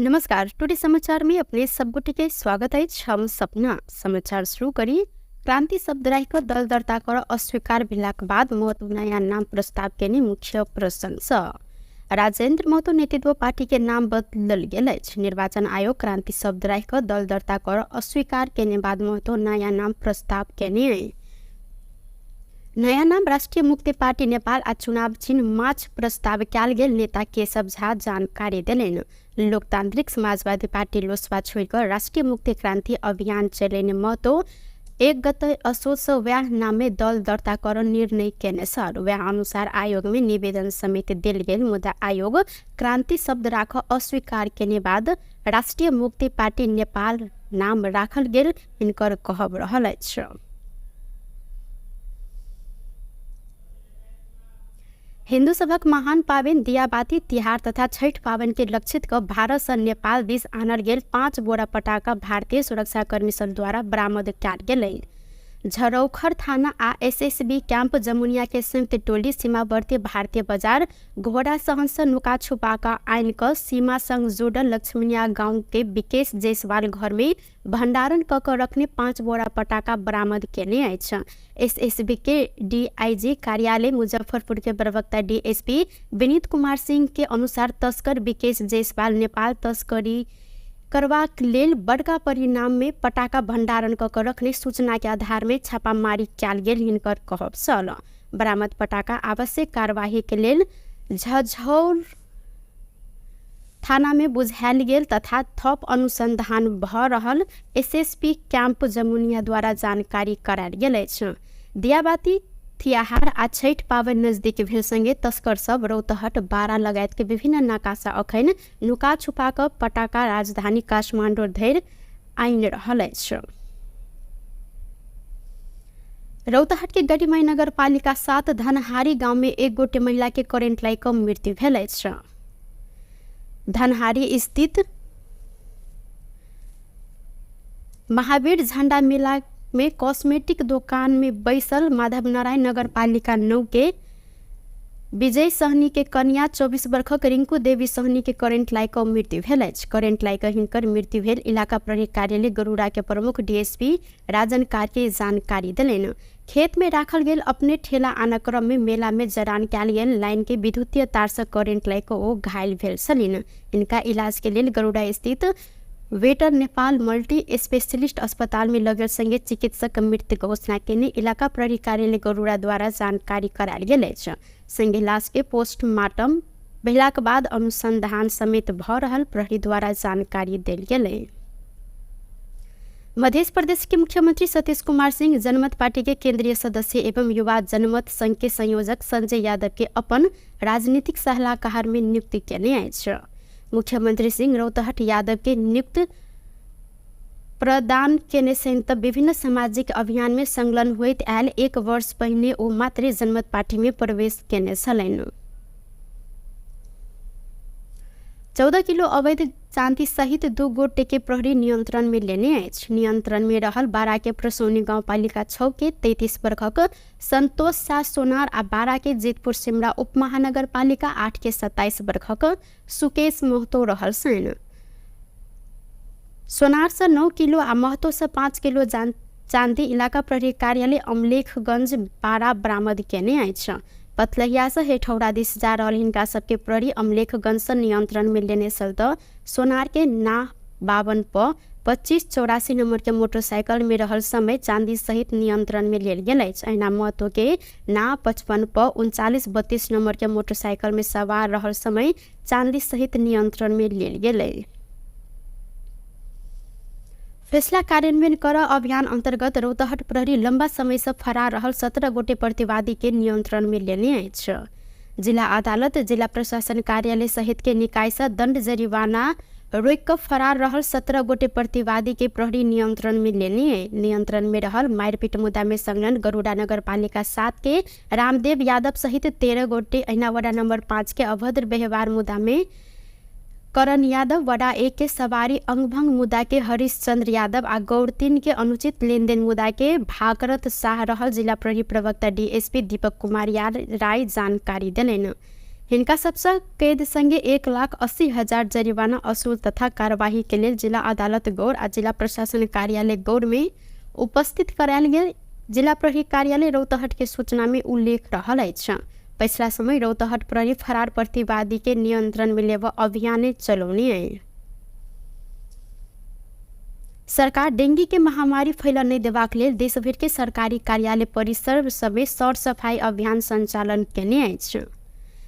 नमस्कार। टुडे समाचार में अपने सबगोटे के स्वागत है। हम सपना समाचार शुरू करी। क्रांति शब्द राखिक दल दर्ता कर अस्वीकार भेलाक बाद महतो नयाँ नाम प्रस्ताव केने मुख्य प्रशंसा। राजेन्द्र महतो नेतृत्व पार्टी के नाम बदलल गेल अछि। निर्वाचन आयोग क्रांति शब्द राखिक दल दर्ता कर अस्वीकार केने बाद महतो नयाँ नाम प्रस्ताव केने है। नयाँ नाम राष्ट्रिय मुक्ति पार्टी नेपाल आ चुनाव चिन्ह माछ प्रस्ताव कयल गेल नेता केशव झा जानकारी देलनि। लोकतांत्रिक समाजवादी पार्टी लोसपा छोड़कर राष्ट्रिय मुक्ति क्रांति अभियान चलेने महतो 1 गते असोज व्याह नामे दल दर्ता कर निर्णय केने सर। व्याह अनुसार आयोग में निवेदन समेत दिल गेल, मुदा आयोग क्रांति शब्द राख अस्वीकार केने बाद राष्ट्रिय मुक्ति पार्टी नेपाल नाम राखल गेल हिनकर कहब रहल अछि। हिन्दू सभक महान पावन दियाबाती तिहार तथा छठ पावन के लक्षित क भारत से नेपाल बीच आनल गेल 5 बोरा पटाखा भारतीय सुरक्षाकर्मी सब द्वारा बरामद कयल गेलै। झरौखर थाना आ एसएसबी कैंप जमुनिया के संयुक्त टोली सीमावर्ती भारतीय बाजार घोड़ा सहंस नुका छुपाका आइन क सीमा संग जुड़ल लक्ष्मणिया गांव के विकेश जायसवाल घर में भंडारण क रखने 5 बोरा पटाखा बरामद केने अछि। एसएसबी के डीआईजी कार्यालय मुजफ्फरपुर के प्रवक्ता डीएसपी विनीत कुमार सिंह के अनुसार तस्कर विकेश जायसवाल नेपाल तस्करी करवाक लेल बड़का परिणाम में पटाखा भंडारण क रखने सूचना के आधार में छापामारी कयल गेल हिनकर कहब छल। बरामद पटाखा आवश्यक कार्यवाही के लेल झझौर थाना में बुझायल गेल तथा थप अनुसंधान भ रहल एसएसपी कैंप जमुनिया द्वारा जानकारी करायल गेल अछि। दियाबाती तिहार आ छठ पावन नजदीक भेल संगे तस्कर सब रौतहट बारा लगायत के विभिन्न नाकासा अखैन नुका छुपा क पटाखा राजधानी काठमांडू धरि आइन रहल अछि। रौतहट के गढ़ीमाई नगर पालिका 7 धनहारी गांव में 1 गोटे महिला के करेंट लाई क मृत्यु भेल अछि। धनहारी स्थित महावीर झंडा मेला में कॉस्मेटिक दुकान में बैसल माधव नारायण नगर पालिका 9 के विजय सहनी के कन्या 24 वर्षक रिंकू देवी सहनी के करेंट लाई क मृत्यु भेल अछि। करेंट लाई क हिनकर मृत्यु भेल इलाका प्रहरी कार्यालय गरुड़ा के प्रमुख डीएसपी राजन कार्के जानकारी देलनि। खेत में राखल गेल अपने ठेला आना क्रम में मेला में जरान कयल गेल लाइन के विद्युतीय तार से करेंट लाई क ओ घायल भेल छलिन। इनका इलाज के लेल गरुड़ा स्थित वेटर नेपाल मल्टी स्पेशलिस्ट अस्पताल में लगल संगे चिकित्सक मृत्यु घोषणा केने इलाका प्रहरी कार्यालय गरुड़ा द्वारा जानकारी करायल गेल अछि। संगे लाश के पोस्टमार्टम भेलाक बाद अनुसंधान समेत भ रहल प्रहरी द्वारा जानकारी देल गेलै। मध्य प्रदेश के मुख्यमंत्री सतीश कुमार सिंह जनमत पार्टी के केंद्रीय सदस्य एवं युवा जनमत संघ के संयोजक संजय यादव के अपन राजनीतिक सलाहकार में नियुक्ति केने अछि। मुख्यमंत्री सिंह रौतहट यादव के नियुक्त प्रदान केने सहित विभिन्न सामाजिक अभियान में संलग्न होइत आयल 1 वर्ष पहिने ओ मात्र जनमत पार्टी में प्रवेश केने छलनि। 14 किलो अवैध चांदी सहित 2 गोटे के प्रहरी नियंत्रण में लेने अछि। नियंत्रण में रहल बारा के प्रसौनी गांव पालिका 6 के 33 वर्षक संतोष शाह सोनार आ बारा के जेतपुर सिमरा उप महानगर पालिका 8 के 27 वर्षक सुकेश महतो रहल छन्। सोनार से 9 किलो आ महतो से 5 किलो चांदी इलाका प्रहरी कार्यालय अमलेखगंज बारा बरामद केने अछि। पथलहिया से हेठौड़ा दिस जा रहल हिनका सबके प्रहरी अमलेखगंज से नियंत्रण में लेने चलत सोनार के ना 52 प 2584 नंबर के मोटरसाइकिल में रहल समय चांदी सहित नियंत्रण में लेल गेल अछि। अहिना महतो के ना 55 प 3932 नंबर के मोटरसाइकिल में सवार रहल समय चांदी सहित नियंत्रण में लेल गेलै। फैसला कार्यान्वयन कर अभियान अंतर्गत रौतहट प्रहरी लंबा समय से फरार रहल 17 गोटे प्रतिवादी के नियंत्रण में लेने अछि। जिला अदालत जिला प्रशासन कार्यालय सहित के निकाय से दंड जरिवाना रोक कर फरार रहल 17 गोटे प्रतिवादी के प्रहरी नियंत्रण में लेने है। नियंत्रण में रहल मारपीट मुद्दा में संलग्न गरुड़ा नगर पालिका 7 के रामदेव यादव सहित 13 गोटे, अहिना वार्ड नंबर 5 के अभद्र व्यवहार मुद्दा में करण यादव, वडा 1 के सवारी अंगभंग मुद्दा के हरीश चंद्र यादव आ गौड़ 3 के अनुचित लेनदेन मुद्दा के भागरथ शाह रहल जिला प्रहरी प्रवक्ता डीएसपी दीपक कुमार राय जानकारी देलनि। हिनका सबसे कैद संगे 1,80,000 जरिवाना असूल तथा कार्यवाही के लिए जिला अदालत गौर आ जिला प्रशासन कार्यालय गौर में उपस्थित करायल गेल। जिला प्रहरी कार्यालय रौतहट के सूचना में उल्लेख रहल अछि। पिछला समय रौतहट प्रहरी फरार प्रतिवादी के नियंत्रण में लेव अभियान चलौने है। सरकार डेंगू के महामारी फैल नहीं देबाक लेल देश भर के सरकारी कार्यालय परिसर समेत सर सफाई अभियान संचालन केने अछि।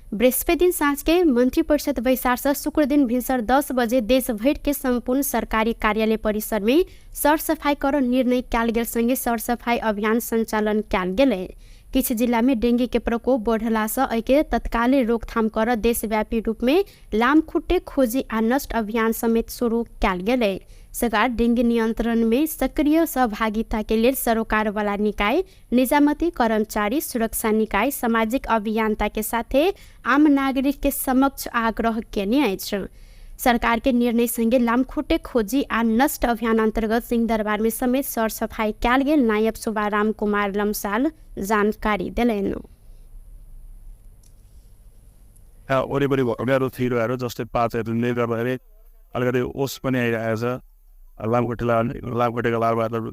बृहस्पति दिन साँझ के मंत्रिपरिषद बैसार से शुक्र दिन भिनसर 10 बजे देश भर के संपूर्ण सरकारी कार्यालय परिसर में सर सफाई कर निर्णय कयल गेल संगे सर सफाई अभियान संचालन कयल गेल। किछ जिला में डेंगू के प्रकोप बढ़ला से एके तत्काले रोकथाम कर देशव्यापी रूप में लामखुट्टे खोजी आ नष्ट अभियान समेत शुरू कयल गेल। सरकार डेंगू नियंत्रण में सक्रिय सहभागिता के लिए सरोकार वाला निकाय, निजामती कर्मचारी, सुरक्षा निकाय, सामाजिक अभियंता के साथ आम नागरिक के समक्ष आग्रह केने अछि। सरकार के निर्णय संगे लामखुट्टे खोजी आ नष्ट अभियान अंतर्गत सिंहदरबार में समेत सर सफाई कयल गेल। नायब सुबा राम कुमार लम्साल जानकारी दिलैन। वरिपरि भएकाहरू थिरोहरू जस्तै पातहरूले गर्दाखेरि अलिकति ओस पनि आइरहेको छ। लामखुट्टेका लार्भाहरू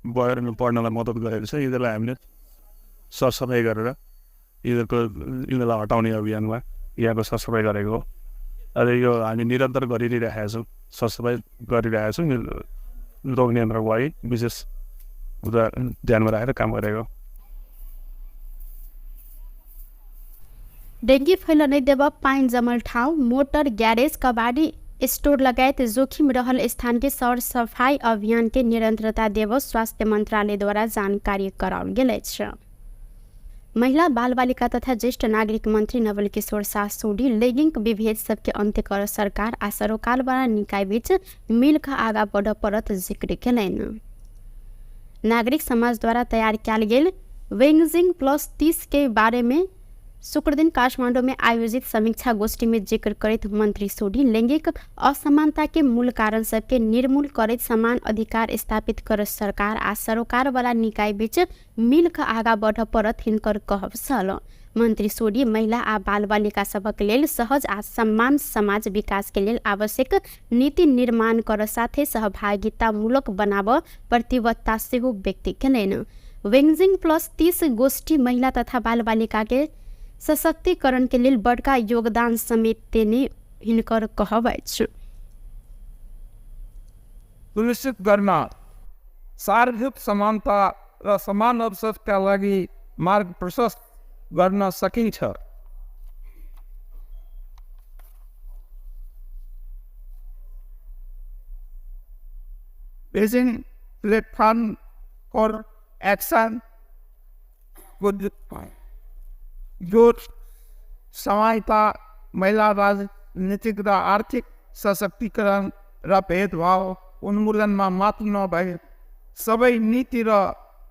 बढेर बढ्नलाई मद्दत गरेको छ। यिनीहरूलाई हामीले सरसफाइ गरेर यिनीहरूलाई हटाउने अभियानमा यहाँको सरसफाइ गरेको हो। र यो हामी निरन्तर गरिरहेका छौँ, सरसफाइ गरिरहेका छौँ। रोग नियन्त्रणको लागि विशेष कुरा ध्यानमा राखेर काम गरेको। डेंगू फैल नहीं देव पाइन जमल ठाउँ, मोटर ग्यारेज, कबाड़ी स्टोर लगायत जोखिम रहल स्थान के सर सफाई अभियान के निरंतरता देव स्वास्थ्य मंत्रालय द्वारा जानकारी कराओल गेल अछि। महिला बाल बालिका तथा ज्येष्ठ नागरिक मंत्री नवल किशोर शाह सोडी लैंगिक विभेद सबके अंत्य कर सरकार आ सरोकार वाला निकाय बीच मिलकर आगा बढ़ परत जिक्र केलैन। नागरिक समाज द्वारा तैयार कयल गेल वेंगजिंग प्लस 30 के बारे में शुक्र दिन काठमांडू में आयोजित समीक्षा गोष्ठी में जिक्र करते मंत्री सोडी लैंगिक असमानता के मूल कारण सबके निर्मूल करते समान अधिकार स्थापित कर सरकार आ सरोकार वाला निकाय बीच मिलकर आगा बढ़ परत हिनकर कहब छल। मंत्री सोडी महिला आ बाल बालिका सबक लेल सहज आ सम्मान समाज विकास के लेल आवश्यक नीति निर्माण कर साथे सहभागिता मूलक बनाब प्रतिबद्धता सेहो व्यक्त केलैन। वेंगजिंग प्लस 30 गोष्ठी महिला तथा बाल बालिका के सशक्तिकरण के लिए बड़का योगदान समेत देने हिनकर कहब अछि। सुनिश्चित गर्न सार्वजनिक समानता र समान अवसरका लागि मार्ग प्रशस्त गर्न सकिन्छ। बेजिङ प्लेटफर्म फर एक्सन जो सहायता महिला राजनीतिक र आर्थिक सशक्तिकरण र भेदभाव उन्मूलनमा मात्र नभए सबै नीति र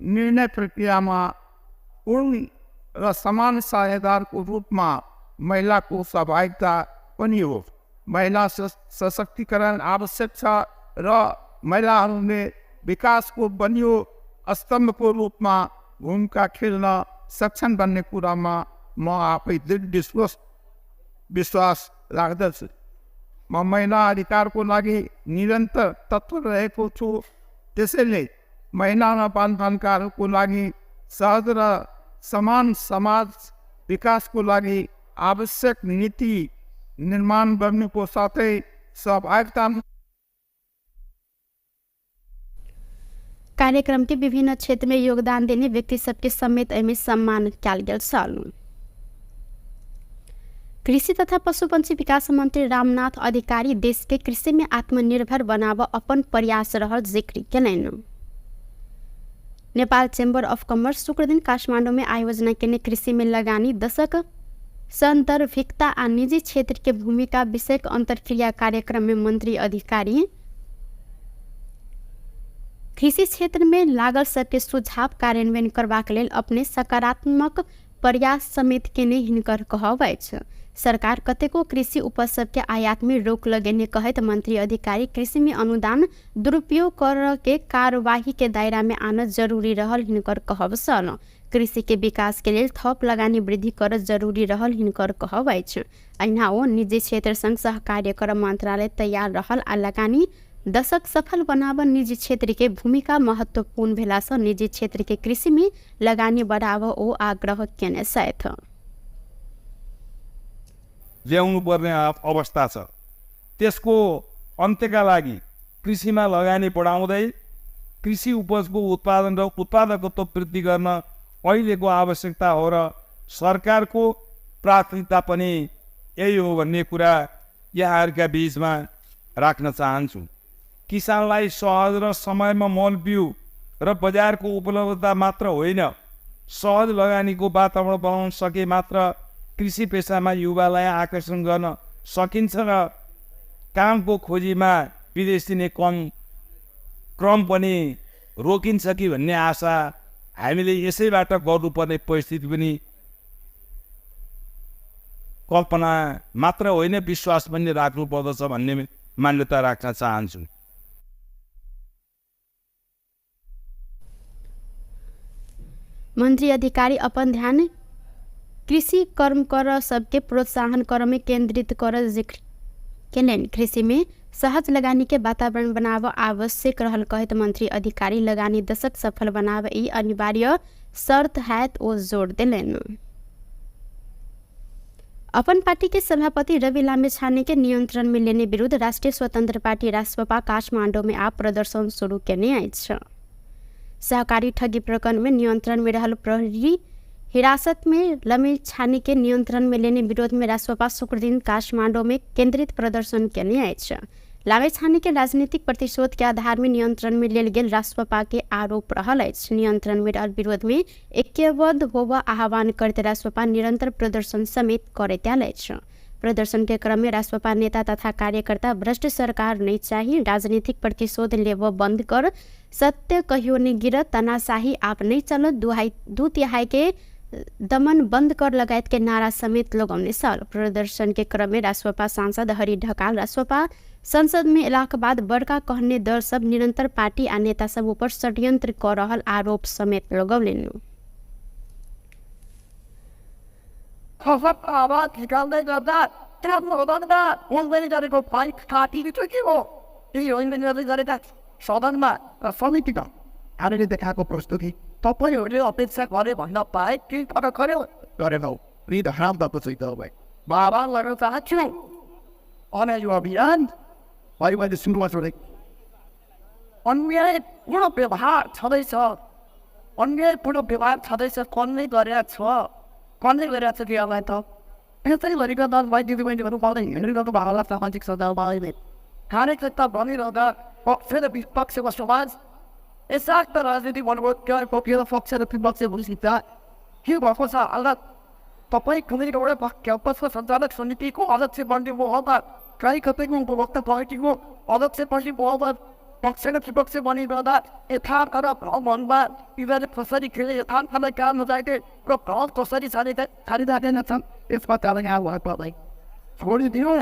निर्णय प्रक्रियामा पूर्ण र समान साझेदारको रूपमा महिलाको सहभागिता पनि हो। महिला सशक्तिकरण आवश्यक छ र महिलाहरूले विकासको बलियो स्तम्भको रूपमा भूमिका खेल्न सक्षम बन्ने कुरामा म आफै दृढ विश्वास राख्दछु। म महिला अधिकारको लागि निरन्तर तत्पर रहेको छु। त्यसैले महिला र बालबालिकाहरूको लागि सहज र समान समाज विकासको लागि आवश्यक नीति निर्माण गर्नुको साथै सहभागिता। कार्यक्रम के विभिन्न क्षेत्र में योगदान देने व्यक्ति सबके समेत एमे सम्मान कयल गेल छल। कृषि तथा पशुपक्षी विकास मंत्री रामनाथ अधिकारी देश के कृषि में आत्मनिर्भर बनाव अपन प्रयास रहल जिक्र केलैन। नेपाल चेम्बर अफ कॉमर्स शुक्र दिन काठमांडू में आयोजना केने कृषि में लगानी दशक संदर्भिकता आ निजी क्षेत्र के भूमिका विषयक अंतरक्रिया कार्यक्रम में मंत्री अधिकारी कृषि क्षेत्र में लागल सबके सुझाव कार्यान्वयन करबाक लेल अपने सकारात्मक प्रयास समेत केने हिनकर कहब अछि। सरकार कतेको कृषि उपज सबके आयात में रोक लगेने कहैत मंत्री अधिकारी कृषि में अनुदान दुरुपयोग कर के कार्यवाही के दायरा में आनत जरूरी रहल हिनकर कहब सन। कृषि के विकास के लेल थप लगानी वृद्धि करत जरूरी रहल हिनकर कहब अछि। अहिना ओ निजी क्षेत्र संग सहकार्य कर मंत्रालय तैयार रहल आ लगानी दशक सफल बनाबऽ निजी क्षेत्र के भूमिका महत्वपूर्ण भेला सँ निजी क्षेत्र के कृषि में लगानी बढ़ाबऽ ओ आग्रह केने छथि। ल्याउनु पर्ने अवस्था छ। त्यसको अन्त्यका लागि कृषिमा लगानी बढाउँदै कृषि उपजको उत्पादन र उत्पादकत्व वृद्धि गर्न अहिलेको आवश्यकता हो र सरकारको प्राथमिकता पनि यही हो भन्ने कुरा यहाँहरूका बीचमा राख्न चाहन्छु। किसानलाई सहज र समयमा मल बिउ र बजारको उपलब्धता मात्र होइन, सहज लगानीको वातावरण बनाउन सके मात्र कृषि पेसामा युवालाई आकर्षण गर्न सकिन्छ र कामको खोजीमा विदेश दिने क्रम पनि रोकिन्छ कि भन्ने आशा हामीले यसैबाट गर्नुपर्ने परिस्थिति पनि कल्पना मात्र होइन विश्वास पनि राख्नु पर्दछ भन्ने मान्यता राख्न चाहन्छु। मंत्री अधिकारी अपन ध्यान कृषि कर्म कर सबके प्रोत्साहन कर में केंद्रित कर जिक्र केलन। कृषि में सहज लगानी के वातावरण बनाव आवश्यक रहल कहत मंत्री अधिकारी लगानी दशक सफल बनाव ई अनिवार्य शर्त हैत ओ जोड़ दिलन। अपन पार्टी के सभापति रवि लामिछाने के नियंत्रण में लेने विरुद्ध राष्ट्रीय स्वतंत्र पार्टी रासपा काठमांडू में आप प्रदर्शन शुरू केने अछि। सहकारी ठगी प्रकरण में नियंत्रण में रहल प्रहरी हिरासत में लामिछाने के नियंत्रण में लेने विरोध में रासपा शुक्र दिन काठमांडू में केंद्रित प्रदर्शन केने अछि। लामिछाने के राजनीतिक प्रतिशोध के आधार में नियंत्रण में लेल गेल रासपा के आरोप रहल अछि। नियंत्रण में रहल विरोध में ऐक्यबद्ध होबऽ आह्वान करते रासपा निरंतर प्रदर्शन समेत करैत आयल अछि। प्रदर्शन के क्रम में रासपा नेता तथा कार्यकर्ता भ्रष्ट सरकार नहीं चाहिए, राजनीतिक प्रतिशोध लेब बंद कर, सत्य कहियो नहीं गिरत, तानाशाही आप नहीं चलत, दू तिहाई के दमन बंद कर लगायत के नारा समेत लगौने साल। प्रदर्शन के क्रम में रासपा सांसद हरि ढकाल रासपा संसद में एलाक बाद बड़का कहने दल सब निरंतर पार्टी आ नेता सब ऊपर षड्यंत्र कर रहल आरोप समेत लगौलेन। आवाज निकाल्दै गर्दा त्यहाँ गर्दा बोल्दै गरेको फाइट काटिदिन्छ के हो त्यही होइन गरेका सदनमा र समितिमा हामीले देखाएको प्रस्तुति तपाईँहरूले अपेक्षा गरे भन्न पाए केही फरक गरेनौ। नि धराम तपाईँ तपाईँ बाबा गर्न चाहन्छु अनि यो अभियान मैले सुरुमा छोडेँ। अन्यायपूर्ण व्यवहार छँदैछ, अन्यायपूर्ण व्यवहार छँदैछ, कसले गरेको छ कि यसलाई त यसै गरिकन भाइ दिदीबहिनीहरू पाउँदै हिँडिरहेको भावना सामाजिक सञ्जालमा अहिले कार्यकर्ता भनिरहँदा पक्ष र विपक्षको समाज यसाक्त राजनीति भन्नुभयो क्या पक्ष र पक्ष र विपक्ष भइसित के भएको छ हालत। तपाईँ कुनै एउटा क्याम्पसको सञ्चालक समितिको अध्यक्ष बन्ने मोहमा कहीँ कतैको उपभोक्ता कमिटीको अध्यक्ष बन्ने मोहमा पक्ष र विपक्ष बनिरहँदा यथार्थ र भ्रममा यिनीहरूले कसरी खेले यथार्थलाई काम नजाने र भ्रम कसरी छाडिराखेका छन् त्यसमा तपाईँ यहाँ भए पर्दैन। छोडिदिनु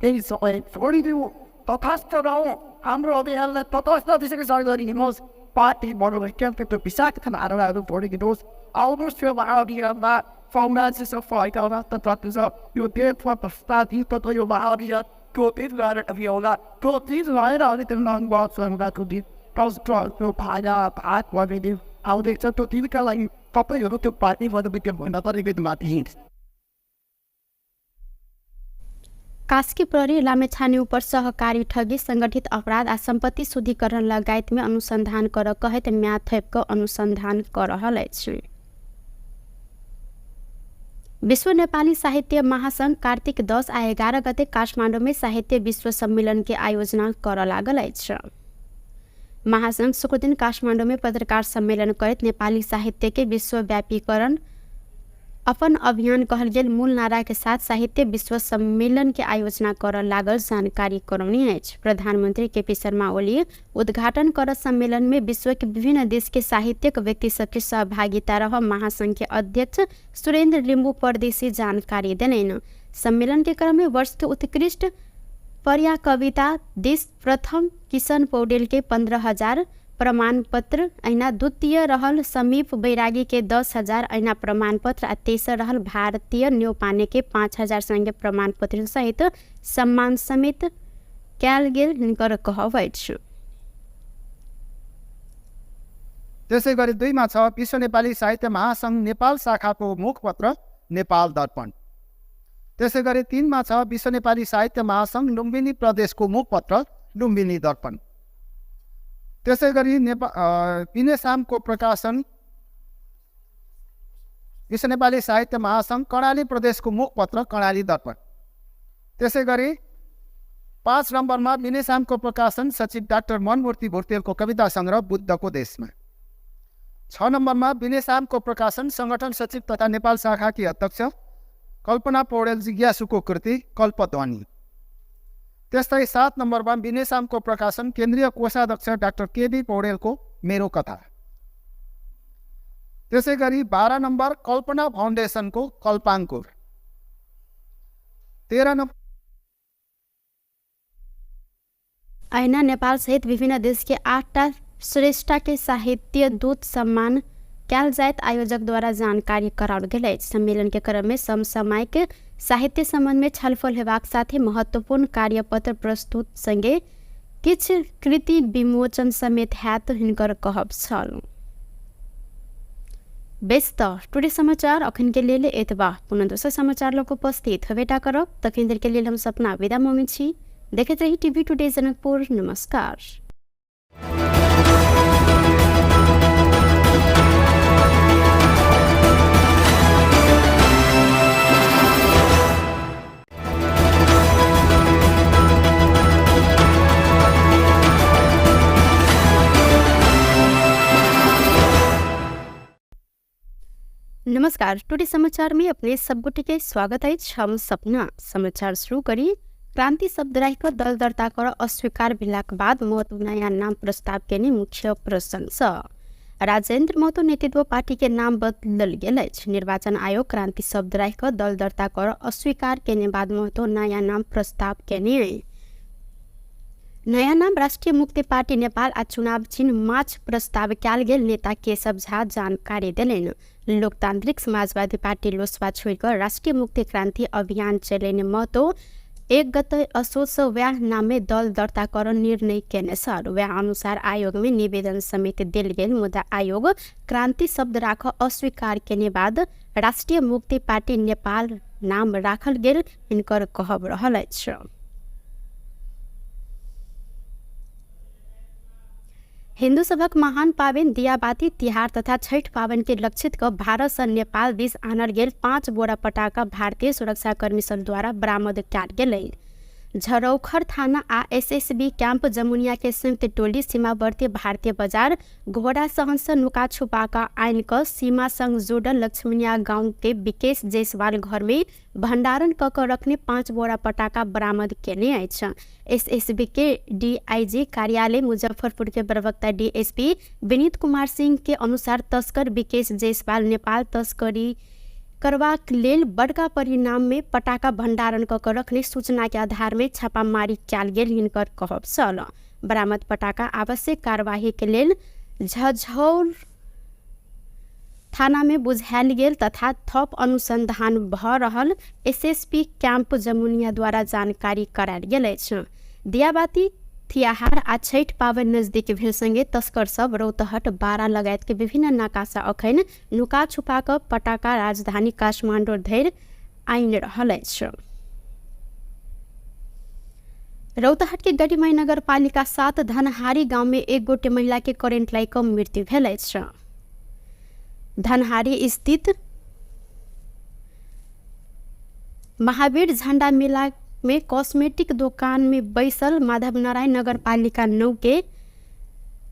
केही समय छोडिदिनु, तथास्थ रहौँ, हाम्रो अभियानलाई तटस्थ दिशाको सहयोग गरिदिनुहोस्। पार्टी मनोवैज्ञानिक विषाक्त धारणाहरू छोडिदिनुहोस्। आउनुहोस् यो महाअभियानमा समाज सफाइका तत्त्व छ। यो देशमा भ्रष्टाचार तथा यो महाअभियान त्यो दिन गएर अभियानला त्यो दिन रहेर अनि त्यो नङबाद सर्वको दिन त्यो भात भनिदिनु आउँदैछ। त्यो दिनका लागि तपाईँहरू त्यो पार्टी मनोवैज्ञानिक भन्दा तरिकै माथि हिँड्छ। कास्की प्रहरी लामेछाने ऊपर सहकारी ठगी, संगठित अपराध आ संपत्ति शुद्धिकरण लगायत में अनुसंधान कर कहत म्याद थैप अनुसंधान कर रहल अछि। विश्व नेपाली साहित्य महासंघ कार्तिक 10 आ 11 गते काठमाडौँ में साहित्य विश्व सम्मेलन के आयोजना कर लागल अछि। महासंघ शुक्र दिन काठमाडौँ में पत्रकार सम्मेलन करत नेपाली साहित्य के विश्वव्यापीकरण अपन अभियान कहल गेल मूल नारा के साथ साहित्य विश्व सम्मेलन के आयोजना कर लागल जानकारी करौनी अछि। प्रधानमंत्री केपी शर्मा ओली उद्घाटन कर सम्मेलन में विश्व के विभिन्न देश के साहित्यिक व्यक्ति सबके सहभागिता रह महासंघ के अध्यक्ष सुरेंद्र लिम्बू परदेशी जानकारी देलैन। सम्मेलन के क्रम में वर्ष के उत्कृष्ट पर्या कविता देश प्रथम किशन पौडेल के 15,000 प्रमाण पत्र, ऐना द्वितीय रहल समीप बैरागी के 10,000 ऐना प्रमाण पत्र आ तेसर रहल भारतीय न्यौपाने के 5,000 संगे प्रमाण पत्र सहित सम्मान समेत कयल गेल हिनकर कहब अछि। त्यसै गरी 2 मा छ विश्व नेपाली साहित्य महासंघ नेपाल शाखाको मुखपत्र नेपाल दर्पण। त्यसै गरी 3 मा छ विश्व नेपाली साहित्य महासंघ लुम्बिनी प्रदेशको मुखपत्र लुम्बिनी दर्पण। त्यसै गरी पिनेसामको प्रकाशन विश्व नेपाली साहित्य महासंघ कर्णाली प्रदेशको मुखपत्र कर्णाली दर्पण। त्यसै गरी 5 नम्बरमा पिनेसामको प्रकाशन सचिव डाक्टर मनमूर्ति भुर्तेलको कविता सङ्ग्रह बुद्धको देशमा। 6 नम्बरमा पिनेसामको प्रकाशन संगठन सचिव तथा नेपाल शाखाकी अध्यक्ष कल्पना पौडेल जिज्ञासुको कृति कल्पध्वनि। त्यस्तै 7 नम्बरमा बिनेसामको प्रकाशन केन्द्रीय कोषाध्यक्ष डाक्टर केबी पौडेलको मेरो कथा। त्यसै गरी 12 नम्बर कल्पना फाउन्डेसनको कल्पाङ्कुर। 13 नम्बर ऐना नेपाल सहित विभिन्न देश के 8टा श्रेष्ठ के साहित्य दूत सम्मान कयल जायत आयोजक द्वारा जानकारी कराओल गेल अछि। सम्मेलन के क्रम में समसामयिक साहित्य संबंध में छलफल हेबाक साथे महत्वपूर्ण कार्यपत्र प्रस्तुत संगे किछ कृति विमोचन समेत हैत हिनकर कहब छल। बेस्त टुडे समाचार अखन के लेल एतबा। पुनः दोसर समाचार लोग उपस्थित हवेटा करब। तखन देर के लेल हम सपना विदा मांगै छी। देखैत रही टीवी टुडे जनकपुर। नमस्कार। नमस्कार। टुडे समाचार में अपने सबगोटे के स्वागत है। हम सपना समाचार शुरू करी। क्रांति शब्द राखिक दल दर्ता कर अस्वीकार भेलाक बाद महतो नयाँ नाम प्रस्ताव केने मुख्य प्रशंसा। राजेन्द्र महतो नेतृत्व पार्टी के नाम बदलल गेल अछि। निर्वाचन आयोग क्रांति शब्द राखिक दल दर्ता कर अस्वीकार केने बाद महतो नयाँ नाम प्रस्ताव केने। नयाँ नाम राष्ट्रिय मुक्ति पार्टी नेपाल आ चुनाव चिन्ह माछ प्रस्ताव कयल गेल नेता केशव झा जानकारी देलैन। लोकतांत्रिक समाजवादी पार्टी लोसपा छोड़कर राष्ट्रिय मुक्ति क्रांति अभियान चलेने महतो 1 गते असोज व्याह नाम में दल दर्ता कर निर्णय केने छल। व्याह अनुसार आयोग में निवेदन समेत देल गेल मुदा आयोग क्रांति शब्द राख अस्वीकार केने बाद राष्ट्रिय मुक्ति पार्टी नेपाल नाम राखल गेल हिनकर कहब रहल अछि। हिंदू सभक महान पावन दियाबाती तिहार तथा छठ पावन के लक्षित क भारत से नेपाल दिस आनल गेल 5 बोरा पटाखा भारतीय सुरक्षाकर्मी सब द्वारा बरामद कयल गेलै। झरौखर थाना आ एसएसबी कैंप जमुनिया के संयुक्त टोली सीमावर्ती भारतीय बाजार घोड़ा सहन नुका छुपा का आइन क सीमा संग जोड़ल लक्ष्मणिया गांव के विकेश जायसवाल घर में भंडारण क रखने 5 बोरा पटाखा बरामद केने अछि। एसएसबी के डीआईजी कार्यालय मुजफ्फरपुर के प्रवक्ता डीएसपी विनीत कुमार सिंह के अनुसार तस्कर विकेश जायसवाल नेपाल तस्करी करबाक लेल बड़का परिणाम में पटाखा भंडारण क रखने सूचना के आधार में छापामारी कयल गेल हिनकर कहब छल। बरामद पटाखा आवश्यक कार्यवाही के लेल झझौर थाना में बुझायल गेल तथा थप अनुसंधान भ रहल एसएसपी कैंप जमुनिया द्वारा जानकारी करायल गेल अछि। दियाबाती तिहार आ छठ पावन नजदीक भेल संगे तस्कर सब रौतहट बारा लगायत के विभिन्न नाकासा अखन नुका छुपा क पटाखा राजधानी काठमांडू धरि आनि रहल अछि। रौतहट के गढ़ीमाई नगर पालिका 7 धनहारी गांव में एक गोटे महिला के करेंट लागि क मृत्यु भेल अछि। धनहारी स्थित महावीर झंडा मेला में कॉस्मेटिक दुकान में बैसल माधव नारायण नगर पालिका 9 के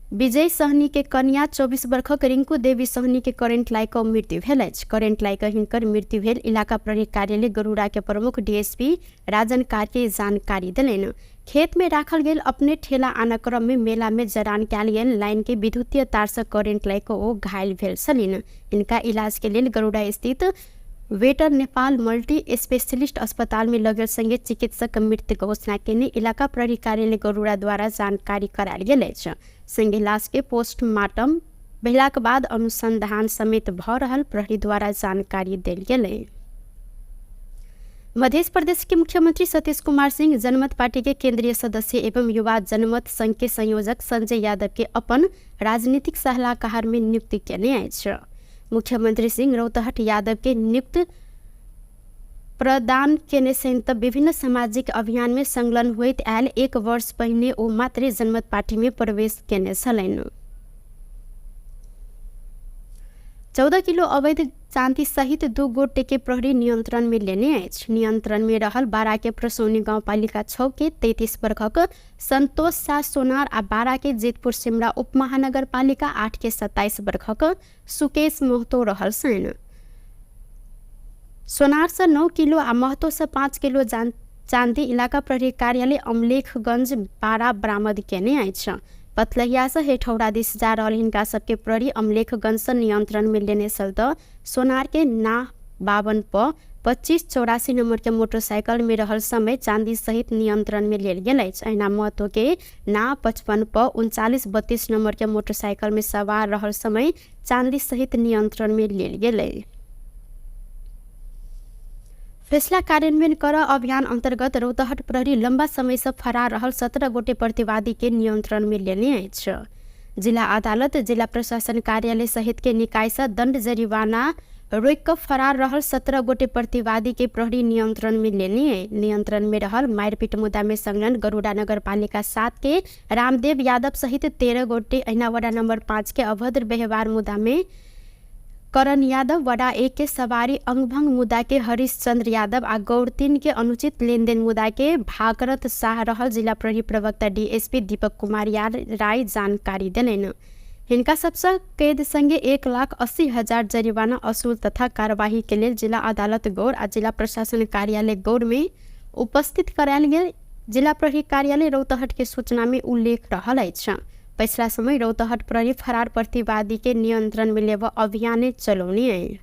विजय सहनी के कन्या 24 वर्षक रिंकू देवी सहनी के करेंट लाइक मृत्यु भेल अछि। करेंट लाइक हिनकर मृत्यु भेल इलाका प्रहरी कार्यालय गरुड़ा के प्रमुख डीएसपी राजन कार्य जानकारी दिलेन। खेत में राखल गेल अपने ठेला आना क्रम में मेला में जरान कयल गेल लाइन के विद्युतीय तार से करेंट लाइक ओ घायल भेल छलीन। इनका इलाज के लेल गरुड़ा स्थित वेटर नेपाल मल्टी स्पेशलिस्ट अस्पताल में लगल संगे चिकित्सक मृत्यु घोषणा केने इलाका प्रहरी कार्यालय गरुड़ा द्वारा जानकारी करायल गेल अछि। संगे लाश के पोस्टमार्टम भेलाक बाद अनुसंधान समेत भ रहल प्रहरी द्वारा जानकारी देल गेलै। मध्य प्रदेश के मुख्यमंत्री सतीश कुमार सिंह जनमत पार्टी के केंद्रीय सदस्य एवं युवा जनमत संघ के संयोजक संजय यादव के अपन राजनीतिक सलाहकार में नियुक्ति केने अछि। मुख्यमंत्री सिंह रौतहट यादव के नियुक्त प्रदान केने सहित विभिन्न सामाजिक अभियान में संलग्न होइत आयल 1 वर्ष पहिने ओ मात्रै जनमत पार्टी में प्रवेश केने छलैन। 14 किलो अवैध चांदी सहित 2 गोटे के प्रहरी नियंत्रण में लेने अछि। नियंत्रण में रहल बारा के प्रसौनी गाउँपालिका 6 के 33 वर्षक संतोष शाह सोनार आ बारा के जेतपुर सिमरा उप महानगर पालिका 8 के 27 वर्षक सुकेश महतो रहल छन्। सोनार से 9 किलो आ महतो से 5 किलो चांदी इलाका प्रहरी कार्यालय अमलेखगंज बारा बरामद केने अछि। पतलहिया से हेठौड़ा दिस जा रहल हिनका सबके प्रहरी अमलेखगंज से नियंत्रण में लेने चलत सोनार के ना 52 प 2584 नंबर के मोटरसाइकिल में रहल समय चांदी सहित नियंत्रण में लेल गेल अछि। अहिना महतो के ना 55 प 3932 नंबर के मोटरसाइकिल में सवार रहल समय चांदी सहित नियंत्रण में लेल गेलै। फैसला कार्यान्वयन कर अभियान अंतर्गत रौतहट प्रहरी लंबा समय से फरार रहल 17 गोटे प्रतिवादी के नियंत्रण में लेने अछि। जिला अदालत जिला प्रशासन कार्यालय सहित के निकाय से दंड जरिवाना रोक फरार रहल 17 गोटे प्रतिवादी के प्रहरी नियंत्रण में लेने। नियंत्रण में रहल मारपीट मुद्दा में संलग्न गरुड़ा नगर पालिका 7 के रामदेव यादव सहित 13 गोटे, अहिना वडा नंबर 5 के अभद्र व्यवहार मुद्दा में करण यादव, वडा 1 के सवारी अंगभंग मुद्दा के हरीश चंद्र यादव आ गौर 3 के अनुचित लेनदेन मुद्दा के भागरथ शाह रहल जिला प्रहरी प्रवक्ता डीएसपी दीपक कुमार राय जानकारी देलैन। हिनका सबसे कैद संगे 1,80,000 जरिवाना असूल तथा कार्यवाही के लेल जिला अदालत गौर आ जिला प्रशासन कार्यालय गौर में उपस्थित करायल गेल। जिला प्रहरी कार्यालय रौतहट के सूचना में उल्लेख रहल अछि। पिछला समय रौतहट प्रहरी फरार प्रतिवादी के नियंत्रण में लेव अभियान चलौने।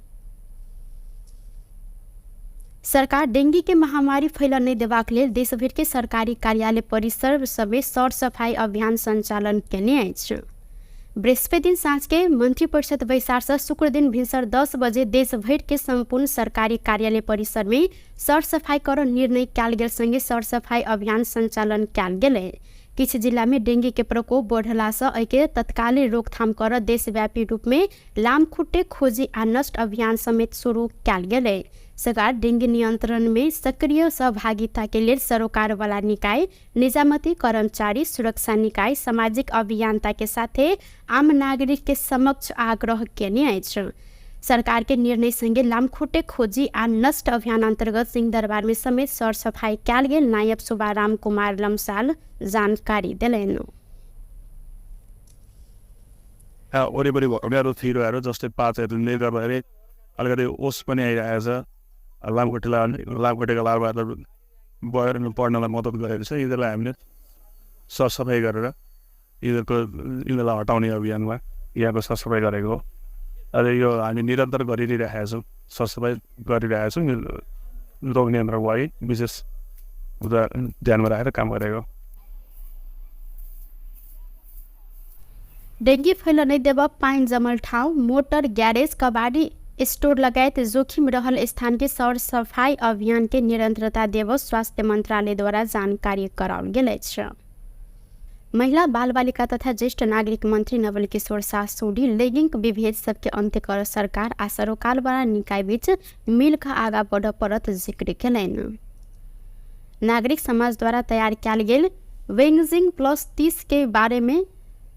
सरकार डेंगी के महामारी फैल नहीं देबाक लेल देश भर के सरकारी कार्यालय परिसर समेत सर सफाई अभियान संचालन केने अछि। बृहस्पति दिन साँझ के मंत्री परिषद बैसार से शुक्र दिन भिनसर 10 बजे देश भर के संपूर्ण सरकारी कार्यालय परिसर में सर सफाई कर निर्णय कयल गेल संगे सर सफाई अभियान संचालन कयल गेलै। किछ जिला में डेंगी के प्रकोप बढ़ला से एके तत्कालीन रोकथाम कर देशव्यापी रूप में लामखुट्टे खोजी आ नष्ट अभियान समेत शुरू कयल गेलै। सरकार डेंगी नियंत्रण में सक्रिय सहभागिता के लिए सरोकार वाला निकाय, निजामती कर्मचारी, सुरक्षा निकाय, सामाजिक अभियंता के साथे आम नागरिक के समक्ष आग्रह केने अछि। सरकार के निर्णय संगे लामखुट्टे खोजी आ नष्ट अभियान अंतर्गत सिंहदरबार में समेत सर सफाई कयल गेल। नायब सुबाराम कुमार लम्साल जानकारी दिलैन। वरिपरि भएकाहरू थिरोहरू जस्तै पातहरूले गर्दाखेरि अलिकति ओस पनि आइरहेको छ। लामखुट्टेका लार्भाहरू बढेर पढ्नलाई मद्दत गरेको छ। यिनीहरूलाई हामीले सरसफाइ गरेर यिनीहरूलाई हटाउने अभियानमा यहाँको सरसफाइ गरेको हो। अहिले यो हामी निरन्तर गरिरहेका छौँ, सरसफाइ गरिरहेका छौँ। रोग नियन्त्रणको लागि विशेष ध्यानमा राखेर काम गरेको। डेंगी फैल नहीं देव पाइन जमल ठाउँ, मोटर ग्यारेज, कबाड़ी स्टोर लगायत जोखिम रहल स्थान के सर सफाई अभियान के निरंतरता देव स्वास्थ्य मंत्रालय द्वारा जानकारी कराओल गेल अछि। महिला बाल बालिका तथा ज्येष्ठ नागरिक मंत्री नवल किशोर शाह सोडी लैंगिक विभेद सबके अंत्य कर सरकार आ सरोकार वाला निकाय बीच मिल का आगा बढ़ परत जिक्र केलैन। नागरिक समाज द्वारा तैयार कयल गेल वेंगजिंग प्लस 30 के बारे में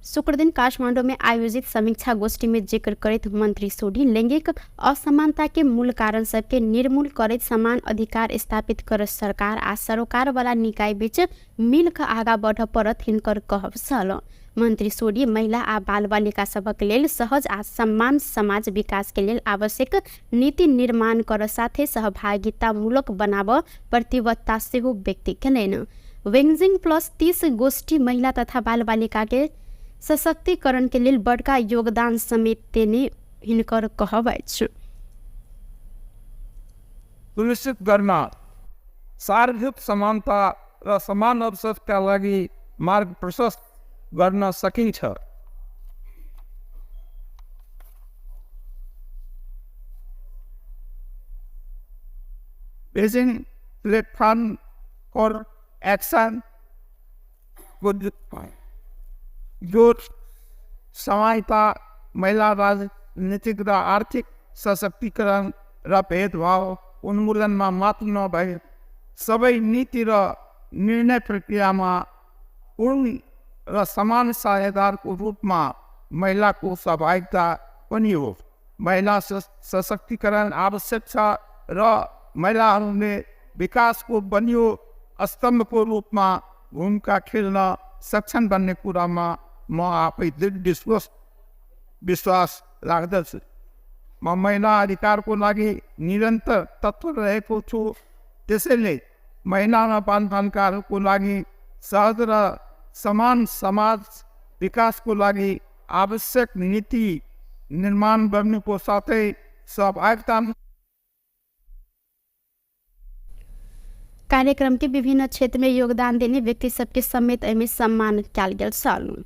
शुक्र दिन काठमांडू में आयोजित समीक्षा गोष्ठी में जिक्र करते मंत्री सोडी लैंगिक असमानता के मूल कारण सबके निर्मूल करते समान अधिकार स्थापित कर सरकार आ सरोकार वाला निकाय बीच मिल का आगा बढ़ परत हिनकर कहब छल। मंत्री सोडी महिला आ बाल बालिका सभक लेल सहज आ सम्मान समाज विकास के लेल आवश्यक नीति निर्माण कर साथे सहभागितामूलक बनाब प्रतिबद्धता सेहो व्यक्त केलनि। वेंजिङ +30 गोष्ठी महिला तथा बाल बालिका के सशक्तिकरण के लेल बड़का योगदान समेत देने हिनकर कहब छ। सुनिश्चित गर्न सार्वजनिक समानता र समान अवसरका लागि मार्ग प्रशस्त गर्न सकिन्छ। बेजिङ प्लेटफर्म फर एक्सन को जो सहायता महिला राजनीतिक र आर्थिक सशक्तिकरण र भेदभाव उन्मूलनमा मात्र नभए सबै नीति र निर्णय प्रक्रियामा पूर्ण र समान साझेदारको रूपमा महिलाको सहभागिता पनि हो। महिला सशक्तिकरण आवश्यक छ र महिलाहरूले विकासको बलियो स्तम्भको रूपमा भूमिका खेल्न सक्छन् भन्ने कुरामा म आफै दृढ विश्वास राख्दछु। म महिला अधिकारको लागि निरन्तर तत्पर रहेको छु। त्यसैले महिला र बालबालिकाहरूको लागि सहज र समान समाज विकासको लागि आवश्यक नीति निर्माण गर्नुको साथै सहभागिता। कार्यक्रम के विभिन्न क्षेत्र में योगदान देने व्यक्ति सबके समेत एमे सम्मान कयल गेल छल।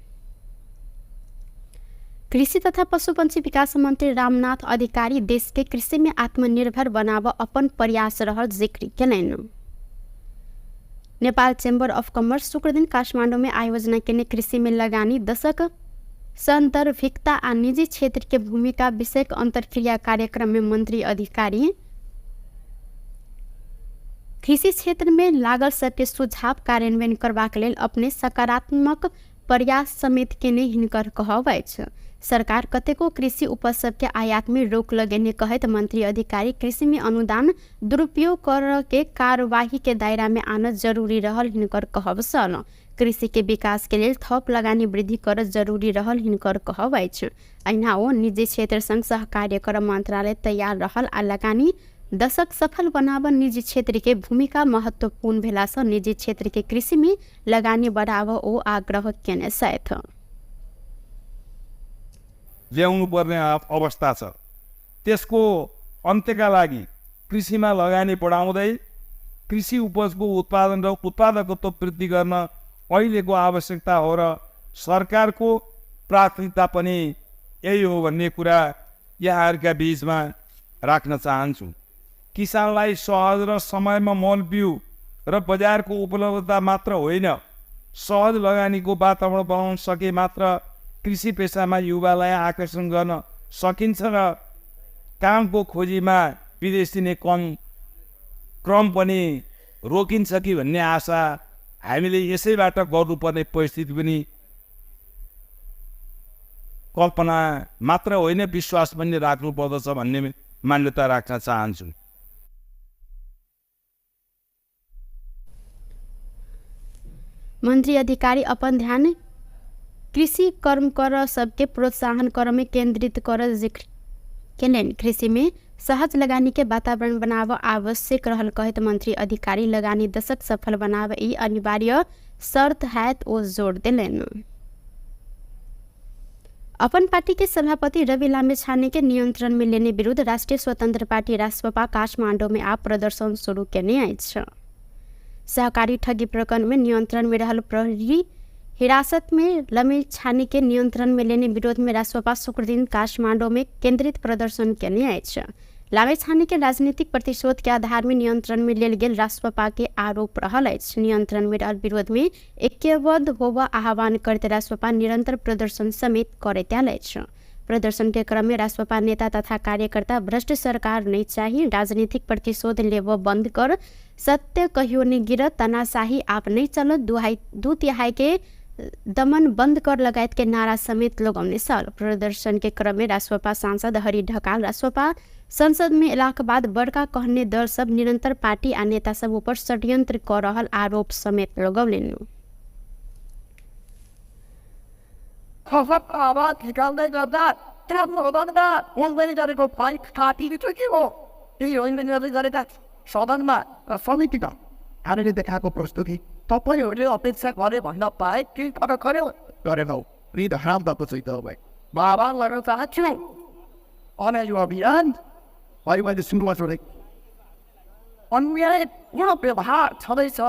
कृषि तथा पशुपंछी विकास मंत्री रामनाथ अधिकारी देश के कृषि में आत्मनिर्भर बनाव अपन प्रयास रहल जिक्र केलनि। नेपाल चेम्बर अफ कमर्स शुक्र दिन काठमाडौँ में आयोजना केने कृषि में लगानी दशक संदर्भिकता आ निजी क्षेत्र के भूमिका विषयक अंतरक्रिया कार्यक्रम में मंत्री अधिकारी कृषि क्षेत्र में लागल सबके सुझाव कार्यान्वयन करबाक लेल अपने सकारात्मक प्रयास समेत केने हिनकर कहब अछि। सरकार कतेको कृषि उपज सबके आयात में रोक लगेने कहत मंत्री अधिकारी कृषि में अनुदान दुरुपयोग कर के कार्यवाही के दायरा में आना जरूरी रहल हिनकर कहब छल। कृषि के विकास के लेल थप लगानी वृद्धि कर जरूरी रहल हिनकर कहब अछि। अहिना ओ निजी क्षेत्र संग सहकार्य कर मंत्रालय तैयार रहल आ लगानी दशक सफल बनावन निजी क्षेत्र के भूमिका महत्वपूर्ण भेला से निजी क्षेत्र के कृषि में लगानी बढ़ाव ओ आग्रह केने साथ ल्याउनु पर्ने अवस्था छ। त्यसको अन्त्यका लागि कृषिमा लगानी बढाउँदै कृषि उपजको उत्पादन र उत्पादकत्व वृद्धि गर्न अहिलेको आवश्यकता हो र सरकारको प्राथमिकता पनि यही हो भन्ने कुरा यहाँहरूका बीचमा राख्न चाहन्छु। किसानलाई सहज र समयमा मल बिउ र बजारको उपलब्धता मात्र होइन, सहज लगानीको वातावरण बनाउन सके मात्र कृषि पेसामा युवालाई आकर्षण गर्न सकिन्छ र कामको खोजीमा विदेश दिने क्रम पनि रोकिन्छ कि भन्ने आशा हामीले यसैबाट गर्नुपर्ने परिस्थिति पनि कल्पना मात्र होइन विश्वास पनि राख्नु पर्दछ भन्ने मान्यता राख्न चाहन्छु। मंत्री अधिकारी अपन ध्यान कृषि कर्म कर सबके प्रोत्साहन कर में केंद्रित कर जिक्र केलनि। कृषि में सहज लगानी के वातावरण बनाव आवश्यक रहल कहत मंत्री अधिकारी लगानी दशक सफल बनाव ई अनिवार्य शर्त हैत ओ जोड़ देलनि। अपन पार्टी के सभापति रवि लामिछाने के नियंत्रण में लेने विरुद्ध राष्ट्रीय स्वतंत्र पार्टी रासपा काठमांडू में आप प्रदर्शन शुरू केने अछि। सहकारी ठगी प्रकरण में नियंत्रण में रहल प्रहरी हिरासत में लामिछाने के नियंत्रण में लेने विरोध में रासपा शुक्र दिन काठमांडू में केंद्रित प्रदर्शन केने अछि। लामिछाने के राजनीतिक प्रतिशोध के आधार में नियंत्रण में लेल गेल रासपा के आरोप रहल अछि। नियंत्रण में रहल विरोध में ऐक्यबद्ध होबा आह्वान करते रासपा निरंतर प्रदर्शन समेत करैत आयल अछि। प्रदर्शन के क्रम में रासपा नेता तथा कार्यकर्ता भ्रष्ट सरकार नहीं चाहिए, राजनीतिक प्रतिशोध लेव बंद कर, सत्य कहियो नहीं गिरत, तानाशाही आप नहीं चलत, दू तिहाई के दमन बंद कर लगायत के नारा समेत लगौने साल। प्रदर्शन के क्रम में रासपा सांसद हरि ढकाल रासपा संसद में एला के बाद बड़का कहने दल सब निरंतर पार्टी आ नेता सब ऊपर षड्यंत्र कर रहल आरोप समेत लगौलनि। खसक आवाज निकाल्दै गर्दा त्यहाँ सदनमा बोल्दै गरेको फाइट काटिनु चाहिँ के हो? यही होइन गर्दै गरेका सदनमा र समितिमा हामीले देखाएको प्रस्तुति तपाईँहरूले अपेक्षा गरे भन्न पाए के गर्यो गरेनौ? रिद हराम भएको चाहिँ तपाईँ बाबा गर्न चाहन्छु अनि यो अभियान अहिले मैले सुरुवात गरेँ। अन्यायपूर्ण व्यवहार छँदैछ,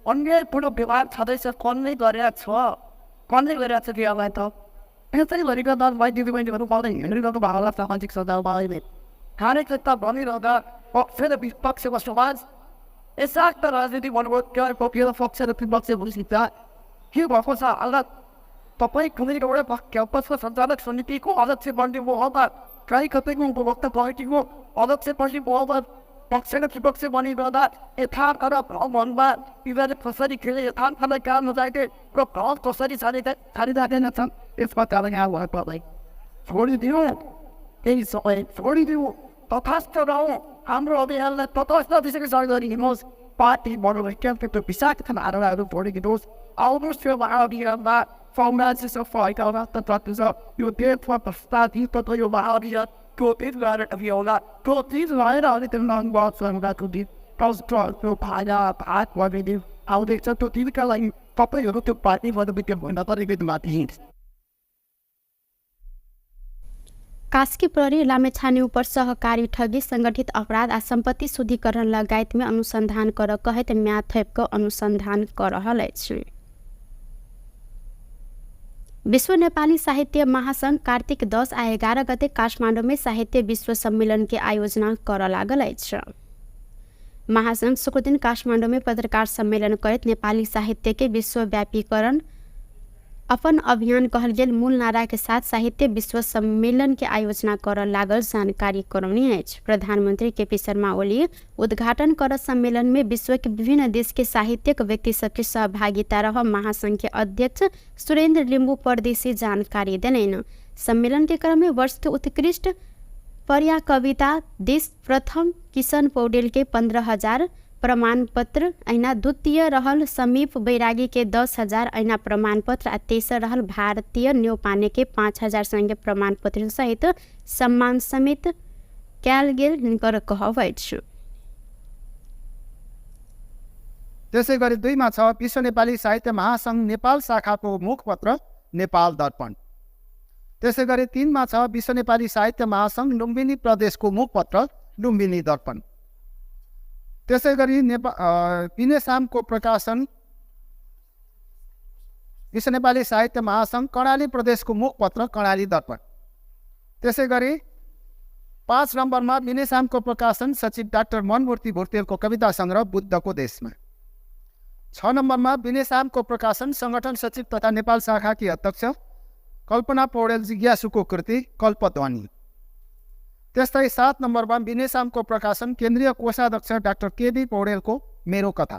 अन्यायपूर्ण व्यवहार छँदैछ, कसले गरेको छ, कसले गरेको छ कि अब त यसै गरिका दल भाइ दिदीबहिनीहरू पाउँदै हिँडिरहेको भावना सामाजिक सञ्जालमा अहिले कार्यकर्ता भनिरहँदा पक्ष र विपक्षको समाज यसाक्त राजनीति भन्नुभयो पक्ष र पक्ष र विपक्ष भइसक्छ के भएको छ हालत? तपाईँ कुनै एउटा क्याम्पसको सञ्चालक समितिको अध्यक्ष बनिदिनु होला, कहीँ कतैको उपभोक्ता कमिटीको अध्यक्ष बनिदिनु होला, पक्ष र विपक्ष बनिरहँदा यथार्थ र भ्रममा यिनीहरूले कसरी खेले, यथार्थलाई काम नजाके र भ्रम कसरी छाडिराखेन छन्, यसमा कारण यहाँ पर्दै छोडिदिउँ, केही समय छोडिदिउँ, तथास्थ रहौँ, हाम्रो अभियानलाई तटस्थ दिशाको सहयोग गरिदिनुहोस्, पार्टी मनोवैज्ञानिक विषाक्त धारणाहरू छोडिदिनुहोस्, आउनुहोस् यो महाअभियानमा साम्राज्य सफाइका तत्त्व छ, यो देशमा भ्रष्टाचार तथा यो महाअभियान कोटित गरेर अभियानला कोटित रहेर अनि त्यो नङबाद सङ्घको दिन टस्टको भाडा भात भनिदिउँ आउँदैछ, त्यो दिनका लागि तपाईँहरू त्यो पार्टी मनोवैज्ञानिक भन्न तरिकै माथि कास्की प्रहरी लामेछाने ऊपर सहकारी ठगी, संगठित अपराध आ संपत्ति शुद्धिकरण लगायत में अनुसंधान कर कहत म्याथेप को अनुसंधान कर रहल अछि। विश्व नेपाली साहित्य महासंघ कार्तिक 10 आ 11 गते काठमाडौँ में साहित्य विश्व सम्मेलन के आयोजना कर लागल अछि। महासंघ शुक्र दिन काठमाडौँ में पत्रकार सम्मेलन करत नेपाली साहित्य के विश्वव्यापीकरण अपन अभियान कहल गेल मूल नारा के साथ साहित्य विश्व सम्मेलन के आयोजना कर लागल जानकारी करौनी अछि। प्रधानमंत्री केपी शर्मा ओली उद्घाटन कर सम्मेलन में विश्व के विभिन्न देश के साहित्यिक व्यक्ति सबके सहभागिता रह महासंघ के अध्यक्ष सुरेंद्र लिम्बू परदेशी जानकारी देलैन। सम्मेलन के क्रम में वर्ष के उत्कृष्ट पर्या कविता देश प्रथम किशन पौडेल के 15,000 प्रमाण पत्र, ऐना द्वितीय रहल समीप बैरागी के 10,000 ऐना प्रमाण पत्र आ तेसर रहल भारतीय न्यौपाने के 5,000 संगे प्रमाण पत्र सहित सम्मान समेत कयल गेल हिनकर कहब अछि। त्यसै गरी 2 मा छ विश्व नेपाली साहित्य महासंघ नेपाल शाखाको मुखपत्र नेपाल दर्पण। त्यसै गरी 3 मा छ विश्व नेपाली साहित्य महासंघ लुम्बिनी प्रदेशको मुखपत्र लुम्बिनी दर्पण। त्यसै गरी पिनेसामको प्रकाशन विश्व नेपाली साहित्य महासंघ कर्णाली प्रदेशको मुखपत्र कर्णाली दर्पण। त्यसै गरी 5 नम्बरमा पिनेसामको प्रकाशन सचिव डाक्टर मनमूर्ति भुर्तेलको कविता सङ्ग्रह बुद्धको देशमा। 6 नम्बरमा पिनेसामको प्रकाशन संगठन सचिव तथा नेपाल शाखाकी अध्यक्ष कल्पना पौडेल जिज्ञासुको कृति कल्पध्वनि। त्यस्तै 7 नम्बरमा बिनेसामको प्रकाशन केन्द्रीय कोषाध्यक्ष डाक्टर केबी पौडेलको मेरो कथा।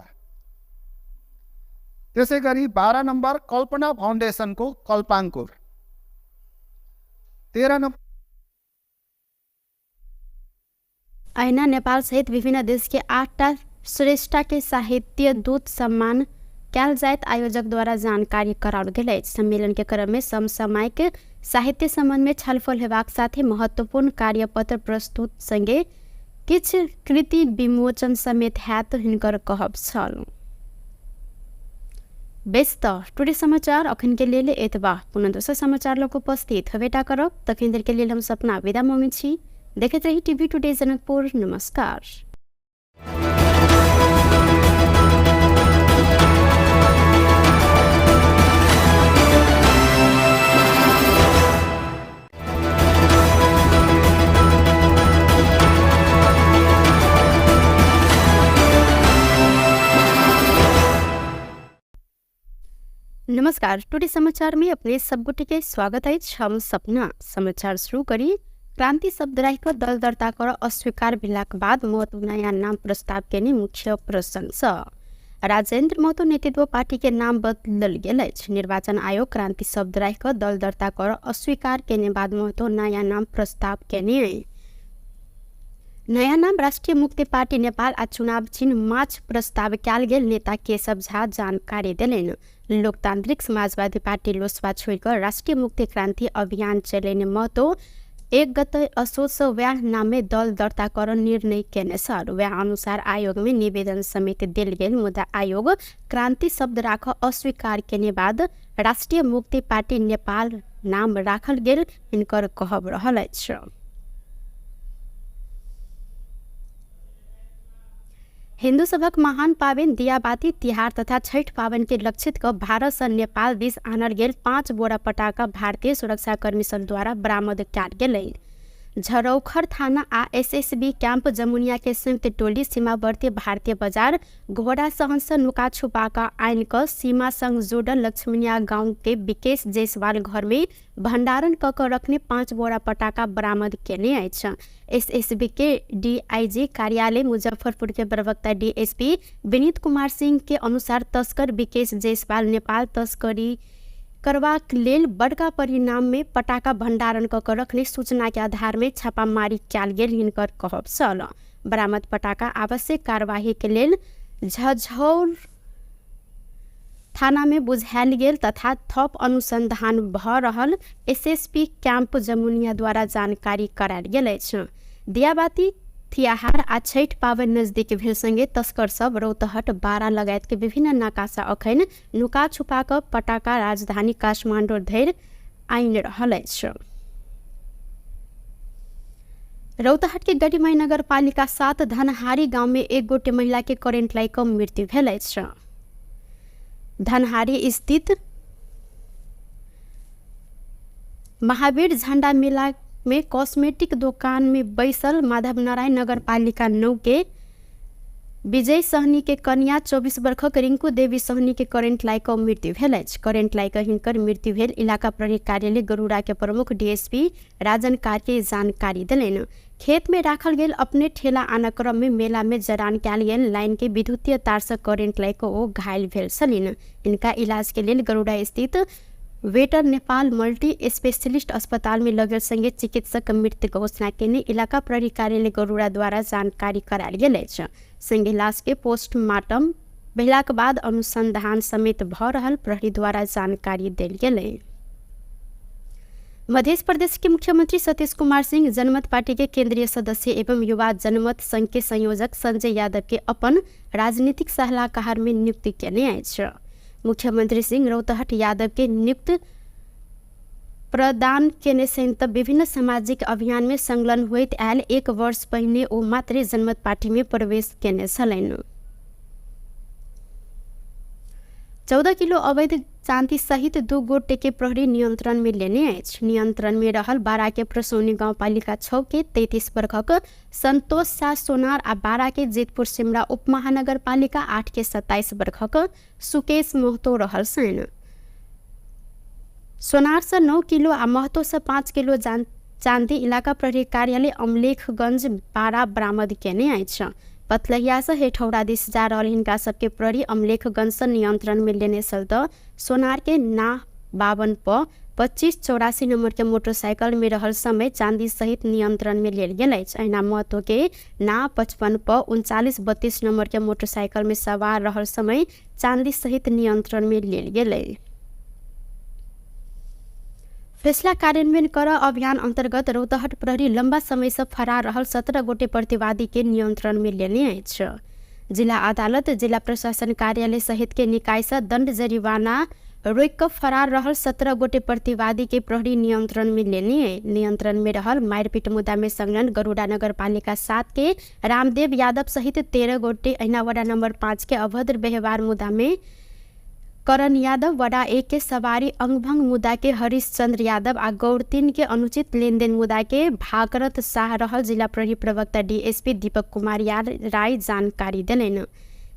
त्यसै गरी 12 नम्बर कल्पना फाउन्डेसनको कल्पाङ्कुर। 13 नम्बर ऐना नेपाल सहित विभिन्न देश के 8टा श्रेष्ठा के साहित्य दूत सम्मान कयल जायत आयोजक द्वारा जानकारी कराओल गेल अछि। सम्मेलन के क्रम में समसामयिक साहित्य संबंध में छलफल हेबाक साथे महत्वपूर्ण कार्यपत्र प्रस्तुत संगे किछ कृति विमोचन समेत हैत हिनकर कहब छल। व्यस्त टुडे समाचार अखन के लिए एतबा पुनः दोसर समाचार लोग उपस्थित हवेटा करब तखन देर के लिए हम सपना विदा मांगे छी। देखते रही टीवी टुडे जनकपुर। नमस्कार। नमस्कार। टुडे समाचार में अपने सबगोटे के स्वागत है। हम सपना समाचार शुरू करी। क्रांति शब्द राखिक दल दर्ता कर अस्वीकार भेलाक बाद महतो नयाँ नाम प्रस्ताव केने मुख्य प्रशंसा। राजेन्द्र महतो नेतृत्व पार्टी के नाम बदलल गेल अछि। निर्वाचन आयोग क्रांति शब्द राखिक दल दर्ता कर अस्वीकार केने बाद महतो नयाँ नाम प्रस्ताव केने। नयाँ नाम राष्ट्रिय मुक्ति पार्टी नेपाल आ चुनाव चिन्ह माछ प्रस्ताव कयल गेल नेता केशव झा जानकारी देलनि। लोकतान्त्रिक समाजवादी पार्टी लोसपा छोडिकर राष्ट्रिय मुक्ति क्रान्ति अभियान चलाउने महतो 1 गते असोज व्याह नामे दल दर्ता कर निर्णय केने छ। व्याह अनुसार आयोग में निवेदन समिति दिल गेल मुद्दा आयोग क्रान्ति शब्द राख अस्वीकार केने बाद राष्ट्रिय मुक्ति पार्टी नेपाल नाम राखल गेल हिनकर कहब रहल अछि। हिन्दू सभक महान पाबनि दियाबाती तिहार तथा छठ पाबनि के लक्षित क भारत से नेपाल दिस आनल गेल 5 बोरा पटाखा भारतीय सुरक्षाकर्मी सब द्वारा बरामद कयल गेलै। झरौखर थाना आ एसएसबी कैंप जमुनिया के संयुक्त टोली सीमावर्ती भारतीय बाजार घोड़ा सहंस नुका छुपा का आइन क सीमा संग जोड़ल लक्ष्मणिया गांव के विकेश जायसवाल घर में भंडारण क रखने 5 बोरा पटाखा बरामद केने अछि। एसएसबी के डीआईजी कार्यालय मुजफ्फरपुर के प्रवक्ता डीएसपी विनीत कुमार सिंह के अनुसार तस्कर विकेश जायसवाल नेपाल तस्करी करबाक लेल बड़का परिणाम में पटाखा भंडारण क रखने सूचना के आधार में छापामारी कयल गेल हिनकर कहब छल। बरामद पटाखा आवश्यक कार्यवाही के लेल झझौर थाना में बुझायल गेल तथा थप अनुसंधान भ रहल एसएसपी कैंप जमुनिया द्वारा जानकारी करायल गेल अछि। दियाबाती तिहार आ छठ पाबनि नजदीक भेल संगे तस्कर सब रौतहट बारा लगायत के विभिन्न नाकासा अखैन नुका छुपा क पटाखा राजधानी काठमाडौँ धरि आइन रहल अछि। रौतहट के गढ़ीमाई नगर पालिका 7 धनहारी गांव में एक गोटे महिला के करेंट लाई क मृत्यु भेल अछि। धनहारी स्थित महावीर झंडा मेला में कॉस्मेटिक दुकान में बैसल माधव नारायण नगर पालिका 9 के विजय सहनी के कन्या 24 वर्षक रिंकू देवी सहनी के करेंट लाई क मृत्यु भेल अछि। करेंट लाई क हिनकर मृत्यु भेल इलाका प्रहरी कार्यालय गरुड़ा के प्रमुख डीएसपी राजन कार्के जानकारी दिलेन। खेत में राखल गेल अपने ठेला आना क्रम में मेला में जरान कयल गेल लाइन के विद्युतीय तार से करेंट लाई क ओ घायल भेल छलिन। इनका इलाज के लेल गरुड़ा स्थित वेटर नेपाल मल्टी स्पेशलिस्ट अस्पताल में लगल संगे चिकित्सक मृत्यु घोषणा केने इलाका प्रहरी कार्यालय गरुड़ा द्वारा जानकारी करायल गेल अछि। संगे लाश के पोस्टमार्टम भेलाक बाद अनुसंधान समेत भ रहल प्रहरी द्वारा जानकारी देल गेलै। मध्य प्रदेश के मुख्यमंत्री सतीश कुमार सिंह जनमत पार्टी के केंद्रीय सदस्य एवं युवा जनमत संघ के संयोजक संजय यादव के अपन राजनीतिक सलाहकार में नियुक्ति केने अछि। मुख्यमंत्री सिंह रौतहट यादव के नियुक्त प्रदान केने संत विभिन्न सामाजिक अभियान में संलग्न होइत आयल 1 वर्ष पहिने ओ मात्र जनमत पार्टी में प्रवेश केने छलैन। 14 किलो अवैध चांदी सहित 2 गोटे के प्रहरी नियंत्रण में लेने अछि। नियंत्रण में रहल बारा के प्रसौनी गाउँपालिका 6 के 33 वर्षक संतोष शाह सोनार आ बारा के जेतपुर सिमरा उप महानगर पालिका 8 के 27 वर्षक सुकेश महतो रहल छन्। सोनार से 9 किलो आ महतो से 5 किलो चांदी इलाका प्रहरी कार्यालय अमलेखगंज बारा बरामद केने अछि। पथलहिया से हेठौड़ा दिस जा रहल हिनका सबके प्रहरी अमलेखगंज से नियंत्रण में लेने सल त सोनार के ना 52 प 2584 नंबर के मोटरसाइकिल में रहल समय चांदी सहित नियंत्रण में लेल गेल अछि। अहिना महतो के ना 55 प 3932 नंबर के मोटरसाइकिल में सवार रहल समय चांदी सहित नियंत्रण में लेल गेलै। फैसला कार्यान्वयन कर अभियान अंतर्गत रौतहट प्रहरी लंबा समय से फरार रहल 17 गोटे प्रतिवादी के नियंत्रण में लेने अछि। जिला अदालत जिला प्रशासन कार्यालय सहित के निकाय से दंड जरिवाना रोक कर फरार रहल 17 गोटे प्रतिवादी के प्रहरी नियंत्रण में लेने। नियंत्रण में रहल मारपीट मुद्दा में संलग्न गरुड़ा नगर पालिका 7 के रामदेव यादव सहित 13 गोटे, अहिना वार्ड नंबर 5 के अभद्र व्यवहार मुद्दा में करण यादव, वडा 1 के सवारी अंगभंग मुद्दा के हरिश्चंद्र यादव आ गौर 3 के अनुचित लेनदेन मुद्दा के भागरथ शाह रहल जिला प्रहरी प्रवक्ता डीएसपी दीपक कुमार राय जानकारी देलन।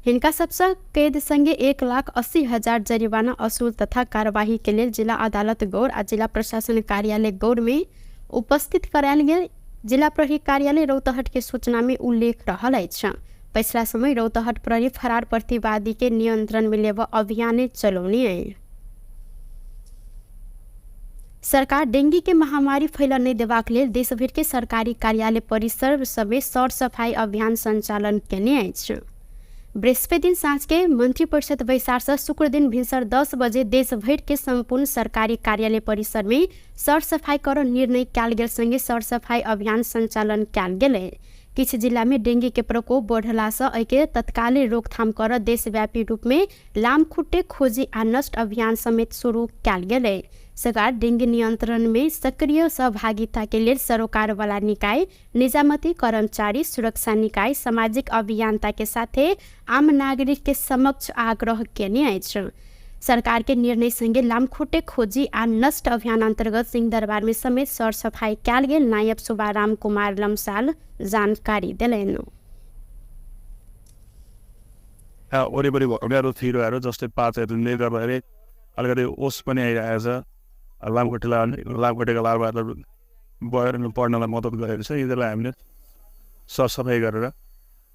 हिनका सबसे कैद संगे 1,80,000 जरिवाना असूल तथा कार्यवाही के लिए जिला अदालत गौर आ जिला प्रशासन कार्यालय गौर में उपस्थित करायल गेल। जिला प्रहरी कार्यालय रौतहट के सूचना में उल्लेख रहल अछि। पिछला समय रौतहट प्रहरी फरार प्रतिवादी के नियंत्रण में लेव अभियान चलौने। सरकार डेंगू के महामारी फैलऽ नहीं देबाक लेल देश भर के सरकारी कार्यालय परिसर समेत सर सफाई अभियान संचालन केने अछि। बृहस्पति दिन साँझ के मंत्री परिषद बैसार शुक्र दिन भिनसर 10 बजे देशभर के संपूर्ण सरकारी कार्यालय परिसर में सरसफाई कर निर्णय कैल गेल संगे सरसफाई अभियान संचालन कैल गेल। किछ जिला में डेंगू के प्रकोप बढ़ला से एके तत्कालीन रोकथाम कर देशव्यापी रूप में लामखुट्टे खोजी आ नष्ट अभियान समेत शुरू कैल गेल। सरकार डेंगू नियंत्रण में सक्रिय सहभागिता के लिए सरोकार वाला निकाय, निजामती कर्मचारी सुरक्षा निकाय, सामाजिक अभियंता के साथे आम नागरिक के समक्ष आग्रह केने अछि। सरकार के निर्णय संगे लामखुट्टे खोजी आ नष्ट अभियान अंतर्गत सिंहदरबार में समेत सरसफाई कैल गेल। नायब सुबाराम कुमार लम्साल जानकारी दिलैन। वरिपरि भएका थिरोहरू जस्तै पातहरूले गर्दाखेरि अलिकति ओस पनि आइरहेको छ। लामखुट्टेको लार्भाहरू बढेर पढ्नलाई मद्दत गरेको छ। यिनीहरूलाई हामीले सरसफाइ गरेर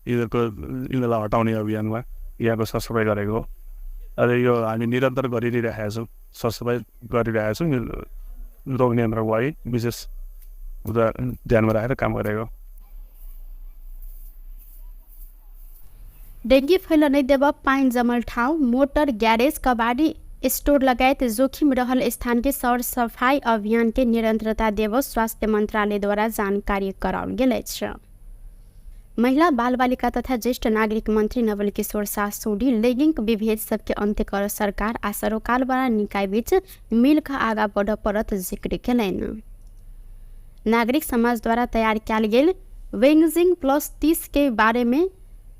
यिनीहरूलाई हटाउने अभियानमा यहाँको सरसफाइ गरेको हो। र यो हामी निरन्तर गरिरहेका छौँ, सरसफाइ गरिरहेका छौँ। रोग नियन्त्रणको लागि विशेष ध्यानमा राखेर काम गरेको। डेंगू फैलन देव पाइन जमल ठाउँ, मोटर ग्यारेज, कबाडी स्टोर लगायत जोखिम रहल स्थान के सरसफाई अभियान के निरंतरता देव स्वास्थ्य मंत्रालय द्वारा जानकारी कराओल गेल अछि। महिला बाल बालिका तथा ज्येष्ठ नागरिक मंत्री नवल किशोर सासोडी लैंगिक विभेद सबके अंत्य कर सरकार आ सरोकार वाला निकाय बीच मिल का आगा बढ़ परत जिक्र केलैन। नागरिक समाज द्वारा तैयार किया गेल वेंगजिंग +30 के बारे में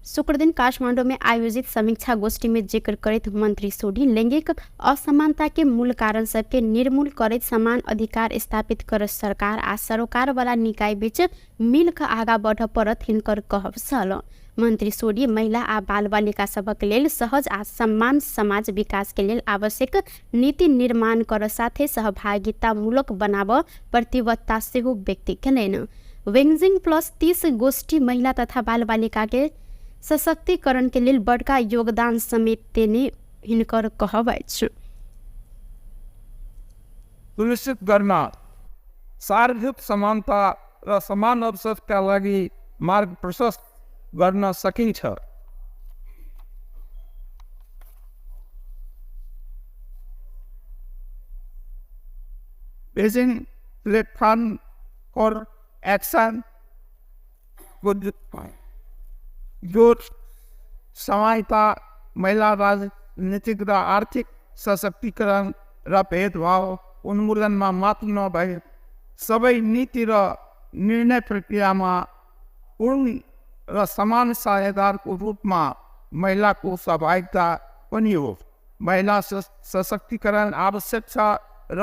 शुक्र दिन काठमांडू में आयोजित समीक्षा गोष्ठी में जिक्र करत मंत्री सोडी लैंगिक असमानता के मूल कारण सबके निर्मूल करत समान अधिकार स्थापित कर सरकार आ सरोकार वाला निकाय बीच मिल का आगा बढ़ परत हिनकर कहब छल। मंत्री सोडी महिला आ बाल बालिका सबक लेल सहज आ सम्मान समाज विकास के लेल आवश्यक नीति निर्माण कर साथे सहभागिता मूलक बनाब प्रतिबद्धता सेहो व्यक्त केलैन। वेंगजिंग +30 गोष्ठी महिला तथा बाल बालिका के सशक्तिकरण के लिए बड़का योगदान समेत देने हिनकर कहब अछि। सुनिश्चित गर्न सार्वजनिक समानता र समान अवसरका लागि मार्ग प्रशस्त गर्न सकिन्छ। बेजिङ प्लेटफर्म फर एक्सन जो सहायता महिला राजनीतिक र आर्थिक सशक्तिकरण र भेदभाव उन्मूलनमा मात्र नभए सबै नीति र निर्णय प्रक्रियामा पूर्ण र समान साझेदारको रूपमा महिलाको सहभागिता पनि हो। महिला सशक्तिकरण आवश्यक छ र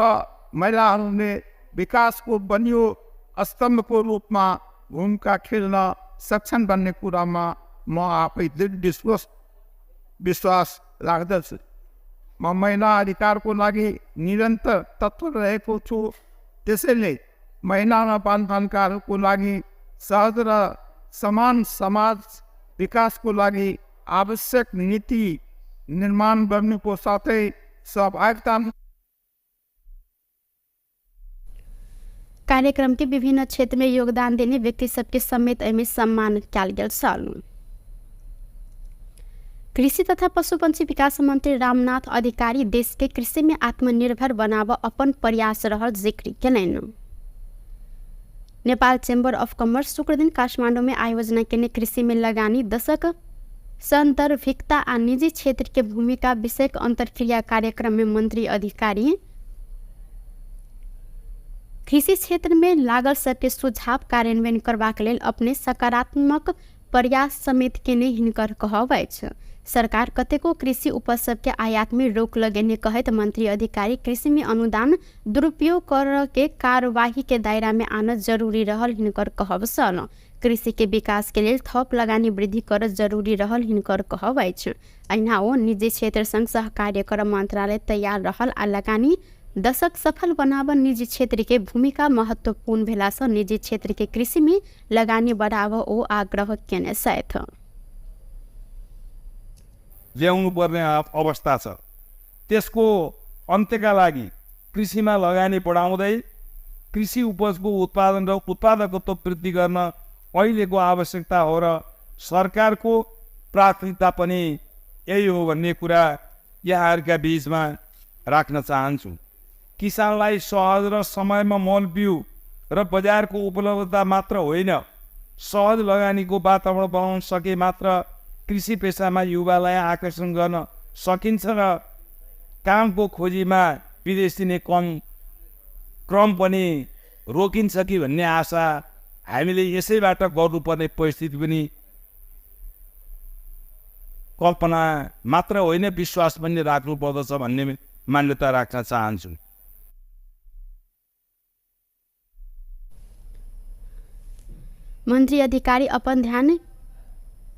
महिलाहरूले विकासको बलियो स्तम्भको रूपमा भूमिका खेल्न सक्छन् भन्ने कुरामा म आफै दृढ विश्वास राख्दछु। म महिला अधिकारको लागि निरन्तर तत्पर रहेको छु। त्यसैले महिला र बालबालिकाहरूको लागि सहज र समान समाज विकासको लागि आवश्यक नीति निर्माण गर्नुको साथै सहभागिता। कार्यक्रम के विभिन्न क्षेत्र में योगदान देने व्यक्ति सबके समेत एमे सम्मान किया गेल छल। कृषि तथा पशुपंछी विकास मंत्री रामनाथ अधिकारी देश के कृषि में आत्मनिर्भर बनाव अपन प्रयास रहल जिक्र केलैन। नेपाल चेम्बर ऑफ कॉमर्स शुक्र दिन काठमांडू में आयोजना केने कृषि में लगानी दशक संदर्भिकता आ निजी क्षेत्र के भूमिका विषयक अंतरक्रिया कार्यक्रम में मंत्री अधिकारी कृषि क्षेत्र में लागल सबके सुझाव कार्यान्वयन करबाक लेल अपने सकारात्मक प्रयास समेत केने हिनकर कहब अछि। सरकार कतेको कृषि उपज सबके आयात में रोक लगेने कहत मंत्री अधिकारी कृषि में अनुदान दुरुपयोग कर के कार्यवाही के दायरा में आना जरूरी रहल हिनकर कहब छल। कृषि के विकास के लिए थप लगानी वृद्धि कर जरूरी रहल हिनकर कहब अछि। अहिना ओ निजी क्षेत्र संग सहकार्य कर मंत्रालय तैयार रहल आ लगानी दशक सफल बनाव निजी क्षेत्र के भूमिका महत्वपूर्ण भेला से निजी क्षेत्र के कृषि में लगानी बढ़ाव ओ आग्रह केने छथि। ल्याउनु पर्ने अवस्था छ, त्यसको अन्त्यका लागि कृषिमा लगानी बढाउँदै कृषि उपजको उत्पादन र उत्पादकत्व वृद्धि गर्न अहिलेको आवश्यकता हो र सरकारको प्राथमिकता पनि यही हो भन्ने कुरा यहाँहरूका बिचमा राख्न चाहन्छु। किसानलाई सहज र समयमा मल बिउ र बजारको उपलब्धता मात्र होइन, सहज लगानीको वातावरण बनाउन सके मात्र कृषि पेसामा युवालाई आकर्षण गर्न सकिन्छ र कामको खोजीमा विदेश दिने क्रम पनि रोकिन्छ कि भन्ने आशा हामीले यसैबाट गर्नुपर्ने परिस्थिति पनि कल्पना मात्र होइन, विश्वास पनि राख्नुपर्दछ भन्ने मान्यता राख्न चाहन्छु। मंत्री अधिकारी अपन ध्यान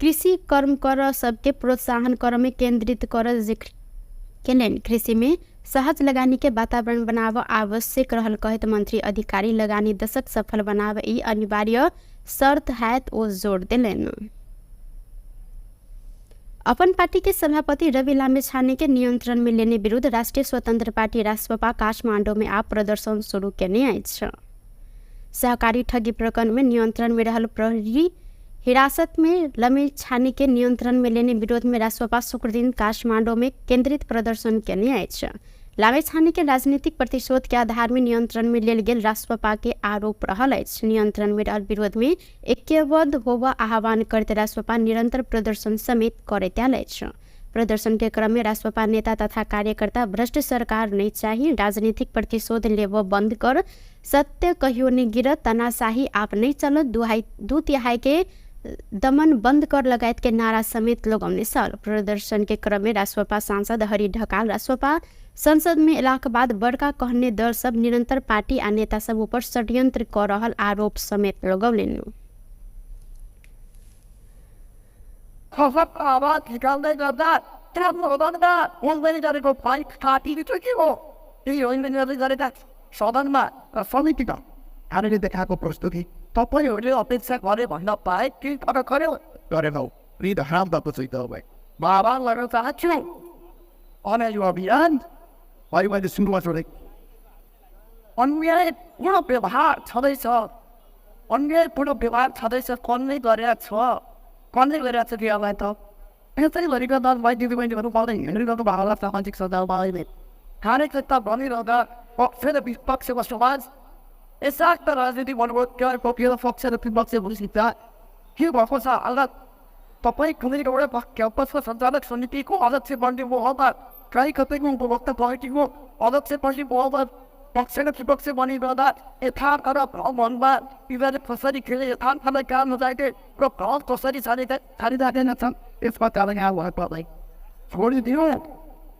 कृषि कर्म कर सबके प्रोत्साहन कर में केंद्रित कर जिक्र केलन। कृषि में सहज लगानी के वातावरण बनाव आवश्यक रहल कहत मंत्री अधिकारी लगानी दशक सफल बनाव ई अनिवार्य शर्त है ओ जोड़ दिलन। अपन पार्टी के सभापति रवि लामिछाने के नियंत्रण में लेने विरुद्ध राष्ट्रीय स्वतंत्र पार्टी रासपा काठमांडू में आप प्रदर्शन शुरू करने आई। सहकारी ठगी प्रकरण में नियंत्रण में रहल प्रहरी हिरासत में लामिछाने के नियंत्रण में लेने विरोध में रासपा शुक्र दिन काठमांडू में केंद्रित प्रदर्शन करने आई। लामिछाने के राजनीतिक प्रतिशोध के आधार में नियंत्रण में लेल गेल रासपा के आरोप रहल अछि। नियंत्रण में रहल विरोध में ऐक्यबद्ध होबा आह्वान करते रासपा निरंतर प्रदर्शन समेत करैत आयल अछि। प्रदर्शन के क्रम में रासपा नेता तथा कार्यकर्ता भ्रष्ट सरकार नहीं चाहिए, राजनीतिक प्रतिशोध लेव बंद कर, सत्य कहियो नहीं गिरत, तानाशाही आप नहीं चलत, दू तिहाई के दमन बंद कर लगायत के नारा समेत लगौने सल। प्रदर्शन के क्रम में रासपा सांसद हरि ढकाल रासपा संसद में एला के बाद बड़का कहने दल सब निरंतर पार्टी आ नेता सब ऊपर षड्यंत्र कर रहल आरोप समेत लगौलेन। आवाज निकाल्दै गर्दा त्यहाँ गर्दा उनले गरेको फाइट काटिदिनु के हो, त्यही उनले गरेका सदनमा समितिका हामीले देखाएको प्रस्तुति तपाईँहरूले अपेक्षा गरे भन्न पाए कि तर गरेनौ। रिद हाम त चाहिँ तपाईँ बाबा गर्न चाहन्छु अनि यो अभियान मैले सुरुवात गरेँ। अन्यायपूर्ण व्यवहार छँदैछ, अन्यायपूर्ण व्यवहार छँदैछ, कसले गरेको छ, कसले गरिरहेको छ बिहालाई त यसरी गरेको दल भाइ दिदीबहिनीहरू पाउँदै हिँडिरहेको भावना सामाजिक सञ्जालमा अहिले हरेक त भनिरहँदा पक्ष र विपक्षको समाज यसाक्त राजनीति भन्नुभयो पक्ष र विपक्ष भइसक्छ के भएको छ। अलग तपाईँ कुनै एउटा क्याम्पसको सञ्चालक समितिको अध्यक्ष बन्ने मोहमा कहीँ कतैको उपभोक्ता कमिटीको अध्यक्ष बन्ने मोहमा पक्ष र विपक्ष बनिरहँदा यथार्थ र भ्रममा यिनीहरूले कसरी खेले, यथार्थलाई काम नजाने र भ्रम कसरी छाडिराखेका छन् यसमा कारण यहाँ भए पर्दै छोडिदिउँ,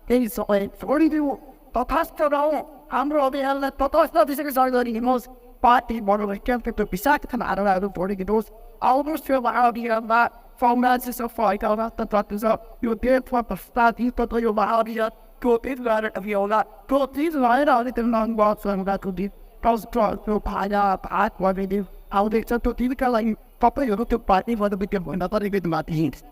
केही समय छोडिदिउँ, तथास्थ रहौँ, हाम्रो अभियानलाई तटस्थ दिशाको सहयोग गरिदिनुहोस्। पार्टी मनोवैज्ञानिक विषाक्त धारणाहरू छोडिदिनुहोस्। आउनुहोस् त्यो महाअभियानमा साम्राज्य फैलाउन तत्त्व छ। यो देशमा भ्रष्टाचार तथा यो महाअभियान त्यो दिन गएर अभियानला त्यो दिन भएर अनि त्यो नङबाको दिन त्यो भाजा भात भनिदिउँ आउँदैछ। त्यो दिनका लागि तपाईँहरू त्यो पार्टी मनोवैज्ञानिक भन्न तरिका माथि हिँड्छ।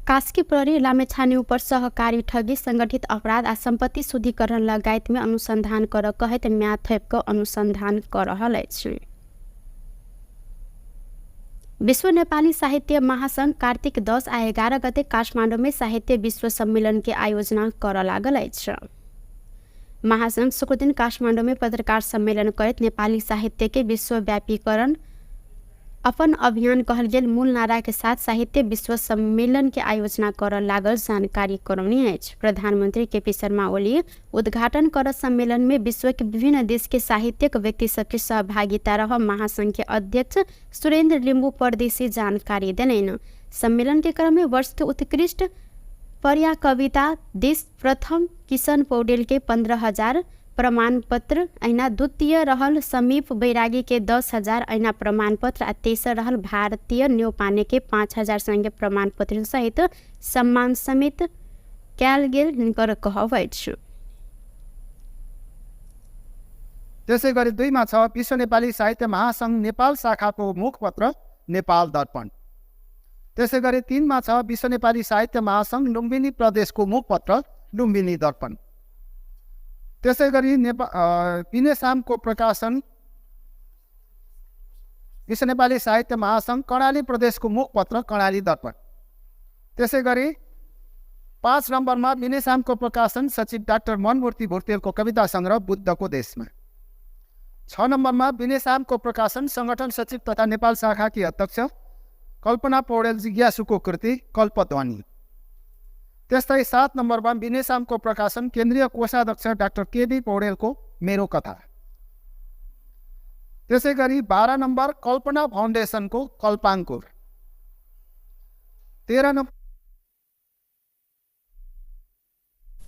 कास्की प्रहरी लामेछाने ऊपर सहकारी ठगी, संगठित अपराध आ संपत्ति शुद्धिकरण लगायत में अनुसंधान कर कहत म्याथेप अनुसंधान कर रहल अछि। विश्व नेपाली साहित्य महासंघ कार्तिक 10 आ 11 गते काठमाडौँ में साहित्य विश्व सम्मेलन के आयोजना कर लागल अछि। महासंघ शुक्र दिन काठमाडौँ में पत्रकार सम्मेलन करत नेपाली साहित्य के विश्वव्यापीकरण अपन अभियान कहल गेल मूल नारा के साथ साहित्य विश्व सम्मेलन के आयोजना कर लागल जानकारी करौनी अछि। प्रधानमंत्री केपी शर्मा ओली उद्घाटन कर सम्मेलन में विश्व के विभिन्न देश के साहित्यिक व्यक्ति सबके सहभागिता रह महासंघ के अध्यक्ष सुरेंद्र लिम्बू परदेशी जानकारी देलैन। सम्मेलन के क्रम में वर्ष के उत्कृष्ट पर्या कविता देश प्रथम किशन पौडेल के 15,000 प्रमाण पत्र, ऐना द्वितीय रहल समीप बैरागी के 10,000 ऐना प्रमाण पत्र आ तेसर रहल भारतीय न्यौपाने के 5,000 संगे प्रमाण पत्र सहित सम्मान समेत कयल गेल हिनकर कहब अछि। त्यसै गरी 2 मा छ विश्व नेपाली साहित्य महासंघ नेपाल शाखाको मुखपत्र नेपाल दर्पण। त्यसै गरी 3 मा छ विश्व नेपाली साहित्य महासंघ लुम्बिनी प्रदेशको मुखपत्र लुम्बिनी दर्पण। त्यसै गरी विनेसामको प्रकाशन विश्व नेपाली साहित्य महासङ्घ कर्णाली प्रदेशको मुखपत्र कर्णाली दर्पण। त्यसै गरी 5 नम्बरमा मिनेसामको प्रकाशन सचिव डाक्टर मनमूर्ति भुर्तेलको कविता सङ्ग्रह बुद्धको देशमा। 6 नम्बरमा मिनेसामको प्रकाशन सङ्गठन सचिव तथा नेपाल शाखाकी अध्यक्ष कल्पना पौडेल जिज्ञासुको कृति कल्पध्वनि। त्यस्तै 7 नम्बरमा मिनेसामको प्रकाशन केन्द्रीय कोषाध्यक्ष डाक्टर केबी पौडेलको मेरो कथा। त्यसै गरी 12 नम्बर कल्पना फाउन्डेसनको कल्पाङ्कुर। 13 नम्बर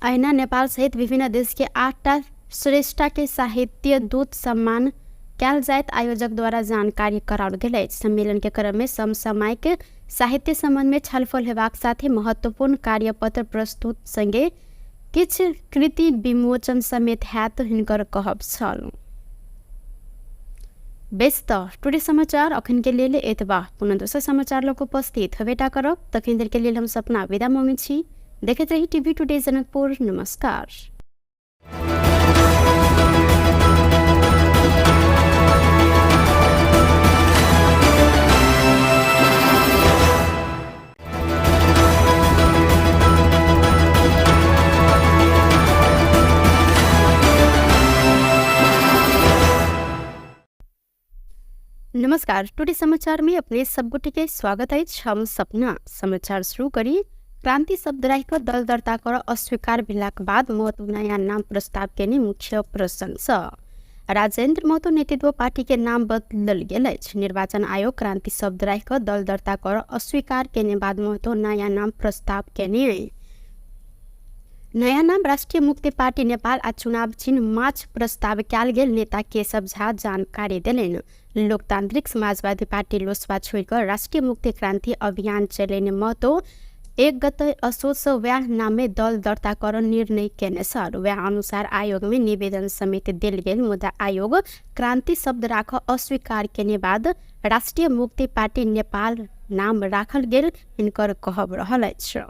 ऐना नेपाल सहित विभिन्न देश के 8टा श्रेष्ठ के साहित्य दूत सम्मान क्यालजायत आयोजक द्वारा जानकारी कराओल गेल। सम्मेलन के क्रम में समसामयिक साहित्य संबंध में छलफल हेबाक साथे महत्वपूर्ण कार्यपत्र प्रस्तुत संगे किछ कृति विमोचन समेत हैत हिनकर कहब छल। व्यस्त टुडे समाचार अखन के लिए एतबा पुनः दोसर समाचार लोग उपस्थित हवेटा करब तखन देर के लिए हम सपना विदा मांगे छी। देखते रही टीवी टुडे जनकपुर। नमस्कार। नमस्कार। टुडे समाचार में अपने सबगोटे के स्वागत है। हम सपना समाचार शुरू करी। क्रांति शब्दराहीको दल दर्ता कर अस्वीकार भेलाका बाद महतो नयाँ नाम प्रस्ताव केने मुख्य प्रश्न छ। राजेन्द्र महतो नेतृत्व पार्टी के नाम बदलल गेल अछि। निर्वाचन आयोग क्रांति शब्दराहीको दल दर्ता कर अस्वीकार केने बाद महतो नयाँ नाम प्रस्ताव केने। नयाँ नाम राष्ट्रिय मुक्ति पार्टी नेपाल आ चुनाव चिन्ह माछ प्रस्ताव कयल गेल नेता केशव झा जानकारी देलनि। लोकतांत्रिक समाजवादी पार्टी लोसपा छोड़कर राष्ट्रिय मुक्ति क्रांति अभियान चलेने महतो 1 गते असोज व्याह नामे दल दर्ता कर निर्णय केने छ। व्याह अनुसार आयोग में निवेदन समेत दिल गेल मुदा आयोग क्रांति शब्द राख अस्वीकार केने बाद राष्ट्रिय मुक्ति पार्टी नेपाल नाम राखल गेल हिनकर कहब रहल अछि।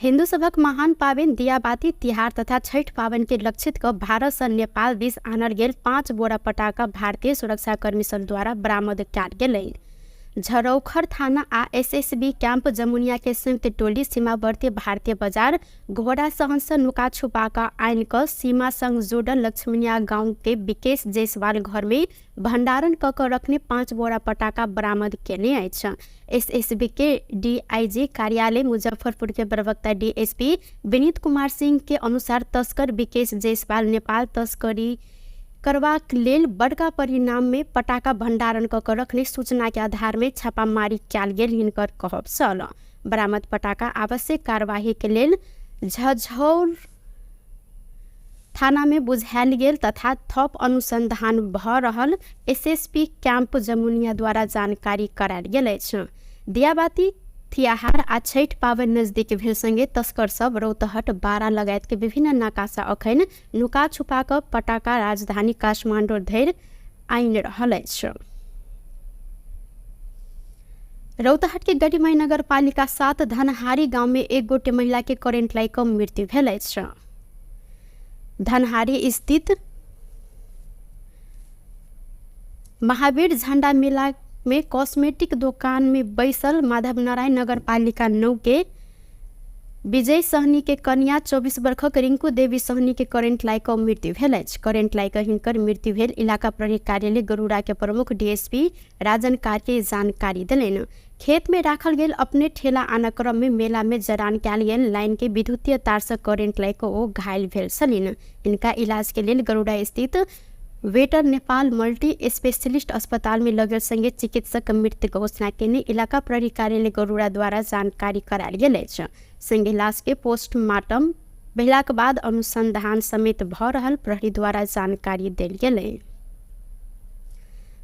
हिन्दू सभक महान पावन दियाबाती तिहार तथा छठ पावन के लक्षित क भारत से नेपाल दिस आनल गेल 5 बोरा पटाखा भारतीय सुरक्षाकर्मी सब द्वारा बरामद कयल गेलै। झरौखर थाना आ एसएसबी कैंप जमुनिया के संयुक्त टोली सीमावर्ती भारतीय बाजार घोड़ा सहंस नुका छुपाका आइन क सीमा संग जोड़ल लक्ष्मणिया गांव के विकेश जायसवाल घर में भंडारण क रखने 5 बोरा पटाखा बरामद केने अछि। एसएसबी के डीआईजी कार्यालय मुजफ्फरपुर के प्रवक्ता डीएसपी विनीत कुमार सिंह के अनुसार तस्कर विकेश जायसवाल नेपाल तस्करी करवाक लेल बड़का परिणाम में पटाखा भंडारण क रखने सूचना के आधार में छापामारी कयल गेल हिनकर कहब छल। बरामद पटाखा आवश्यक कार्यवाही के लेल झझौर थाना में बुझायल गेल तथा थप अनुसंधान भ रहल एसएसपी कैंप जमुनिया द्वारा जानकारी करायल गेल अछि। दियाबाती तिहार आ छठ पावन नजदीक भेल संगे तस्कर सब रौतहट बारा लगायत के विभिन्न नाकासा अखन नुका छुपा क पटाखा राजधानी काठमांडू धरि आइन रहल अछि। रौतहट के गढ़ीमाई नगर पालिका 7 धनहारी गांव में एक गोटे महिला के करेंट लाई क मृत्यु भेल अछि। धनहारी स्थित महावीर झंडा मेला में कॉस्मेटिक दुकान में बैसल माधव नारायण नगर पालिका 9 के विजय सहनी के कन्या 24 वर्षक रिंकू देवी सहनी के करेंट लाई क मृत्यु भेल अछि। करेंट लाई क हिनकर मृत्यु भेल इलाका प्रहरी कार्यालय गरुड़ा के प्रमुख डीएसपी राजन कार्के जानकारी देलनि। खेत में राखल गेल अपने ठेला आना क्रम में मेला में जरान कयल गेल लाइन के विद्युतीय तार से करेंट लाई क ओ घायल भेल छलिन। इनका इलाज के लेल गरुड़ा स्थित वेटर नेपाल मल्टी स्पेशलिस्ट अस्पताल में लगल संगे चिकित्सक मृत्यु घोषणा केने इलाका प्रहरी कार्यालय गरुड़ा द्वारा जानकारी करायल गेल अछि। संगे लाश के पोस्टमार्टम भेलाक बाद अनुसंधान समेत भ रहल प्रहरी द्वारा जानकारी देल गेलै।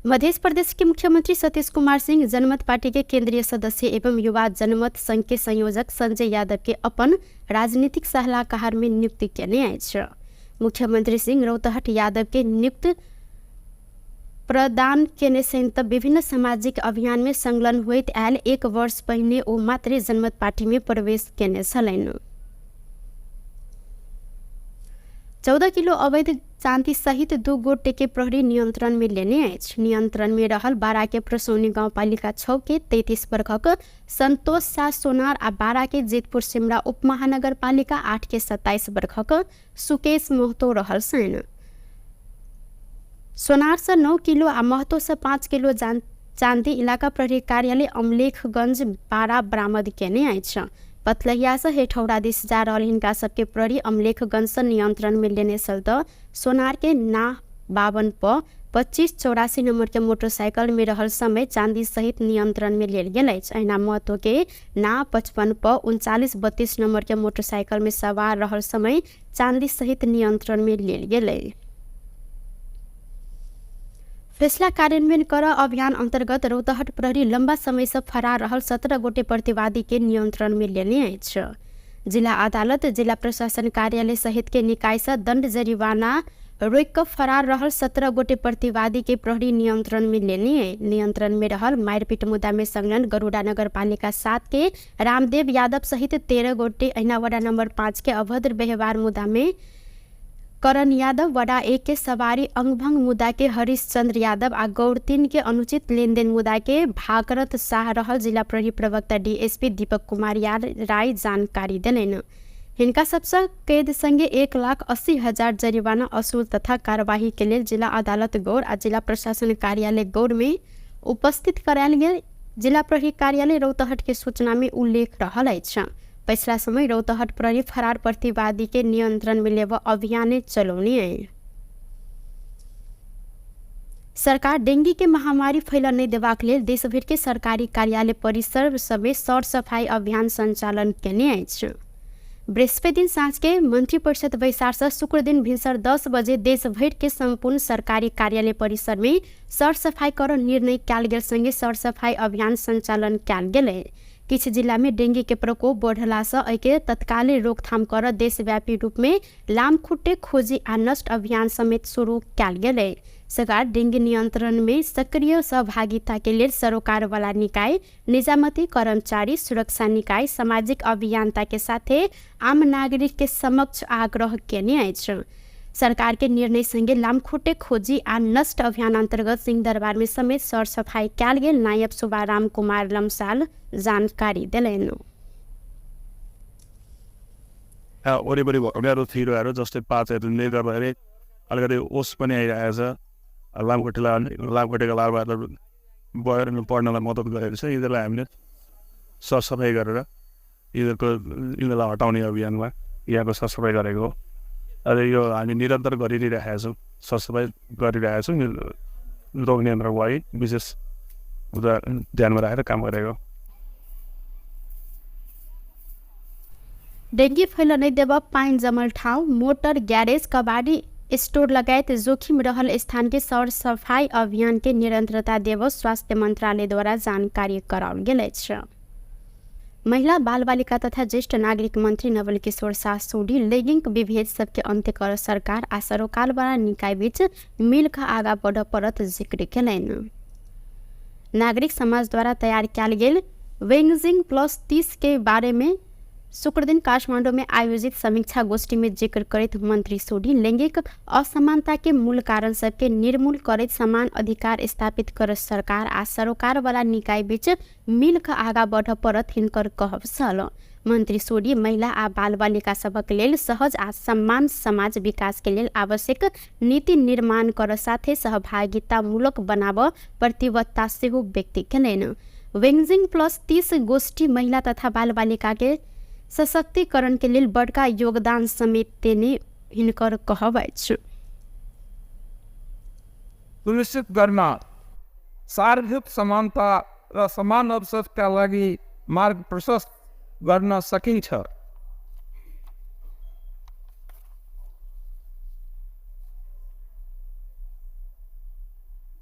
मध्य प्रदेश के मुख्यमंत्री सतीश कुमार सिंह जनमत पार्टी के केंद्रीय सदस्य एवं युवा जनमत संघ के संयोजक संजय यादव के अपन राजनीतिक सलाहकार में नियुक्ति केने अछि। मुख्यमंत्री सिंह रौतहट यादव के नियुक्त प्रदान केने सहित विभिन्न सामाजिक अभियान में संलग्न होइत आयल 1 वर्ष पहिने ओ मात्र जनमत पार्टी में प्रवेश केने छलनि। 14 किलो अवैध चांदी सहित 2 गोटे के प्रहरी नियंत्रण में लेने अछि। नियंत्रण में रहल बारा के प्रसौनी गाउँपालिका 6 के 33 वर्षक संतोष शाह सोनार आ बारा के जेतपुर सिमरा उप महानगरपालिका 8 के 27 वर्षक सुकेश महतो रहल छन्। सोनार से 9 किलो आ महतो से 5 किलो चांदी इलाका प्रहरी कार्यालय अमलेखगंज बारा बरामद केने अछि। पतलहिया से हेठौड़ा दिस जा रहल हिनका सबके प्रहरी अमलेखगंज से नियंत्रण में लेने चलत सोनार के ना 52 प 2584 नंबर के मोटरसाइकिल में रहल समय चांदी सहित नियंत्रण में लेल गेल अछि। अहिना महतो के ना 55 प 3932 नंबर के मोटरसाइकिल में सवार रहल समय चांदी सहित नियंत्रण में लेल गेल। फैसला कार्यान्वयन कर अभियान अंतर्गत रौतहट प्रहरी लंबा समय से फरार रहल 17 गोटे प्रतिवादी के नियंत्रण में लेने अछि। जिला अदालत जिला प्रशासन कार्यालय सहित के निकाय से दंड जरिवाना रोक कर फरार रहल 17 गोटे प्रतिवादी के प्रहरी नियंत्रण में लेने। नियंत्रण में रहल मारपीट मुद्दा में संलग्न गरुड़ा नगर पालिका 7 के रामदेव यादव सहित 13 गोटे, अहिना वडा नंबर 5 के अभद्र व्यवहार मुद्दा में करण यादव, वडा 1 के सवारी अंगभंग मुद्दा के हरीश चंद्र यादव आ गौर 3 के अनुचित लेनदेन मुद्दा के भागरथ शाह रहल जिला प्रहरी प्रवक्ता डीएसपी दीपक कुमार राय जानकारी देलनि। हिनका सबसे कैद संगे 1,80,000 जरिवाना असूल तथा कार्यवाही के लिए जिला अदालत गौर आ जिला प्रशासन कार्यालय गौर में उपस्थित करायल गेल। जिला प्रहरी कार्यालय रौतहट के सूचना में उल्लेख रहल अछि। पिछला समय रौतहट प्रहरी फरार प्रतिवादी के नियंत्रण में लेव अभियान चलौने है। सरकार डेंगू के महामारी फैल नहीं देबाक लेल देश भर के सरकारी कार्यालय परिसर समेत सर सफाई अभियान संचालन केने अछि। बृहस्पति दिन साँझ के मंत्रिपरिषद बैसार से शुक्र दिन भिनसर 10 बजे देश भर के संपूर्ण सरकारी कार्यालय परिसर में सर सफाई कर निर्णय कयल गेल संगे सर सफाई अभियान संचालन कयल गेल। किछ जिला में डेंगू के प्रकोप बढ़ला से एके तत्कालीन रोकथाम कर देशव्यापी रूप में लामखुट्टे खोजी आ नष्ट अभियान समेत शुरू कयल गेल। सरकार डेंगू नियंत्रण में सक्रिय सहभागिता के लिए सरोकार वाला निकाय, निजामती कर्मचारी सुरक्षा निकाय, सामाजिक अभियंता के साथ आम नागरिक के समक्ष आग्रह केने अछि। सरकार के निर्णय संगे लामखुट्टे खोजी आ नष्ट अभियान अंतर्गत सिंहदरबार में समेत सर सफाई कयल गेल। नायब सुबाराम कुमार लम्साल जानकारी दिलनि। वरिपरि भएकाहरू थिरोहरू जस्तै पातहरूले गर्दाखेरि अलिकति ओस पनि आइरहेको छ। लामखुट्टेका लार्भाहरू बढेर पढ्नलाई मद्दत गरेको छ। यिनीहरूलाई हामीले सरसफाइ गरेर यिनीहरूलाई हटाउने अभियानमा यहाँको सरसफाइ गरेको हो। र यो हामी निरन्तर गरिरहेका छौँ, सरसफाइ गरिरहेका छौँ। रोग नियन्त्रणको लागि विशेष कुरा ध्यानमा राखेर काम गरेको। डेंगू फैल नहीं देव पाइन जमल ठाउँ, मोटर ग्यारेज, कबाड़ी स्टोर लगायत जोखिम रहल स्थान के सर सफाई अभियान के निरंतरता देव स्वास्थ्य मंत्रालय द्वारा जानकारी कराओल गेल अछि। महिला बाल बालिका तथा ज्येष्ठ नागरिक मंत्री नवल किशोर शाह सोडी लैंगिक विभेद सबके अंत्य कर सरकार आ सरोकार वाला निकाय बीच मिल कर आगा बढ़ परत जिक्र केलनि। नागरिक समाज द्वारा तैयार कयल गेल वेंगजिंग प्लस 30 के बारे में शुक्र दिन काठमांडू में आयोजित समीक्षा गोष्ठी में जिक्र करते मंत्री सोडी लैंगिक असमानता के मूल कारण सबके निर्मूल करते समान अधिकार स्थापित कर सरकार आ सरोकार वाला निकाय बीच मिल कर आगा बढ़ परत हिनकर कहब छल। मंत्री सोडी महिला आ बाल बालिका सबक लेल सहज आ सम्मान समाज विकास के लेल आवश्यक नीति निर्माण कर साथे सहभागिता मूलक बनाब प्रतिबद्धता सेहो व्यक्त केलनि। वेंगजिंग प्लस 30 गोष्ठी महिला तथा बाल बालिका के सशक्तिकरण के लिए बड़का योगदान समेत देने हिनकर कहब अछि। सुनिश्चित गर्न सार्वजनिक समानता र समान अवसरका लागि मार्ग प्रशस्त गर्न सकिन्छ।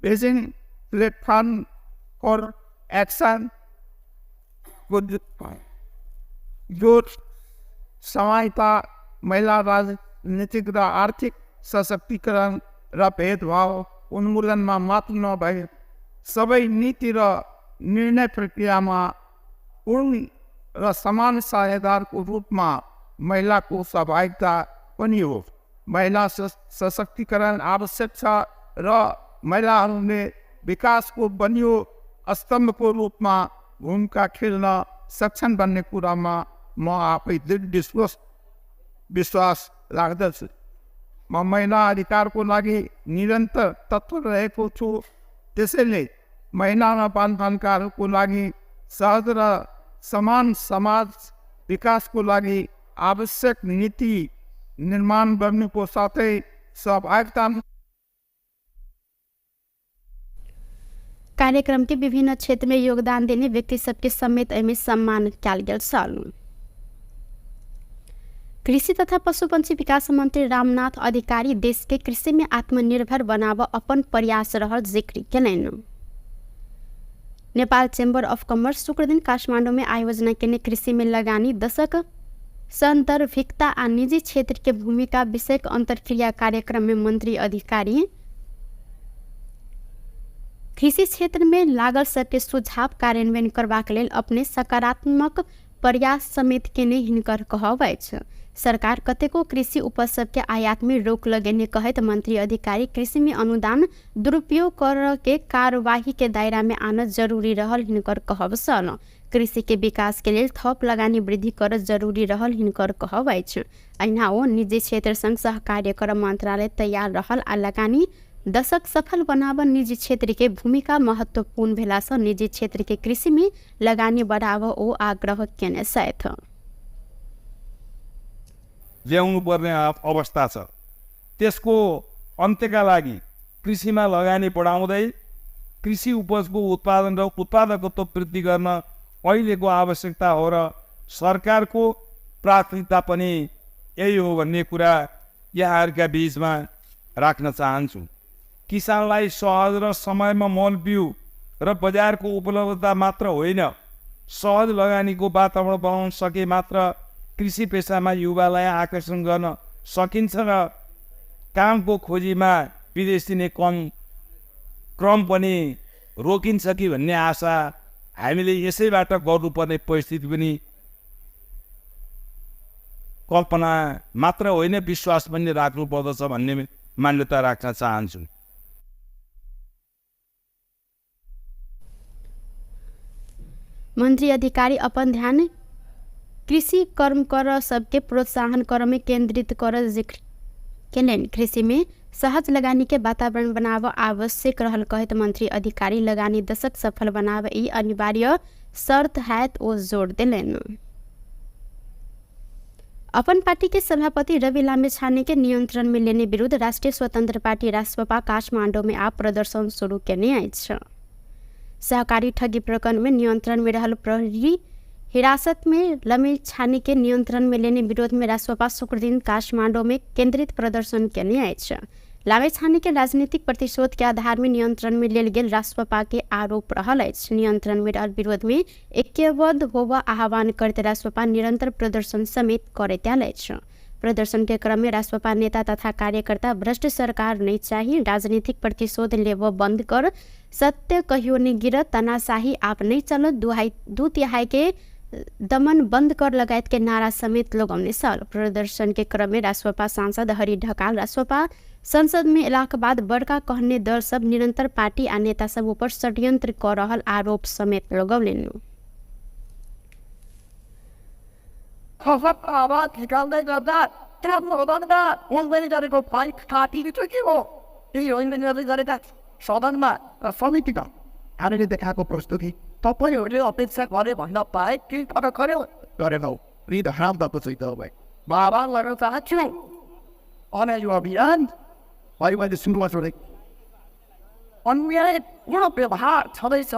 बेजिङ प्लेटफर्म फर एक्सन जो सहायता महिला राजनीतिक र आर्थिक सशक्तिकरण र भेदभाव उन्मूलनमा मात्र नभए सबै नीति र निर्णय प्रक्रियामा पूर्ण र समान साझेदारको रूपमा महिलाको सहभागिता पनि हो। महिला सशक्तिकरण आवश्यक छ र महिलाहरूले विकासको बलियो स्तम्भको रूपमा भूमिका खेल्न सक्छन् भन्ने कुरामा म आफै दृढ विश्वास राख्दछु। म महिला अधिकारको लागि निरन्तर तत्पर रहेको छु। त्यसैले महिला र बालबालिकाहरूको लागि सहज र समान समाज विकासको लागि आवश्यक नीति निर्माण गर्नुको साथै सहभागिता। कार्यक्रम के विभिन्न क्षेत्र में योगदान देने व्यक्ति सबके समेत एमे सम्मान कयल गेल छल। कृषि तथा पशुपक्षी विकास मंत्री रामनाथ अधिकारी देश के कृषि में आत्मनिर्भर बनाव अपन प्रयास रहल जिक्र केलनि। नेपाल चेम्बर अफ कॉमर्स शुक्र दिन काठमाडौँ में आयोजना केने कृषि में लगानी दशक संदर्भिकता आ निजी क्षेत्र के भूमिका विषयक अंतरक्रिया कार्यक्रम में मंत्री अधिकारी कृषि क्षेत्र में लागल सबके सुझाव कार्यान्वयन करबाक लेल अपने सकारात्मक प्रयास समेत केने हिनकर कहब अछि। सरकार कतेको कृषि उपज सबके आयात में रोक लगेने कहत मंत्री अधिकारी कृषि में अनुदान दुरुपयोग कर के कार्यवाही के दायरा में आना जरूरी रहल हिनकर कहब सन। कृषि के विकास के लेल थप लगानी वृद्धि कर जरूरी रहल हिनकर कहब अछि। अहिना ओ निजी क्षेत्र संग सहकार्य कर मंत्रालय तैयार रहल आ लगानी दशक सफल बनाव निजी क्षेत्र के भूमिका महत्वपूर्ण भेला सँ निजी क्षेत्र के कृषि में लगानी बढ़ाव ओ आग्रह केने छथि। ल्याउनु पर्ने अवस्था छ, त्यसको अन्त्यका लागि कृषिमा लगानी बढाउँदै कृषि उपजको उत्पादन र उत्पादकत्व वृद्धि गर्न अहिलेको आवश्यकता हो र सरकारको प्राथमिकता पनि यही हो भन्ने कुरा यहाँहरूका बीचमा राख्न चाहन्छु। किसानलाई सहज र समयमा मल बिउ र बजारको उपलब्धता मात्र होइन, सहज लगानीको वातावरण बनाउन सके मात्र कृषि पेसामा युवालाई आकर्षण गर्न सकिन्छ र कामको खोजीमा विदेश दिने क्रम पनि रोकिन्छ कि भन्ने आशा हामीले यसैबाट गर्नुपर्ने परिस्थिति पनि कल्पना मात्र होइन विश्वास पनि राख्नु पर्दछ भन्ने मान्यता राख्न चाहन्छु। मंत्री अधिकारी अपन ध्यान कृषि कर्म कर सबके प्रोत्साहन कर में केंद्रित कर जिक्र केलनि। कृषि में सहज लगानी के वातावरण बनाव आवश्यक रहल कहत मंत्री अधिकारी लगानी दशक सफल बनाव ई अनिवार्य शर्त हैत ओ जोड़ देलनि। अपन पार्टी के सभापति रवि लामिछाने के नियंत्रण में लेने विरुद्ध राष्ट्रीय स्वतंत्र पार्टी रासपा काठमांडू में आप प्रदर्शन शुरू केने अछि। सहकारी ठगी प्रकरण में नियंत्रण में रहल प्रहरी हिरासत में लामिछाने के नियंत्रण में लेने विरोध में रासपा शुक्र दिन काठमांडू में केंद्रित प्रदर्शन केने अछि। लामिछाने के राजनीतिक प्रतिशोध के आधार में नियंत्रण में लेल गेल रासपा के आरोप रहल अछि। नियंत्रण में रहल विरोध में ऐक्यबद्ध होबा आह्वान करते रासपा निरंतर प्रदर्शन समेत करैत आयल अछि। प्रदर्शन के क्रम में रासपा नेता तथा कार्यकर्ता भ्रष्ट सरकार नहीं चाहिए, राजनीतिक प्रतिशोध लेव बंद कर, सत्य कहियो नहीं गिरत, तानाशाही आप नहीं चलत, दू तिहाई के दमन बंद कर लगायत के नारा समेत लगौने साल। प्रदर्शन के क्रम में रासपा सांसद हरि ढकाल रासपा संसद में एलाक बाद बड़का कहने दल सब निरंतर पार्टी आ नेता सब ऊपर षड्यंत्र कर रहल आरोप समेत लगौलेन। आवाज निकाल्दै गर्दा त्यहाँ गर्दा उनले गरेको फाइट काटिदिन्छ के हो यही उनले गरेका सदनमा समितिमा हामीले देखाएको प्रस्तुति तपाईँहरूले अपेक्षा गरे भन्न पाए कि गऱ्यो गरेनौ यी धराम भएको छैन भाइ। बाबा गर्न चाहन्छु अनि यो अभियान भाइ मैले सुरुमा छोडेँ अन्यायपूर्ण व्यवहार छँदैछ,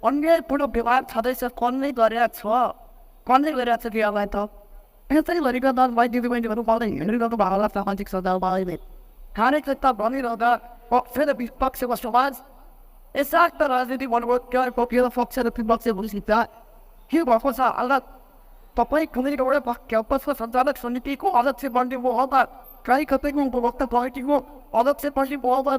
अन्यायपूर्ण व्यवहार छँदैछ, कसले गरेको छ, कसले गरेको छ कि अब त यसरी गरेको दल भाइ दिदीबहिनीहरू पाउँदै हिँडिरहेको भावना सामाजिक सञ्जालमा कार्यकर्ता भनिरहँदा पक्ष र विपक्षको समाज यसाक्त राजनीति मनोबल पक्ष र विपक्ष भइसक्दा के भएको छ हालत। तपाईँ कुनै एउटा क्याम्पसको सञ्चालक समितिको अध्यक्ष बन्ने मोहमा कहीँ कतैको उपभोक्ता कमिटीको अध्यक्ष बन्ने मोहमा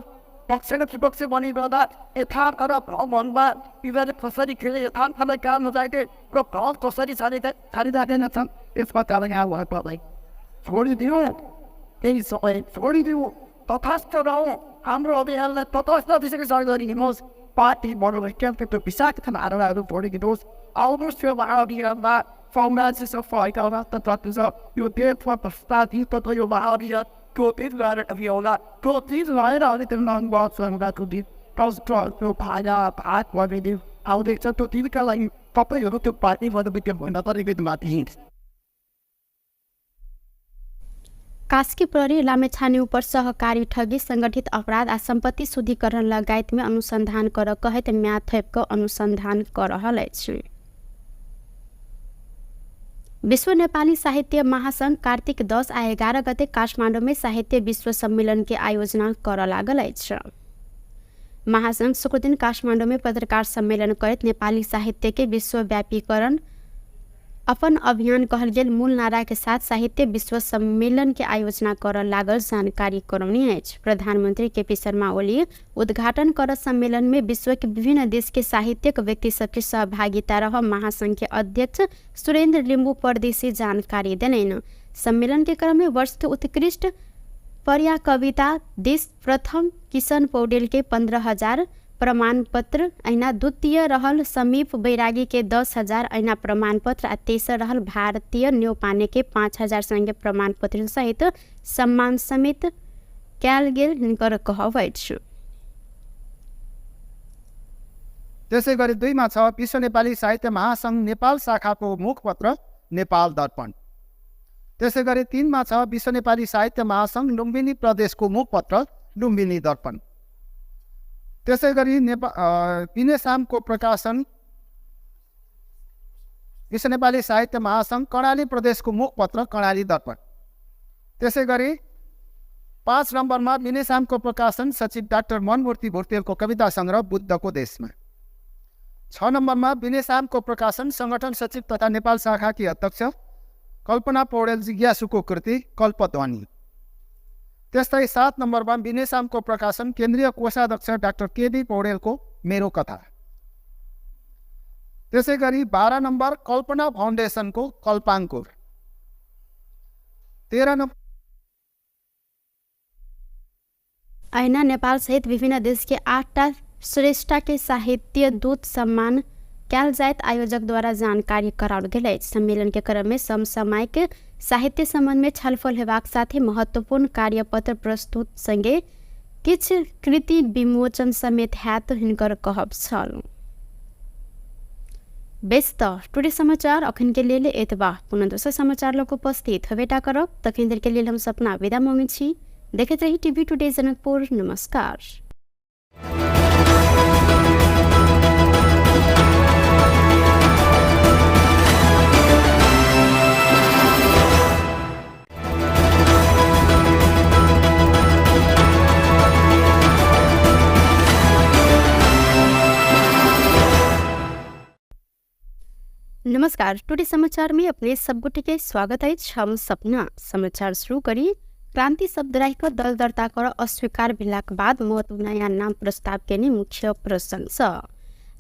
पक्ष र विपक्ष बनिरहँदा यथार्थ र भ्रममा यिनीहरूले कसरी खेले, यथार्थलाई काम नजाने र भ्रम कसरी छाडिराखेका छन् यसमा कारण यहाँ भयो पर्दै छोडिदिनु। त्यही समय छोडिदिउँ तथास्थ रहौँ हाम्रो अभियानलाई तटस्थ दिशाको सहयोग गरिदिनुहोस् पार्टी बढाउने क्याम्पेनको विषाक्त धारणाहरू छोडिदिनुहोस् आउनुहोस् त्यो महाअभियानमा साम्राज्य सफाइका राष्ट्र छ यो देशमा भ्रष्टाचार तथा यो महाअभियानको दिन गएर अभियानला त्यो दिन रहेर अनि त्यो नङबाको दिन राष्ट्रहरूको भात गरिदिउँ आउँदैछ त्यो दिनका लागि तपाईँहरू त्यो पार्टीबाट विज्ञान भन्न तरिकै माथि कास्की प्रहरी लामेछाने ऊपर सहकारी ठगी संगठित अपराध आ संपत्ति शुद्धिकरण लगायत में अनुसंधान कर कहत म्याद थेपको अनुसंधान कर रहल अछि। विश्व नेपाली साहित्य महासंघ कार्तिक 10 आ 11 गते काठमाडौँ में साहित्य विश्व सम्मेलन के आयोजना कर लागल अछि। महासंघ शुक्र दिन काठमाडौँ में पत्रकार सम्मेलन करत नेपाली साहित्य के विश्वव्यापीकरण अपन अभियान कहल गेल मूल नारा के साथ साहित्य विश्व सम्मेलन के आयोजना कर लागल जानकारी करौनी अछि। प्रधानमंत्री केपी शर्मा ओली उद्घाटन कर सम्मेलन में विश्व के विभिन्न देश के साहित्यिक व्यक्ति सबके सहभागिता रह महासंघ के अध्यक्ष सुरेंद्र लिम्बू परदेशी जानकारी देलैन। सम्मेलन के क्रम में वर्ष के उत्कृष्ट पर्या कविता देश प्रथम किशन पौडेल के 15,000 प्रमाण पत्र ऐना द्वितीय रहल समीप बैरागी के 10,000 ऐना प्रमाण पत्र आ तेसर रहल भारतीय न्यौपाने के 5,000 संगे प्रमाण पत्र सहित सम्मान समेत कैल गेल हिनकर कहब अछि। त्यसै गरी 2 मा छ विश्व नेपाली साहित्य महासंघ नेपाल शाखाको मुखपत्र नेपाल दर्पण। त्यसै गरी 3 मा छ विश्व नेपाली साहित्य महासंघ लुम्बिनी प्रदेशको मुखपत्र लुम्बिनी दर्पण। त्यसै गरी पिनेसामको प्रकाशन विश्व नेपाली साहित्य महासंघ कर्णाली प्रदेशको मुखपत्र कर्णाली दर्पण। त्यसै गरी 5 नम्बरमा पिनेसामको प्रकाशन सचिव डाक्टर मनमूर्ति भुर्तेलको कविता संग्रह बुद्धको देशमा। 6 नम्बरमा पिनेसामको प्रकाशन संगठन सचिव तथा नेपाल शाखाकी अध्यक्ष कल्पना पौडेल जिज्ञासुको कृति कल्पध्वनि। त्यस्तै 7 नम्बरमा बिनेसामको प्रकाशन केन्द्रीय कोषाध्यक्ष डाक्टर केबी पौडेलको मेरो कथा। त्यसै गरी 12 नम्बर कल्पना फाउन्डेसनको कल्पाङ्कुर। 13 नम्बर ऐना नेपाल सहित विभिन्न देश के 8टा श्रेष्ठ के साहित्य दूत सम्मान कैल जायत आयोजक द्वारा जानकारी कराओल गेल अछि। सम्मेलन के क्रम में समसामयिक साहित्य संबंध में छलफल हेबाक साथे महत्वपूर्ण कार्यपत्र प्रस्तुत संगे किछ कृति विमोचन समेत हैत हिनकर कहब छल। व्यस्त टुडे समाचार अखन के लिए एतबा पुनः दोसर समाचार लोग उपस्थित हवेटा करब तखन देर के लिए हम सपना विदा मांगे छी। देखते रही टीवी टुडे जनकपुर। नमस्कार। नमस्कार। टुडे समाचार में अपने सबगोटे के स्वागत है। हम सपना समाचार शुरू करी। क्रांति शब्द राखिक दल दर्ता कर अस्वीकार भेलाक बाद महतो नयाँ नाम प्रस्ताव केने मुख्य प्रशंसा।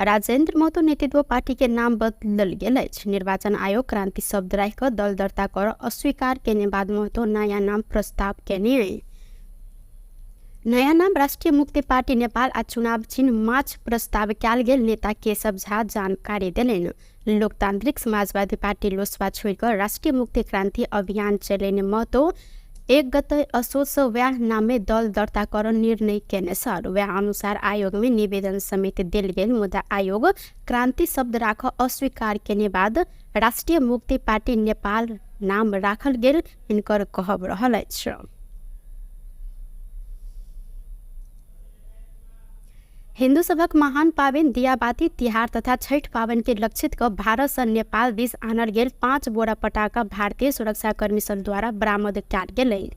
राजेन्द्र महतो नेतृत्व पार्टी के नाम बदलल गेल अछि। निर्वाचन आयोग क्रांति शब्द राखिक दल दर्ता कर अस्वीकार केने बाद महतो नयाँ नाम प्रस्ताव केने। नयाँ नाम राष्ट्रिय मुक्ति पार्टी नेपाल आ चुनाव चिन्ह माछ प्रस्ताव कैल गेल नेता केशव झा जानकारी देलैन। लोकतांत्रिक समाजवादी पार्टी लोसपा छोड़कर राष्ट्रिय मुक्ति क्रांति अभियान चलेने महतो 1 गते असोज व्याह नाम में दल दर्ता कर निर्णय केने छल। व्याह अनुसार आयोग में निवेदन समेत देल गेल मुदा आयोग क्रांति शब्द राख अस्वीकार केने बाद राष्ट्रिय मुक्ति पार्टी नेपाल नाम राखल गेल हिनकर कहब रहल अछि। हिंदू सभक महान पावन दियाबाती तिहार तथा छठ पावन के लक्षित क भारत से नेपाल दिस आनल गेल 5 बोरा पटाखा भारतीय सुरक्षाकर्मी सब द्वारा बरामद कैल गेलै।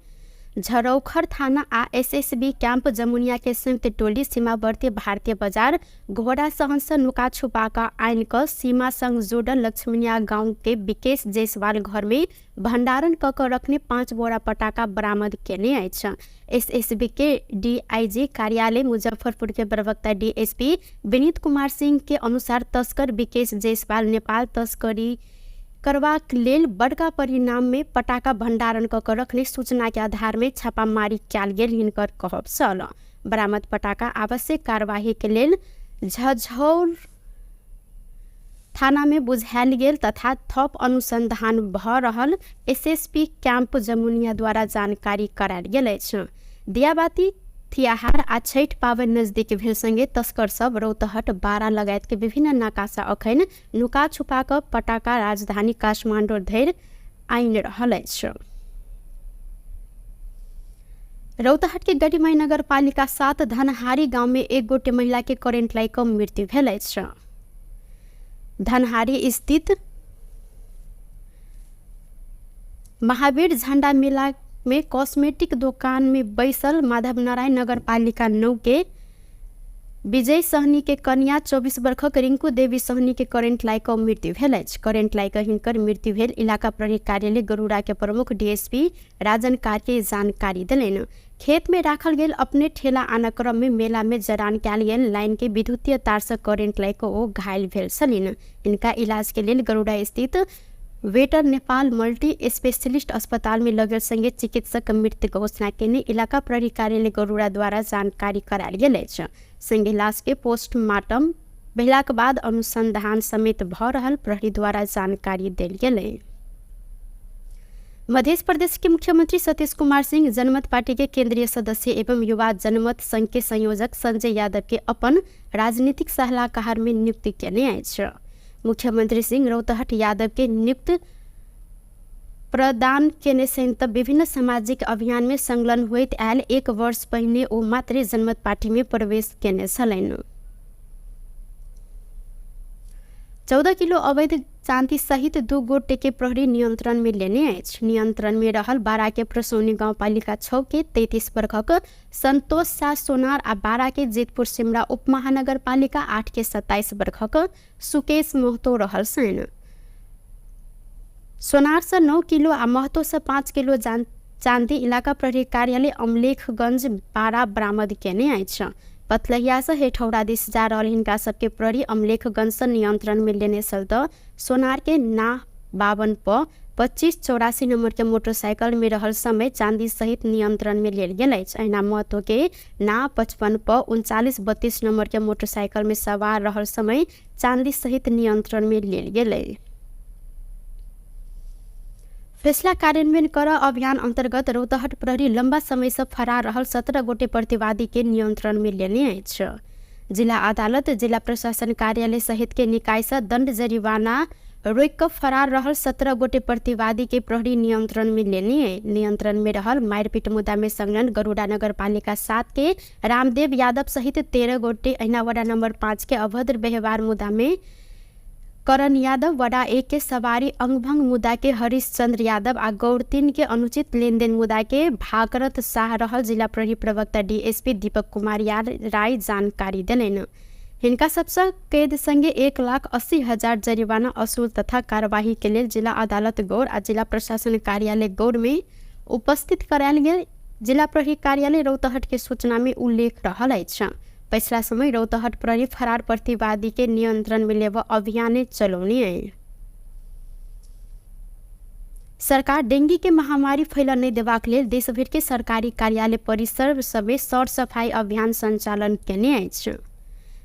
झरौखर थाना आ एसएसबी कैंप जमुनिया के संयुक्त टोली सीमावर्ती भारतीय बाजार घोड़ा सहन नुका छुपा का आइन क सीमा संग जोड़ल लक्ष्मणिया गांव के विकेश जायसवाल घर में भंडारण क रखने 5 बोरा पटाखा बरामद केने अछि। एसएसबी के डीआईजी कार्यालय मुजफ्फरपुर के प्रवक्ता डीएसपी विनीत कुमार सिंह के अनुसार तस्कर विकेश जायसवाल नेपाल तस्करी करबाक लेल बड़का परिणाम में पटाखा भंडारण क के रखने सूचना के आधार में छापामारी कयल गेल हिनकर कहब छल। बरामद पटाखा आवश्यक कार्यवाही के लेल झझौर थाना में बुझायल गेल तथा थप अनुसंधान भ रहल एसएसपी कैंप जमुनिया द्वारा जानकारी करायल गेल अछि। दियाबाती तिहार आ छठ पावनि नजदीक भेल संगे तस्कर सब रौतहट बारा लगायत के विभिन्न नाकासा अखन नुका छुपा क पटाखा राजधानी काठमांडू धरि आनि रहल अछि। रौतहट के गढ़ीमाई नगर पालिका 7 धनहारी गांव में एक गोटे महिला के करेंट लाई क मृत्यु भेल अछि। धनहारी स्थित महावीर झंडा मेला में कॉस्मेटिक दुकान में बैसल माधव नारायण नगर पालिका 9 के विजय सहनी के कन्या 24 वर्षक रिंकू देवी सहनी के करेंट लाई क मृत्यु भेल अछि। करेंट लाई क हिनकर मृत्यु भेल इलाका प्रहरी कार्यालय गरुड़ा के प्रमुख डीएसपी राजन कार्य जानकारी दिलैन। खेत में राखल गेल अपने ठेला आना क्रम में मेला में जरान कयल गेल लाइन के विद्युतीय तार से करेंट लाई क ओ घायल भेल छलीन। इनका इलाज के लेल गरुड़ा स्थित वेटर नेपाल मल्टी स्पेशलिस्ट अस्पताल में लगल संगे चिकित्सक मृत्यु घोषणा केने इलाका प्रहरी कार्यालय गरुड़ा द्वारा जानकारी करायल गेल अछि। संगे लाश के पोस्टमार्टम भेलाक बाद अनुसंधान समेत भ रहल प्रहरी द्वारा जानकारी देल गेल। मध्य प्रदेश के मुख्यमंत्री सतीश कुमार सिंह जनमत पार्टी के केंद्रीय सदस्य एवं युवा जनमत संघ के संयोजक संजय यादव के अपन राजनीतिक सलाहकार में नियुक्ति केने अछि। मुख्यमंत्री सिंह रौतहट यादव के नियुक्त प्रदान केने सहित विभिन्न सामाजिक अभियान में संलग्न होइत आयल 1 वर्ष पहिने ओ मात्र जनमत पार्टी में प्रवेश केने छलैन। 14 किलो अवैध चांदी सहित 2 गोटे के प्रहरी नियंत्रण में लेने अछि। नियंत्रण में रहल बारा के प्रसौनी गांव पालिका 6 के 33 वर्षक संतोष शाह सोनार आ बारा के जेतपुर सिमरा उप महानगर पालिका 8 के 27 वर्षक सुकेश महतो रहल छन्। सोनार से 9 किलो आ महतो से 5 किलो चांदी इलाका प्रहरी कार्यालय अमलेखगंज बारा बरामद केने अछि। पतलहिया से हेठौड़ा दिस जा रहल हिनका सबके प्रहरी अमलेखगंज से नियंत्रण में लेने चलते सोनार के ना 52 प 2584 नंबर के मोटरसाइकिल में रहल समय चांदी सहित नियंत्रण में लेल गेल अछि। अहिना महतो के ना 55 प 3932 नंबर के मोटरसाइकिल में सवार रहल समय चांदी सहित नियंत्रण में लेल गेल। फैसला कार्यान्वयन कर अभियान अंतर्गत रौतहट प्रहरी लंबा समय से फरार रहल 17 गोटे प्रतिवादी के नियंत्रण में लेने अछि। जिला अदालत जिला प्रशासन कार्यालय सहित के निकाय से दंड जरिवाना रोक कर फरार रहल 17 गोटे प्रतिवादी के प्रहरी नियंत्रण में लेने। नियंत्रण में रहल मारपीट मुद्दा में संलग्न गरुड़ा नगर पालिका 7 के रामदेव यादव सहित 13 गोटे, अहिना वार्ड नंबर 5 के अभद्र व्यवहार मुद्दा में करण यादव, वडा 1 के सवारी अंगभंग मुद्दा के हरीश चंद्र यादव आ गौर 3 के अनुचित लेनदेन मुद्दा के भागरथ शाह रहल जिला प्रहरी प्रवक्ता डीएसपी दीपक कुमार राय जानकारी दिलैन। हिनका सबसे कैद संगे 1,80,000 जरिवाना असूल तथा कार्यवाही के लिए जिला अदालत गौर आ जिला प्रशासन कार्यालय गौर में उपस्थित करायल गेल। जिला प्रहरी कार्यालय रौतहट के सूचना में उल्लेख रहल अछि। पिछला समय रौतहट प्रहरी फरार प्रतिवादी के नियंत्रण में लेव अभियान चलौने। सरकार डेंगू के महामारी फैल नहीं देबाक लेल देश भर के सरकारी कार्यालय परिसर समेत सर सफाई अभियान संचालन केने अछि।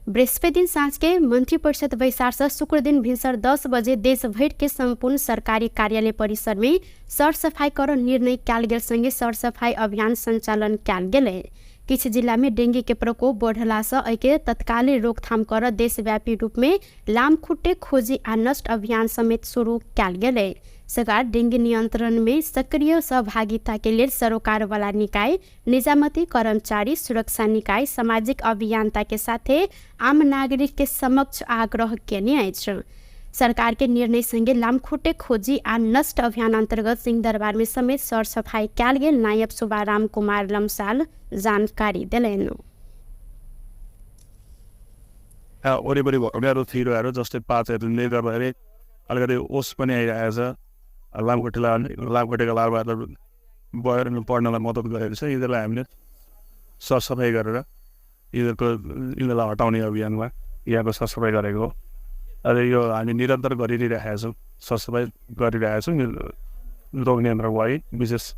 बृहस्पति दिन साँझ के मंत्रिपरिषद बैसार से शुक्र दिन भिनसर 10 बजे देश भर के संपूर्ण सरकारी कार्यालय परिसर में सर सफाई कर निर्णय कयल गेल संगे सर सफाई अभियान संचालन कयल गेल। किछ जिला में डेंगू के प्रकोप बढ़ला से एके तत्कालीन रोकथाम कर देशव्यापी रूप में लामखुट्टे खोजी आ नष्ट अभियान समेत शुरू कयल गेल। सरकार डेंगू नियंत्रण में सक्रिय सहभागिता के लिए सरोकार वाला निकाय, निजामती कर्मचारी, सुरक्षा निकाय, सामाजिक अभियंता के साथ आम नागरिक के समक्ष आग्रह केने अछि। सरकार के निर्णय संगे लामखुट्टे खोजी आ नष्ट अभियान अंतर्गत सिंह दरबार में समेत सर सफाई कयल गेल। नायब सुबाराम कुमार लम्साल जानकारी दिलैन। वरिपरि भएकाहरू थिरोहरू जस्तै पातहरूले गर्दाखेरि अलिकति ओस पनि आइरहेको छ। लामखुट्टेका लार्भाहरू बढेर पढ्नलाई मद्दत गरेको छ। यिनीहरूलाई हामीले सरसफाइ गरेर यिनीहरूलाई हटाउने अभियानमा यहाँको सरसफाइ गरेको हो। र यो हामी निरन्तर गरिरहेका छौँ। सरसफाइ गरिरहेको छौँ। यो रोग नियन्त्रणको लागि विशेष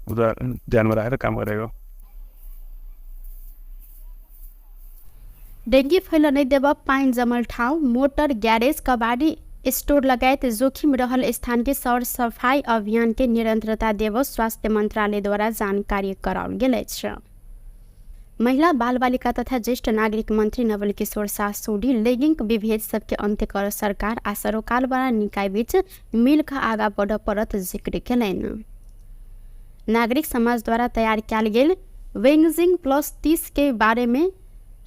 कुरा ध्यानमा राखेर काम गरेको। डेङ्गी फैलन देव पाइन जमल ठाउँ मोटर ग्यारेज कबाडी स्टोर लगायत जोखिम रहल स्थान के सरसफाई अभियान के निरंतरता देव स्वास्थ्य मंत्रालय द्वारा जानकारी कराओल गेल अछि। महिला बाल बालिका तथा ज्येष्ठ नागरिक मंत्री नवल किशोर शाह सोडी लैंगिक विभेद सबके अंत्य कर सरकार आ सरोकार वाला निकाय बीच मिल का आगा बढ़ परत जिक्र केलनि। नागरिक समाज द्वारा तैयार किया गेल वेंगजिंग +30 के बारे में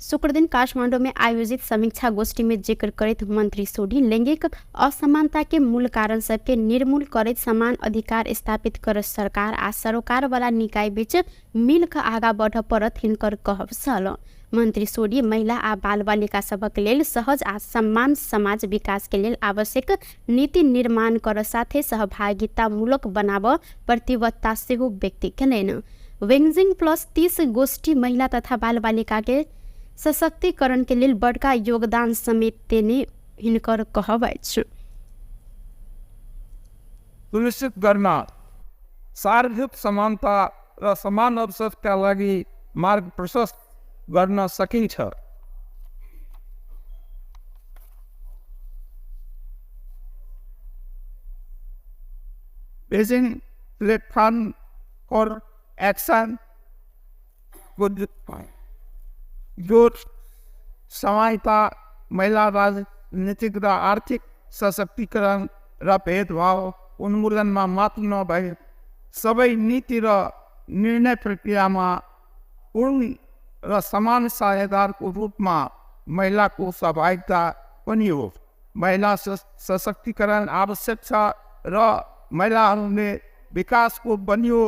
शुक्र दिन काठमांडू में आयोजित समीक्षा गोष्ठी में जिक्र करते मंत्री सोडी लैंगिक असमानता के मूल कारण सबके निर्मूल करते समान अधिकार स्थापित कर सरकार आ सरोकार वाला निकाय बीच मिल का आगा बढ़ परत हिनकर कहब छल। मंत्री सोडी महिला आ बाल बालिका सबक लेल सहज आ सम्मान समाज विकास के लेल आवश्यक नीति निर्माण कर साथे सहभागिता मूलक बनाब प्रतिबद्धता सेहो व्यक्त केलनि। वेंगजिंग +30 गोष्ठी महिला तथा बाल बालिका के सशक्तिकरण के लिए बड़का योगदान समेत देने हिनकर कहब अछि। सुनिश्चित गर्न सार्वजनिक समानता र समान अवसरका लागि मार्ग प्रशस्त गर्न सकिन्छ। बेजिङ प्लेटफर्म फर एक्सन जो सहायता महिला राजनीतिक र आर्थिक सशक्तिकरण र भेदभाव उन्मूलनमा मात्र नभए सबै नीति र निर्णय प्रक्रियामा पूर्ण र समान साझेदारको रूपमा महिलाको सहभागिता पनि हो। महिला सशक्तिकरण आवश्यक छ र महिलाहरूले विकासको बलियो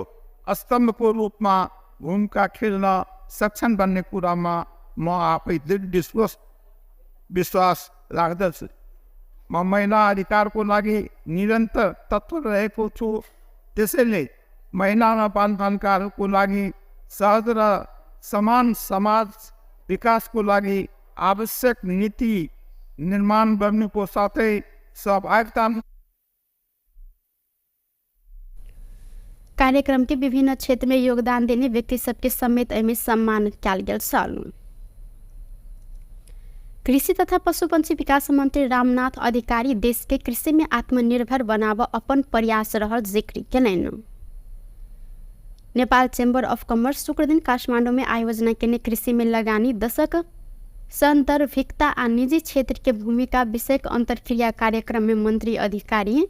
स्तम्भको रूपमा भूमिका खेल्न सक्षम बन्ने कुरामा म आफै दृढ विश्वास राख्दछु। म महिला अधिकारको लागि निरन्तर तत्पर रहेको छु। त्यसैले महिला र बालबालिकाहरूको लागि सहज र समान समाज विकासको लागि आवश्यक नीति निर्माण गर्नुको साथै सहभागिता। कार्यक्रम के विभिन्न क्षेत्र में योगदान देने व्यक्ति सबके समेत एमे सम्मान कयल गेल छल। कृषि तथा पशुपक्षी विकास मंत्री रामनाथ अधिकारी देश के कृषि में आत्मनिर्भर बनाव अपन प्रयास रहल जिक्र केलनि। नेपाल चेम्बर ऑफ कॉमर्स शुक्र दिन काठमांडू में आयोजना केने कृषि में लगानी दशक संदर्भिकता आ निजी क्षेत्र के भूमिका विषय अंतरक्रिया कार्यक्रम में मंत्री अधिकारी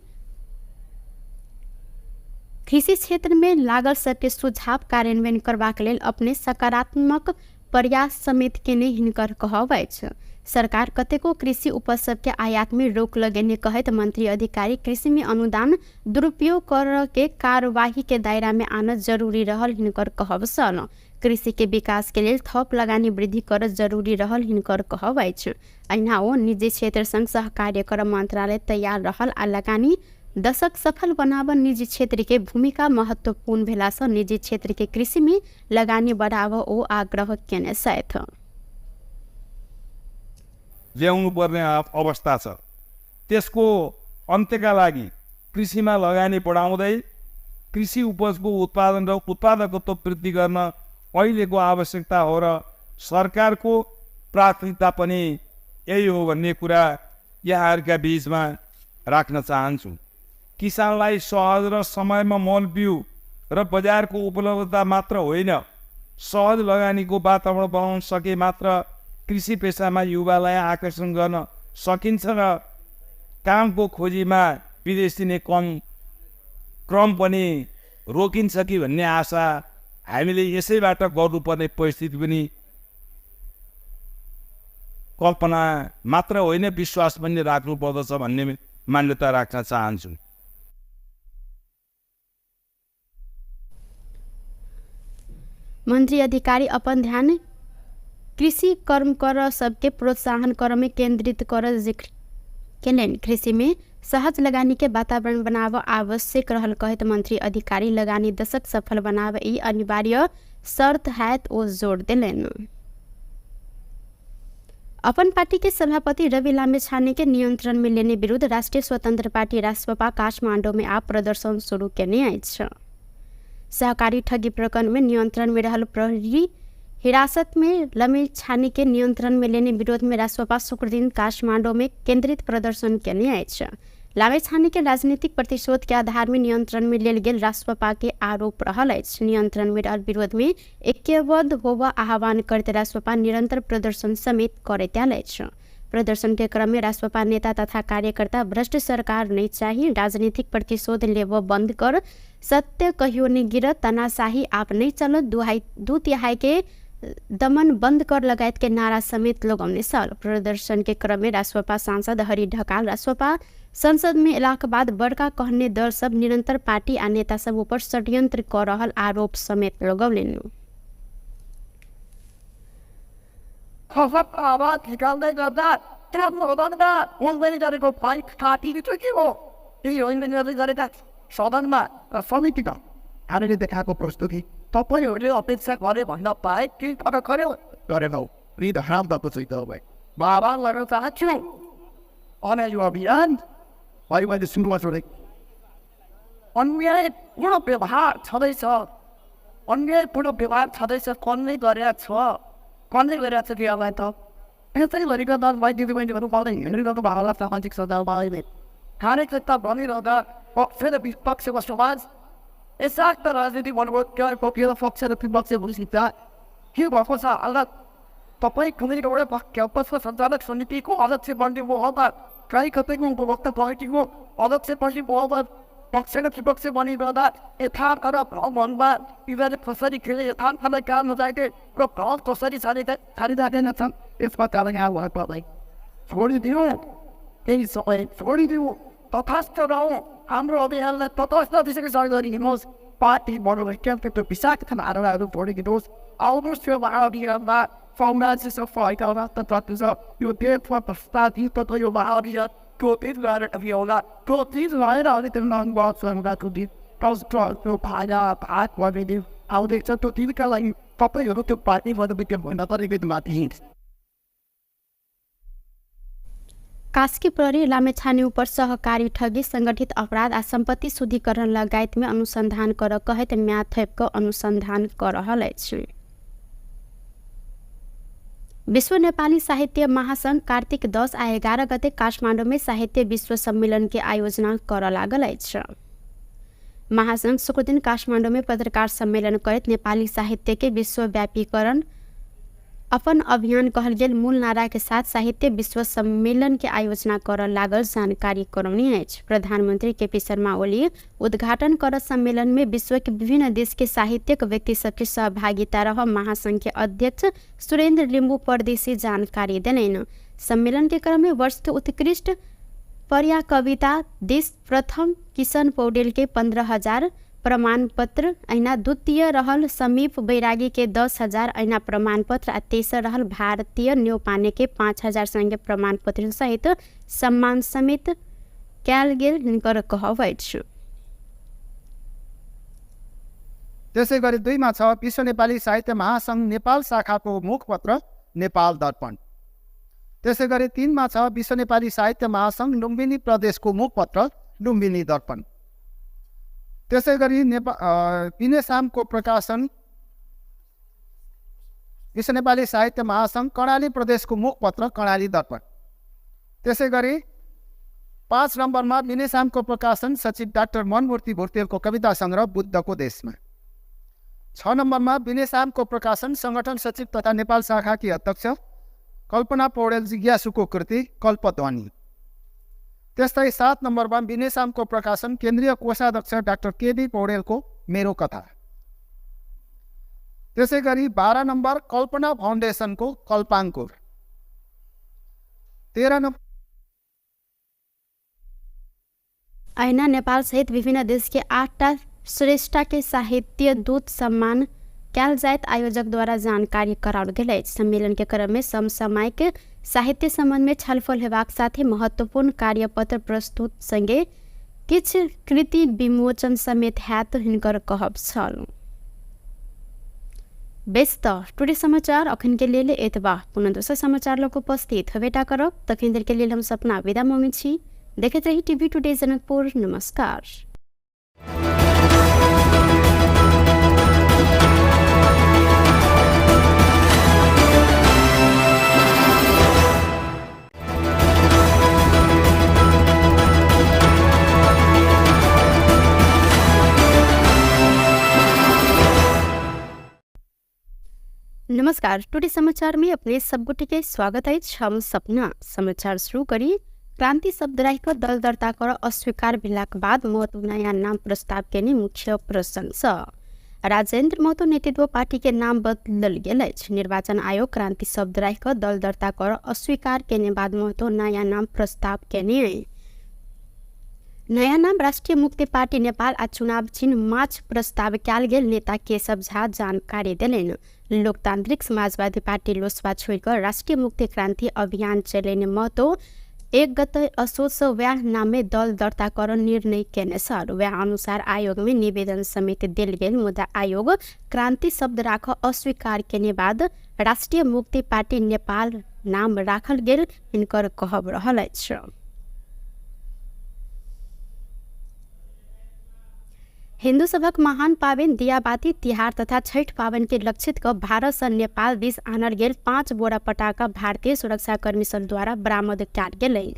कृषि क्षेत्र में लागल सबके सुझाव कार्यान्वयन करबाक लेल अपने सकारात्मक प्रयास समेत केने हिनकर कहब अछि। सरकार कतेको कृषि उपज सबके आयात में रोक लगेने कहत मंत्री अधिकारी कृषि में अनुदान दुरुपयोग कर के कार्यवाही के दायरा में आना जरूरी रहल हिनकर कहब छल। कृषि के विकास के लिए थप लगानी वृद्धि कर जरूरी रहल हिनकर कहब अछि। अहिना ओ निजी क्षेत्र संग सहकार्य कर मंत्रालय तैयार रहल आ लगानी दशक सफल बनाव निजी क्षेत्र के भूमिका महत्वपूर्ण भेला सँ निजी क्षेत्र के कृषि में लगानी बढ़ाव ओ आग्रह केने छथि। ल्याउनु पर्ने अवस्था छ, त्यसको अन्त्यका लागि कृषिमा लगानी बढाउँदै कृषि उपजको उत्पादन र उत्पादकत्व वृद्धि गर्न अहिलेको आवश्यकता हो र सरकारको प्राथमिकता पनि यही हो भन्ने कुरा यहाँहरूका बीचमा राख्न चाहन्छु। किसानलाई सहज र समयमा मल बिउ र बजारको उपलब्धता मात्र होइन, सहज लगानीको वातावरण बनाउन सके मात्र कृषि पेसामा युवालाई आकर्षण गर्न सकिन्छ र कामको खोजीमा विदेश दिने क्रम पनि रोकिन्छ कि भन्ने आशा हामीले यसैबाट गर्नुपर्ने परिस्थिति पनि कल्पना मात्र होइन विश्वास पनि राख्नु पर्दछ भन्ने मान्यता राख्न चाहन्छु। मंत्री अधिकारी अपन ध्यान कृषि कर्म कर सबके प्रोत्साहन कर में केंद्रित कर जिक्र केलनि। कृषि में सहज लगानी के वातावरण बनाव आवश्यक रहल कहत मंत्री अधिकारी लगानी दशक सफल बनाव ई अनिवार्य शर्त हैत ओ जोड़ देलनि। अपन पार्टी के सभापति रवि लामिछाने के नियंत्रण में लेने विरुद्ध राष्ट्रीय स्वतंत्र पार्टी रासपा काठमाडौँ में आप प्रदर्शन शुरू केने अछि। सहकारी ठगी प्रकरण में नियंत्रण में रहल प्रहरी हिरासत में लामिछाने के नियंत्रण में लेने विरोध में रासपा शुक्र दिन काठमाडौँ में केंद्रित प्रदर्शन केने अछि। लामिछाने के राजनीतिक प्रतिशोध के आधार में नियंत्रण में लेल गेल रासपा के आरोप रहल अछि। नियंत्रण में रहल विरोध में ऐक्यबद्ध होबा आह्वान करते रासपा निरंतर प्रदर्शन समेत करैत आयल अछि। प्रदर्शन के क्रम में रासपा नेता तथा कार्यकर्ता भ्रष्ट सरकार नहीं चाहिए, राजनीतिक प्रतिशोध लेब बंद कर, सत्य कहियो नहीं गिरत, तानाशाही आप नहीं चलत, दू तिहाई के दमन बंद कर लगायत के नारा समेत लगौने साल। प्रदर्शन के क्रम में रासपा सांसद हरि ढकाल रासपा संसद में एला के बाद बड़का कहने दल सब निरंतर पार्टी आ नेता सब ऊपर षड्यंत्र कर रहल आरोप समेत लगौलेन। आवाज निकाल्दै गर्दा त्यहाँ सदनमा उनले गरेको फाइट काटिदिनु के हो? त्यही उनले गरेका सदनमा समितिका हामीले देखाएको प्रस्तुति तपाईँहरूले अपेक्षा गरे भन्न पाए कि तर गर्यो गरेनौ रिद हाम त चाहिँ तपाईँ बाबा गर्न चाहन्छु अनि यो अभियान अहिले सुरुवात हुँदै अन्यायपूर्ण व्यवहार छँदैछ, अन्यायपूर्ण व्यवहार छँदैछ, कसले गरेको छ, कसले गरिरहेको छ कि अब त यसरी गरेको दल भाइ दिदीबहिनीहरू पाउँदै हिँडिरहेको भावना सामाजिक सञ्जालमा अहिले कार्यकर्ता बनिरहँदा पक्ष र विपक्षको समाज यसाक्त राजनीति भन्नुभयो पक्ष र विपक्ष भइसक्छ के भएको छ हालत? तपाईँ कुनै एउटा क्याम्पसको सञ्चालक समितिको अध्यक्ष बन्नुभयो होला, कहीँ कतैको उपभोक्ता कमिटीको अध्यक्ष बन्नुभयो होला, पक्ष र विपक्ष बनिरहँदा यथार्थ र भ्रममा यिनीहरूले कसरी खेले, यथार्थलाई काम नजाके र भ्रम कसरी छाडिराखेन छन्, यसमा कारण यहाँ भए पर्दै छोडिदिउँ, केही समय छोडिदिउँ, तथास्थ रहौँ, हाम्रो अभियानलाई तटस्थ दिशाको गरी हिँड्नुहोस्, पार्टी मनोवैज्ञानिक त्यो विषाक्त धारणाहरू छोडिदिनुहोस्, आउनुहोस् त्यो महाअभियानमा साम्राज्य सफाइका तत्त्व छ, यो देशमा भ्रष्टाचार तथा यो महाअभियान त्यो दिन गएर होला, त्यो दिन भएर अहिले त्यो नङबाको दिन त्यो भाडा भात भनिदिउँ आउँदैछ, त्यो दिनका लागि तपाईँहरू त्यो पार्टी मनोवैज्ञानिक भन्न तरिका माथि हिँड्छ। कास्की प्रहरी लामेछाने ऊपर सहकारी ठगी, संगठित अपराध आ संपत्ति शुद्धिकरण लगायत में अनुसंधान कर कहत म्याथेप अनुसंधान कर रहल अछि। विश्व नेपाली साहित्य महासंघ कार्तिक 10 आ 11 गते काठमाडौँ में साहित्य विश्व सम्मेलन के आयोजना कर लागल अछि। महासंघ शुक्र दिन काठमाडौँ में पत्रकार सम्मेलन करत नेपाली साहित्य के विश्वव्यापीकरण अपन अभियान कहल गेल मूल नारा के साथ साहित्य विश्व सम्मेलन के आयोजना कर लागल जानकारी करौनी अछि। प्रधानमंत्री केपी शर्मा ओली उद्घाटन कर सम्मेलन में विश्व के विभिन्न देश के साहित्यिक व्यक्ति सबके सहभागिता रह महासंघ के अध्यक्ष सुरेंद्र लिम्बू परदेशी जानकारी देलैन। सम्मेलन के क्रम में वर्ष के उत्कृष्ट पर्या कविता देश प्रथम किशन पौडेल के 15,000 प्रमाण पत्र, ऐना द्वितीय रहल समीप बैरागी के 10,000 ऐना प्रमाण पत्र आ तेसर रहल भारतीय न्यौपाने के 5,000 संगे प्रमाण पत्र सहित सम्मान समेत कयल गेल हिनकर कहब अछि। त्यसै गरी 2 मा छ विश्व नेपाली साहित्य महासंघ नेपाल शाखाको मुखपत्र नेपाल दर्पण। त्यसै गरी 3 मा छ विश्व नेपाली साहित्य महासंघ लुम्बिनी प्रदेशको मुखपत्र लुम्बिनी दर्पण। त्यसै गरी पिनेसामको प्रकाशन विश्व नेपाली साहित्य महासंघ कर्णाली प्रदेशको मुखपत्र कर्णाली दर्पण। त्यसै गरी 5 नम्बरमा पिनेसामको प्रकाशन सचिव डाक्टर मनमूर्ति भुर्तेलको कविता संग्रह बुद्धको देशमा। 6 नम्बरमा पिनेसामको प्रकाशन संगठन सचिव तथा नेपाल शाखाकी अध्यक्ष कल्पना पौडेल जिज्ञासुको कृति कल्पध्वनि। त्यस्तै 7 नम्बरमा बिनेसामको प्रकाशन केन्द्रीय कोषाध्यक्ष डाक्टर केबी पौडेलको मेरो कथा। त्यसै गरी 12 नम्बर कल्पना फाउन्डेसनको कल्पाङ्कुर। 13 नम्बर ऐना नेपाल सहित विभिन्न देश के 8टा श्रेष्ठ के साहित्य दूत सम्मान कयल जायत आयोजक द्वारा जानकारी कराओल गेल अछि। सम्मेलन के क्रम में समसामयिक साहित्य संबंध में छलफल हेबाक साथे महत्वपूर्ण कार्यपत्र प्रस्तुत संगे किछ कृति विमोचन समेत हैत हिनकर कहब छल। व्यस्त टुडे समाचार अखन के लिए एतबा पुनः दोसर समाचार लोग उपस्थित हवेटा करब तखन देर के लिए हम सपना विदा मांगे छी। देखते रही टीवी टुडे जनकपुर। नमस्कार। नमस्कार। टुडे समाचार में अपने सबगोटे के स्वागत है। हम सपना समाचार शुरू करी। क्रांति शब्द राखिक दल दर्ता कर अस्वीकार भेलाक बाद महतो नयाँ नाम प्रस्ताव केने मुख्य प्रश्न छ। राजेन्द्र महतो नेतृत्व पार्टी के नाम बदलल गेल अछि। निर्वाचन आयोग क्रांति शब्द राखिक दल दर्ता कर अस्वीकार केने बाद महतो नयाँ नाम प्रस्ताव केने नयाँ नाम राष्ट्रिय मुक्ति पार्टी नेपाल आ चुनाव चिन्ह माछ प्रस्ताव कयल गेल नेता केशव झा जानकारी देलनि। लोकतांत्रिक समाजवादी पार्टी लोसपा छोड़कर राष्ट्रिय मुक्ति क्रांति अभियान चलेने महतो 1 गते असोज व्याह नामे दल दर्ता कर निर्णय केने छ। व्याह अनुसार आयोग में निवेदन समेत देल गेल मुदा आयोग क्रांति शब्द राख अस्वीकार केने बाद राष्ट्रिय मुक्ति पार्टी नेपाल नाम राखल गेल हिनकर कहब रहल अछि। हिन्दू सभक महान पावन दियाबाती तिहार तथा छठ पावन के लक्षित क भारत से नेपाल दिस आनल गेल 5 बोरा पटाखा भारतीय सुरक्षाकर्मी सब द्वारा बरामद कयल गेलै।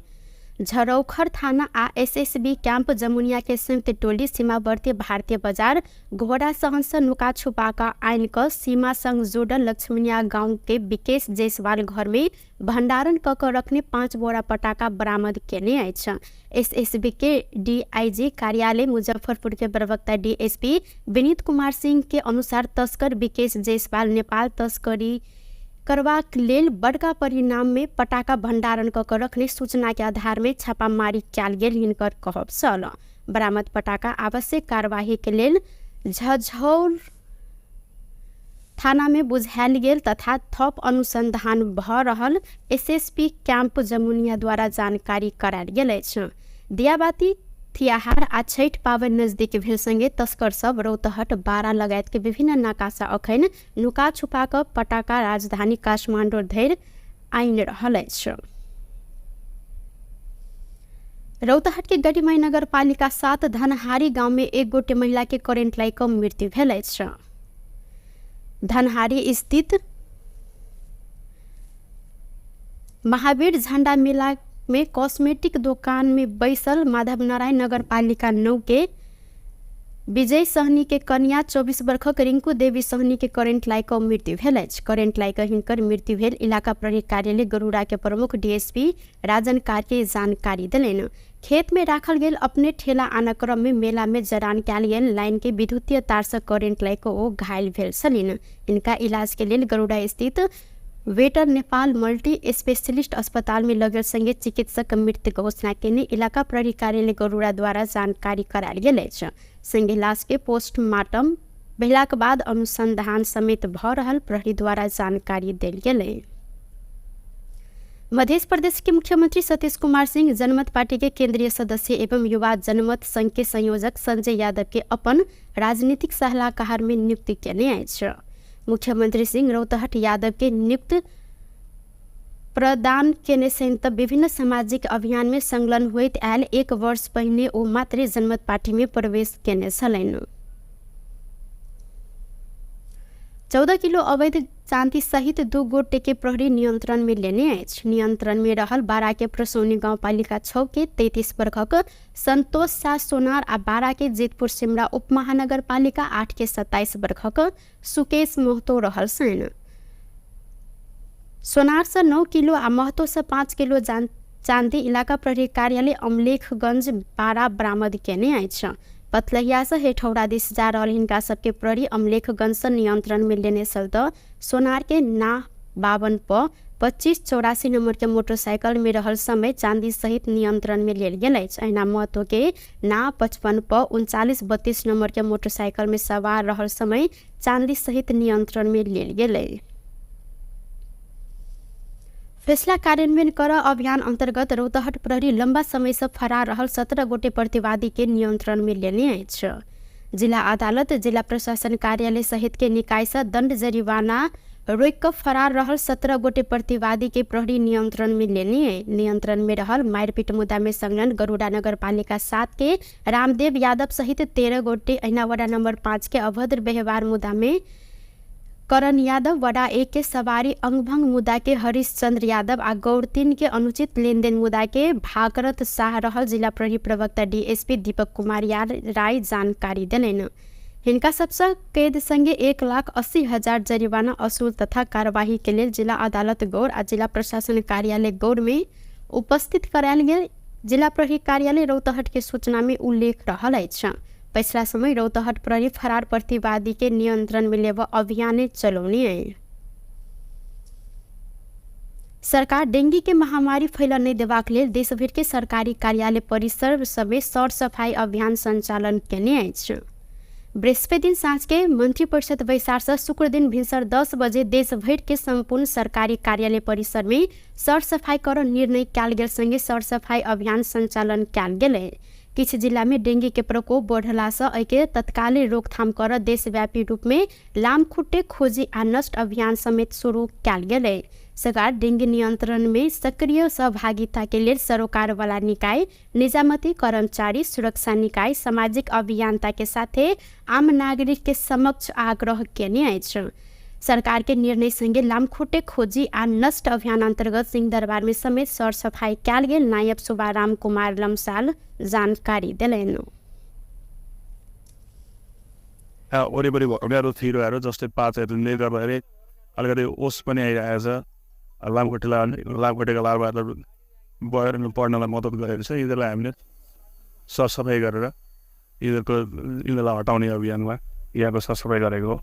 झरौखर थाना आ एसएसबी कैंप जमुनिया के संयुक्त टोली सीमावर्ती भारतीय बाजार घोड़ा सहंस नुका छुपाका आइन क सीमा संग जोड़ल लक्ष्मणिया गांव के विकेश जायसवाल घर में भंडारण क रखने 5 बोरा पटाखा बरामद केने अछि। एसएसबी के डीआईजी कार्यालय मुजफ्फरपुर के प्रवक्ता डीएसपी विनीत कुमार सिंह के अनुसार तस्कर विकेश जायसवाल नेपाल तस्करी करबाक लेल बड़का परिणाम में पटाखा भंडारण क रखने सूचना के आधार में छापामारी कयल गेल हिनकर कहब छल। बरामद पटाखा आवश्यक कार्यवाही के लेल झझौर थाना में बुझायल गेल तथा थप अनुसंधान भ रहल एसएसपी कैंप जमुनिया द्वारा जानकारी करायल गेल अछि। दियाबाती तिहार आ छठ पावन नजदीक भेल संगे तस्कर सब रौतहट बारा लगायत के विभिन्न नाकासा अखन नुका छुपा क पटाखा राजधानी काठमांडू धरि आइन रहल अछि। रौतहट के गढ़ीमाई नगर पालिका 7 धनहारी गांव में एक गोटे महिला के करेंट लाग क मृत्यु भेल अछि। धनहारी स्थित महावीर झंडा मेला में कॉस्मेटिक दुकान में बैसल माधव नारायण नगर पालिका 9 के विजय सहनी के कन्या 24 वर्षक रिंकू देवी सहनी के करेंट लाग क मृत्यु भेल अछि। करेंट लाग क हिनकर मृत्यु भेल इलाका प्रहरी कार्यालय गरुड़ा के प्रमुख डीएसपी राजन कार्के जानकारी देलनि। खेत में राखल गेल अपने ठेला आना क्रम में मेला में जरान कयल गेल लाइन के विद्युतीय तार से करेंट लाग क ओ घायल भेल छलिन। इनका इलाज के लेल गरुड़ा स्थित वेटर नेपाल मल्टी स्पेशलिस्ट अस्पताल में लगल संगे चिकित्सक मृत्यु घोषणा केने इलाका प्रहरी कार्यालय गरुड़ा द्वारा जानकारी करायल गेल अछि। संगे लाश के पोस्टमार्टम भेलाक बाद अनुसंधान समेत भ रहल प्रहरी द्वारा जानकारी देल गेलै। मध्य प्रदेश के मुख्यमंत्री सतीश कुमार सिंह जनमत पार्टी के केंद्रीय सदस्य एवं युवा जनमत संघ के संयोजक संजय यादव के अपन राजनीतिक सलाहकार में नियुक्ति केने अछि। मुख्यमंत्री सिंह रौतहट यादव के नियुक्त प्रदान केने सहित विभिन्न सामाजिक अभियान में संलग्न होइत आयल 1 वर्ष पहिने ओ मात्र जनमत पार्टी में प्रवेश केने छलनि। 14 किलो अवैध चांदी सहित 2 गोटे के प्रहरी नियंत्रण में लेने अछि। नियंत्रण में रहल बारा के प्रसौनी गाउँपालिका 6 के 33 वर्षक संतोष शाह सोनार आ बारा के जेतपुर सिमरा उप महानगर पालिका 8 के 27 वर्षक सुकेश महतो रहल छन्। सोनार से 9 किलो आ महतो से 5 किलो चांदी इलाका प्रहरी कार्यालय अमलेखगंज बारा बरामद केने अछि। पथलहिया से हेठौड़ा दिस जा रहल हिनका सबके प्रहरी अमलेखगंज से नियंत्रण में लेने सल त सोनार के ना 52 प 2584 नंबर के मोटरसाइकिल में रहल समय चांदी सहित नियंत्रण में लेल गेल अछि। अहिना महतो के ना 55 प 3932 नंबर के मोटरसाइकिल में सवार रहल समय चांदी सहित नियंत्रण में लेल गेलै। फैसला कार्यान्वयन कर अभियान अंतर्गत रौतहट प्रहरी लंबा समय से फरार रहल 17 गोटे प्रतिवादी के नियंत्रण में लेने अछि। जिला अदालत जिला प्रशासन कार्यालय सहित के निकाय से दंड जरिवाना रोक कर फरार रहल 17 गोटे प्रतिवादी के प्रहरी नियंत्रण में लेने नियंत्रण में रहल मारपीट मुद्दा में संलग्न गरुड़ा नगर पालिका 7 के रामदेव यादव सहित 13 गोटे ऐना वडा नंबर 5 के अभद्र व्यवहार मुद्दा में करण यादव वडा 1 के सवारी अंगभंग मुद्दा के हरीश चंद्र यादव आ गौर 3 के अनुचित लेनदेन मुद्दा के भागरथ शाह रहल जिला प्रहरी प्रवक्ता डीएसपी दीपक कुमार राय जानकारी दिलेन। हिनका सबसे कैद संगे 1,80,000 जरिवाना असूल तथा कार्यवाही के लिए जिला अदालत गौर आ जिला प्रशासन कार्यालय गौर में उपस्थित करायल गेल। जिला प्रहरी कार्यालय रौतहट के सूचना में उल्लेख रहल अछि। पिछला समय रौतहट प्रहरी फरार प्रतिवादी के नियंत्रण में लेब अभियान चलौने है। सरकार डेंगी के महामारी फैलऽ नहीं देबाक लेल देश भर के सरकारी कार्यालय परिसर समेत सर सफाई अभियान संचालन केने अछि। बृहस्पति दिन साँझ के मंत्रिपरिषद बैसार से शुक्र दिन भिनसर 10 बजे देश भर के संपूर्ण सरकारी कार्यालय परिसर में सर सफाई कर निर्णय कयल गेल संगे सर सफाई अभियान संचालन कयल गेल। किछ जिला में डेंगी के प्रकोप बढ़ला से एके तत्काल रोकथाम कर देशव्यापी रूप में लामखुट्टे खोजी आ नष्ट अभियान समेत शुरू कयल गेल। सरकार डेंगी नियंत्रण में सक्रिय सहभागिता के लिए सरोकार वाला निकाय, निजामती कर्मचारी, सुरक्षा निकाय, सामाजिक अभियंता के साथ आम नागरिक के समक्ष आग्रह केने अछि। सरकार के निर्णय संगे लामखुट्टे खोजी आ नष्ट अभियान अंतर्गत सिंहदरबार में समेत सर सफाई कयल गेल। नायब सुबा राम कुमार लम्साल जानकारी दिलेन। वरिपरि भएकाहरू थिरोहरू जस्तै पातहरूले गर्दाखेरि अलिकति ओस पनि आइरहेको छ। लामखुट्टेको लार्भाहरू बढेर पढ्नलाई मद्दत गरेको छ। यिनीहरूलाई हामीले सरसफाइ गरेर यिनीहरूलाई हटाउने अभियानमा यहाँको सरसफाइ गरेको हो।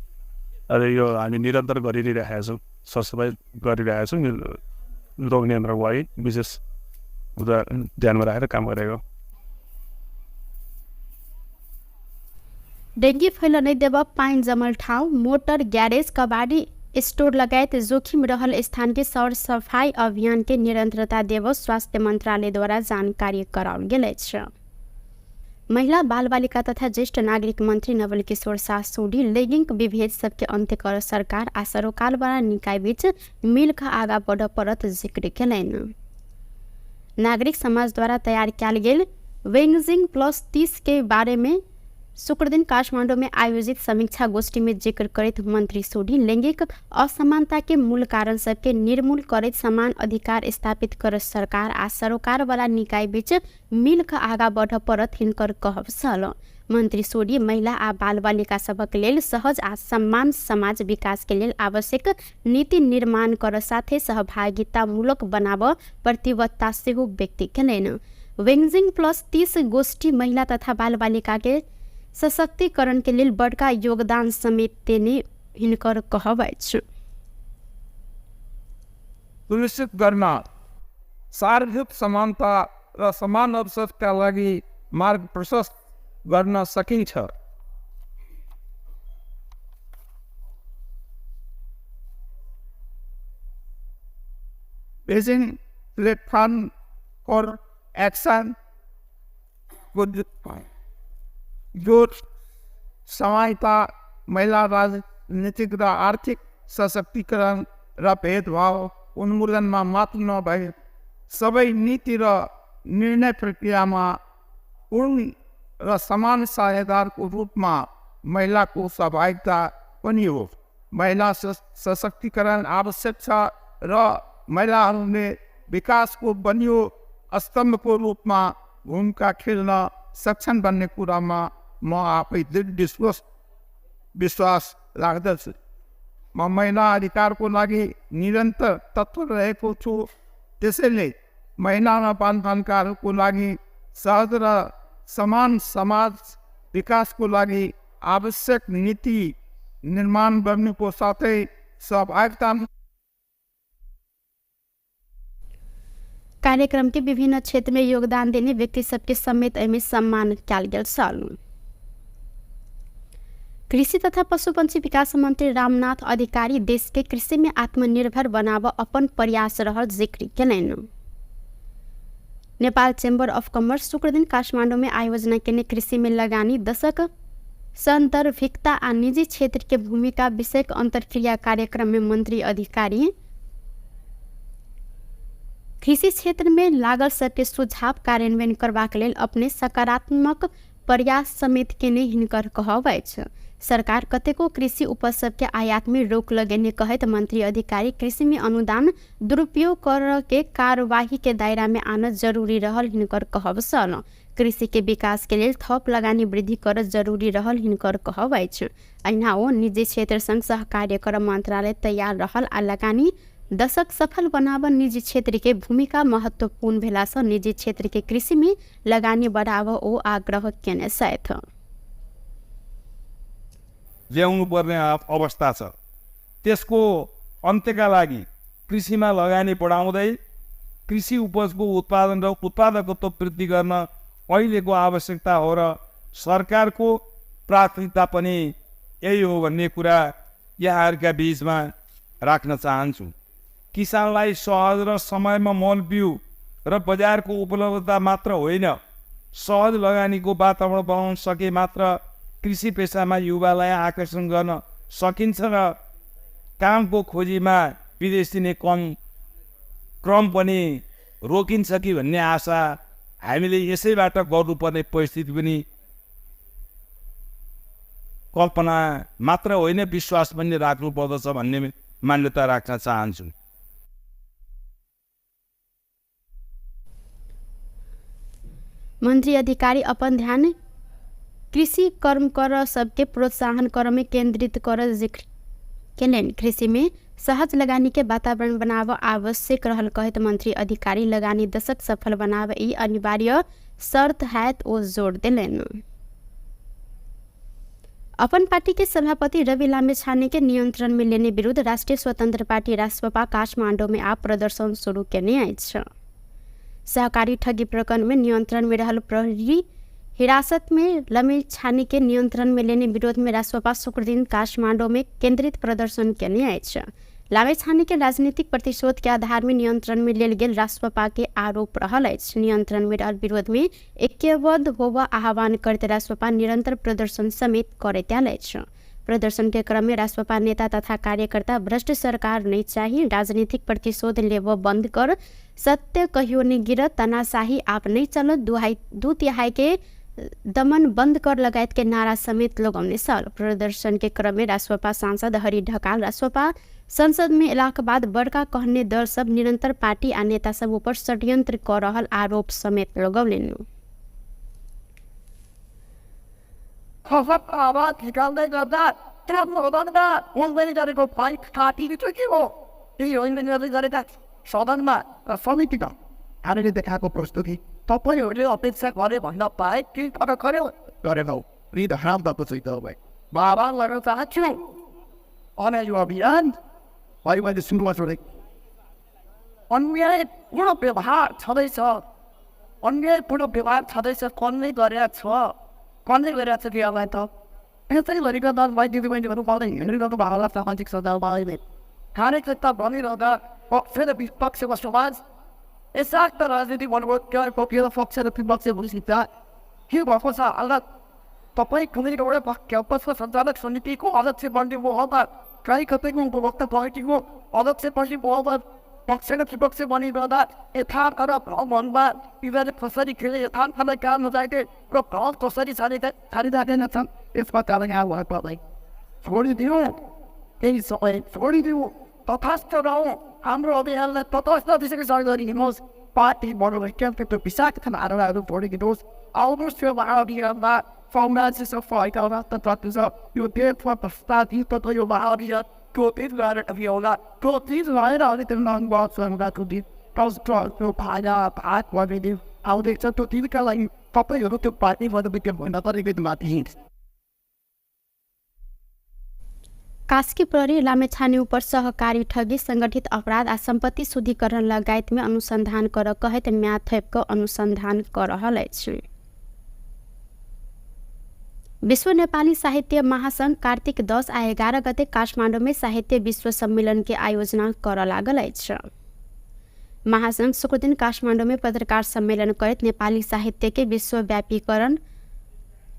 र यो हामी निरन्तर गरिरहेका छौँ, सरसफाइ गरिरहेका छौँ। रोग नियन्त्रणको लागि विशेष कुरा ध्यानमा राखेर काम गरेको। डेंगी फैल नहीं देव पाइन जमल ठाउँ, मोटर ग्यारेज, कबाड़ी स्टोर लगायत जोखिम रहल स्थान के सर सफाई अभियान के निरंतरता देव स्वास्थ्य मंत्रालय द्वारा जानकारी कराओल गेल अछि। महिला बाल बालिका तथा ज्येष्ठ नागरिक मंत्री नवल किशोर शाह सोडी लैंगिक विभेद सबके अंत्य कर सरकार आ सरोकार वाला निकाय बीच मिलकर आगा बढ़ परत जिक्र केलनि। नागरिक समाज द्वारा तैयार कयल गेल वेंगजिंग प्लस 30 के बारे में शुक्र दिन काठमांडू में आयोजित समीक्षा गोष्ठी में जिक्र करते मंत्री सोडी लैंगिक असमानता के मूल कारण सबके निर्मूल करते समान अधिकार स्थापित कर सरकार आ सरोकार वाला निकाय बीच मिलकर आगा बढ़ परत हिनकर कहब छल। मंत्री सोडी महिला आ बाल बालिका सबक लेल सहज आ सम्मान समाज विकास के लेल आवश्यक नीति निर्माण कर साथे सहभागिता मूलक बनाब प्रतिबद्धता सेहो व्यक्त केलनि। वेंगजिंग प्लस 30 गोष्ठी महिला तथा बाल बालिका के सशक्तिकरण के लिए बड़का योगदान समेत देने हिनकर कहब अछि। सुनिश्चित गर्न सार्वजनिक समानता र समान अवसरका लागि मार्ग प्रशस्त गर्न सकिन्छ। बेजिङ प्लेटफर्म फर एक्सन जो सहायता महिला राजनीतिक र आर्थिक सशक्तिकरण र भेदभाव उन्मूलनमा मात्र नभए सबै नीति र निर्णय प्रक्रियामा पूर्ण र समान साझेदारको रूपमा महिलाको सहभागिता पनि हो। महिला सशक्तिकरण आवश्यक छ र महिलाहरूले विकासको बलियो स्तम्भको रूपमा भूमिका खेल्न सक्षम बन्ने कुरामा म आफै दृढ विश्वास राख्दछु। म महिला अधिकारको लागि निरन्तर तत्पर रहेको छु। त्यसैले महिला र बालबालिकाहरूको लागि सहज र समान समाज विकासको लागि आवश्यक नीति निर्माण गर्नुको साथै सहभागिता। कार्यक्रम के विभिन्न क्षेत्र में योगदान देने व्यक्ति सबके समेत एमे सम्मान कयल गेल छल। कृषि तथा पशुपंछी विकास मंत्री रामनाथ अधिकारी देश के कृषि में आत्मनिर्भर बनाव अपन प्रयास रहल जिक्र केलनि। नेपाल चेम्बर ऑफ कॉमर्स शुक्र दिन काठमांडू में आयोजना केने कृषि में लगानी दशक सान्दर्भिकता आ निजी क्षेत्र के भूमिका विषयक अंतरक्रिया कार्यक्रम में मंत्री अधिकारी कृषि क्षेत्र में लागल सबके सुझाव कार्यान्वयन करबाक लेल अपने सकारात्मक प्रयास समेत केने हिनकर कहब अछि। सरकार कतेको कृषि उपज सबके आयात में रोक लगेने कहैत मंत्री अधिकारी कृषि में अनुदान दुरुपयोग कर के कार्यवाही के दायरा में आना जरूरी रहल हिनकर कहब सन। कृषि के विकास के लेल थप लगानी वृद्धि कर जरूरी रहल हिनकर कहब अछि। अहिना ओ निजी क्षेत्र संग सहकार्य कर मंत्रालय तैयार रहल आ लगानी दशक सफल बनाब निजी क्षेत्र के भूमिका महत्वपूर्ण भेला सँ निजी क्षेत्र के कृषि में लगानी बढ़ाव ओ आग्रह केने छथि। ल्याउनु पर्ने अवस्था छ, त्यसको अन्त्यका लागि कृषिमा लगानी बढाउँदै कृषि उपजको उत्पादन र उत्पादकत्व वृद्धि गर्न अहिलेको आवश्यकता हो र सरकारको प्राथमिकता पनि यही हो भन्ने कुरा यहाँहरूका बीचमा राख्न चाहन्छु। किसानलाई सहज र समयमा मल बिउ र बजारको उपलब्धता मात्र होइन, सहज लगानीको वातावरण बनाउन सके मात्र कृषि पेसामा युवालाई आकर्षण गर्न सकिन्छ र कामको खोजीमा विदेश दिने क्रम पनि रोकिन्छ कि भन्ने आशा हामीले यसैबाट गर्नुपर्ने परिस्थिति पनि कल्पना मात्र होइन विश्वास पनि राख्नुपर्दछ भन्ने मान्यता राख्न चाहन्छु। मंत्री अधिकारी अपन ध्यान कृषि कर्म कर सबके प्रोत्साहन कर में केंद्रित कर जिक्र केलन। कृषि में सहज लगानी के वातावरण बनाव आवश्यक रहल कहत मंत्री अधिकारी लगानी दशक सफल बनाव ई अनिवार्य शर्त हैत ओ जोड़ दिलन। अपन पार्टी के सभापति रवि लामिछाने के नियंत्रण में लेने विरुद्ध राष्ट्रीय स्वतंत्र पार्टी रासपा काठमांडू में आप प्रदर्शन शुरू केने अछि। सहकारी ठगी प्रकरण में नियंत्रण में रहल प्रहरी हिरासत में लामिछाने के नियंत्रण में लेने विरोध में रासपा शुक्र दिन काठमांडू में केंद्रित प्रदर्शन केने अछि। लामिछाने के राजनीतिक प्रतिशोध के आधार में नियंत्रण में लेल गेल रासपा के आरोप रहल अछि। नियंत्रण में रहल विरोध में ऐक्यबद्ध होब आह्वान करते रासपा निरंतर प्रदर्शन समेत करैत आयल अछि। प्रदर्शन के क्रम में रासपा नेता तथा कार्यकर्ता भ्रष्ट सरकार नहीं चाहिए, राजनीतिक प्रतिशोध लेब बंद कर, सत्य कहियो नहीं गिरत, तानाशाही आप नहीं चलत, दू तिहाई के दमन बंद कर लगायत के नारा समेत लगौने सल। प्रदर्शन के क्रम में रासपा सांसद हरि ढकाल रासपा संसद में एलाक बाद बड़का कहने दल सब निरंतर पार्टी आ नेता सब ऊपर षड्यंत्र कर रहल आरोप समेत लगौलेन। आवाज निकाल्दै गर्दा त्यहाँ सदनमा बोल्दै गरेको फाइट काटिदिन्छ के हो, त्यही होइन गर्दै गरेका सदनमा र समितिमा हामीले देखाएको प्रस्तुति तपाईँहरूले अपेक्षा गरे भन्न पाए कि तपाईँ गरेनौ नि त हाम भएको छैन भाइ बाबा गर्न चाहन्छु। अनि यो अभियान भाइ मैले सुरुमा छोडेँ अन्यायपूर्ण व्यवहार छँदैछ, अन्यायपूर्ण व्यवहार छँदैछ, कसले गरेको छ, कसले गरेको छ क्रियालाई त यसरी गरेको दल भाइ दिदीबहिनीहरू पाउँदै हिँडिरहेको भावना सामाजिक सञ्जालमा कार्यकर्ता बनिरहँदा पक्ष र विपक्षको समाज यसाक्त राजनीति मनोबल पक्ष र विपक्ष भइसक्छ। के भएको छ हालत तपाईँ कुनै एउटा क्याम्पसको सञ्चालक समितिको अध्यक्ष बन्ने मोहमा कहीँ कतैको उपभोक्ता कमिटीको अध्यक्ष बन्ने मोहमा पक्ष र विपक्ष बनिरहँदा यथार्थ र भ्रममा यिनीहरूले कसरी खेले, यथार्थलाई काम नजाके र भ्रम कसरी छाडिराखेन छन्, यसमा कारण यहाँ भयो पर्दै छोडिदियो, केही समय छोडिदियो, तथास्थ रहौँ, हाम्रो अभियानलाई तटस्थ दिशाको सहयोग गरिदिनुहोस्। पार्टी मनोवैज्ञानिक विषाक्त धारणाहरू छोडिदिनुहोस्। आउनुहोस् यो महाअभियानमा समाज सफाइका राष्ट्र छ, यो देशमा भ्रष्टाचार तथा यो महाअभियान त्यो दिन गएर अभियानला त्यो चिज भएर अहिले त्यो नङबाको दिन त्यो भाडा भात गरिदियो आउँदैछ, त्यो दिनका लागि तपाईँहरू त्यो पार्टी मनोवैज्ञानिक भन्न तरिकै माथि हिँड्छ। कास्की प्रहरी लामेछाने ऊपर सहकारी ठगी, संगठित अपराध आ संपत्ति शुद्धिकरण लगायत में अनुसंधान कर कहत म्याथैप अनुसंधान कर रहल अछि। विश्व नेपाली साहित्य महासंघ कार्तिक 10 आ 11 गते काठमाडौँ में साहित्य विश्व सम्मेलन के आयोजना कर लागल अछि। महासंघ शुक्र दिन काठमाडौँ में पत्रकार सम्मेलन करत नेपाली साहित्य के विश्वव्यापीकरण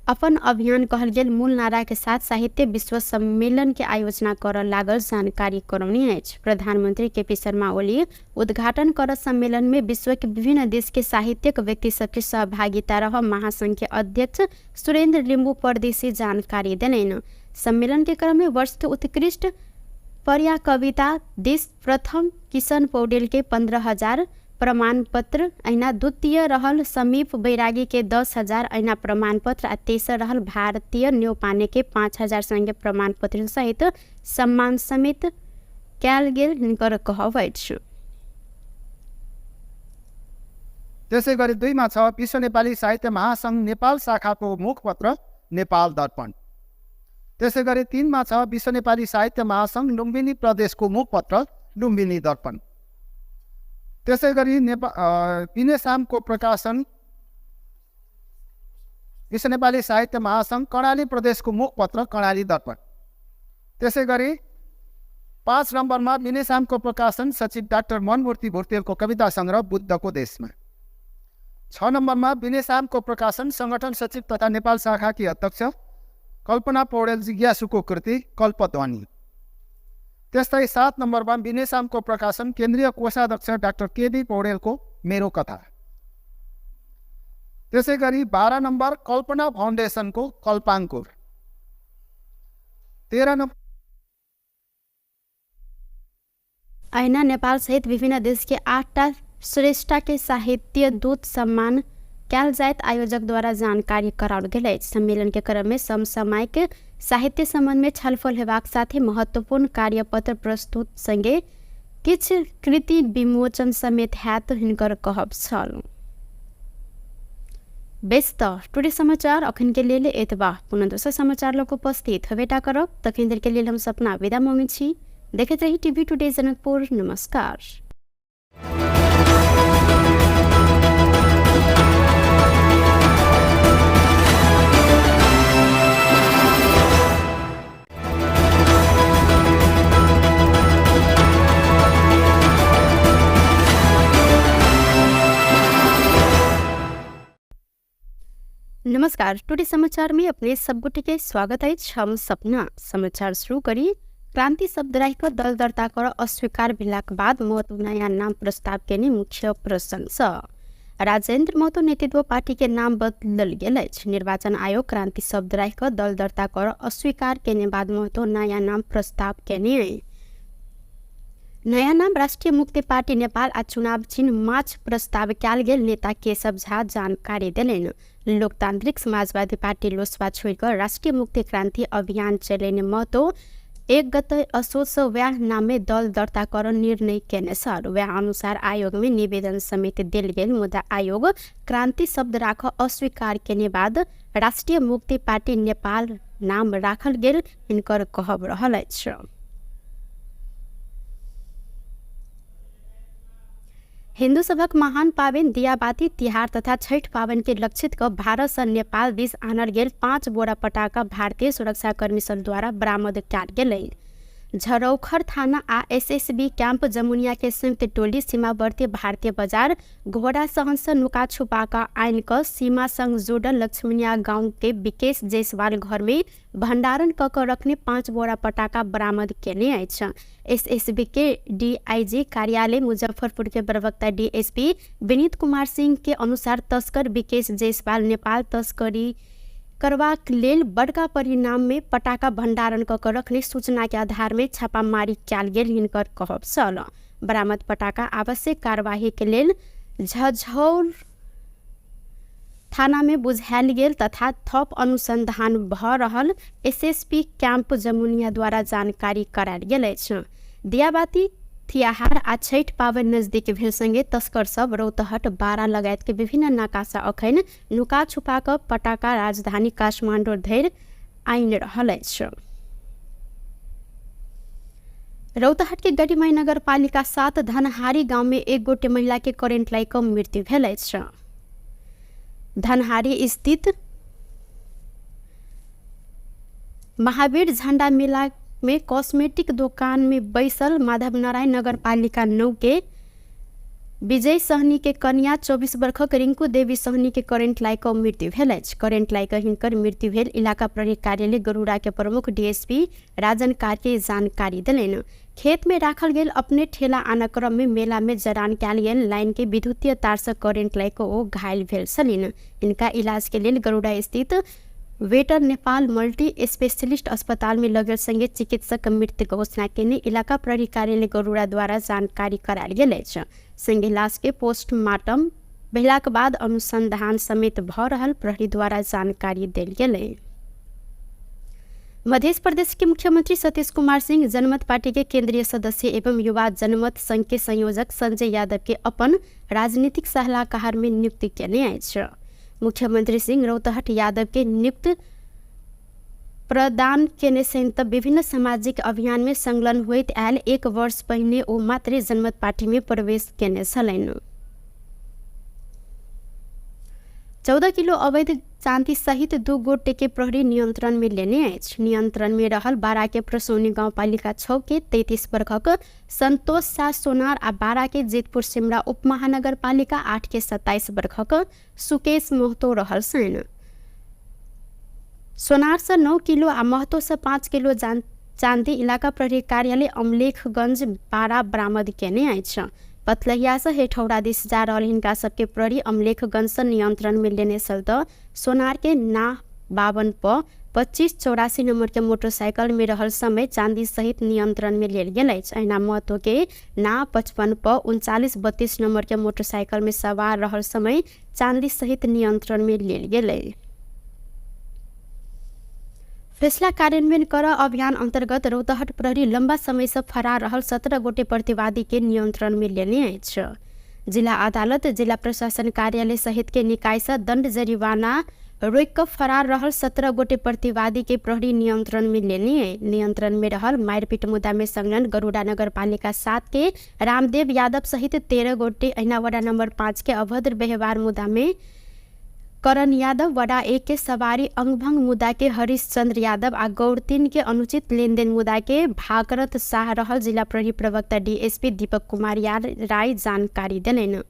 अपन अभियान कहल गेल मूल नारा के साथ साहित्य विश्व सम्मेलन के आयोजना कर लागल जानकारी करौनी अछि। प्रधानमंत्री केपी शर्मा ओली उद्घाटन कर सम्मेलन में विश्व के विभिन्न देश के साहित्यिक व्यक्ति सबके सहभागिता रह महासंघ के अध्यक्ष सुरेंद्र लिम्बू परदेशी जानकारी देलैन। सम्मेलन के क्रम में वर्ष के उत्कृष्ट पर्या कविता देश प्रथम किशन पौडेल के 15,000 प्रमाण पत्र, ऐना द्वितीय रहल समीप बैरागी के 10,000 ऐना प्रमाण पत्र आ तेसर रहल भारतीय न्यौपाने के 5,000 संगे प्रमाण पत्र सहित सम्मान समेत कयल गेल हिनकर कहब अछि। त्यसै गरी 2 मा छ विश्व नेपाली साहित्य महासंघ नेपाल शाखाको मुखपत्र नेपाल दर्पण। त्यसै गरी 3 मा छ विश्व नेपाली साहित्य महासंघ लुम्बिनी प्रदेशको मुखपत्र लुम्बिनी दर्पण। त्यसै गरी बिनेसामको प्रकाशन विश्व नेपाली साहित्य महासंघ कर्णाली प्रदेशको मुखपत्र कर्णाली दर्पण। त्यसै गरी 5 नम्बरमा बिनेसामको प्रकाशन सचिव डाक्टर मनमूर्ति भुर्तेलको कविता सङ्ग्रह बुद्धको देशमा। 6 नम्बरमा बिनेसामको प्रकाशन संगठन सचिव तथा नेपाल शाखाकी अध्यक्ष कल्पना पौडेल जिज्ञासुको कृति कल्पध्वनि। त्यस्तै 7 नम्बरमा बिनेसामको प्रकाशन केन्द्रीय कोषाध्यक्ष डाक्टर केबी पौडेलको मेरो कथा। त्यसै गरी 12 नम्बर कल्पना फाउन्डेसनको कल्पाङ्कुर। 13 नम्बर ऐना नेपाल सहित विभिन्न देश के 8टा श्रेष्ठ के साहित्य दूत सम्मान कयल जायत आयोजक द्वारा जानकारी कराओल गेल अछि। सम्मेलन के क्रम में समसामयिक साहित्य संबंध में छलफल हेबाक साथे महत्वपूर्ण कार्यपत्र प्रस्तुत संगे किछ कृति विमोचन समेत हैत हिनकर कहब छल। बेस्त टुडे समाचार अखन के लिए एतबा। पुनः दोसर समाचार लोग उपस्थित हवेटा करब। तखन देर के लिए हम सपना विदा मांगे छी। देखते रही टीवी टुडे जनकपुर। नमस्कार। नमस्कार। टुडे समाचार में अपने सबगोटे के स्वागत है। हम सपना समाचार शुरू करी। क्रांति शब्द राखिक दल दर्ता कर अस्वीकार भेलाक बाद महतो नयाँ नाम प्रस्ताव केने मुख्य प्रश्न छ। राजेन्द्र महतो नेतृत्व पार्टी के नाम बदलल गेल अछि। निर्वाचन आयोग क्रांति शब्द राखिक दल दर्ता कर अस्वीकार केने बाद महतो नयाँ नाम प्रस्ताव केने। नयाँ नाम राष्ट्रिय मुक्ति पार्टी नेपाल आ चुनाव चिन्ह माछ प्रस्ताव कयल गेल नेता केशव झा जानकारी देलैन। लोकतांत्रिक समाजवादी पार्टी लोसपा छोड़कर राष्ट्रिय मुक्ति क्रांति अभियान चलेने महतो 1 गते असोज व्याह नाम में दल दर्ता कर निर्णय केने छ। व्याह अनुसार आयोग में निवेदन समेत देल गेल मुदा आयोग क्रांति शब्द राख अस्वीकार केने बाद राष्ट्रिय मुक्ति पार्टी नेपाल नाम राखल गेल हिनकर कहब रहल अछि। हिंदू सभक महान पावन दियाबाती तिहार तथा छठ पावन के लक्षित क भारत से नेपाल बीच आनल गेल 5 बोरा पटाखा भारतीय सुरक्षाकर्मी सब द्वारा बरामद कयल गेलै। झरौखर थाना आ एसएसबी कैंप जमुनिया के संयुक्त टोली सीमावर्ती भारतीय बाजार घोड़ा सहन नुका छुपा का आइन क सीमा संग जोड़ल लक्ष्मणिया गांव के विकेश जायसवाल घर में भंडारण क रखने 5 बोरा पटाखा बरामद केने अछि। एसएसबी के डीआईजी कार्यालय मुजफ्फरपुर के प्रवक्ता डीएसपी विनीत कुमार सिंह के अनुसार तस्कर विकेश जायसवाल नेपाल तस्करी करबाक लेल बड़का परिणाम में पटाखा भंडारण क रखने सूचना के आधार में छापामारी कयल गेल हिनकर कहब छल। बरामद पटाखा आवश्यक कार्यवाही के लेल झझौर थाना में बुझायल गेल तथा थप अनुसंधान भ रहल एसएसपी कैंप जमुनिया द्वारा जानकारी करायल गेल अछि। दियाबाती तिहार आ छठ पावन नजदीक भेल संगे तस्कर सब रौतहट बारा लगायत के विभिन्न नाकासा अखन नुका छुपा क पटाखा राजधानी काठमांडू धरि आनि रहल अछि। रौतहट के गढ़ीमाई नगर पालिका 7 धनहारी गांव में एक गोटे महिला के करेंट लाई क मृत्यु भेल अछि। धनहारी स्थित महावीर झंडा मेला में कॉस्मेटिक दुकान में बैसल माधव नारायण नगर पालिका 9 के विजय सहनी के कन्या 24 वर्षक रिंकू देवी सहनी के करेंट लाइक मृत्यु भेल अछि। करेंट लाइक हिनकर मृत्यु भेल इलाका प्रहरी कार्यालय गरुड़ा के प्रमुख डीएसपी राजन कार्य जानकारी दिलेन। खेत में राखल गेल अपने ठेला आना क्रम में मेला में जरान कयल गेल लाइन के विद्युतीय तार से करेंट लाइक ओ घायल भेल छलीन। इनका इलाज के लेल गरुड़ा स्थित वेटर नेपाल मल्टी स्पेशलिस्ट अस्पताल में लगल संगे चिकित्सक मृत्यु घोषणा केने इलाका प्रहरी कार्यालय गरुड़ा द्वारा जानकारी करायल गेल अछि। संगे लाश के पोस्टमार्टम भेलाक बाद अनुसंधान समेत भ रहल प्रहरी द्वारा जानकारी देल गेलै। मध्य प्रदेश के मुख्यमंत्री सतीश कुमार सिंह जनमत पार्टी के केंद्रीय सदस्य एवं युवा जनमत संघ के संयोजक संजय यादव के अपन राजनीतिक सलाहकार में नियुक्ति केने अछि। मुख्यमंत्री सिंह रौतहट यादव के नियुक्त प्रदान केने सहित विभिन्न सामाजिक अभियान में संलग्न होइत आयल 1 वर्ष पहिने ओ मात्र जनमत पार्टी में प्रवेश केने छलैन। 14 किलो अवैध चांदी सहित 2 गोटे के प्रहरी नियंत्रण में लेने अछि। नियंत्रण में रहल बारा के प्रसौनी गाउँपालिका 6 के 33 वर्षक संतोष शाह सोनार आ बारा के जेतपुर सिमरा उप महानगर पालिका 8 के 27 वर्षक सुकेश महतो रहल छन्। सोनार से 9 किलो आ महतो से 5 किलो चांदी इलाका प्रहरी कार्यालय अमलेखगंज बारा बरामद केने अछि। पतलहिया से हेठौड़ा दिस जा रहल हिनका सबके प्रहरी अमलेखगंज से नियंत्रण में लेने चलत सोनार के ना 52 प 2584 नंबर के मोटरसाइकिल में रहल समय चांदी सहित नियंत्रण में लेल गेल अछि। अहिना महतो के ना 55 प 3932 नंबर के मोटरसाइकिल में सवार रहल समय चांदी सहित नियंत्रण में लेल गेलै। फैसला कार्यान्वयन कर अभियान अंतर्गत रौतहट प्रहरी लंबा समय से फरार रहल 17 गोटे प्रतिवादी के नियंत्रण में लेने अछि। जिला अदालत जिला प्रशासन कार्यालय सहित के निकाय से दंड जरिवाना रोक फरार रहल 17 गोटे प्रतिवादी के प्रहरी नियंत्रण में लेने। नियंत्रण में रहल मारपीट मुद्दा में संलग्न गरुड़ा नगर पालिका 7 के रामदेव यादव सहित 13 गोटे, अहिना वडा नंबर 5 के अभद्र व्यवहार मुद्दा में करण यादव, वडा 1 के सवारी अंगभंग मुद्दा के हरीश चंद्र यादव आ गौर 3 के अनुचित लेनदेन मुद्दा के भागरथ शाह रहल जिला प्रहरी प्रवक्ता डीएसपी दीपक कुमार राय जानकारी देलैन।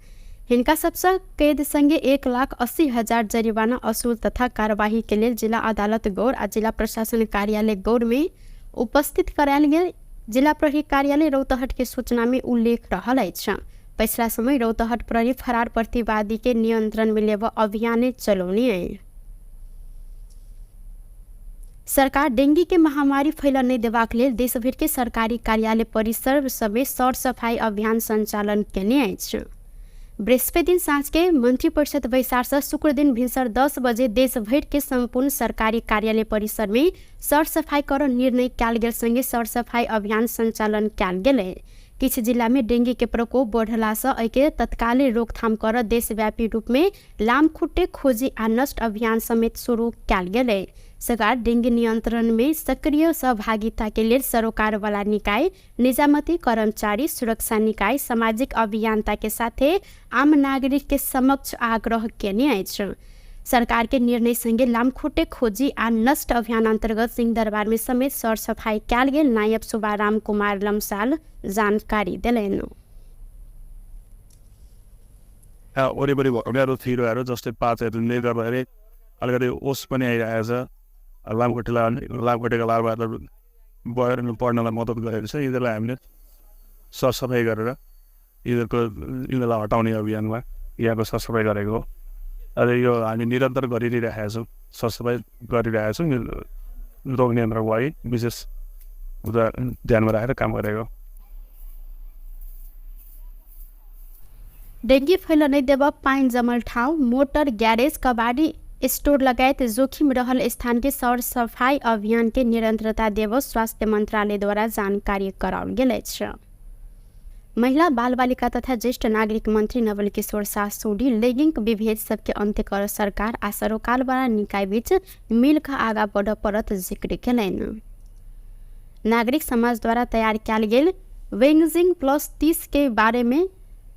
हिनका सबसे कैद संगे 1,80,000 जरिवाना असूल तथा कार्यवाही के लेल जिला अदालत गौर आ जिला प्रशासन कार्यालय गौर में उपस्थित करायल गेल। जिला प्रहरी कार्यालय रौतहट के सूचना में उल्लेख रहल अछि। पिछला समय रौतहट प्रहरी फरार प्रतिवादी के नियंत्रण में लेब अभियान चलौने। सरकार डेंगी के महामारी फैल नहीं देबाक लेल देश भर के सरकारी कार्यालय परिसर समेत सर सफाई अभियान संचालन केने अछि। बृहस्पति दिन साँझ के मंत्री परिषद बैसार से शुक्र दिन भिनसर 10 बजे देश भर के संपूर्ण सरकारी कार्यालय परिसर में सर सफाई कर निर्णय कयल गेल संगे सर सफाई अभियान संचालन कयल गेलै। किछ जिला में डेंगी के प्रकोप बढ़ला से एके तत्काल रोकथाम कर देशव्यापी रूप में लामखुट्टे खोजी आ नष्ट अभियान समेत शुरू कयल गेलै। सरकार डेंगी नियंत्रण में सक्रिय सहभागिता के लिए सरोकार वाला निकाय, निजामती कर्मचारी, सुरक्षा निकाय, सामाजिक अभियंता के साथे आम नागरिक के समक्ष आग्रह केने अछि। सरकार के निर्णय संगे लामखुट्टे खोजी आ नष्ट अभियान अंतर्गत सिंहदरबार में समेत सर सफाई कयल गेल। नायब सुबाराम कुमार लम्साल जानकारी दिलैन। वरिपरि भएकाहरू थिरोहरू जस्तै पातहरूले गर्दाखेरि अलिकति ओस पनि आइरहेको छ। लामखुट्टेका लार्भाहरू बढेर पढ्नलाई मद्दत गरेको छ। यिनीहरूलाई हामीले सरसफाइ गरेर यिनीहरूलाई हटाउने अभियानमा यहाँको सरसफाइ गरेको हो। र यो हामी निरन्तर गरिरहेका छौँ, सरसफाइ गरिरहेका छौँ। रोग नियन्त्रणको लागि विशेष ध्यानमा राखेर काम गरेको। डेंगी फैल नहीं देब पाइन जमल ठाउँ, मोटर ग्यारेज, कबाड़ी स्टोर लगायत जोखिम रहल स्थान के सर सफाई अभियान के निरंतरता देव स्वास्थ्य मंत्रालय द्वारा जानकारी कराओल गेल अछि। महिला बाल बालिका तथा ज्येष्ठ नागरिक मंत्री नवल किशोर शाह सोडी लैंगिक विभेद सबके अंत्य कर सरकार आ सरोकार वाला निकाय बीच मिल कर आगा बढ़ परत जिक्र केलैन। नागरिक समाज द्वारा तैयार कयल गेल वेंगजिंग प्लस 30 के बारे में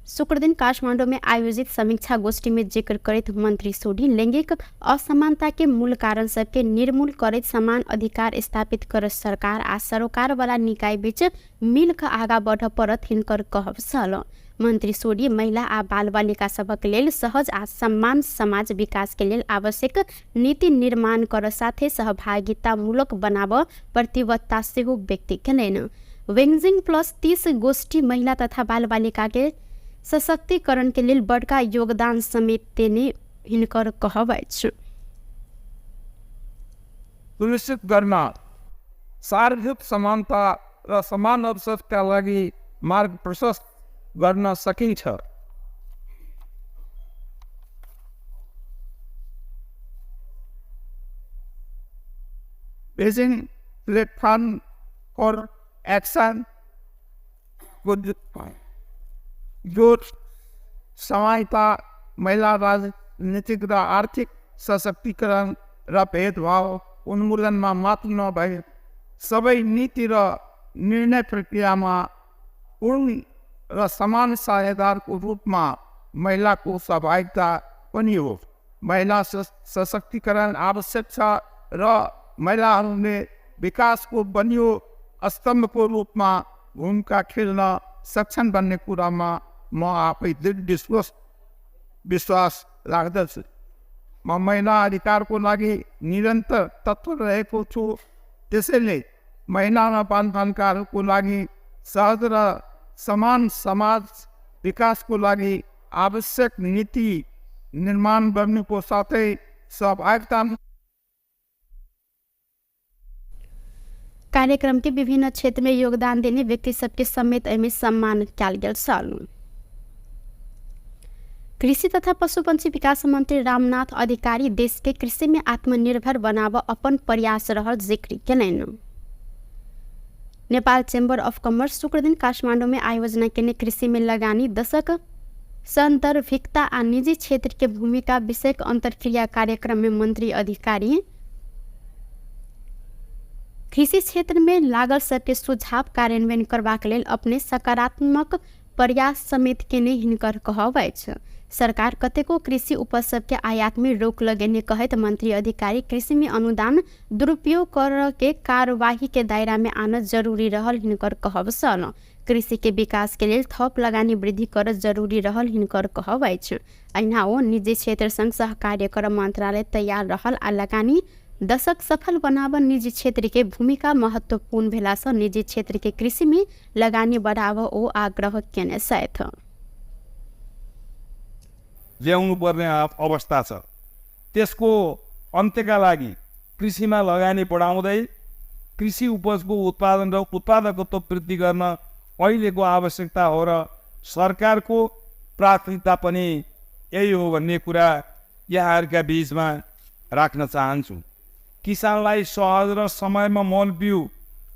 शुक्र दिन काठमांडू में आयोजित समीक्षा गोष्ठी में जिक्र करते मंत्री सोडी लैंगिक असमानता के मूल कारण सबके निर्मूल करते समान अधिकार स्थापित कर सरकार आ सरोकार वाला निकाय बीच मिल कर आगा बढ़ परत हिनकर कहब छल। मंत्री सोडी महिला आ बाल बालिका सभक लेल सहज आ सम्मान समाज विकास के लेल आवश्यक नीति निर्माण कर साथे सहभागितामूलक बनाब प्रतिबद्धता सेहो व्यक्त केलनि। वेंजिङ +30 गोष्ठी महिला तथा बाल बालिका के सशक्तिकरण के लेल बड़का योगदान समेत देने हिनकर कहब छ। सुनिश्चित गर्न सार्वजनिक समानता र समान अवसरका लागि मार्ग प्रशस्त गर्न सकिन्छ। बेजिङ प्लेटफर्म फर एक्सन को जो सहायता महिला राजनीतिक र आर्थिक सशक्तिकरण र भेदभाव उन्मूलनमा मात्र नभए सबै नीति र निर्णय प्रक्रियामा पूर्ण र समान साझेदारको रूपमा महिलाको सहभागिता पनि हो। महिला सशक्तिकरण आवश्यक छ र महिलाहरूले विकासको बलियो स्तम्भको रूपमा भूमिका खेल्न सक्छन् भन्ने कुरामा म आफै दृढ विश्वास राख्दछु। म महिला अधिकारको लागि निरन्तर तत्पर रहेको छु। त्यसैले महिला र बालबालिकाहरूको लागि सहज र समान समाज विकासको लागि आवश्यक नीति निर्माण गर्नुको साथै सहभागिता। कार्यक्रम के विभिन्न क्षेत्र में योगदान देने व्यक्ति सबके समेत एमे सम्मान कयल गेल छल। कृषि तथा पशुपंछी विकास मंत्री रामनाथ अधिकारी देश के कृषि में आत्मनिर्भर बनाव अपन प्रयास रहल जिक्र केलनि। नेपाल चेम्बर अफ कॉमर्स शुक्र दिन काठमाडौँ में आयोजना केने कृषि में लगानी दशक संदर्भिकता आ निजी क्षेत्र के भूमिका विषयक अंतरक्रिया कार्यक्रम में मंत्री अधिकारी कृषि क्षेत्र में लागल सबके सुझाव कार्यान्वयन करबाक लेल अपने सकारात्मक प्रयास समेत केने हिनकर कहब अछि। सरकार कतेको कृषि उपज सबके आयात में रोक लगेने कहत मंत्री अधिकारी कृषि में अनुदान दुरुपयोग कर के कार्यवाही के दायरा में आना जरूरी रहल हिनकर कहब छल। कृषि के विकास के लेल थप लगानी वृद्धि कर जरूरी रहल हिनकर कहब अछि। अहिना ओ निजी क्षेत्र संग सहकार्य कर मंत्रालय तैयार रहल आ लगानी दशक सफल बनावन निजी क्षेत्र के भूमिका महत्वपूर्ण भेला से निजी क्षेत्र के कृषि में लगानी बढ़ाव ओ आग्रह केने साथ ल्याउनु पर्ने अवस्था छ। त्यसको अन्त्यका लागि कृषिमा लगानी बढाउँदै कृषि उपजको उत्पादन र उत्पादकत्व वृद्धि गर्न अहिलेको आवश्यकता हो र सरकारको प्राथमिकता पनि यही हो भन्ने कुरा यहाँहरूका बीचमा राख्न चाहन्छु। किसानलाई सहज र समयमा मल बिउ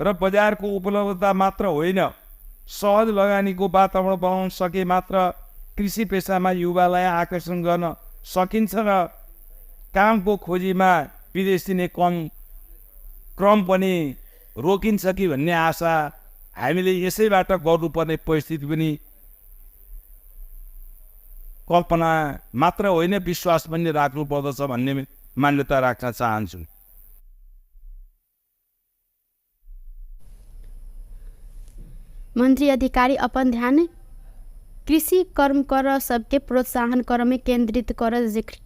र बजारको उपलब्धता मात्र होइन, सहज लगानीको वातावरण बनाउन सके मात्र कृषि पेसामा युवालाई आकर्षण गर्न सकिन्छ र कामको खोजीमा विदेश दिने क्रम पनि रोकिन्छ कि भन्ने आशा हामीले यसैबाट गर्नुपर्ने परिस्थिति पनि कल्पना मात्र होइन विश्वास पनि राख्नु पर्दछ भन्ने मान्यता राख्न चाहन्छु। मंत्री अधिकारी अपन ध्यान कृषि कर्म कर सबके प्रोत्साहन कर में केंद्रित कर जिक्र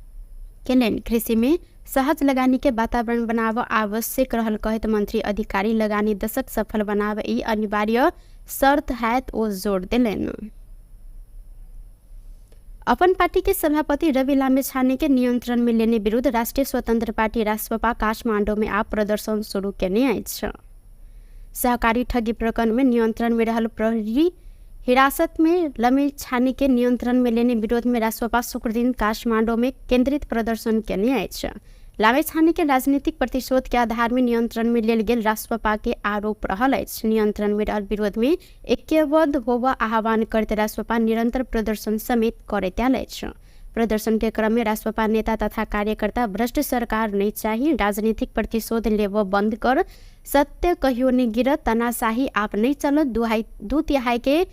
केलनि। कृषि में सहज लगानी के वातावरण बनाव आवश्यक रहल कहत मंत्री अधिकारी लगानी दशक सफल बनाव ई अनिवार्य शर्त हैत ओ जोड़ देलनि। अपन पार्टी के सभापति रवि लामिछाने के नियंत्रण में लेने विरुद्ध राष्ट्रीय स्वतंत्र पार्टी रासपा काठमांडू में आप प्रदर्शन शुरू केने अछि। सहकारी ठगी प्रकरण में नियंत्रण में रहल प्रहरी हिरासत में लामिछाने के नियंत्रण में लेने विरोध में रासपा शुक्र दिन काठमांडू में केंद्रित प्रदर्शन केने अछि। लामिछाने के राजनीतिक प्रतिशोध के आधार में नियंत्रण में लेल गेल रासपा के आरोप रहल अछि। नियंत्रण में रहल विरोध में ऐक्यबद्ध होबा आह्वान करते रासपा निरंतर प्रदर्शन समेत करैत आयल अछि। प्रदर्शन के क्रम में रासपा नेता तथा कार्यकर्ता भ्रष्ट सरकार नहीं चाहिए, राजनीतिक प्रतिशोध लेव बंद कर, सत्य कहियो नहीं गिरत, तानाशाही आप नहीं चलत, दू तिहाई के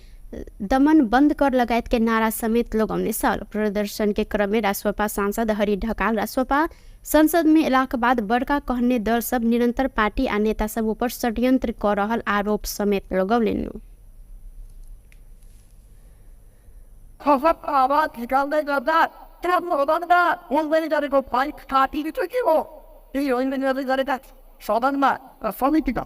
दमन बंद कर लगायत के नारा समेत लगौने साल। प्रदर्शन के क्रम में रासपा सांसद हरि ढकाल रासपा संसद में एला के बाद बड़का कहने दल सब निरंतर पार्टी आ नेता सब ऊपर षड्यंत्र कर रहल आरोप समेत लगौलनि। खसक आवाज निकाल्दै गर्दा त्यहाँ सदनका उनले गरेको फाइट काटिएको थियो के हो त्यही उनले गरेका सदनमा समितिका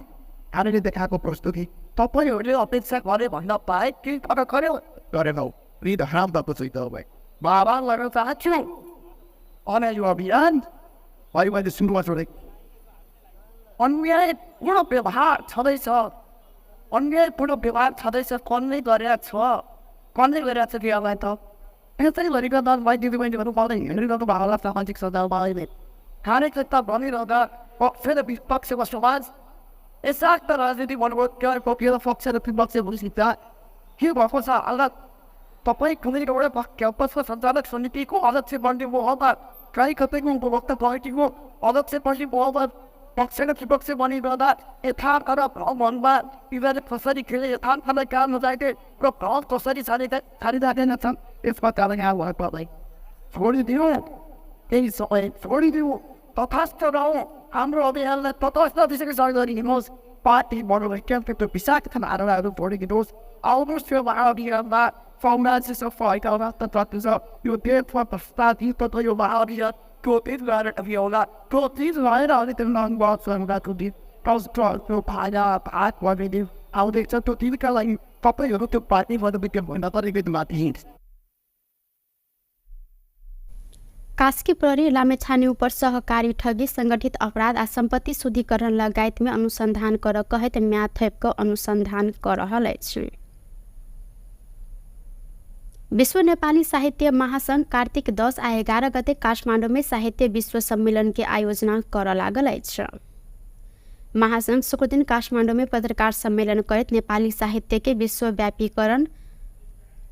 हामीले देखाएको प्रस्तुति तपाईँहरूले अपेक्षा गरे भन्न पाए कि गर्यो गरेनौ रिद हराम भएको चाहिँ तपाईँ बाबा गर्न चाहन्छु अनलाइन अभियान अहिले सुरुवात गरेको अन्यायपूर्ण व्यवहार छँदैछ अन्यायपूर्ण व्यवहार छँदैछ कसले गरेको छ कि अब त यसै गरिका दल भाइ दिदीबहिनीहरू पाउँदै हिँडिरहेको भावना सामाजिक सञ्जालमा अहिले कार्यकर्ता भनिरहँदा पक्ष र विपक्षको समाज यसाक्त राजनीति भन्नुभयो पक्ष र पक्ष र विपक्ष भइसक्छ के भएको छ अलग तपाईँ कुनै एउटा क्याम्पसको सञ्चालक समितिको अध्यक्ष बनिदिनु होला कहीँ कतैको उपभोक्ता कमिटीको अध्यक्ष बनिदिनु होला पक्ष र विपक्ष बनिरहँदा यथार्थ र भ्रममा यिनीहरूले कसरी खेले यथार्थलाई काम नजाके र भ्रम कसरी छाडिराखेन छन् यसमा कारण यहाँ भए पर्दै छोडिदिउँ केही समय छोडिदिउँ तथास्थ रहौँ हाम्रो अभियानलाई तटस्थ दिशाको सहयोग गरिदिनुहोस् पार्टी मनोवैज्ञानिक विषाक्त धारणाहरू छोडिदिनुहोस् आउनुहोस् यो महाअभियानमा साम्राज्य सफाइका तत्त्व छ यो देशमा भ्रष्टाचार तथा यो महाअभियान त्यो दिन गएर अभियानला त्यो दिन रहेर अनि त्यो नङबाद सङ्घको दिन टस्टको भाडा भात भनिदिउँ आउँदैछ त्यो दिनका लागि तपाईँहरू त्यो पार्टी मनोवैज्ञान भन्न तरिकै माथि कास्की प्रहरी लामेछाने ऊपर सहकारी ठगी संगठित अपराध आ संपत्ति शुद्धिकरण लगायत में अनुसंधान कर कहत म्याथेप का अनुसंधान कर रहल अछि। विश्व नेपाली साहित्य महासंघ कार्तिक 10 आ 11 गते काठमाडौँ में साहित्य विश्व सम्मेलन के आयोजना कर लागल अछि। महासंघ शुक्र दिन काठमाडौँ में पत्रकार सम्मेलन करत नेपाली साहित्य के विश्वव्यापीकरण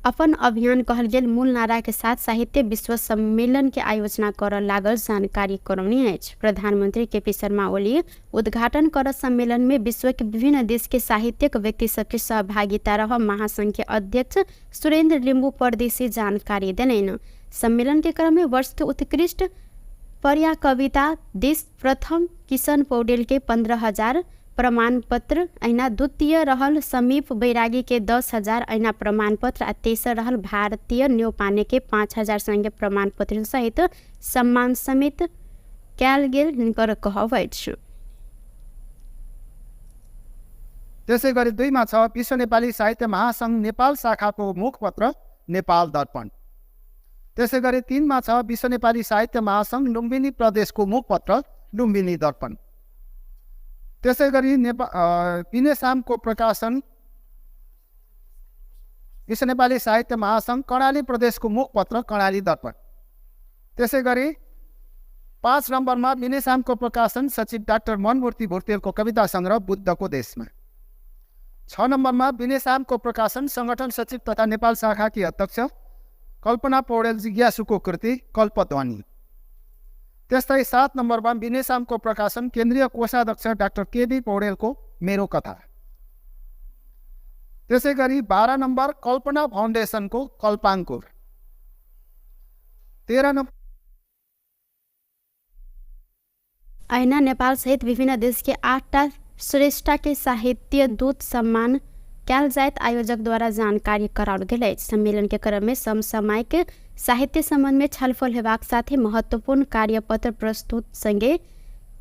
अपन अभियान कहल गेल मूल नारा के साथ साहित्य विश्व सम्मेलन के आयोजना कर लागल जानकारी करौनी अछि। प्रधानमंत्री केपी शर्मा ओली उद्घाटन कर सम्मेलन में विश्व के विभिन्न देश के साहित्यिक व्यक्ति सबके सहभागिता रह महासंघ के अध्यक्ष सुरेंद्र लिम्बू परदेशी जानकारी देलैन। सम्मेलन के क्रम में वर्ष के उत्कृष्ट पर्या कविता देश प्रथम किशन पौडेल के 15,000 प्रमाण पत्र ऐना द्वितीय रहल समीप बैरागी के 10,000 ऐना प्रमाण पत्र आ तेसर रहल भारतीय न्यौपाने के 5,000 संगे प्रमाण पत्र सहित सम्मान समेत कैल गेल हिनकर कहब अछि। त्यसै गरी 2 मा छ विश्व नेपाली साहित्य महासंघ नेपाल शाखाको मुखपत्र नेपाल दर्पण। त्यसै गरी 3 मा छ विश्व नेपाली साहित्य महासंघ लुम्बिनी प्रदेशको मुखपत्र लुम्बिनी दर्पण। त्यसै गरी पिनेसामको प्रकाशन विश्व नेपाली साहित्य महासंघ कर्णाली प्रदेशको मुखपत्र कर्णाली दर्पण। त्यसै गरी 5 नम्बरमा पिनेसामको प्रकाशन सचिव डाक्टर मनमूर्ति भुर्तेलको कविता सङ्ग्रह बुद्धको देशमा। 6 नम्बरमा पिनेसामको प्रकाशन संगठन सचिव तथा नेपाल शाखाकी अध्यक्ष कल्पना पौडेल जिज्ञासुको कृति कल्पध्वनि। त्यस्तै 7 नम्बरमा बिनेसामको प्रकाशन केन्द्रीय कोषाध्यक्ष डाक्टर केबी पौडेलको मेरो कथा। त्यसै गरी 12 नम्बर कल्पना फाउन्डेसनको कल्पाङ्कुर। 13 नम्बर ऐना नेपाल सहित विभिन्न देश के 8टा श्रेष्ठ के साहित्य दूत सम्मान कैल जायत आयोजक द्वारा जानकारी कराओल गेल अछि। सम्मेलन के क्रम में समसामयिक साहित्य संबंध में छलफल हेबाक साथे महत्वपूर्ण कार्यपत्र प्रस्तुत संगे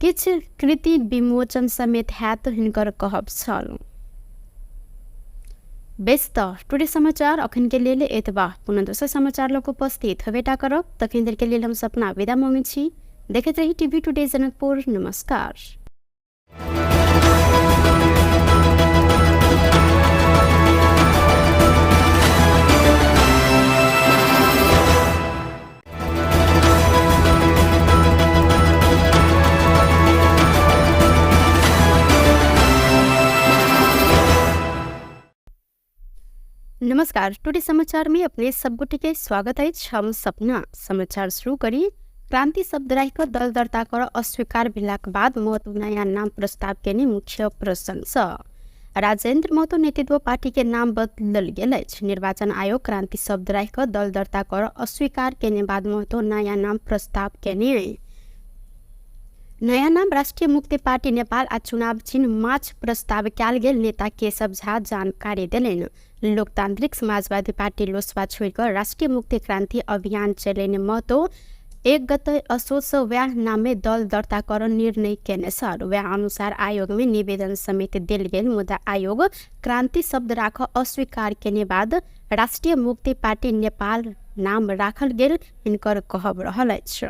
किछ कृति विमोचन समेत हैत हिनकर कहब छल। व्यस्त टुडे समाचार अखन के लिए एतबा पुनः दोसर समाचार लोग उपस्थित हवेटा करब तखन देर के लिए हम सपना विदा मांगे छी। देखते रही टीवी टुडे जनकपुर। नमस्कार। नमस्कार। टुडे समाचार में अपने सबगोटे के स्वागत है। हम सपना समाचार शुरू करी। क्रांति शब्द राखिक दल दर्ता कर अस्वीकार भेलाक बाद महतो नयाँ नाम प्रस्ताव केने मुख्य प्रशंसा। राजेन्द्र महतो नेतृत्व पार्टी के नाम बदलल गेल अछि। निर्वाचन आयोग क्रांति शब्द राखिक दल दर्ता कर अस्वीकार केने बाद महतो नयाँ नाम प्रस्ताव केने। नयाँ नाम राष्ट्रिय मुक्ति पार्टी नेपाल आ चुनाव चिन्ह माछ प्रस्ताव कयल गेल नेता केशव झा जानकारी देलनि। लोकतांत्रिक समाजवादी पार्टी लोसपा छोड़कर राष्ट्रिय मुक्ति क्रांति अभियान चलैने महतो 1 गते असोज व्याह नाम में दल दर्ता कर निर्णय केने छ। व्याह अनुसार आयोग में निवेदन समेत देल गेल मुद्दा आयोग क्रांति शब्द राख अस्वीकार केने बाद राष्ट्रिय मुक्ति पार्टी नेपाल नाम राखल गेल हिनकर कहब रहल अछि।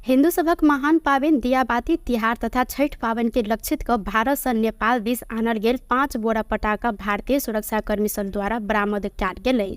हिन्दू सभक महान पाबनि दियाबाती तिहार तथा छठ पाबनि के लक्षित क भारत से नेपाल दिस आनल गेल 5 बोरा पटाखा भारतीय सुरक्षाकर्मी सब द्वारा बरामद कयल गेलै।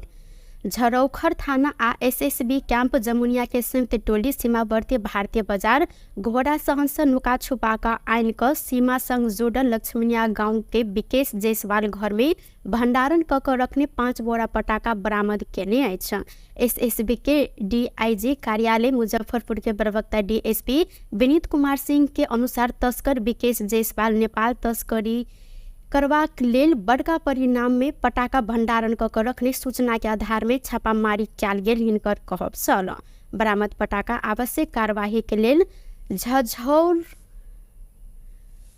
झरौखर थाना आ एसएसबी कैंप जमुनिया के संयुक्त टोली सीमावर्ती भारतीय बाजार घोड़ा सहन से नुका छुपा का आइन क सीमा संग जोड़ल लक्ष्मणिया गांव के विकेश जायसवाल घर में भंडारण क रखने 5 बोरा पटाखा बरामद केने अछि। एसएसबी के डीआईजी कार्यालय मुजफ्फरपुर के प्रवक्ता डीएसपी विनीत कुमार सिंह के अनुसार तस्कर विकेश जायसवाल नेपाल तस्करी करबाक लेल बड़का परिणाम में पटाखा भंडारण क रखने सूचना के आधार में छापामारी कयल गेल हिनकर कहब छल। बरामद पटाखा आवश्यक कार्यवाही के लेल झझौर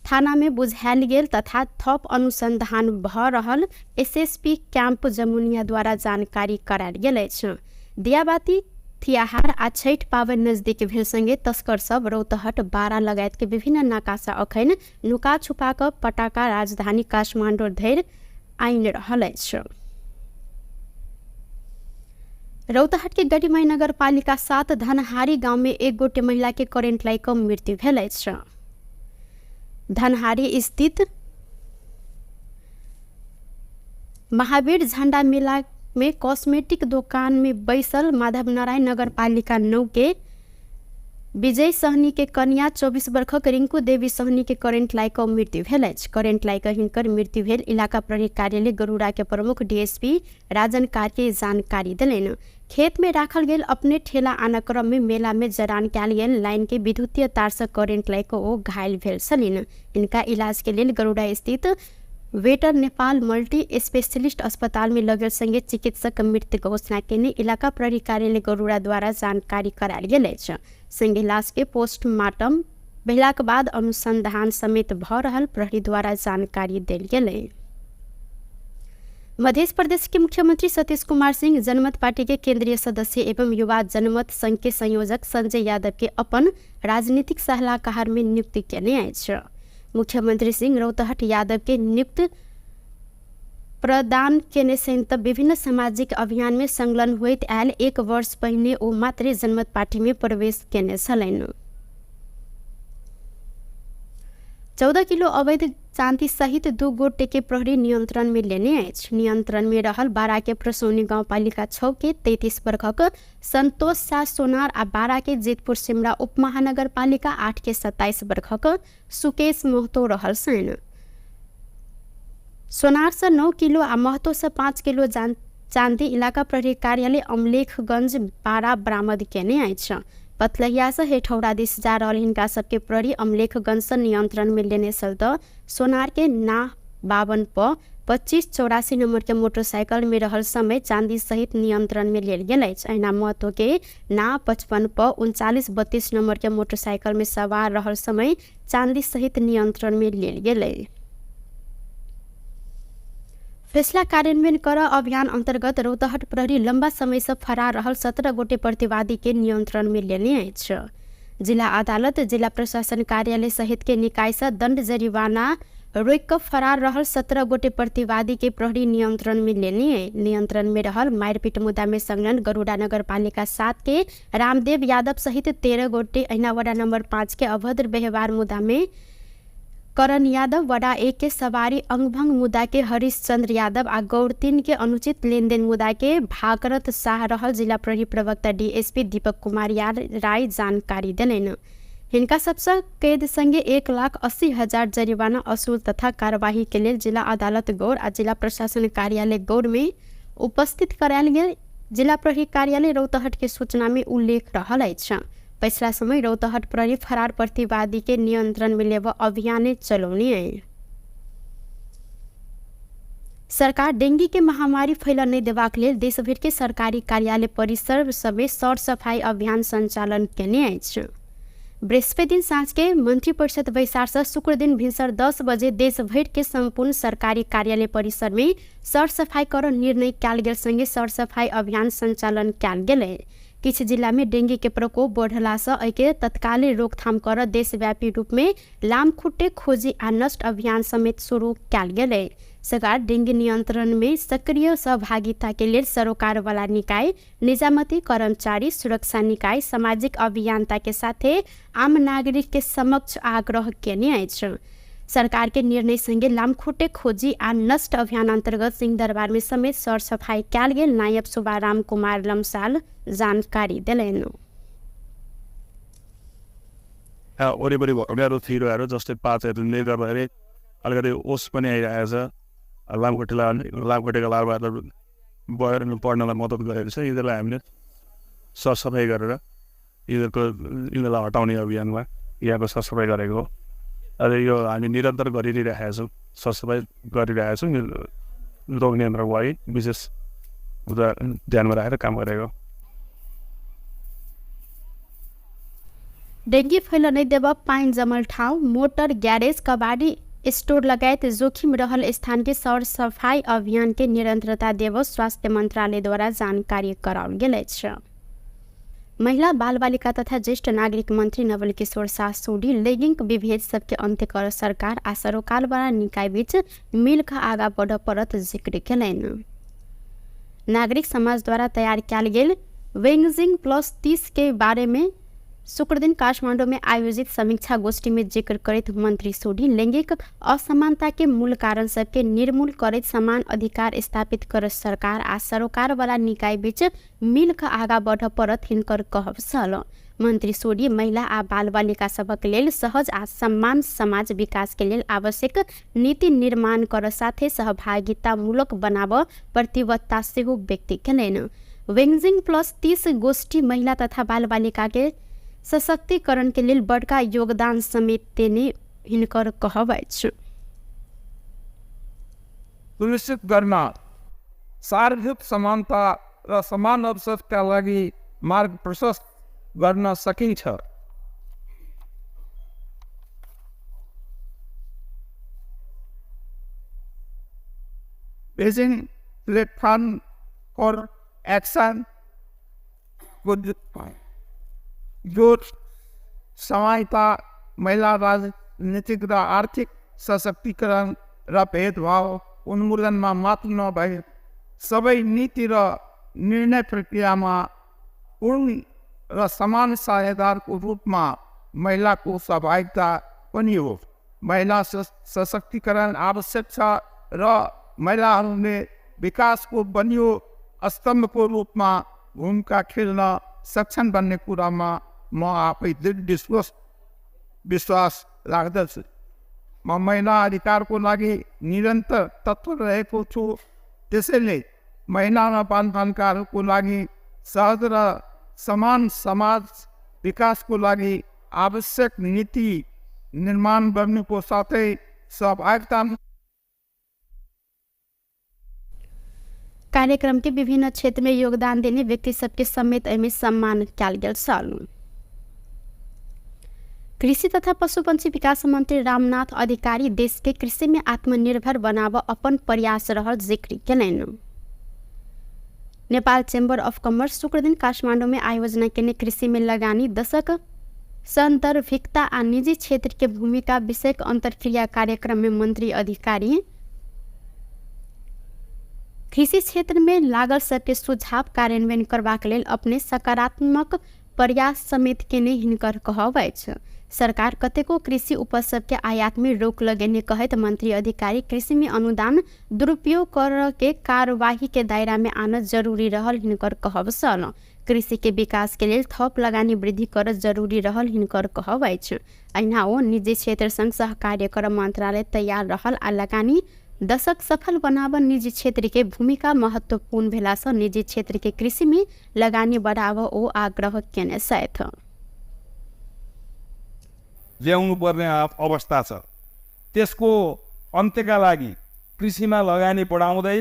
थाना में बुझायल गेल तथा थप अनुसंधान भ रहल एसएसपी कैंप जमुनिया द्वारा जानकारी करायल गेल अछि। दियाबाती तिहार आ छठ पाबनि नजदीक भेल संगे तस्कर सब रौतहट बारा लगायत के विभिन्न नाका से अखन नुका छुपा क पटाखा राजधानी काठमांडू धरि आनि रहल अछि। रौतहट के गढ़ीमाई नगर पालिका 7 धनहारी गांव में 1 गोटे महिला के करेंट लाई क मृत्यु भेल अछि। धनहारी स्थित महावीर झंडा मेला में कॉस्मेटिक दुकान में बैसल माधव नारायण नगर पालिका 9 के विजय सहनी के कन्या 24 वर्षक रिंकू देवी सहनी के करेंट लाई क मृत्यु भेल अछि। करेंट लाई क हिनकर मृत्यु भेल इलाका प्रहरी कार्यालय गरुड़ा के प्रमुख डीएसपी राजन कार्के जानकारी देलनि। खेत में राखल गेल अपने ठेला आना क्रम में मेला में जरान कयल गेल लाइन के विद्युतीय तार से करेंट लाई क ओ घायल भेल छलिन। इनका इलाज के लेल गरुड़ा स्थित वेटर नेपाल मल्टी स्पेशलिस्ट अस्पताल में लगल संगे चिकित्सक मृत्यु घोषणा केने इलाका प्रहरी कार्यालय गरुड़ा द्वारा जानकारी करायल गेल अछि। संगे लाश के पोस्टमार्टम भेलाक बाद अनुसंधान समेत भ रहल प्रहरी द्वारा जानकारी देल गेलै। मध्य प्रदेश के मुख्यमंत्री सतीश कुमार सिंह जनमत पार्टी के केंद्रीय सदस्य एवं युवा जनमत संघ के संयोजक संजय यादव के अपन राजनीतिक सलाहकार में नियुक्ति केने अछि। मुख्यमंत्री सिंह रौतहट यादव के नियुक्ति प्रदान केने संत विभिन्न सामाजिक अभियान में संलग्न होइत आयल 1 वर्ष पहिने ओ मात्र जनमत पार्टी में प्रवेश केने छलनि। 14 किलो अवैध चांदी सहित 2 गोटे के प्रहरी नियंत्रण में लेने अछि। नियंत्रण में रहल बारा के प्रसौनी गाउँपालिका 6 के 33 वर्षक संतोष शाह सोनार आ बारा के जेतपुर सिमरा उप महानगर पालिका 8 के 27 वर्षक सुकेश महतो रहल छन्। सोनार से 9 किलो आ महतो से 5 किलो चांदी इलाका प्रहरी कार्यालय अमलेखगंज बारा बरामद केने अछि। पथलहिया से हेठौड़ा दिस जा रहल हिनका सबके प्रहरी अमलेखगंज से नियंत्रण में लेने सल त सोनार के ना 52 प 2584 नंबर के मोटरसाइकिल में रहल समय चांदी सहित नियंत्रण में लेल गेल अछि। अहिना महतो के ना 55 प 3932 नंबर के मोटरसाइकिल में सवार रहल समय चांदी सहित नियंत्रण में लेल गेलै। फैसला कार्यान्वयन कर अभियान अंतर्गत रौतहट प्रहरी लंबा समय से फरार रहल 17 गोटे प्रतिवादी के नियंत्रण में लेने अछि। जिला अदालत जिला प्रशासन कार्यालय सहित के निकाय से दंड जरिवाना रोक कर फरार रहल 17 गोटे प्रतिवादी के प्रहरी नियंत्रण में लेने नियंत्रण में रहल मारपीट मुद्दा में संलग्न गरुड़ा नगर पालिका 7 के रामदेव यादव सहित 13 गोटे अहिना वार्ड नंबर 5 के अभद्र व्यवहार मुद्दा में करण यादव, वडा 1 के सवारी अंगभंग मुद्दा के हरिश्चंद्र यादव आ गौर 3 के अनुचित लेनदेन मुद्दा के भागरथ शाह रहल जिला प्रहरी प्रवक्ता डीएसपी दीपक कुमार राय जानकारी देलनि। हिनका सबसे कैद संगे 1,80,000 जरिमाना असूल तथा कार्यवाही के लिए जिला अदालत गौर आ जिला प्रशासन कार्यालय गौर में उपस्थित करायल गेल। जिला प्रहरी कार्यालय रौतहट के सूचना में उल्लेख रहल अछि। पिछला समय रौतहट प्रहरी फरार प्रतिवादी के नियंत्रण में लेव अभियान चलौनी है। सरकार डेंगी के महामारी फैलऽ नहीं देबाक लेल देशभर के सरकारी कार्यालय परिसर समेत सर सफाई अभियान संचालन केने अछि। बृहस्पति दिन साँझ के मंत्रिपरिषद बैसार से शुक्र दिन भिनसर 10 बजे देशभर के संपूर्ण सरकारी कार्यालय परिसर में सर सफाई कर निर्णय कयल गेल संगे सर सफाई अभियान संचालन कयल गेलै। किछु जिला में डेंगी के प्रकोप बढ़ला से एके तत्कालीन रोकथाम कर देशव्यापी रूप में लामखुट्टे खोजी आ नष्ट अभियान समेत शुरू कयल गेलै। सरकार डेंगी नियंत्रण में सक्रिय सहभागिता के लिए सरोकार वाला निकाय, निजामती कर्मचारी, सुरक्षा निकाय, सामाजिक अभियंता के साथे आम नागरिक के समक्ष आग्रह केने अछि। सरकार के निर्णय संगे लामखुट्टे खोजी आ नष्ट अभियान अंतर्गत सिंहदरबार में समेत सर सफाई कयल गेल। नायब सुबाराम कुमार लम्साल जानकारी दिलैन। वरिपरि भएका थिरोहरू जस्तै पातहरूले गर्दाखेरि अलिकति ओस पनि आइरहेको छ। लामखुट्टेका लार्भाहरू बढेर पढ्नलाई मद्दत गरेको छ। यिनीहरूलाई हामीले सरसफाइ गरेर यिनीहरूलाई हटाउने अभियानमा यहाँको सरसफाइ गरेको हो। र यो हामी निरन्तर गरिरहेका छौँ, सरसफाइ गरिरहेका छौँ। रोग नियन्त्रणको लागि विशेष ध्यानमा राखेर काम गरेको। डेंगी फैल नहीं देब पाइन जमल ठाउँ, मोटर ग्यारेज, कबाड़ी स्टोर लगायत जोखिम रहल स्थान के सर सफाई अभियान के निरंतरता देव स्वास्थ्य मंत्रालय द्वारा जानकारी कराओल गेल अछि। महिला बाल बालिका तथा ज्येष्ठ नागरिक मंत्री नवल किशोर सासोडी लैंगिक विभेद सबके अंत्य कर सरकार आ सरोकार वाला निकाय बीच मिल का आगा बढ़ परत जिक्र केलैन। नागरिक समाज द्वारा तैयार कयल गेल वेंगजिंग +30 के बारे में शुक्र दिन काठमांडू में आयोजित समीक्षा गोष्ठी में जिक्र करत मंत्री सोडी लैंगिक असमानता के मूल कारण सबके निर्मूल करत समान अधिकार स्थापित कर सरकार आ सरोकार वाला निकाय बीच मिल का आगा बढ़ परत हिनकर कहब छल। मंत्री सोडी महिला आ बाल बालिका सबक लेल सहज आ सम्मान समाज विकास के लेल आवश्यक नीति निर्माण कर साथे सहभागिता मूलक बनाब प्रतिबद्धता सेहो व्यक्त केलैन। वेंगजिंग +30 गोष्ठी महिला तथा बाल बालिका के सशक्तिकरण के लिए बड़का योगदान समेत देने हिनकर कहब अछि। सुनिश्चित गर्न सार्वजनिक समानता र समान अवसरका लागि मार्ग प्रशस्त गर्न सकिन्छ। बेजिङ प्लेटफर्म फर एक्सन जो सहायता महिला राजनीतिक र आर्थिक सशक्तिकरण र भेदभाव उन्मूलनमा मात्र नभए सबै नीति र निर्णय प्रक्रियामा पूर्ण र समान साझेदारको रूपमा महिलाको सहभागिता पनि हो। महिला सशक्तिकरण आवश्यक छ र महिलाहरूले विकासको बलियो स्तम्भको रूपमा भूमिका खेल्न सक्षम बन्ने कुरामा म आफै दृढ विश्वास राख्दछु। म महिला अधिकारको लागि निरन्तर तत्पर रहेको छु। त्यसैले महिला र बालबालिकाहरूको लागि सहज र समान समाज विकासको लागि आवश्यक नीति निर्माण गर्नुको साथै सहभागिता। कार्यक्रम के विभिन्न क्षेत्र में योगदान देने व्यक्ति सबके समेत एमे सम्मान कयल गेल छल। कृषि तथा पशुपंछी विकास मंत्री रामनाथ अधिकारी देश के कृषि में आत्मनिर्भर बनाव अपन प्रयास रहल जिक्र केलैन। नेपाल चेम्बर ऑफ कॉमर्स शुक्र दिन काठमांडू में आयोजना केने कृषि में लगानी दशक संदर्भिकता आ निजी क्षेत्र के भूमिका विषयक अंतरक्रिया कार्यक्रम में मंत्री अधिकारी कृषि क्षेत्र में लागल सबके सुझाव कार्यान्वयन करबाक लेल अपने सकारात्मक प्रयास समेत केने हिनकर कहब अछि। सरकार कतेको कृषि उपज सबके आयात में रोक लगेने कहत मंत्री अधिकारी कृषि में अनुदान दुरुपयोग कर के कार्यवाही के दायरा में आना जरूरी रहल हिनकर कहब छल। कृषि के विकास के लिए थप लगानी वृद्धि कर जरूरी रहल हिनकर कहब अछि। अहिना ओ निजी क्षेत्र संग सहकार्य कर मंत्रालय तैयार रहल आ लगानी दशक सफल बनाव निजी क्षेत्र के भूमिका महत्वपूर्ण भेला से निजी क्षेत्र के कृषि में लगानी बढ़ाव ओ आग्रह केने छथि। ल्याउनु पर्ने अवस्था छ, त्यसको अन्त्यका लागि कृषिमा लगानी बढाउँदै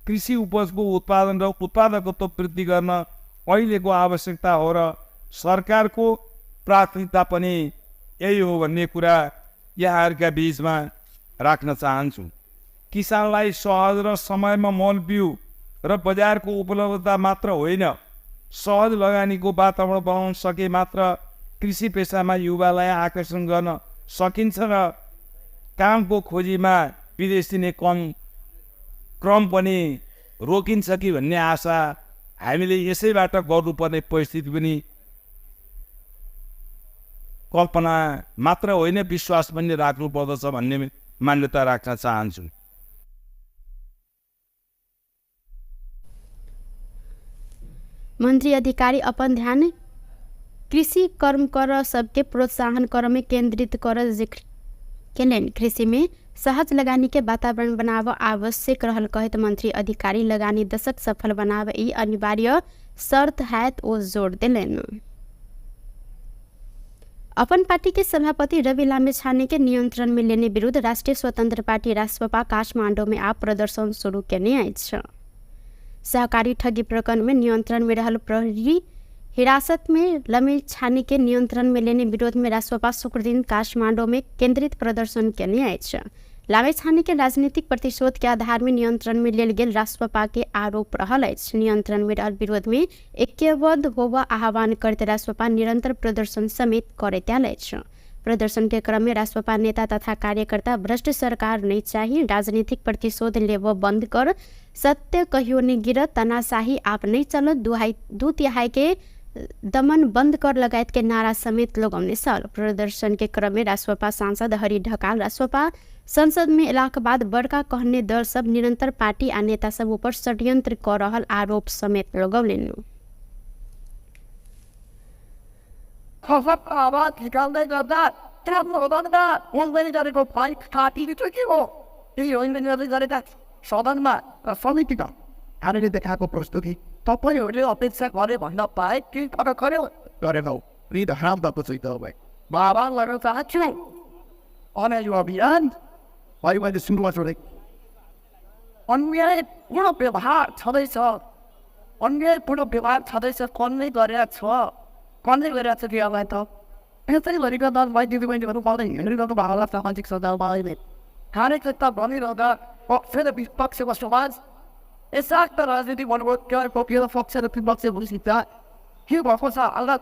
कृषि उपजको उत्पादन र उत्पादकत्व वृद्धि गर्न अहिलेको आवश्यकता हो र सरकारको प्राथमिकता पनि यही हो भन्ने कुरा यहाँहरूका बिचमा राख्न चाहन्छु। किसानलाई सहज र समयमा मल बिउ र बजारको उपलब्धता मात्र होइन, सहज लगानीको वातावरण बनाउन सके मात्र कृषि पेसामा युवालाई आकर्षण गर्न सकिन्छ र कामको खोजीमा विदेश दिने क्रम पनि रोकिन्छ कि भन्ने आशा हामीले यसैबाट गर्नुपर्ने परिस्थिति पनि कल्पना मात्र होइन, विश्वास पनि राख्नुपर्दछ भन्ने मान्यता राख्न चाहन्छु। मंत्री अधिकारी अपन ध्यान कृषि कर्म कर सबके प्रोत्साहन कर में केंद्रित कर जिक्र केलन। कृषि में सहज लगानी के वातावरण बनाव आवश्यक रहल कहत मंत्री अधिकारी लगानी दशक सफल बनाव ई अनिवार्य शर्त है ओ जोड़ दिलन। अपन पार्टी के सभापति रवि लामिछाने के नियंत्रण में लेने विरुद्ध राष्ट्रीय स्वतंत्र पार्टी रासपा काठमांडू में आप प्रदर्शन शुरू करने आई। सहकारी ठगी प्रकरण में नियंत्रण में रहल प्रहरी हिरासत में लामिछाने के नियंत्रण में लेने विरोध में रासपा शुक्र दिन काठमांडू में केंद्रित प्रदर्शन करने आई। लामिछाने के राजनीतिक प्रतिशोध के आधार में नियंत्रण में लेल गेल रासपा के आरोप रहल अछि। नियंत्रण में रहल विरोध में ऐक्यबद्ध होबा आह्वान करते रासपा निरंतर प्रदर्शन समेत करैत आयल अछि। प्रदर्शन के क्रम में रासपा नेता तथा कार्यकर्ता भ्रष्ट सरकार नहीं चाहिए, राजनीतिक प्रतिशोध लेव बंद कर, सत्य कहियो नहीं गिरत, तानाशाही आप नहीं चलत, दू तिहाई के दमन बंद कर लगायत के नारा समेत लगौने सल। प्रदर्शन के क्रम में रासपा सांसद हरि ढकाल रासपा संसद में एलाके बाद बड़का कहने दल सब निरंतर पार्टी आ नेता सब ऊपर षड्यंत्र कर रहल आरोप समेत लगौलेन। आवाज निकाल्दै गर्दा त्यहाँ गर्दा उनले गरेको फाइट काटिदिनु के हो, त्यही उनले गरेका सदनमा समितिका हामीले देखाएको प्रस्तुति तपाईँहरूले अपेक्षा गरे भन्न पाए कि गरेनौ हरामदाको चाहिँ तपाईँ बाबा गर्न चाहन्छु। अनि यो अभियान मैले सुरुवात गरेको अन्यायपूर्ण व्यवहार छँदैछ, अन्यायपूर्ण व्यवहार छँदैछ, कसले गरेको छ, कसले गरिरहेको छ बिहालाई त यसरी गरिकन भाइ दिदीबहिनीहरू पाउँदै हिँडिरहेको भावना सामाजिक सञ्जालमा अहिले हरेक त भनिरहँदा पक्ष र विपक्षको समाज यसाक्त राजनीति भन्नुभयो पक्ष र विपक्ष भइसिन्छ के भएको छ। अलग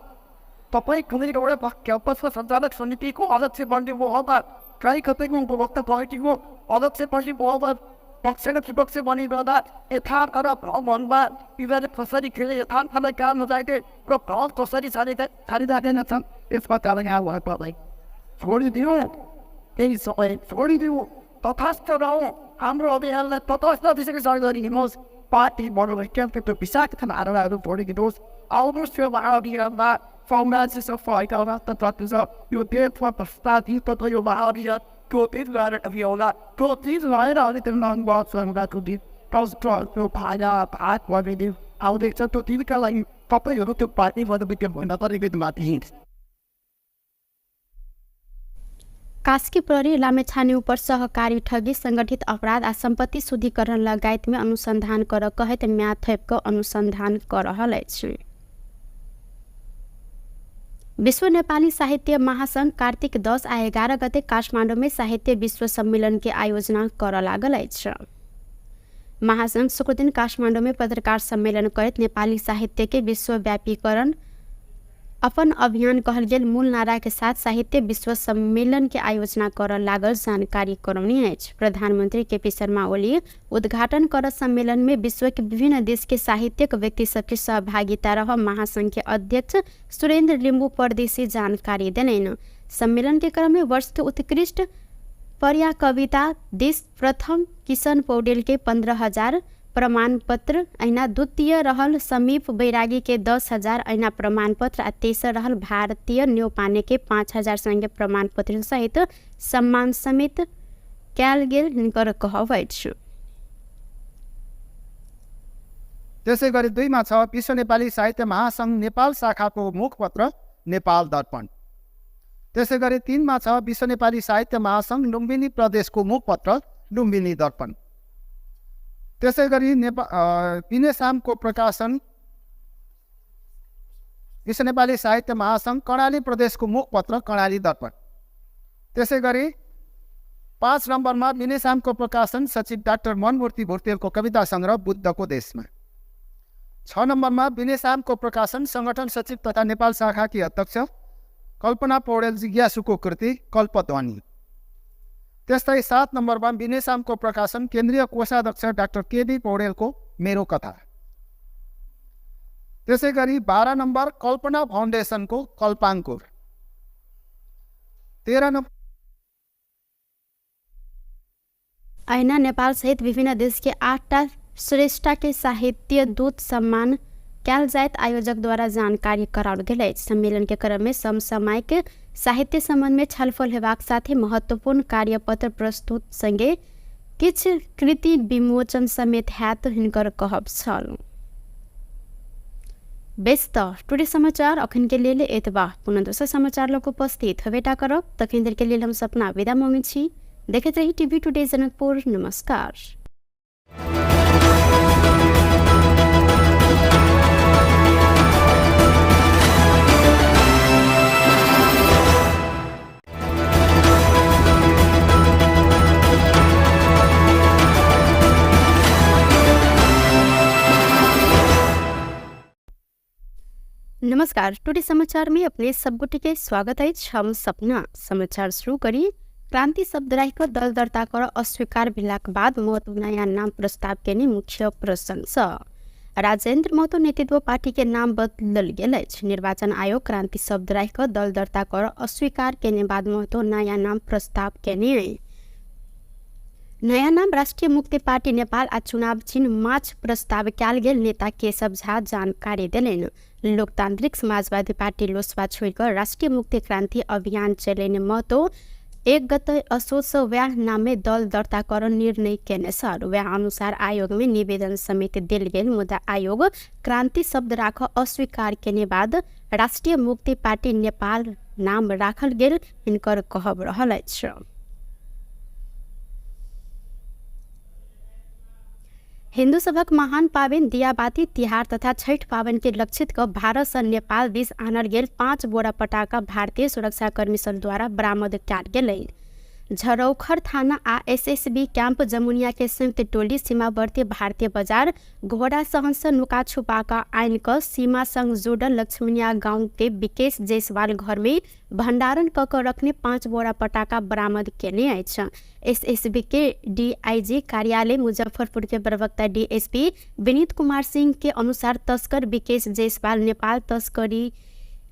तपाईँ कुनै एउटा क्याम्पसको सञ्चालक समितिको अध्यक्ष बन्नुभयो होला, कहीँ कतैको उपभोक्ता कमिटीको अध्यक्ष बन्नुभयो होला, पक्ष र विपक्ष बनिरहँदा यथार्थ र भ्रममा यिनीहरूले कसरी खेले, यथार्थलाई काम नजाने र भ्रम कसरी छाडिराखेका छन्, यसमा कारण यहाँ भयो पर्दै छोडिदियो, केही समय छोडिदियो, तथास्थ रहौँ, हाम्रो अभियानलाई तटस्थ दिशाको सहयोग गरिदिनुहोस्। पार्टी मनोवैज्ञानिक त्यो विषाक्त धारणाहरू छोडिदिनुहोस्। आउनुहोस् त्यो महाअभियानमा साम्राज्य सफाइका राष्ट्र प्राप्त छ, यो देशमा भ्रष्टाचार तथा यो महाअभियान त्यो दिन गएर अभियानला त्यो दिन रहेर अहिले त्यो नङबाद सङ्घको दिन त्यो भाजा भात गरिदिनु आउँदैछ। त्यो दिनका लागि तपाईँहरू त्यो पार्टी मनोवैज्ञानिक भन्न परेको माथि कास्की प्रहरी लामेछाने ऊपर सहकारी ठगी, संगठित अपराध आ संपत्ति शुद्धिकरण लगायत में अनुसंधान कर कहत म्याथेप अनुसंधान कर रहल अछि। विश्व नेपाली साहित्य महासंघ कार्तिक 10 आ 11 गते काठमाडौँ में साहित्य विश्व सम्मेलन के आयोजना कर लागल अछि। महासंघ शुक्र दिन काठमाडौँ में पत्रकार सम्मेलन करत नेपाली साहित्य के विश्वव्यापीकरण अपन अभियान कहल गेल मूल नारा के साथ साहित्य विश्व सम्मेलन के आयोजना कर लागल जानकारी करौनी अछि। प्रधानमंत्री केपी शर्मा ओली उद्घाटन कर सम्मेलन में विश्व के विभिन्न देश के साहित्यिक व्यक्ति सबके सहभागिता रह महासंघ के अध्यक्ष सुरेंद्र लिम्बू परदेशी जानकारी देने। सम्मेलन के क्रम में वर्ष के उत्कृष्ट पर्या कविता देश प्रथम किशन पौडेल के 15,000 प्रमाण पत्र, ऐना द्वितीय रहल समीप बैरागी के 10,000 ऐना प्रमाण पत्र आ तेसर रहल भारतीय न्यौपाने के 5,000 संगे प्रमाण पत्र सहित सम्मान समेत कयल गेल हिनकर कहब अछि। त्यसै गरी 2 मा छ विश्व नेपाली साहित्य महासंघ नेपाल शाखाको मुखपत्र नेपाल दर्पण। त्यसै गरी 3 मा छ विश्व नेपाली साहित्य महासंघ लुम्बिनी प्रदेशको मुखपत्र लुम्बिनी दर्पण। त्यसै गरी बिनेसामको प्रकाशन विश्व नेपाली साहित्य महासङ्घ कर्णाली प्रदेशको मुखपत्र कर्णाली दर्पण। त्यसै गरी 5 नम्बरमा बिनेसामको प्रकाशन सचिव डाक्टर मनमूर्ति भुर्तेलको कविता सङ्ग्रह बुद्धको देशमा। 6 नम्बरमा बिनेसामको प्रकाशन सङ्गठन सचिव तथा नेपाल शाखाकी अध्यक्ष कल्पना पौडेल जिज्ञासुको कृति कल्पध्वनि। त्यस्तै 7 नम्बरमा बिनेसामको प्रकाशन केन्द्रीय कोषाध्यक्ष डाक्टर केबी पौडेलको मेरो कथा। त्यसै गरी 12 नम्बर कल्पना फाउन्डेसनको कल्पाङ्कुर। 13 नम्बर ऐना नेपाल सहित विभिन्न देश के 8टा श्रेष्ठ के साहित्य दूत सम्मान क्यालजायत आयोजक द्वारा जानकारी कराओल गेल। सम्मेलन के क्रम में समसामयिक साहित्य संबंध में छलफल हेबाक साथे महत्वपूर्ण कार्यपत्र प्रस्तुत संगे किछ कृति विमोचन समेत हैत हिनकर कहब छल। व्यस्त टुडे समाचार अखन के लिए एतबा पुनः दोसर समाचार लोग उपस्थित हवेटा करब तखन देर के लिए हम सपना विदा मांगे छी। देखते रही टीवी टुडे जनकपुर। नमस्कार। नमस्कार। टुडे समाचार में अपने सबगुटी के स्वागत है। हम सपना समाचार शुरू करी। क्रांति शब्द राखिक दल दर्ता कर अस्वीकार भेलाक बाद महतो नयाँ नाम प्रस्ताव केने मुख्य प्रश्न छ। राजेन्द्र महतो नेतृत्व पार्टी के नाम बदलल गेल अछि। निर्वाचन आयोग क्रांति शब्द राखिक दल दर्ता कर अस्वीकार केने बाद महतो नयाँ नाम प्रस्ताव केने। नयाँ नाम राष्ट्रिय मुक्ति पार्टी नेपाल आ चुनाव चिन्ह माछ प्रस्ताव कयल गेल नेता केशव झा जानकारी देलनि। लोकतांत्रिक समाजवादी पार्टी लोसपा छोड़कर राष्ट्रिय मुक्ति क्रांति अभियान चलेने महतो 1 गते असोज व्याह नामे दल दर्ता कर निर्णय केने छ। व्याह अनुसार आयोग में निवेदन समेत दिल गेल मुद्दा आयोग क्रांति शब्द राख अस्वीकार केने बाद राष्ट्रिय मुक्ति पार्टी नेपाल नाम राखल गेल हिनकर कहब रहल अछि। हिन्दू सभक महान पावन दियाबाती तिहार तथा छठ पावन के लक्षित क भारत से नेपाल दिस आनल गेल 5 बोरा पटाखा भारतीय सुरक्षाकर्मी सब द्वारा बरामद कयल गेलै। झरौखर थाना आ एसएसबी कैंप जमुनिया के संयुक्त टोली सीमावर्ती भारतीय बाजार घोड़ा सहंस नुका छुपाका आइन क सीमा संग जुड़ल लक्ष्मणिया गांव के विकेश जायसवाल घर में भंडारण क रखने 5 बोरा पटाखा बरामद केने अछि। एसएसबी के डीआईजी कार्यालय मुजफ्फरपुर के प्रवक्ता डीएसपी विनीत कुमार सिंह के अनुसार तस्कर विकेश जायसवाल नेपाल तस्करी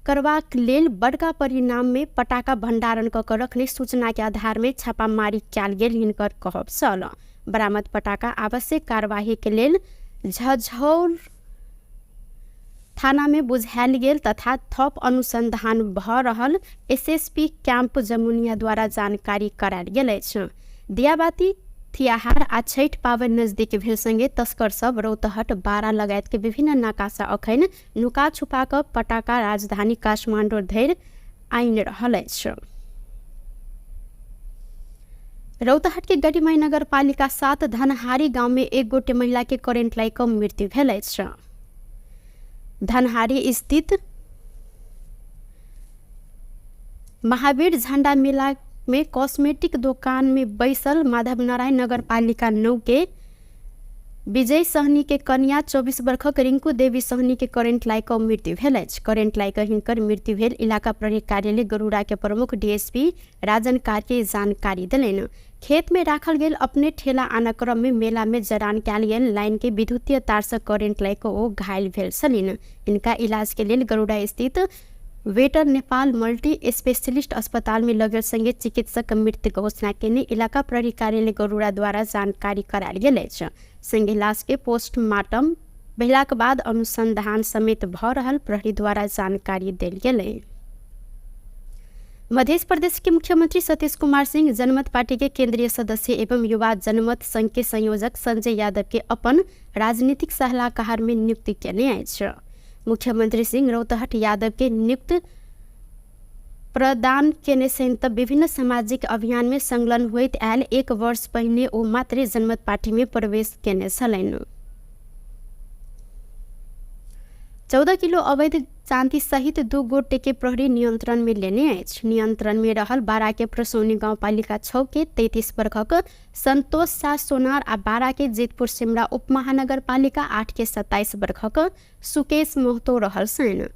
करवाक लेल बड़का परिणाम में पटाखा भंडारण क रखने सूचना के आधार में छापामारी कयल गेल हिनकर कहब छल। बरामद पटाखा आवश्यक कार्यवाही के लेल झझौर थाना में बुझायल गेल तथा थप अनुसंधान भ रहल एसएसपी कैंप जमुनिया द्वारा जानकारी करायल गेल अछि। दियाबाती तिहार आ छठ पावन नजदीक भेल संगे तस्कर सब रौतहट बारा लगायत के विभिन्न नाकासा अखन नुका छुपा क पटाखा राजधानी काठमांडू धरि आइन रहल अछि। रौतहट के गढ़ीमाई नगर पालिका 7 धनहारी गांव में एक गोटे महिला के करेंट लाग क मृत्यु भेल अछि। धनहारी स्थित महावीर झंडा मेला में कॉस्मेटिक दुकान में बैसल माधव नारायण नगर पालिका 9 के विजय सहनी के कन्या 24 वर्षक रिंकू देवी सहनी के करेंट लाग क मृत्यु भेल अछि। करेंट लाग क हिनकर मृत्यु भेल इलाका प्रहरी कार्यालय गरुड़ा के प्रमुख डीएसपी राजन कार्के जानकारी देलनि। खेत में राखल गेल अपने ठेला आना क्रम में मेला में जरान कयल गेल लाइन के विद्युतीय तार से करेंट लाग क ओ घायल भेल छलिन। इनका इलाज के लेल गरुड़ा स्थित वेटर नेपाल मल्टी स्पेशलिस्ट अस्पताल में लगल संगे चिकित्सक मृत्यु घोषणा केने इलाका प्रहरी कार्यालय गरुड़ा द्वारा जानकारी करायल गेल अछि। संगे लाश के पोस्टमार्टम भेलाक बाद अनुसंधान समेत भ रहल प्रहरी द्वारा जानकारी देल गेलै। मध्य प्रदेश के मुख्यमंत्री सतीश कुमार सिंह जनमत पार्टी के केंद्रीय सदस्य एवं युवा जनमत संघ के संयोजक संजय यादव के अपन राजनीतिक सलाहकार में नियुक्ति केने अछि। मुख्यमंत्री सिंह रौतहट यादव के नियुक्त प्रदान केने सहित विभिन्न सामाजिक अभियान में संलग्न होइत आयल 1 वर्ष पहिने ओ मात्रै जनमत पार्टी में प्रवेश केने छलैन। 14 किलो अवैध चांदी सहित 2 गोट के प्रहरी नियंत्रण में लेने अछि। नियंत्रण में रहल बारा के प्रसौनी गाउँपालिका 6 के 33 वर्षक संतोष शाह सोनार आ बारा के जेतपुर सिमरा उप महानगरपालिका 8 के 27 वर्षक सुकेश महतो रहल छन्।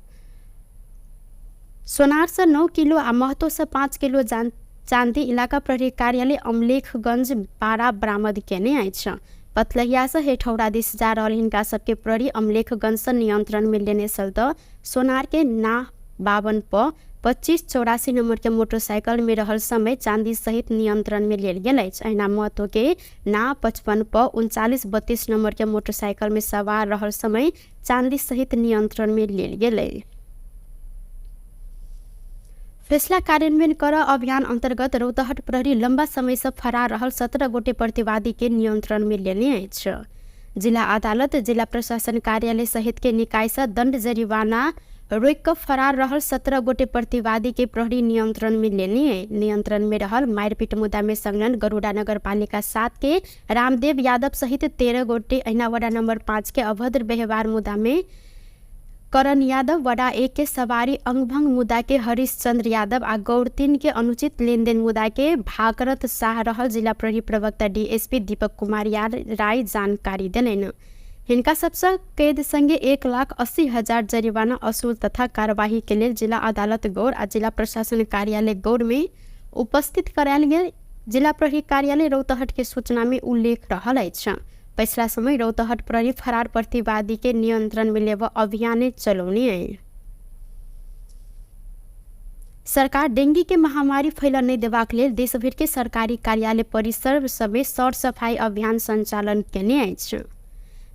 सोनार से 9 किलो आ महतो से 5 किलो चांदी इलाका प्रहरी कार्यालय अमलेखगंज बारा बरामद केने अछि। पथलहिया से हेठौड़ा दिस जा रहल हिनका सबके प्रहरी अमलेखगंज से नियंत्रण में लेने चलत सोनार के ना 52 प 2584 नंबर के मोटरसाइकिल में रहल समय चांदी सहित नियंत्रण में लेल गेल अछि। अहिना महतो के ना 55 प 3932 नंबर के मोटरसाइकिल में सवार रहल समय चांदी सहित नियंत्रण में लेल गेल। फैसला कार्यान्वयन कर अभियान अंतर्गत रौतहट प्रहरी लंबा समय से फरार रहल 17 गोटे प्रतिवादी के नियंत्रण में लेने अछि। जिला अदालत जिला प्रशासन कार्यालय सहित के निकाय से दंड जरिवाना रोक कर फरार रहल 17 गोटे प्रतिवादी के प्रहरी नियंत्रण में लेने। नियंत्रण में रहल मारपीट मुद्दा में संलग्न गरुड़ा नगर पालिका 7 के रामदेव यादव सहित 13 गोटे, अहिना वडा नंबर 5 के अभद्र व्यवहार मुद्दा में करण यादव, वडा 1 के सवारी अंगभंग मुद्दा के हरीश चंद्र यादव आ गौर 3 के अनुचित लेनदेन मुद्दा के भागरथ शाह रहल जिला प्रहरी प्रवक्ता डीएसपी दीपक कुमार राय जानकारी देलैन। हिनका सबसे कैद संगे 1,80,000 जरिवाना असूल तथा कार्यवाही के लिए जिला अदालत गौर आ जिला प्रशासन कार्यालय गौर में उपस्थित करायल गेल। जिला प्रहरी कार्यालय रौतहट के सूचना में उल्लेख रहल अछि। पिछला समय रौतहट प्रहरी फरार प्रतिवादी के नियंत्रण में लेब अभियान चलौने है। सरकार डेंगी के महामारी फैलऽ नहीं देबाक लेल देश भर के सरकारी कार्यालय परिसर समेत सर सफाई अभियान संचालन केने अछि।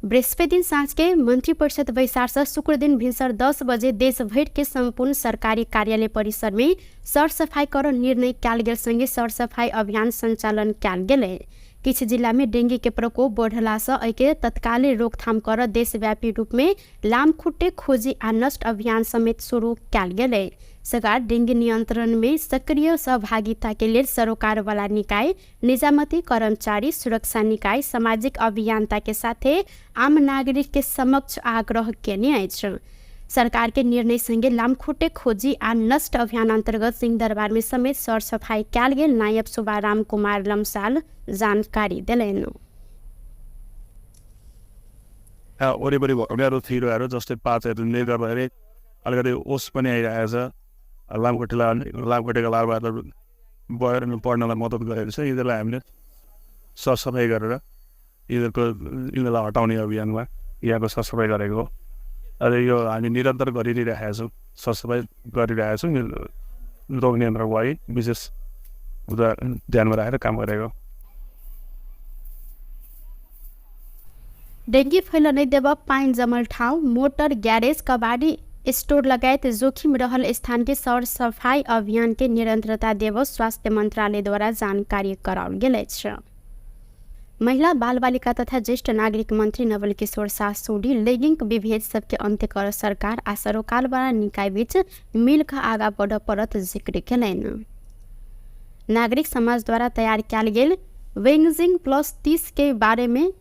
बृहस्पति दिन साँझ के मंत्रिपरिषद बैसार से शुक्र दिन भिनसर 10 बजे देश भर के संपूर्ण सरकारी कार्यालय परिसर में सर सफाई कर निर्णय कयल गेल संगे सर सफाई अभियान संचालन कयल गेल। किछ जिला में डेंगी के प्रकोप बढ़ला से एके तत्काले रोकथाम कर देशव्यापी रूप में लामखुट्टे खोजी आ नष्ट अभियान समेत शुरू कयल गेल। सरकार डेंगी नियंत्रण में सक्रिय सहभागिता के लिए सरोकार वाला निकाय, निजामती कर्मचारी सुरक्षा निकाय, सामाजिक अभियंता के साथ आम नागरिक के समक्ष आग्रह केने अछि। सरकार के निर्णय संगे लामखुट्टे खोजी आ नष्ट अभियान अंतर्गत सिंहदरबार में समेत सर सफाई कयल गेल। नायब सुबा राम कुमार लम्साल जानकारी दिलैन। वरिपरि भएकाहरू थिरोहरू जस्तै पातहरूले गर्दाखेरि अलिकति ओस पनि आइरहेको छ। लामखुट्टेका लार्भाहरू बढेर पढ्नलाई मद्दत गरेको छ। यिनीहरूलाई हामीले सरसफाइ गरेर यिनीहरूलाई हटाउने अभियानमा यहाँको सरसफाइ गरेको हो। अझै यो हामी निरन्तर गरिरहेका छौँ, सरसफाइ गरिरहेका छौँ। रोग नियन्त्रणको लागि विशेष कुरा ध्यानमा राखेर काम गरेको। डेंगी फैल नहीं देव पाइन जमल ठाउँ, मोटर ग्यारेज, कबाड़ी स्टोर लगायत जोखिम रहल स्थान के सर सफाई अभियान के निरंतरता देव स्वास्थ्य मंत्रालय द्वारा जानकारी कराओल गेल अछि। महिला बाल बालिका तथा ज्येष्ठ नागरिक मंत्री नवल किशोर शाह सोडी लैंगिक विभेद सबके अंत्य कर सरकार आ सरोकार वाला निकाय बीच मिलकर आगा बढ़ परत जिक्र केलैन। नागरिक समाज द्वारा तैयार कयल गेल वेंगजिंग प्लस 30 के बारे में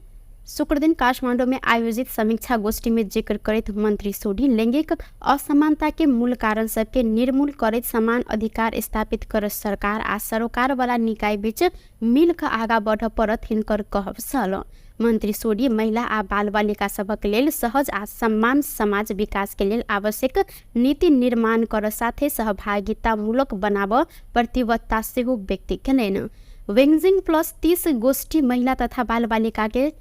शुक्र दिन काठमांडू में आयोजित समीक्षा गोष्ठी में जिक्र करते मंत्री सोडी लैंगिक असमानता के मूल कारण सबके निर्मूल करते समान अधिकार स्थापित कर सरकार आ सरोकार वाला निकाय बीच मिलकर आगा बढ़ परत हिनकर कहब छल। मंत्री सोडी महिला आ बाल बालिका सबक लेल सहज आ सम्मान समाज विकास के लेल आवश्यक नीति निर्माण कर साथे सहभागिता मूलक बनाब प्रतिबद्धता सेहो व्यक्त केलैन। वेंगजिंग प्लस 30 गोष्ठी महिला तथा बाल बालिका के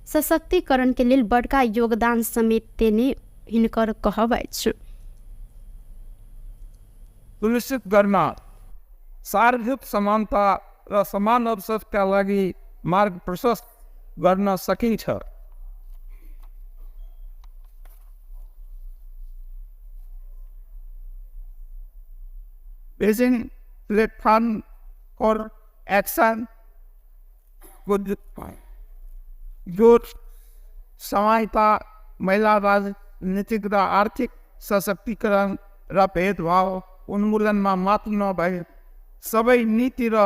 सशक्तिकरण के लिए बड़का योगदान समेत देने हिनकर कहब अछि। सुनिश्चित गर्न सार्वजनिक समानता र समान अवसरका लागि मार्ग प्रशस्त गर्न सकिन्छ। बेजिङ प्लेटफर्म फर एक्सन जो सहायता महिला राजनीतिक र आर्थिक सशक्तिकरण र भेदभाव उन्मूलनमा मात्र नभए सबै नीति र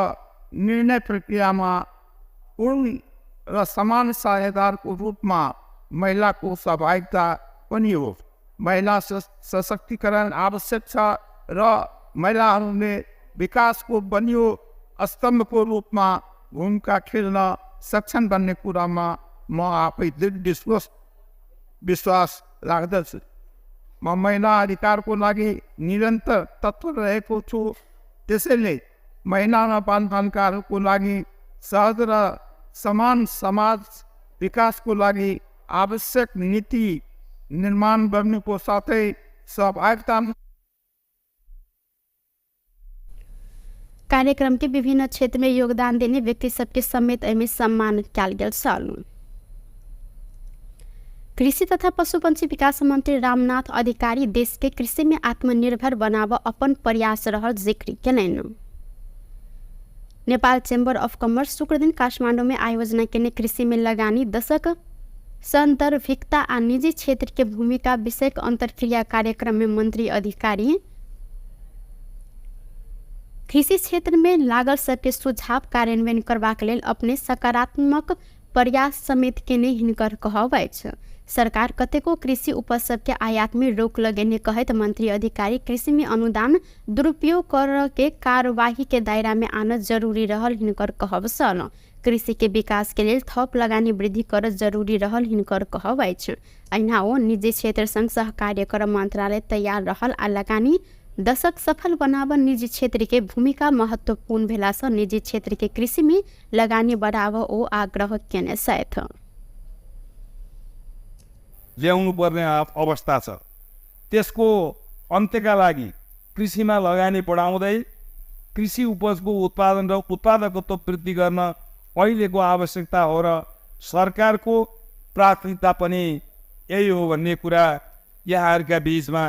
निर्णय प्रक्रियामा पूर्ण र समान साझेदारको रूपमा महिलाको सहभागिता पनि हो। महिला सशक्तिकरण आवश्यक छ र महिलाहरूले विकासको बलियो स्तम्भको रूपमा भूमिका खेल्न सक्छन् भन्ने कुरामा म आफै दृढ विश्वास राख्दछु। म महिला अधिकारको लागि निरन्तर तत्पर रहेको छु। त्यसैले महिला र बालबालिकाहरूको लागि सहज र समान समाज विकासको लागि आवश्यक नीति निर्माण गर्नुको साथै सहभागिता। कार्यक्रम के विभिन्न क्षेत्र में योगदान देने व्यक्ति सबके समेत एमे सम्मान कयल गेल छल। कृषि तथा पशुपंछी विकास मंत्री रामनाथ अधिकारी देश के कृषि में आत्मनिर्भर बनाव अपन प्रयास रहल जिक्र केलनि। नेपाल चेम्बर अफ कॉमर्स शुक्र दिन काठमाडौँ में आयोजना केने कृषि में लगानी दशक संदर्भिकता आ निजी क्षेत्र के भूमिका विषयक अंतरक्रिया कार्यक्रम में मंत्री अधिकारी कृषि क्षेत्र में लागल सबके सुझाव कार्यान्वयन करबाक लेल अपने सकारात्मक प्रयास समेत केने हिनकर कहब अछि। सरकार कतेको कृषि उपज सबके आयात में रोक लगेने कहत मंत्री अधिकारी कृषि में अनुदान दुरुपयोग कर के कार्यवाही के दायरा में आना जरूरी रहल हिनकर कहब सन। कृषि के विकास के लेल थप लगानी वृद्धि कर जरूरी रहल हिनकर कहब अछि। अहिना ओ निजी क्षेत्र संग सहकार्य कर मंत्रालय तैयार रहल आ लगानी दशक सफल बनाव निजी क्षेत्र के भूमिका महत्वपूर्ण भेला सँ निजी क्षेत्र के कृषि में लगानी बढ़ाव ओ आग्रह केने छथि। ल्याउनु पर्ने अवस्था छ। त्यसको अन्त्यका लागि कृषिमा लगानी बढाउँदै कृषि उपजको उत्पादन र उत्पादकत्व वृद्धि गर्न अहिलेको आवश्यकता हो र सरकारको प्राथमिकता पनि यही हो भन्ने कुरा यहाँहरूका बीचमा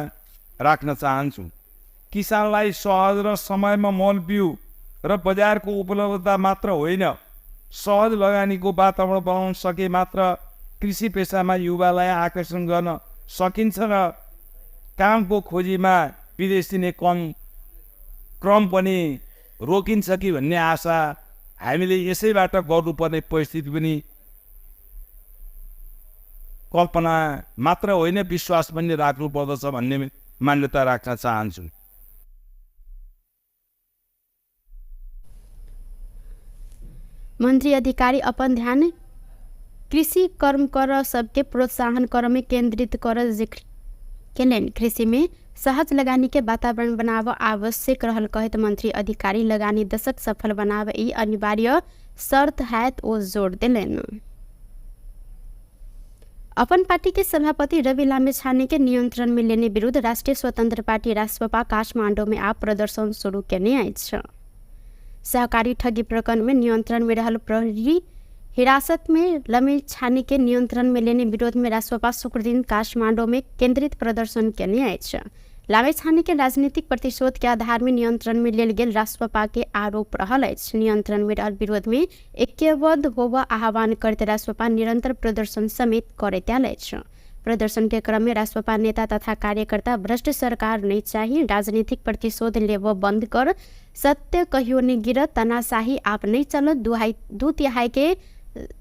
राख्न चाहन्छु। किसानलाई सहज र समयमा मल बिउ र बजारको उपलब्धता मात्र होइन, सहज लगानीको वातावरण बनाउन सके मात्र कृषि पेसामा युवालाई आकर्षण गर्न सकिन्छ र कामको खोजीमा विदेश दिने क्रम पनि रोकिन्छ कि भन्ने आशा हामीले यसैबाट गर्नुपर्ने परिस्थिति पनि कल्पना मात्र होइन विश्वास पनि राख्नुपर्दछ भन्ने मान्यता राख्न चाहन्छु। मंत्री अधिकारी अपन ध्यान कृषि कर्म कर सबके प्रोत्साहन कर में केंद्रित कर जिक्र केलनि। कृषि में सहज लगानी के वातावरण बनाव आवश्यक रहल कहत मंत्री अधिकारी लगानी दशक सफल बनाव ई अनिवार्य शर्त हैत ओ जोड़ देलनि। अपन पार्टी के सभापति रवि लामिछाने के नियंत्रण में लेने विरुद्ध राष्ट्रीय स्वतंत्र पार्टी रासपा काठमांडू में आप प्रदर्शन शुरू केने अछि। सहकारी ठगी प्रकरण में नियंत्रण में रहल प्रहरी हिरासत में लामिछाने के नियंत्रण में लेने विरोध में रासपा शुक्र दिन काठमांडू में केंद्रित प्रदर्शन केने अछि। लामिछाने के राजनीतिक प्रतिशोध के आधार में नियंत्रण में लेल गेल रासपा के आरोप रहल अछि। नियंत्रण में रहल विरोध में ऐक्यबद्ध होब आह्वान करते रासपा निरंतर प्रदर्शन समेत करैत आयल अछि। प्रदर्शन के क्रम में रासपा नेता तथा कार्यकर्ता भ्रष्ट सरकार नहीं चाहिए, राजनीतिक प्रतिशोध लेब बंद कर, सत्य कहियो नहीं गिरत, तानाशाही आप नहीं चलत, दू तिहाई के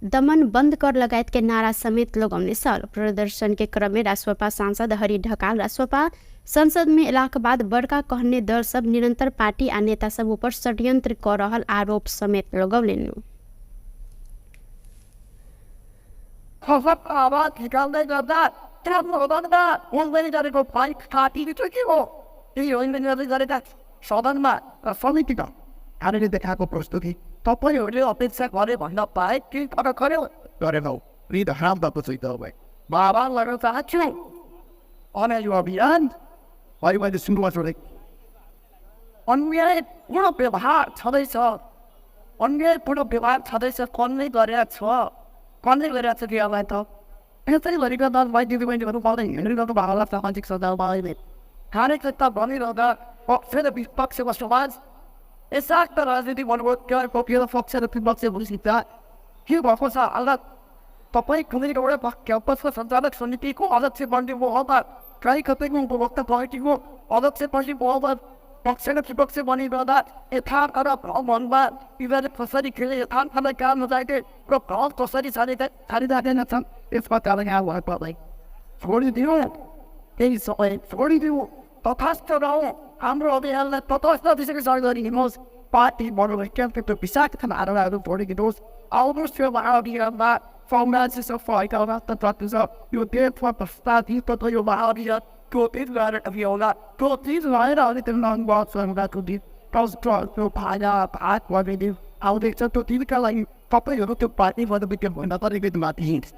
दमन बंद कर लगायत के नारा समेत लगौने छल। प्रदर्शन के क्रम में रासपा सांसद हरि ढकाल रासपा संसद में एला के बाद बड़का कहने दल सब निरंतर पार्टी आ नेता सब ऊपर षड्यंत्र कर रहल आरोप समेत लगौलनि। आवाज निकाल्दै गर्दा त्यहाँ गर्दा उनले गरेको फाइट खाटी के हो यही उनले गरेका सदनमा र समितिमा हामीले देखाएको प्रस्तुति तपाईहरूले अपेक्षा गरे भन्न पाए के गर्यो गरेनौ नि त हाम भएको छैन भाइ। बाबा गर्न चाहन्छु अन यो अभियान मैले सुरुवात गरेँ। अन्यायपूर्ण व्यवहार छँदैछ, अन्यायपूर्ण व्यवहार छँदैछ, कसले गरेको छ, कसले गरेको छ क्रियालाई त यसरी गरेको दल भाइ दिदीबहिनीहरू पाउँदै हिँडिरहेको भावना सामाजिक सञ्जालमा हारेको त भनिरहँदा पक्ष र विपक्षको समाज यसाक्त राजनीति भन्नुभयो क्या पक्ष पक्ष र विपक्ष भइसित के भएको छ। अलग तपाईँ कुनै एउटा क्याम्पसको सञ्चालक समितिको अध्यक्ष बन्ने महोदय, कहीँ कतैको उपभोक्ता कमिटीको अध्यक्ष बन्ने महोदय, पक्ष र विपक्ष बनिरहँदा यथार्थ र भ्रममा यिनीहरूले कसरी खेले यथार्थलाई कहाँ नजाके र भ्रम कसरी छाडिराखेका छन् त्यसमा चाहिँ यहाँ भए पर्दैन छोडिदिउँ केही समय छोडिदिउँ तथास्थ रहौँ हाम्रो अभियानलाई तटस्थ दिशाको सहयोग गरी हिँड्नुहोस् पार्टी मनोवैज्ञानिक त्यो विषाक्त धारणाहरू छोडिदिनुहोस् आउनुहोस् त्यो महाअभियानमा साम्राज्य सफाइका राष्ट्रपति छ यो देशमा भ्रष्टाचार तथा यो महाअभियान त्यो दिन गएर अभियाउला त्यो चिज रहेर अनि त्यो नङबाद सङ्घको दिन त्यो भाडा भात गरिदियो आउँदैछ त्यो दिनका लागि तपाईँहरू त्यो पार्टी मनोविज्ञान भन्दा तरिकै माथि हिँड्छ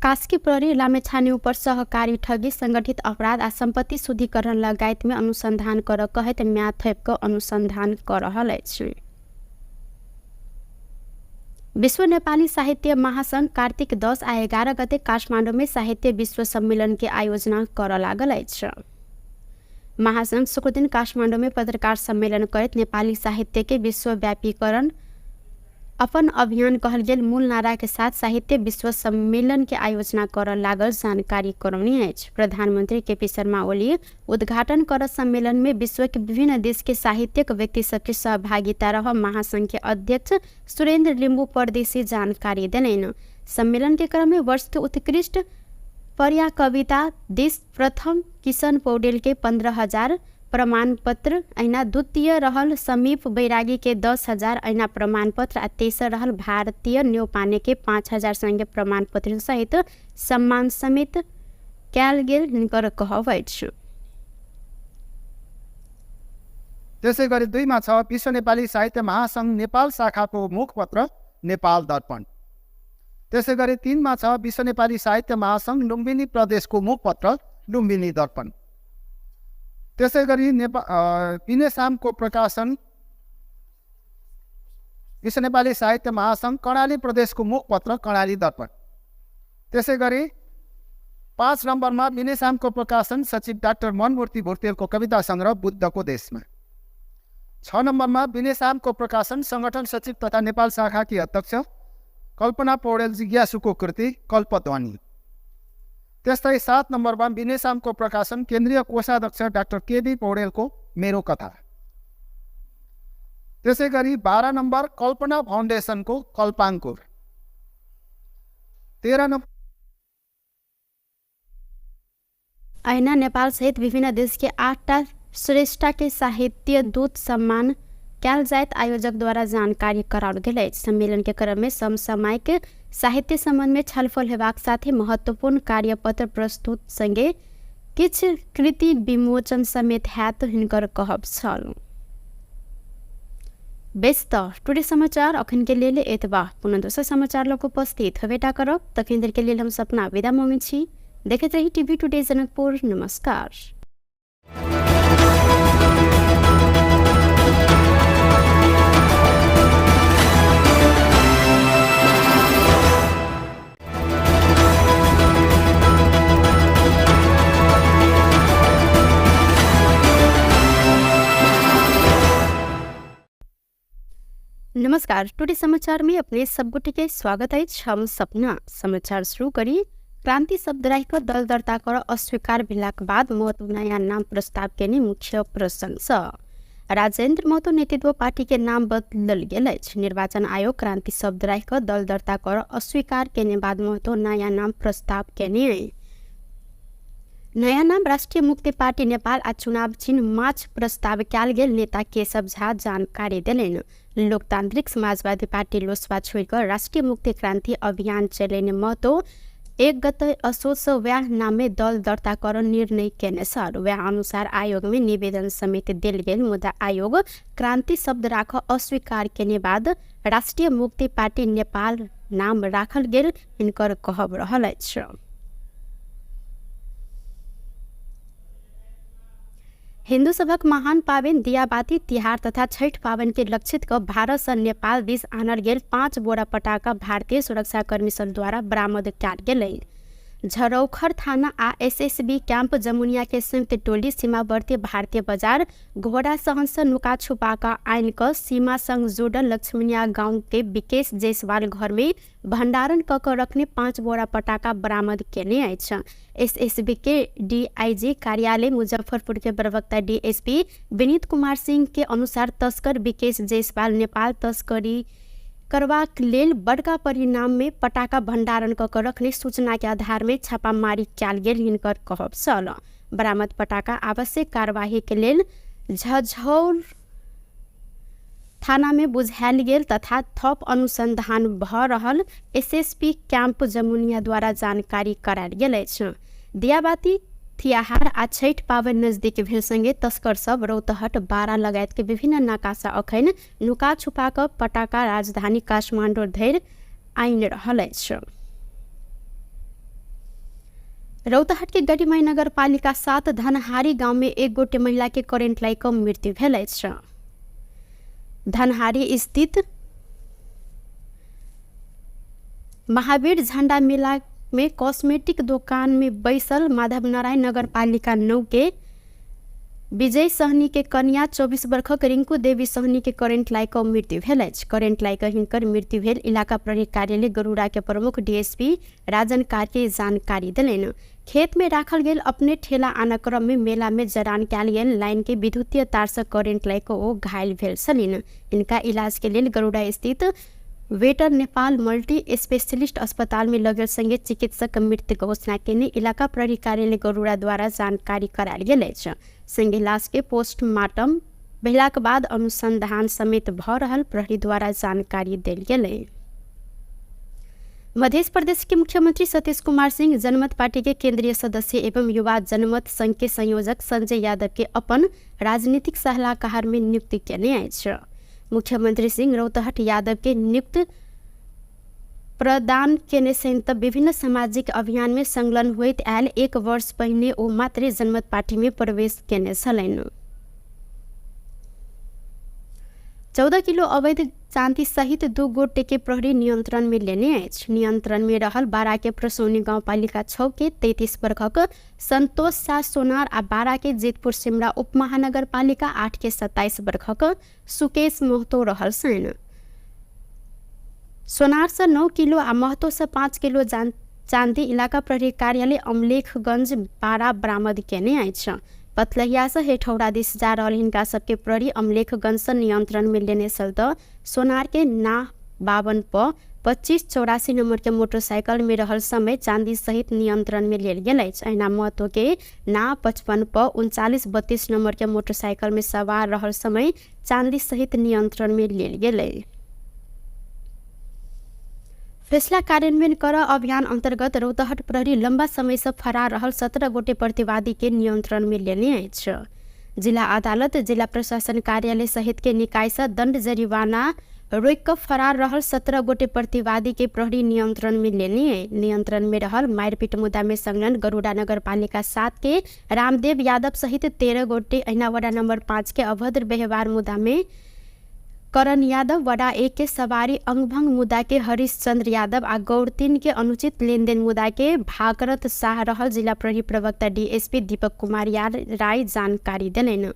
कास्की प्रहरी लामेछाने ऊपर सहकारी ठगी संगठित अपराध आ संपत्ति शुद्धिकरण लगायत में अनुसंधान कर कहत म्याद थेपको अनुसंधान कर रहल अछि। विश्व नेपाली साहित्य महासंघ कार्तिक 10 आ 11 गते काठमाडौँ में साहित्य विश्व सम्मेलन के आयोजना कर लागल अछि। महासंघ शुक्र दिन काठमाडौँ में पत्रकार सम्मेलन करत नेपाली साहित्य के विश्वव्यापीकरण अपन अभियान कहल गेल मूल नारा के साथ साहित्य विश्व सम्मेलन के आयोजना कर लागल जानकारी करौनी अछि। प्रधानमंत्री केपी शर्मा ओली उद्घाटन कर सम्मेलन में विश्व के विभिन्न देश के साहित्यिक व्यक्ति सबके सहभागिता रह महासंघ के अध्यक्ष सुरेंद्र लिम्बू परदेशी जानकारी देलैन। सम्मेलन के क्रम में वर्ष के उत्कृष्ट पर्या कविता देश प्रथम किशन पौडेल के 15,000 प्रमाण पत्र ऐना द्वितीय रहल समीप बैरागी के 10,000 ऐना प्रमाण पत्र आ तेसर रहल भारतीय न्यौपाने के 5,000 संगे प्रमाण पत्र सहित सम्मान समेत कयल गेल हिनकर कहब अछि। त्यसै गरी 2 मा छ विश्व नेपाली साहित्य महासंघ नेपाल शाखाको मुखपत्र नेपाल दर्पण। त्यसै गरी 3 मा छ विश्व नेपाली साहित्य महासंघ लुम्बिनी प्रदेशको मुखपत्र लुम्बिनी दर्पण। त्यसै गरी पिनेसामको प्रकाशन विश्व नेपाली साहित्य महासंघ कर्णाली प्रदेशको मुखपत्र कर्णाली दर्पण। त्यसै गरी 5 नम्बरमा पिनेसामको प्रकाशन सचिव डाक्टर मनमूर्ति भुर्तेलको कविता सङ्ग्रह बुद्धको देशमा। 6 नम्बरमा पिनेसामको प्रकाशन संगठन सचिव तथा नेपाल शाखाकी अध्यक्ष कल्पना पौडेल जिज्ञासुको कृति कल्पध्वनि। त्यस्तै 7 नम्बरमा बिनेसामको प्रकाशन केन्द्रीय कोषाध्यक्ष डाक्टर केबी पौडेलको मेरो कथा। त्यसै गरी 12 नम्बर कल्पना फाउन्डेसनको कल्पाङ्कुर। 13 नम्बर ऐना नेपाल सहित विभिन्न देश के 8टा श्रेष्ठ के साहित्य दूत सम्मान कयल जायत आयोजक द्वारा जानकारी कराओल गेल अछि। सम्मेलन के क्रम में समसामयिक साहित्य संबंध में छलफल हेबाक साथे महत्वपूर्ण कार्यपत्र प्रस्तुत संगे किछ कृति विमोचन समेत हैत हिनकर कहब छल। बेस्त टुडे समाचार अखन के लिए एतबा पुनः दोसर समाचार लोग उपस्थित हवेटा करब तखन देर के लिए हम सपना विदा मांगे छी। देखते रही टीवी टुडे जनकपुर। नमस्कार। नमस्कार। टुडे समाचार में अपने सबगोटे के स्वागत है। हम सपना समाचार शुरू करी। क्रांति शब्द राखिक दल दर्ता कर अस्वीकार भेलाक बाद महतो नयाँ नाम प्रस्ताव केने मुख्य प्रशंसा। राजेन्द्र महतो नेतृत्व पार्टी के नाम बदलल गेल अछि। निर्वाचन आयोग क्रांति शब्द राखिक दल दर्ता कर अस्वीकार केने बाद महतो नयाँ नाम प्रस्ताव केने। नयाँ नाम राष्ट्रिय मुक्ति पार्टी नेपाल आ चुनाव चिन्ह माछ प्रस्ताव कयल गेल नेता केशव झा जानकारी देलैन। लोकतांत्रिक समाजवादी पार्टी लोसपा छोड़कर राष्ट्रिय मुक्ति क्रांति अभियान चलेने महतो 1 गते असोज व्याह नाम में दल दर्ता कर निर्णय केने छल। व्याह अनुसार आयोग में निवेदन समेत देल गेल मुदा आयोग क्रांति शब्द राख अस्वीकार केने बाद राष्ट्रिय मुक्ति पार्टी नेपाल नाम राखल गेल हिनकर कहब रहल अछि। हिंदू सभक महान पावन दियाबाती तिहार तथा छठ पावन के लक्षित क भारत से नेपाल दिस आनल गेल 5 बोरा पटाखा भारतीय सुरक्षाकर्मी सब द्वारा बरामद कयल गेलै। झरौखर थाना आ एसएसबी कैंप जमुनिया के संयुक्त टोली सीमावर्ती भारतीय बाजार घोड़ा सहनस नुका छुपाका आइन क सीमा संग जोड़ल लक्ष्मनिया गांव के विकेश जायसवाल घर में भंडारण क रखने 5 बोरा पटाखा बरामद केने अछि। एसएसबी के डीआईजी कार्यालय मुजफ्फरपुर के प्रवक्ता डीएसपी विनीत कुमार सिंह के अनुसार तस्कर विकेश जायसवाल नेपाल तस्करी करबाक लेल बड़का परिणाम में पटाखा भंडारण क रखने सूचना के आधार में छापामारी कयल गेल हिनकर कहब छल। बरामद पटाखा आवश्यक कार्यवाही के लेल झझौर थाना में बुझायल गेल तथा थप अनुसंधान भ रहल एसएसपी कैंप जमुनिया द्वारा जानकारी करायल गेल अछि। दियाबाती तिहार आ छठ पावनि नजदीक भेल संगे तस्कर सब रौतहट बारा लगायत के विभिन्न नाकासा अखन नुका छुपा क पटाखा राजधानी काठमांडू धरि आनि रहल अछि। रौतहट के गढ़ीमाई नगर पालिका 7 धनहारी गांव में एक गोटे महिला के करेंट लाई क मृत्यु भेल अछि। धनहारी स्थित महावीर झंडा मेला में कॉस्मेटिक दुकान में बैसल माधव नारायण नगर पालिका 9 के विजय सहनी के कन्या 24 वर्षक रिंकू देवी सहनी के करेंट लाई क मृत्यु भेल अछि। करेंट लाई क हिनकर मृत्यु भेल इलाका प्रहरी कार्यालय गरुड़ा के प्रमुख डीएसपी राजन कार्य जानकारी दिलैन। खेत में राखल गेल अपने ठेला आना क्रम में मेला में जरान कयल गेल लाइन के विद्युतीय तार से करेंट लाई क ओ घायल भेल छलीन। इनका इलाज के लेल गरुड़ा स्थित वेटर नेपाल मल्टी स्पेशलिस्ट अस्पताल में लगल संगे चिकित्सक मृत्यु घोषणा केने इलाका प्रहरी कार्यालय गरुड़ा द्वारा जानकारी करायल गेल अछि। संगे लाश के पोस्टमार्टम भेलाक बाद अनुसंधान समेत भ रहल प्रहरी द्वारा जानकारी देल गेलै। मध्य प्रदेश के मुख्यमंत्री सतीश कुमार सिंह जनमत पार्टी के केंद्रीय सदस्य एवं युवा जनमत संघ के संयोजक संजय यादव के अपन राजनीतिक सलाहकार में नियुक्ति केने अछि। मुख्यमंत्री सिंह रौतहट यादव के नियुक्त प्रदान केने सहित विभिन्न सामाजिक अभियान में संलग्न होइत आयल 1 वर्ष पहिने ओ मात्र जनमत पार्टी में प्रवेश केने छलैन। 14 किलो अवैध चांदी सहित 2 गोटे के प्रहरी नियंत्रण में लेने अछि। नियंत्रण में रहल बारा के प्रसौनी गांव पालिका 6 के 33 वर्षक संतोष शाह सोनार आ बारा के जेतपुर सिमरा उप महानगर पालिका 8 के 27 वर्षक सुकेश महतो रहल छन्। सोनार से 9 किलो आ महतो से 5 किलो चांदी इलाका प्रहरी कार्यालय अमलेखगंज बारा बरामद केने अछि। पतलहिया से हेठौड़ा दिस जा रहल हिनका सबके प्रहरी अमलेखगंज से नियंत्रण में लेने चलते सोनार के ना 52 प 2584 नंबर के मोटरसाइकिल में रहल समय चांदी सहित नियंत्रण में लेल गेल अछि। अहिना महतो के ना 55 प 3932 नंबर के मोटरसाइकिल में सवार रहल समय चांदी सहित नियंत्रण में लेल गेलै। फैसला कार्यान्वयन कर अभियान अंतर्गत रौतहट प्रहरी लंबा समय से फरार रहल 17 गोटे प्रतिवादी के नियंत्रण में लेने अछि। जिला अदालत जिला प्रशासन कार्यालय सहित के निकाय से दंड जरिवाना रोक कर फरार रहल 17 गोटे प्रतिवादी के प्रहरी नियंत्रण में लेने। नियंत्रण में रहल मारपीट मुद्दा में संलग्न गरुड़ा नगर पालिका 7 के रामदेव यादव सहित 13 गोटे, अहिना वार्ड नंबर 5 के अभद्र व्यवहार मुद्दा में करण यादव, वडा 1 के सवारी अंगभंग मुद्दा के हरीश चंद्र यादव आ गौर 3 के अनुचित लेनदेन मुद्दा के भागरथ शाह रहल जिला प्रहरी प्रवक्ता डीएसपी दीपक कुमार राय जानकारी दिलैन।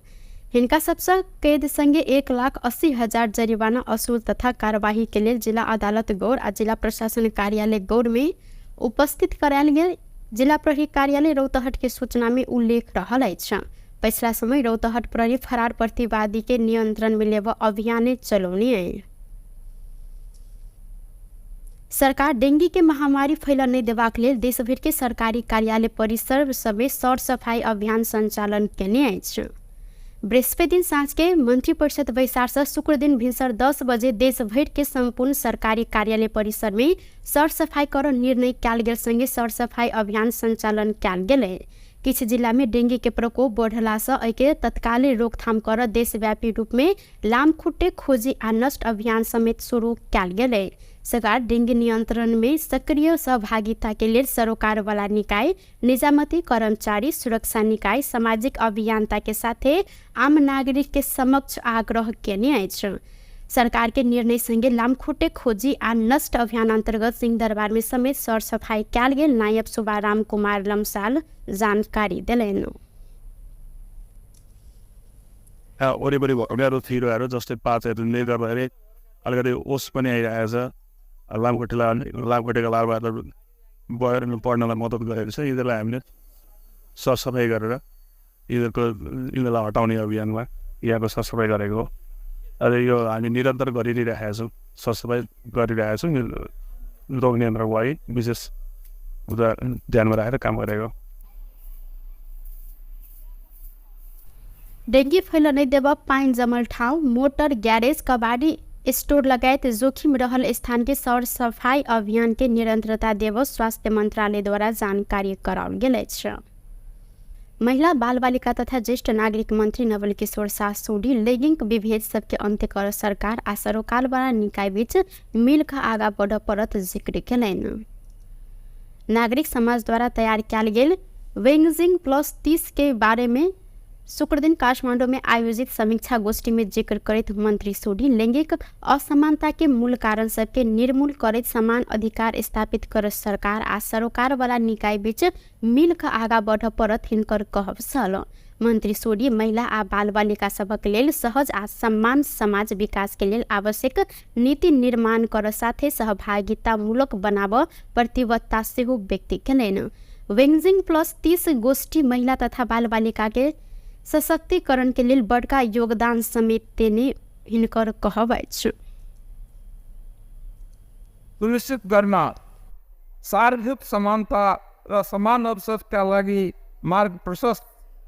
हिनका सबसे कैद संगे 1,80,000 जरिवाना असूल तथा कार्यवाही के लिए जिला अदालत गौर आ जिला प्रशासन कार्यालय गौर में उपस्थित करायल गेल। जिला प्रहरी कार्यालय रौतहट के सूचना में उल्लेख रहल अछि। पिछला समय रौतहट प्रहरी फरार प्रतिवादी के नियंत्रण में लेव अभियान चलौने। सरकार डेंगू के महामारी फैल नहीं देबाक लेल देश भर के सरकारी कार्यालय परिसर समेत सर सफाई अभियान संचालन केने अछि। बृहस्पति दिन साँझ के मंत्रिपरिषद बैसार से शुक्र दिन भिनसर 10 बजे देश भर के संपूर्ण सरकारी कार्यालय परिसर में सर सफाई कर निर्णय कयल गेल संगे सर सफाई अभियान संचालन कयल गेलै। किछ जिला में डेंगू के प्रकोप बढ़ला से एके तत्काल रोकथाम कर देशव्यापी रूप में लामखुट्टे खोजी आ नष्ट अभियान समेत शुरू कयल गेलै। सरकार डेंगू नियंत्रण में सक्रिय सहभागिता के लिए सरोकार वाला निकाय, निजामती कर्मचारी सुरक्षा निकाय, सामाजिक अभियंता के साथ आम नागरिक के समक्ष आग्रह केने अछि। सरकार के निर्णय संगे लामखुट्टे खोजी आ नष्ट अभियान अंतर्गत सिंहदरबार में समेत सरसफाई कयल गेल। नायब सुबाराम कुमार लम्साल जानकारी दिलैन। वरिपरि भएकाहरू थिरोहरू जस्तै पातहरूले गर्दाखेरि अलिकति ओस पनि आइरहेको छ। लामखुट्टेको लार्भाहरूलाई बढेर पढ्नलाई मद्दत गरेको छ। यिनीहरूलाई हामीले सरसफाइ गरेर यिनीहरूलाई हटाउने अभियानमा यहाँको सरसफाइ गरेको हो। र यो हामी निरन्तर गरिरहेका छौँ, सरसफाइ गरिरहेका छौँ। रोग नियन्त्रणको लागि विशेष ध्यानमा राखेर काम गरेको। डेंगी फैलन देव पाइन जमल ठाउँ, मोटर ग्यारेज, कबाडी स्टोर लगायत जोखिम रहल स्थान के सरसफाई अभियान के निरंतरता देव स्वास्थ्य मंत्रालय द्वारा जानकारी कराओल गेल अछि। महिला बाल बालिका तथा ज्येष्ठ नागरिक मंत्री नवल किशोर शाह सोडी लैंगिक विभेद सबके अंत्य कर सरकार आ सरोकार वाला निकाय बीच मिल का आगा बढ़ परत जिक्र केलैन। नागरिक समाज द्वारा तैयार किया गेल वेंगजिंग +30 के बारे में शुक्र दिन काठमांडू में आयोजित समीक्षा गोष्ठी में जिक्र करते मंत्री सोडी लैंगिक असमानता के मूल कारण सबके निर्मूल करते समान अधिकार स्थापित कर सरकार आ सरोकार वाला निकाय बीच मिल का आगा बढ़ परत हिनकर कहब छल। मंत्री सोडी महिला आ बाल बालिका सबक लेल सहज आ सम्मान समाज विकास के लेल आवश्यक नीति निर्माण कर साथे सहभागिता मूलक बनाब प्रतिबद्धता सेहो व्यक्त केलैन। वेंगजिंग +30 गोष्ठी महिला तथा बाल बालिका के सशक्तिकरण के लिए बड़का योगदान समेत देने हिनकर कहब अछि। सुनिश्चित गर्न सार्वजनिक समानता र समान अवसरका लागि मार्ग प्रशस्त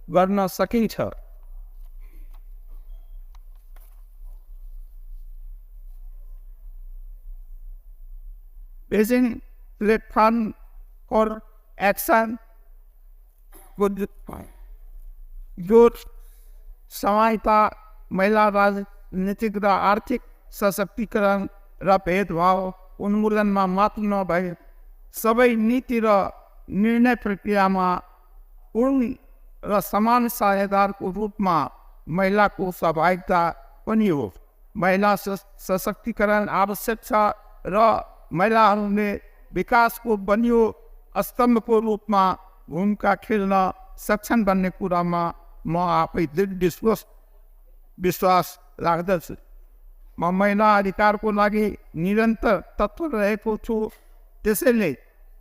गर्न सकिन्छ। बेजिङ प्लेटफर्म फर एक्सन जो सहायता महिला राजनीतिक र आर्थिक सशक्तिकरण र भेदभाव उन्मूलनमा मात्र नभए सबै नीति र निर्णय प्रक्रियामा पूर्ण र समान साझेदारको रूपमा महिलाको सहभागिता पनि हो। महिला सशक्तिकरण आवश्यक छ र महिलाहरूले विकासको बलियो स्तम्भको रूपमा भूमिका खेल्न सक्षम बन्ने कुरामा म आफै दृढ विश्वास राख्दछु। म महिला अधिकारको लागि निरन्तर तत्पर रहेको छु। त्यसैले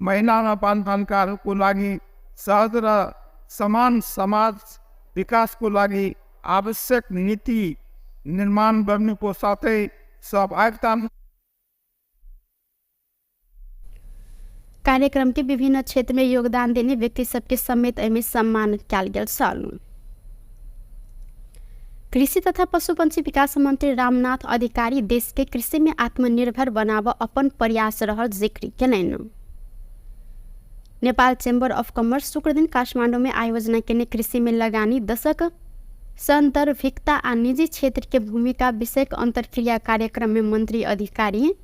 महिला र बालबालिकाहरूको लागि सहज र समान समाज विकासको लागि आवश्यक नीति निर्माण गर्नुको साथै सहभागिता। कार्यक्रम के विभिन्न क्षेत्र में योगदान देने व्यक्ति सबके समेत एमे सम्मान कयल गेल छल। कृषि तथा पशुपंछी विकास मंत्री रामनाथ अधिकारी देश के कृषि में आत्मनिर्भर बनाव अपन प्रयास रहल जिक्र केलैन। नेपाल चेम्बर अफ कॉमर्स शुक्र दिन काठमांडू में आयोजना केने कृषि में लगानी दशक संदर्भिकता आ निजी क्षेत्र के भूमिका विषय अंतरक्रिया कार्यक्रम में मंत्री अधिकारी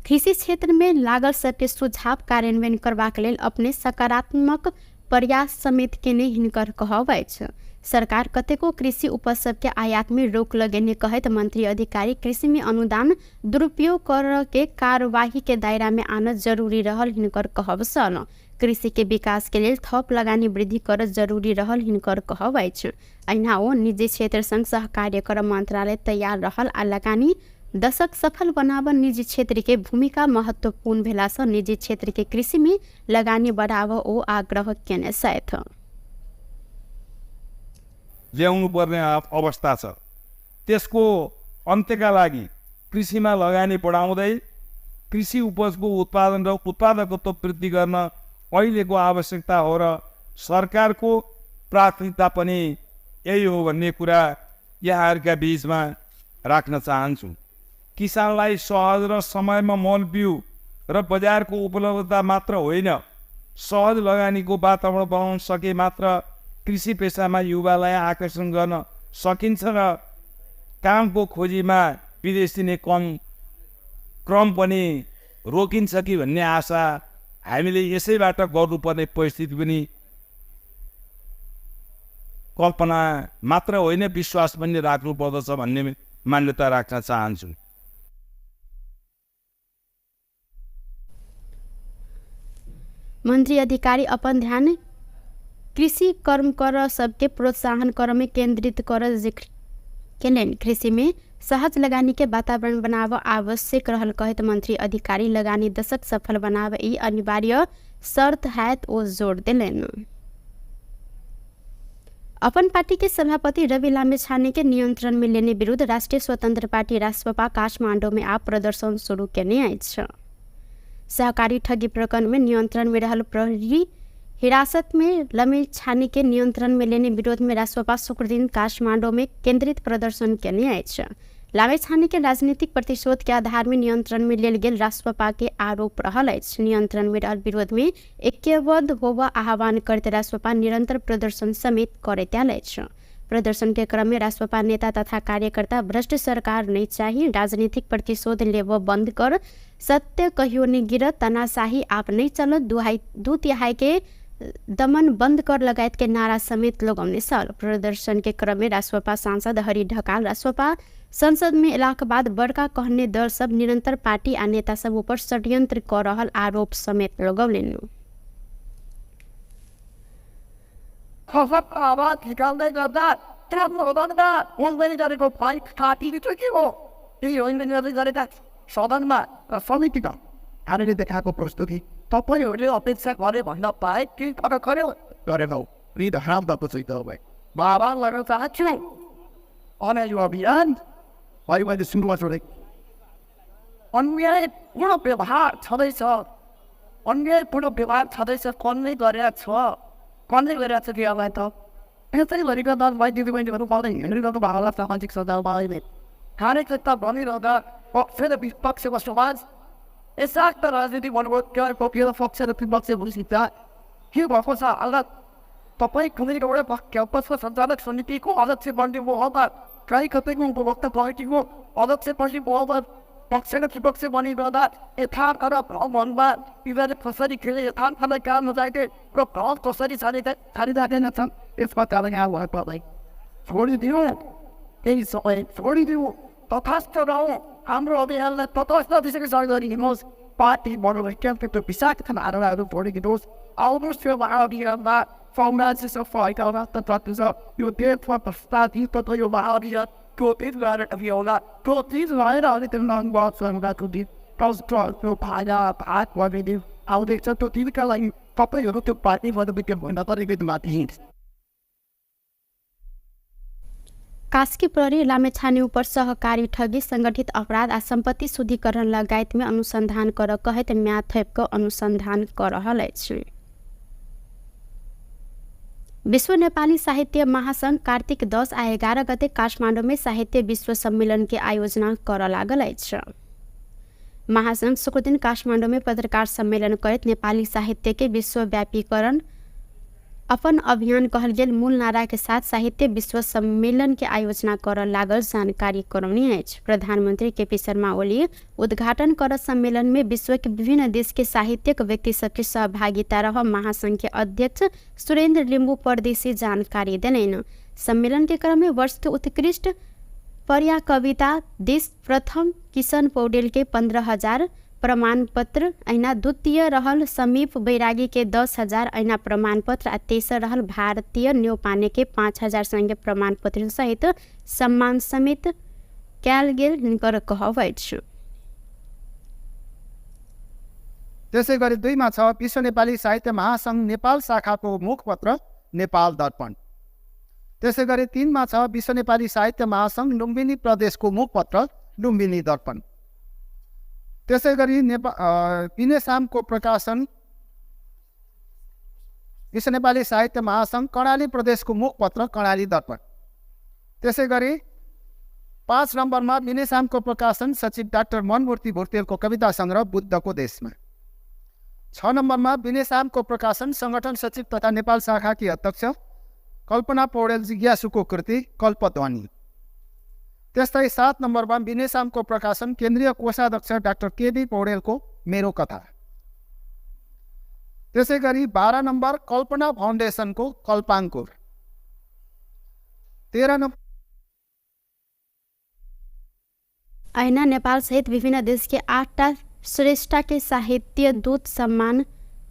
कृषि क्षेत्र में लागल सबके सुझाव कार्यान्वयन करबाक लेल अपने सकारात्मक प्रयास समेत केने हिनकर कहब अछि। सरकार कतेको कृषि उपज सबके आयात में रोक लगेने कहत मंत्री अधिकारी कृषि में अनुदान दुरुपयोग कर के कार्यवाही के दायरा में आना जरूरी रहल हिनकर कहब छल। कृषि के विकास के लिए थप लगानी वृद्धि कर जरूरी रहल हिनकर कहब अछि। अहिना ओ निजी क्षेत्र संग सहकार्य कर मंत्रालय तैयार रहल आ लगानी दशक सफल बनाव निजी क्षेत्र के भूमिका महत्वपूर्ण भेला से निजी क्षेत्र के कृषि में लगानी बढ़ाव ओ आग्रह केने साथ ल्याउनु पर्ने अवस्था छ। त्यसको अन्त्यका लागि कृषिमा लगानी बढाउँदै कृषि उपजको उत्पादन र उत्पादकत्व वृद्धि गर्न अहिलेको आवश्यकता हो र सरकारको प्राथमिकता पनि यही हो भन्ने कुरा यहाँहरूका बीचमा राख्न चाहन्छु। किसानलाई सहज र समयमा मल बिउ र बजारको उपलब्धता मात्र होइन, सहज लगानीको वातावरण बनाउन सके मात्र कृषि पेसामा युवालाई आकर्षण गर्न सकिन्छ र कामको खोजीमा विदेश दिने क्रम पनि रोकिन्छ कि भन्ने आशा हामीले यसैबाट गर्नुपर्ने परिस्थिति पनि कल्पना मात्र होइन विश्वास पनि राख्नुपर्दछ भन्ने मान्यता राख्न चाहन्छु। मंत्री अधिकारी अपन ध्यान कृषि कर्म कर सबके प्रोत्साहन कर में केंद्रित कर जिक्र केलन। कृषि में सहज लगानी के वातावरण बनाव आवश्यक रहल कहत मंत्री अधिकारी लगानी दशक सफल बनाव ई अनिवार्य शर्त है ओ जोड़ दिलन। अपन पार्टी के सभापति रवि लामिछाने के नियंत्रण में लेने विरुद्ध राष्ट्रीय स्वतंत्र पार्टी रासपा काठमांडू में आप प्रदर्शन शुरू करने आई। सहकारी ठगी प्रकरण में नियंत्रण में रहल प्रहरी हिरासत में लामिछाने के नियंत्रण में लेने विरोध में रासपा शुक्र दिन काठमांडू में केंद्रित प्रदर्शन करने आई। लामिछाने के राजनीतिक प्रतिशोध के आधार में नियंत्रण में लेल गेल रासपा के आरोप रहल अछि। नियंत्रण में रहल विरोध में ऐक्यबद्ध होबा आह्वान करते रासपा निरंतर प्रदर्शन समेत करैत आयल अछि। प्रदर्शन के क्रम में रासपा नेता तथा कार्यकर्ता भ्रष्ट सरकार नहीं चाहिए, राजनीतिक प्रतिशोध लेब बंद कर, सत्य कहियो नहीं गिरत, तानाशाही आप नहीं चलत, दू तिहाई के दमन बंद कर लगायत के नारा समेत लगौने साल। प्रदर्शन के क्रम में रासपा सांसद हरि ढकाल रासपा संसद में एला के बाद बड़का कहने दल सब निरंतर पार्टी आ नेता सब ऊपर षड्यंत्र कर रहल आरोप समेत लगौलेन। आवाज निकाल्दै गर्दा ट्याप्नु हुँदा उनले गरेको फाइट काटिनु चाहिँ के हो? त्यही उनले गरेका सदनमा समितिका हामीले देखाएको प्रस्तुति तपाईँहरूले अपेक्षा गरे भन्न पाए कि तर गर्यो गरेनौ रिद हाम त चाहिँ तपाईँ बाबा गर्न चाहन्छु अन यो अभियान अहिले सुरुवात हुँदै अन्यायपूर्ण व्यवहार छँदैछ, अन्यायपूर्ण व्यवहार छँदैछ। कसले गरेको छ, कसले गरिरहेको छ कि अब त यसरी गरेको दल भाइ दिदीबहिनीहरू पाउँदै हिँडिरहेको भावना सामाजिक सञ्जालमा अहिले कार्यकर्ता बनिरहँदा पक्ष र विपक्षको समाज यसाक्त राजनीति भन्नुभयो क्या पक्ष र पक्ष र विपक्ष भइसक्छ के भएको छ हालत? तपाईँ कुनै एउटा क्याम्पसको सञ्चालक समितिको अध्यक्ष बन्ने मोहब्बत, कहीँ कतैको उपभोक्ता पार्टीको अध्यक्ष बन्ने मोहब्बत, पक्ष र विपक्ष बनिरहँदा यथार्थ र भ्रममा यिनीहरूले कसरी खेले, यथार्थलाई काम नजाके र भ्रम कसरी छाडिराखेका छन् यसमा कारण यहाँ भए पर्दै छोडिदियो, केही समय छोडिदियो, तथास्थ रहौँ। हाम्रो अभियानलाई तटस्थ दिशाको सहकारी हिँड्नुहोस्। पार्टी बढाउने क्याम्पको विषाक्त धारणाहरू छोडिदिनुहोस्। आउनुहोस् यो महाअभियानमा साम्राज्य सफाइका राष्ट्र छ। यो देशमा भ्रष्टाचार तथा यो महाअभियान त्यो दिन गएर अभियानला त्यो दिन भएर अहिले त्यो नङबाद संघको दिन कस्तो भाडा भात भनिदियो आउँदैछ। त्यो दिनका लागि तपाईँहरू त्यो पार्टीबाट विज्ञान भन्न तरिकै माथि हिँड्छ। कास्की प्रहरी लामेछाने ऊपर सहकारी ठगी, संगठित अपराध आ संपत्ति शुद्धिकरण लगायत में अनुसंधान कर कहत म्याथैप अनुसंधान कर रहल अछि। विश्व नेपाली साहित्य महासंघ कार्तिक 10 आ 11 गते काठमांडू में साहित्य विश्व सम्मेलन के आयोजना कर लागल अछि। महासंघ शुक्र दिन काठमांडू में पत्रकार सम्मेलन करत नेपाली साहित्य के विश्वव्यापीकरण अपन अभियान कहल गेल मूल नारा के साथ साहित्य विश्व सम्मेलन के आयोजना कर लागल जानकारी करौनी अछि। प्रधानमंत्री केपी शर्मा ओली उद्घाटन कर सम्मेलन में विश्व के विभिन्न देश के साहित्यिक व्यक्ति सबके सहभागिता रह महासंघ के अध्यक्ष सुरेंद्र लिम्बू परदेशी जानकारी देलैन। सम्मेलन के क्रम में वर्ष के उत्कृष्ट पर्या कविता देश प्रथम किशन पौडेल के 15,000 प्रमाण पत्र, ऐना द्वितीय रहल समीप बैरागी के 10,000 ऐना प्रमाण पत्र आ तेसर रहल भारतीय न्यौपाने के 5,000 संगे प्रमाण पत्र सहित सम्मान समेत कयल गेल हिनकर कहब अछि। त्यसै गरी 2 मा छ विश्व नेपाली साहित्य महासंघ नेपाल शाखाको मुखपत्र नेपाल दर्पण। त्यसै गरी 3 मा छ विश्व नेपाली साहित्य महासंघ लुम्बिनी प्रदेशको मुखपत्र लुम्बिनी दर्पण। त्यसै गरी पिनेसामको प्रकाशन विश्व नेपाली साहित्य महासंघ कर्णाली प्रदेशको मुखपत्र कर्णाली दर्पण। त्यसै गरी 5 नम्बरमा पिनेसामको प्रकाशन सचिव डाक्टर मनमूर्ति भुर्तेलको कविता संग्रह बुद्धको देशमा। 6 नम्बरमा पिनेसामको प्रकाशन संगठन सचिव तथा नेपाल शाखाकी अध्यक्ष कल्पना पौडेल जिज्ञासुको कृति कल्पध्वनि। त्यस्तै 7 नम्बरमा बिनेसामको प्रकाशन केन्द्रीय कोषाध्यक्ष डाक्टर केबी पौडेलको मेरो कथा। त्यसै गरी 12 नम्बर कल्पना फाउन्डेसनको कल्पाङ्कुर। 13 नंबर ऐना नेपाल सहित विभिन्न देश के 8टा श्रेष्ठ के साहित्य दूत सम्मान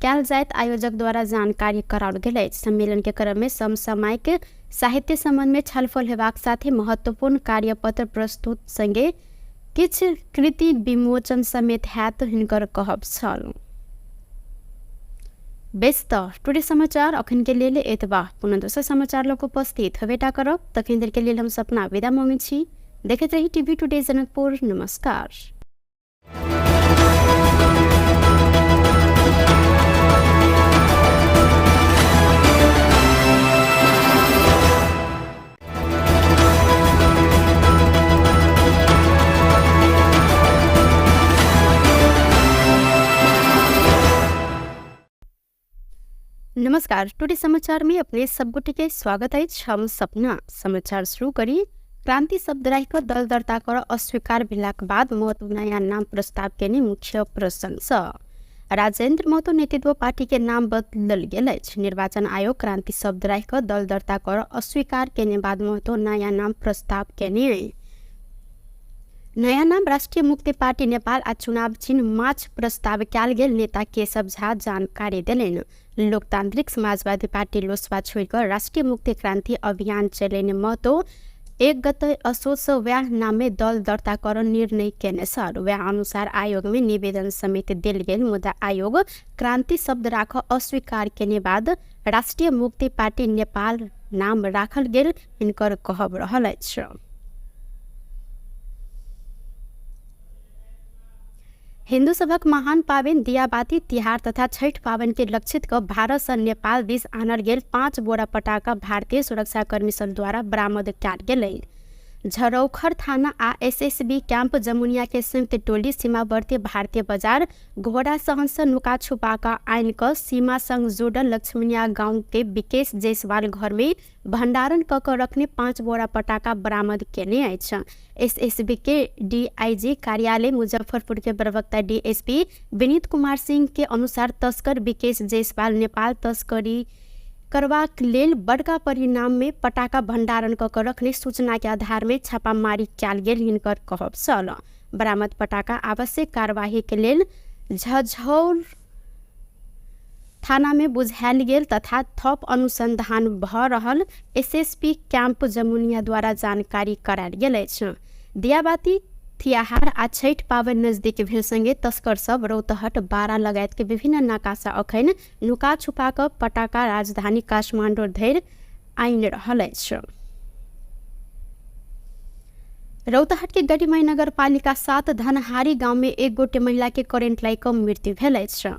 कैल जायत आयोजक द्वारा जानकारी कराओल गेल अछि। सम्मेलन के क्रम में समसामयिक साहित्य संबंध में छलफल हेबाक साथे महत्वपूर्ण कार्यपत्र प्रस्तुत संगे किछ कृति विमोचन समेत हैत हिनकर कहब छल। व्यस्त टुडे समाचार अखन के लिए एतबा पुनः दोसर समाचार लोग उपस्थित हवेटा करब तखन देर के लिए हम सपना विदा मांगे छी। देखते रही टीवी टुडे जनकपुर। नमस्कार। नमस्कार। टुडे समाचार में अपने सबगोटे के स्वागत है। हम सपना समाचार शुरू करी। क्रांति शब्द राखिक दल दर्ता कर अस्वीकार भेलाक बाद महतो नयाँ नाम प्रस्ताव केने मुख्य प्रश्न छ। राजेन्द्र महतो नेतृत्व पार्टी के नाम बदलल गेल अछि। निर्वाचन आयोग क्रांति शब्द राखिक दल दर्ता कर अस्वीकार केने बाद महतो नयाँ नाम प्रस्ताव केने। नयाँ नाम राष्ट्रिय मुक्ति पार्टी नेपाल आ चुनाव चिन्ह माछ प्रस्ताव कयल गेल नेता केशव झा जानकारी देलनि। लोकतांत्रिक समाजवादी पार्टी लोसपा छोड़कर राष्ट्रिय मुक्ति क्रांति अभियान चलेने महतो 1 गते असोज व्याह नामे दल दर्ता कर निर्णय केने छल। व्याह अनुसार आयोग में निवेदन समेत देल गेल मुदा आयोग क्रांति शब्द राख अस्वीकार केने बाद राष्ट्रिय मुक्ति पार्टी नेपाल नाम राखल गेल हिनकर कहब रहल अछि। हिन्दू सभक महान पावन दियाबाती तिहार तथा छठ पावन के लक्षित क भारत से नेपाल दिस आनल गेल 5 बोरा पटाखा भारतीय सुरक्षाकर्मी सब द्वारा बरामद कयल गेलै। झरौखर थाना आ एसएसबी कैंप जमुनिया के संयुक्त टोली सीमावर्ती भारतीय बाजार घोड़ा सहंस नुका छुपाका आइन क सीमा संग जोड़ल लक्ष्मणिया गांव के विकेश जायसवाल घर में भंडारण क रखने 5 बोरा पटाखा बरामद केने अछि। एसएसबी के डीआईजी कार्यालय मुजफ्फरपुर के प्रवक्ता डीएसपी विनीत कुमार सिंह के अनुसार तस्कर विकेश जायसवाल नेपाल तस्करी करबाक लेल बड़का परिणाम में पटाखा भंडारण क रखने सूचना के आधार में छापामारी कयल गेल हिनकर कहब छल। बरामद पटाखा आवश्यक कार्यवाही के लेल झझौर थाना में बुझायल गेल तथा थप अनुसंधान भ रहल एसएसपी कैंप जमुनिया द्वारा जानकारी करायल गेल अछि। दियाबाती तिहार आ छठ पावन नजदीक भेल संगे तस्कर सब रौतहट बारा लगायत के विभिन्न नाकासा अखन नुका छुपा क पटाखा राजधानी काठमांडू धरि आइन रहल अछि। रौतहट के गढ़ीमाई नगर पालिका 7 धनहारी गांव में एक गोटे महिला के करेंट लाग क मृत्यु भेल अछि।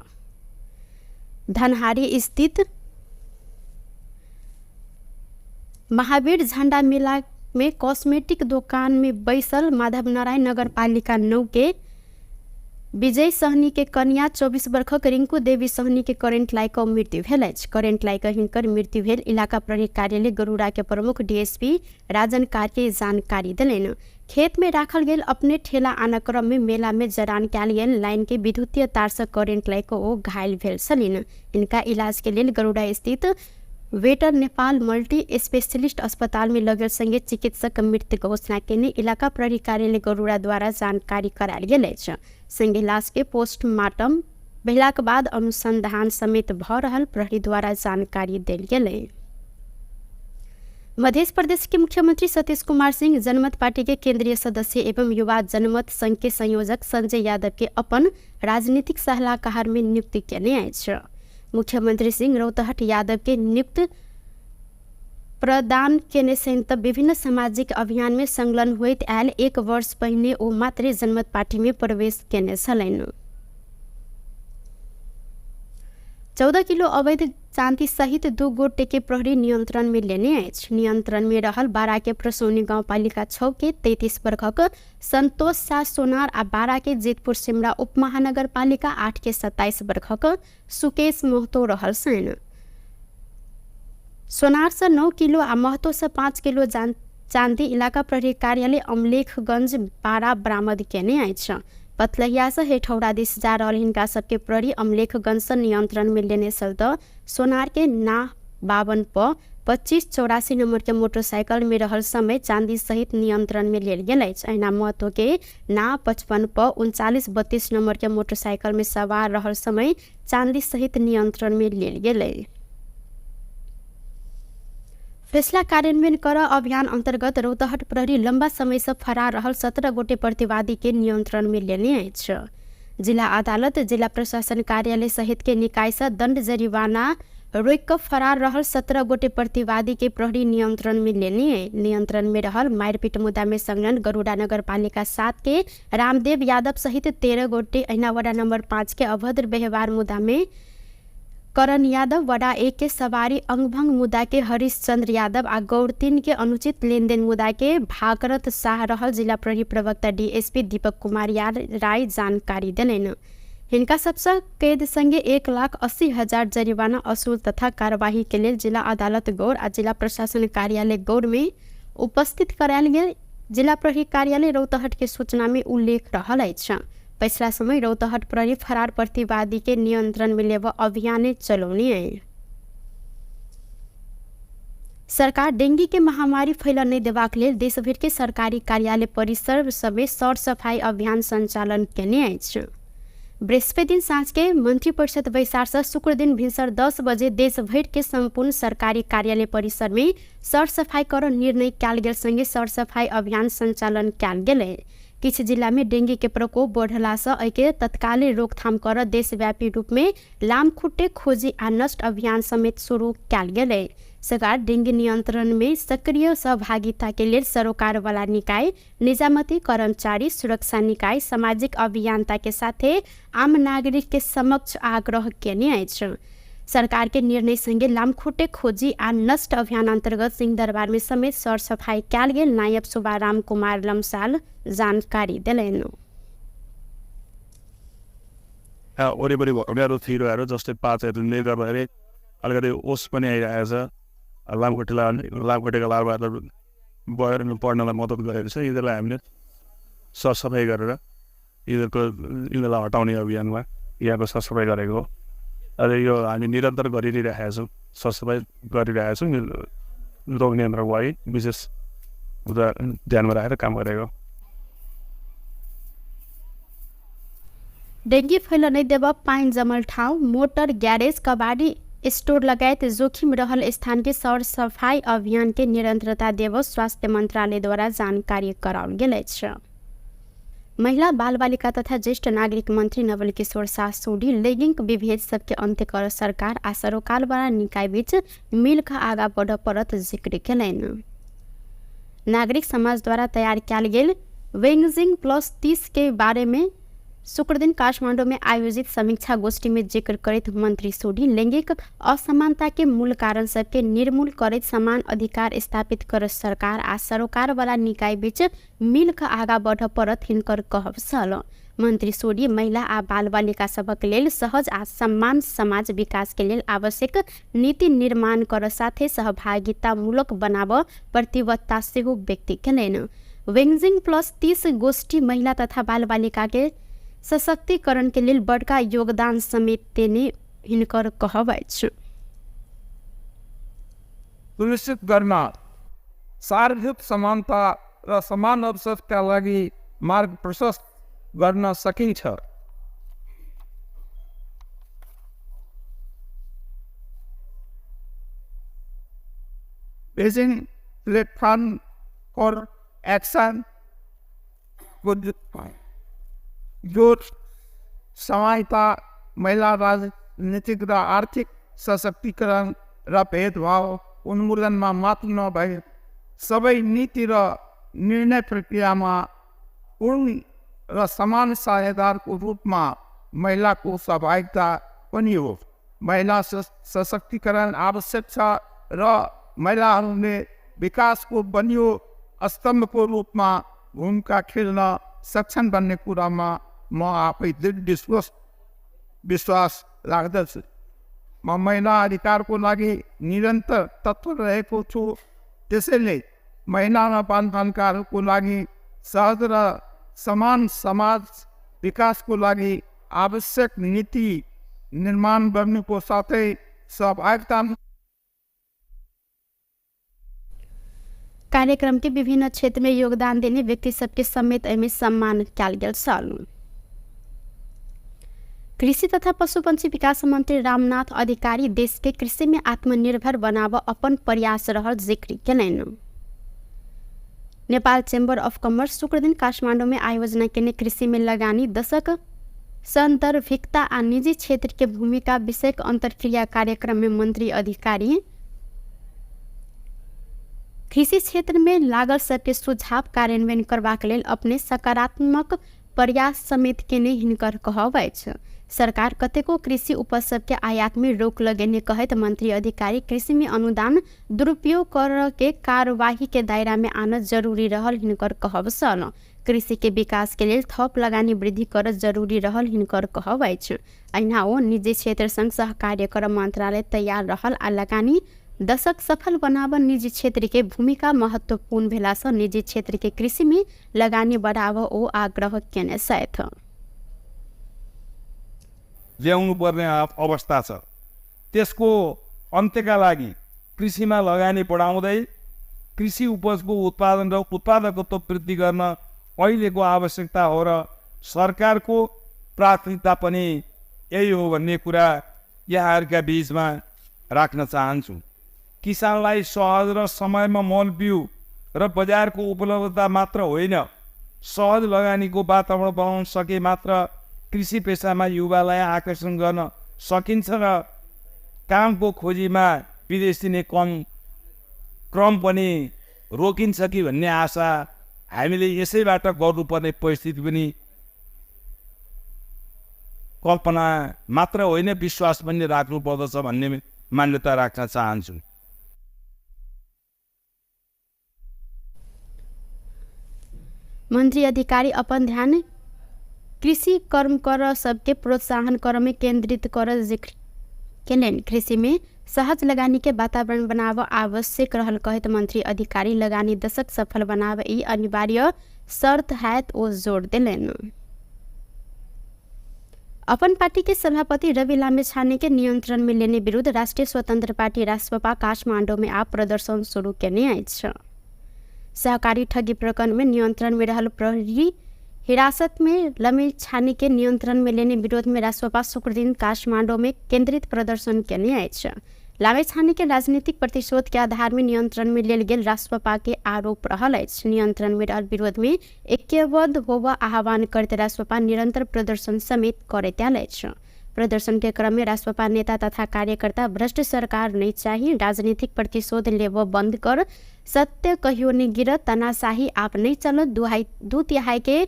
धनहारी स्थित महावीर झंडा मेला में कॉस्मेटिक दुकान में बैसल माधव नारायण नगर पालिका 9 के विजय सहनी के कन्या 24 वर्षक रिंकू देवी सहनी के करेंट लाग क मृत्यु भेल अछि। करेंट लाग क हिनकर मृत्यु भेल इलाका प्रहरी कार्यालय गरुड़ा के प्रमुख डीएसपी राजन कार्के जानकारी देलनि। खेत में राखल गेल अपने ठेला आना क्रम में मेला में जरान कयल गेल लाइन के विद्युतीय तार से करेंट लाग क ओ घायल भेल छलिन। इनका इलाज के लेल गरुड़ा स्थित वेटर नेपाल मल्टी स्पेशलिस्ट अस्पताल में लगल संगे चिकित्सक मृत्यु घोषणा केने इलाका प्रहरी कार्यालय गरुड़ा द्वारा जानकारी करायल गेल अछि। संगे लाश के पोस्टमार्टम भेलाक बाद अनुसंधान समेत भ रहल प्रहरी द्वारा जानकारी देल गेलै। मध्य प्रदेश के मुख्यमंत्री सतीश कुमार सिंह जनमत पार्टी के केंद्रीय सदस्य एवं युवा जनमत संघ के संयोजक संजय यादव के अपन राजनीतिक सलाहकार में नियुक्ति केने अछि। मुख्यमंत्री सिंह रौतहट यादव के नियुक्त प्रदान केने सहित विभिन्न सामाजिक अभियान में संलग्न होइत आयल 1 वर्ष पहिने ओ मात्र जनमत पार्टी में प्रवेश केने छलनि। 14 किलो अवैध चांदी सहित 2 गोटे के प्रहरी नियंत्रण में लेने अछि। नियंत्रण में रहल बारा के प्रसौनी गाउँपालिका 6 के 33 वर्षक संतोष शाह सोनार आ बारा के जेतपुर सिमरा उप महानगर पालिका 8 के 27 वर्षक सुकेश महतो रहल छन्। सोनार से 9 किलो आ महतो से 5 किलो चांदी इलाका प्रहरी कार्यालय अमलेखगंज बारा बरामद केने अछि। पथलहिया से हेठौड़ा दिस जा रहल हिनका सबके प्रहरी अमलेखगंज से नियंत्रण में लेने छल त सोनार के ना 52 प 2584 नंबर के मोटरसाइकिल में रहल समय चांदी सहित नियंत्रण में लेल गेल अछि। अहिना महतो के ना 55 प 3932 नंबर के मोटरसाइकिल में सवार रहल समय चांदी सहित नियंत्रण में लेल गेल। फैसला कार्यान्वयन कर अभियान अंतर्गत रौतहट प्रहरी लंबा समय से फरार रहल 17 गोटे प्रतिवादी के नियंत्रण में लेने अछि। जिला अदालत, जिला प्रशासन कार्यालय सहित के निकाय से दंड जरिवाना रोक कर फरार रहल 17 गोटे प्रतिवादी के प्रहरी नियंत्रण में लेने। नियंत्रण में रहल मारपीट मुद्दा में संलग्न गरुड़ा नगर पालिका 7 के रामदेव यादव सहित 13 गोटे, अहिना वार्ड नंबर 5 के अभद्र व्यवहार मुद्दा में करण यादव, वडा 1 के सवारी अंगभंग मुद्दा के हरीश चंद्र यादव आ गौर 3 के अनुचित लेनदेन मुद्दा के भागरथ शाह रहल जिला प्रहरी प्रवक्ता डीएसपी दीपक कुमार राय जानकारी देलनि। हिनका सबसे कैद संगे 1,80,000 जरिवाना असूल तथा कार्यवाही के लिए जिला अदालत गौर आ जिला प्रशासन कार्यालय गौर में उपस्थित करायल गेल। जिला प्रहरी कार्यालय रौतहट के सूचना में उल्लेख रहल अछि। पिछला समय रौतहट प्रहरी फरार प्रतिवादी के नियंत्रण में लेव अभियान चलौने है। सरकार डेंगू के महामारी फैलऽ नहीं देबाक लेल देश भर के सरकारी कार्यालय परिसर समेत सर सफाई अभियान संचालन केने अछि। बृहस्पति दिन साँझ के मंत्रिपरिषद बैसार से शुक्र दिन भिनसर 10 बजे देश भर के संपूर्ण सरकारी कार्यालय परिसर में सर सफाई कर निर्णय कयल गेल संगे सर सफाई अभियान संचालन कयल गेल। किछ जिला में डेंगू के प्रकोप बढ़ला से एके तत्काल रोकथाम कर देशव्यापी रूप में लामखुट्टे खोजी आ नष्ट अभियान समेत शुरू कयल गेल। सरकार डेंगू नियंत्रण में सक्रिय सहभागिता के लिए सरोकार वाला निकाय, निजामती कर्मचारी सुरक्षा निकाय, सामाजिक अभियंता के साथ आम नागरिक के समक्ष आग्रह केने अछि। सरकार के निर्णय संगे लामखुट्टे खोजी आ नष्ट अभियान अंतर्गत सिंहदरबार में समेत सर सफाई कयल गेल। नायब सुबा राम कुमार लम्साल जानकारी दिलनि। वरिपरि भएकाहरू थिरोहरू जस्तै पातहरूले गर्दाखेरि अलिकति ओस पनि आइरहेको छ। लामखुट्टेका लार्भाहरू बढेर पढ्नलाई मद्दत गरेको छ। यिनीहरूलाई हामीले सरसफाइ गरेर यिनीहरूलाई हटाउने अभियानमा यहाँको सरसफाइ गरेको हो। अहिले यो हामी निरन्तर गरि नै रहेका छौँ, सरसफाइ गरिरहेका छौँ। रोग नियन्त्रणको लागि विशेष कुरा ध्यानमा राखेर काम गरेको। डेंगू फैल नहीं देव पाइन जमल ठाउँ, मोटर ग्यारेज, कबाड़ी स्टोर लगायत जोखिम रहल स्थान के सर सफाई अभियान के निरंतरता देव स्वास्थ्य मंत्रालय द्वारा जानकारी कराओल गेल अछि। महिला बाल बालिका तथा ज्येष्ठ नागरिक मंत्री नवल किशोर शाह सोडी लैंगिक विभेद सबके अंत्य कर सरकार आ सरोकार वाला निकाय बीच मिलकर आगा बढ़ पड़त जिक्र केलनि। नागरिक समाज द्वारा तैयार कयल गेल वेंगजिंग प्लस 30 के बारे में शुक्र दिन काठमांडू में आयोजित समीक्षा गोष्ठी में जिक्र करते मंत्री सोडी लैंगिक असमानता के मूल कारण सबके निर्मूल करते समान अधिकार स्थापित कर सरकार आ सरोकार वाला निकाय बीच मिलकर आगा बढ़ पड़त हिनकर कहब छल। मंत्री सोडी महिला आ बाल बालिका सबक लेल सहज आ सम्मान समाज विकास के लेल आवश्यक नीति निर्माण कर साथे सहभागिता मूलक बनाब प्रतिबद्धता सेहो व्यक्त केलनि। वेंगजिंग प्लस 30 गोष्ठी महिला तथा बाल बालिका के सशक्तिकरण के लिए बड़का योगदान समेत देने हिनकर कहब अछि। सुनिश्चित गर्न सार्वजनिक समानता र समान अवसरका लागि मार्ग प्रशस्त गर्न सकिन्छ। बेजिङ प्लेटफर्म फर एक्सन जो सहायता महिला राजनीतिक र आर्थिक सशक्तिकरण र भेदभाव उन्मूलनमा मात्र नभए सबै नीति र निर्णय प्रक्रियामा पूर्ण र समान साझेदारको रूपमा महिलाको सहभागिता पनि हो। महिला सशक्तिकरण आवश्यक छ र महिलाहरूले विकासको बलियो स्तम्भको रूपमा भूमिका खेल्न सक्षम बन्ने कुरामा म आफै दृढ विश्वास राख्दछु। म महिला अधिकारको लागि निरन्तर तत्पर रहेको छु। त्यसैले महिला र बालबालिकाहरूको लागि सहज र समान समाज विकासको लागि आवश्यक नीति निर्माण गर्नुको साथै सहभागिता कार्यक्रम के विभिन्न क्षेत्र में योगदान देने व्यक्ति सबके समेत एमे सम्मान कयल गेल छल। कृषि तथा पशुपंछी विकास मंत्री रामनाथ अधिकारी देश के कृषि में आत्मनिर्भर बनाव अपन प्रयास रहल जिक्र केलनि। नेपाल चेम्बर अफ कमर्स शुक्र दिन काठमाडौँ में आयोजना केने कृषि में लगानी दशक संदर्भिकता आ निजी क्षेत्र के भूमिका विषयक अंतरक्रिया कार्यक्रम में मंत्री अधिकारी कृषि क्षेत्र में लागल सबके सुझाव कार्यान्वयन करबाक लेल अपने सकारात्मक प्रयास समेत केने हिनकर कहब अछि। सरकार कतेको कृषि उपज सबके आयात में रोक लगेने कहत मंत्री अधिकारी कृषि में अनुदान दुरुपयोग कर के कार्यवाही के दायरा में आना जरूरी रहल हिनकर कहब छल। कृषि के विकास के लेल थप लगानी वृद्धि कर जरूरी रहल हिनकर कहब अछि। अहिना ओ निजी क्षेत्र संग सहकार्य कर मंत्रालय तैयार रहल आ लगानी दशक सफल बनाव निजी क्षेत्र के भूमिका महत्वपूर्ण भेला सँ निजी क्षेत्र के कृषि में लगानी बढ़ाव ओ आग्रह केने छथि। ल्याउनु पर्ने अवस्था छ, त्यसको अन्त्यका लागि कृषिमा लगानी बढाउँदै कृषि उपजको उत्पादन र उत्पादकत्व वृद्धि गर्न अहिलेको आवश्यकता हो र सरकारको प्राथमिकता पनि यही हो भन्ने कुरा यहाँहरूका बीचमा राख्न चाहन्छु। किसानलाई सहज र समयमा मल बिउ र बजारको उपलब्धता मात्र होइन, सहज लगानीको वातावरण बनाउन सके मात्र कृषि पेसामा युवालाई आकर्षण गर्न सकिन्छ र कामको खोजीमा विदेश दिने क्रम पनि रोकिन्छ कि भन्ने आशा हामीले यसैबाट गर्नुपर्ने परिस्थिति पनि कल्पना मात्र होइन विश्वास पनि राख्नुपर्दछ भन्ने मान्यता राख्न चाहन्छु। मंत्री अधिकारी अपन ध्यान कृषि कर्म कर सबके प्रोत्साहन कर में केंद्रित कर जिक्र केलनि। कृषि में सहज लगानी के वातावरण बनाव आवश्यक रहल कहत मंत्री अधिकारी लगानी दशक सफल बनाव ई अनिवार्य शर्त हैत ओ जोड़ देलनि। अपन पार्टी के सभापति रवि लामिछाने के नियंत्रण में लेने विरुद्ध राष्ट्रीय स्वतंत्र पार्टी रासपा काठमांडू में आप प्रदर्शन शुरू केने अछि। सहकारी ठगी प्रकरण में नियंत्रण में रहल प्रहरी हिरासत में लामिछाने के नियंत्रण में लेने विरोध में रासपा शुक्र दिन काठमांडू में केंद्रित प्रदर्शन केने अछि। लामिछाने के राजनीतिक प्रतिशोध के आधार में नियंत्रण में लेल गेल रासपा के आरोप रहल अछि। नियंत्रण में रहल विरोध में ऐक्यबद्ध होब आह्वान करते रासपा निरंतर प्रदर्शन समेत करैत आयल अछि। प्रदर्शन के क्रम में रासपा नेता तथा कार्यकर्ता भ्रष्ट सरकार नहीं चाहिए, राजनीतिक प्रतिशोध लेब बंद कर, सत्य कहियो नहीं गिरत, तानाशाही आप नहीं चलत, दू तिहाई के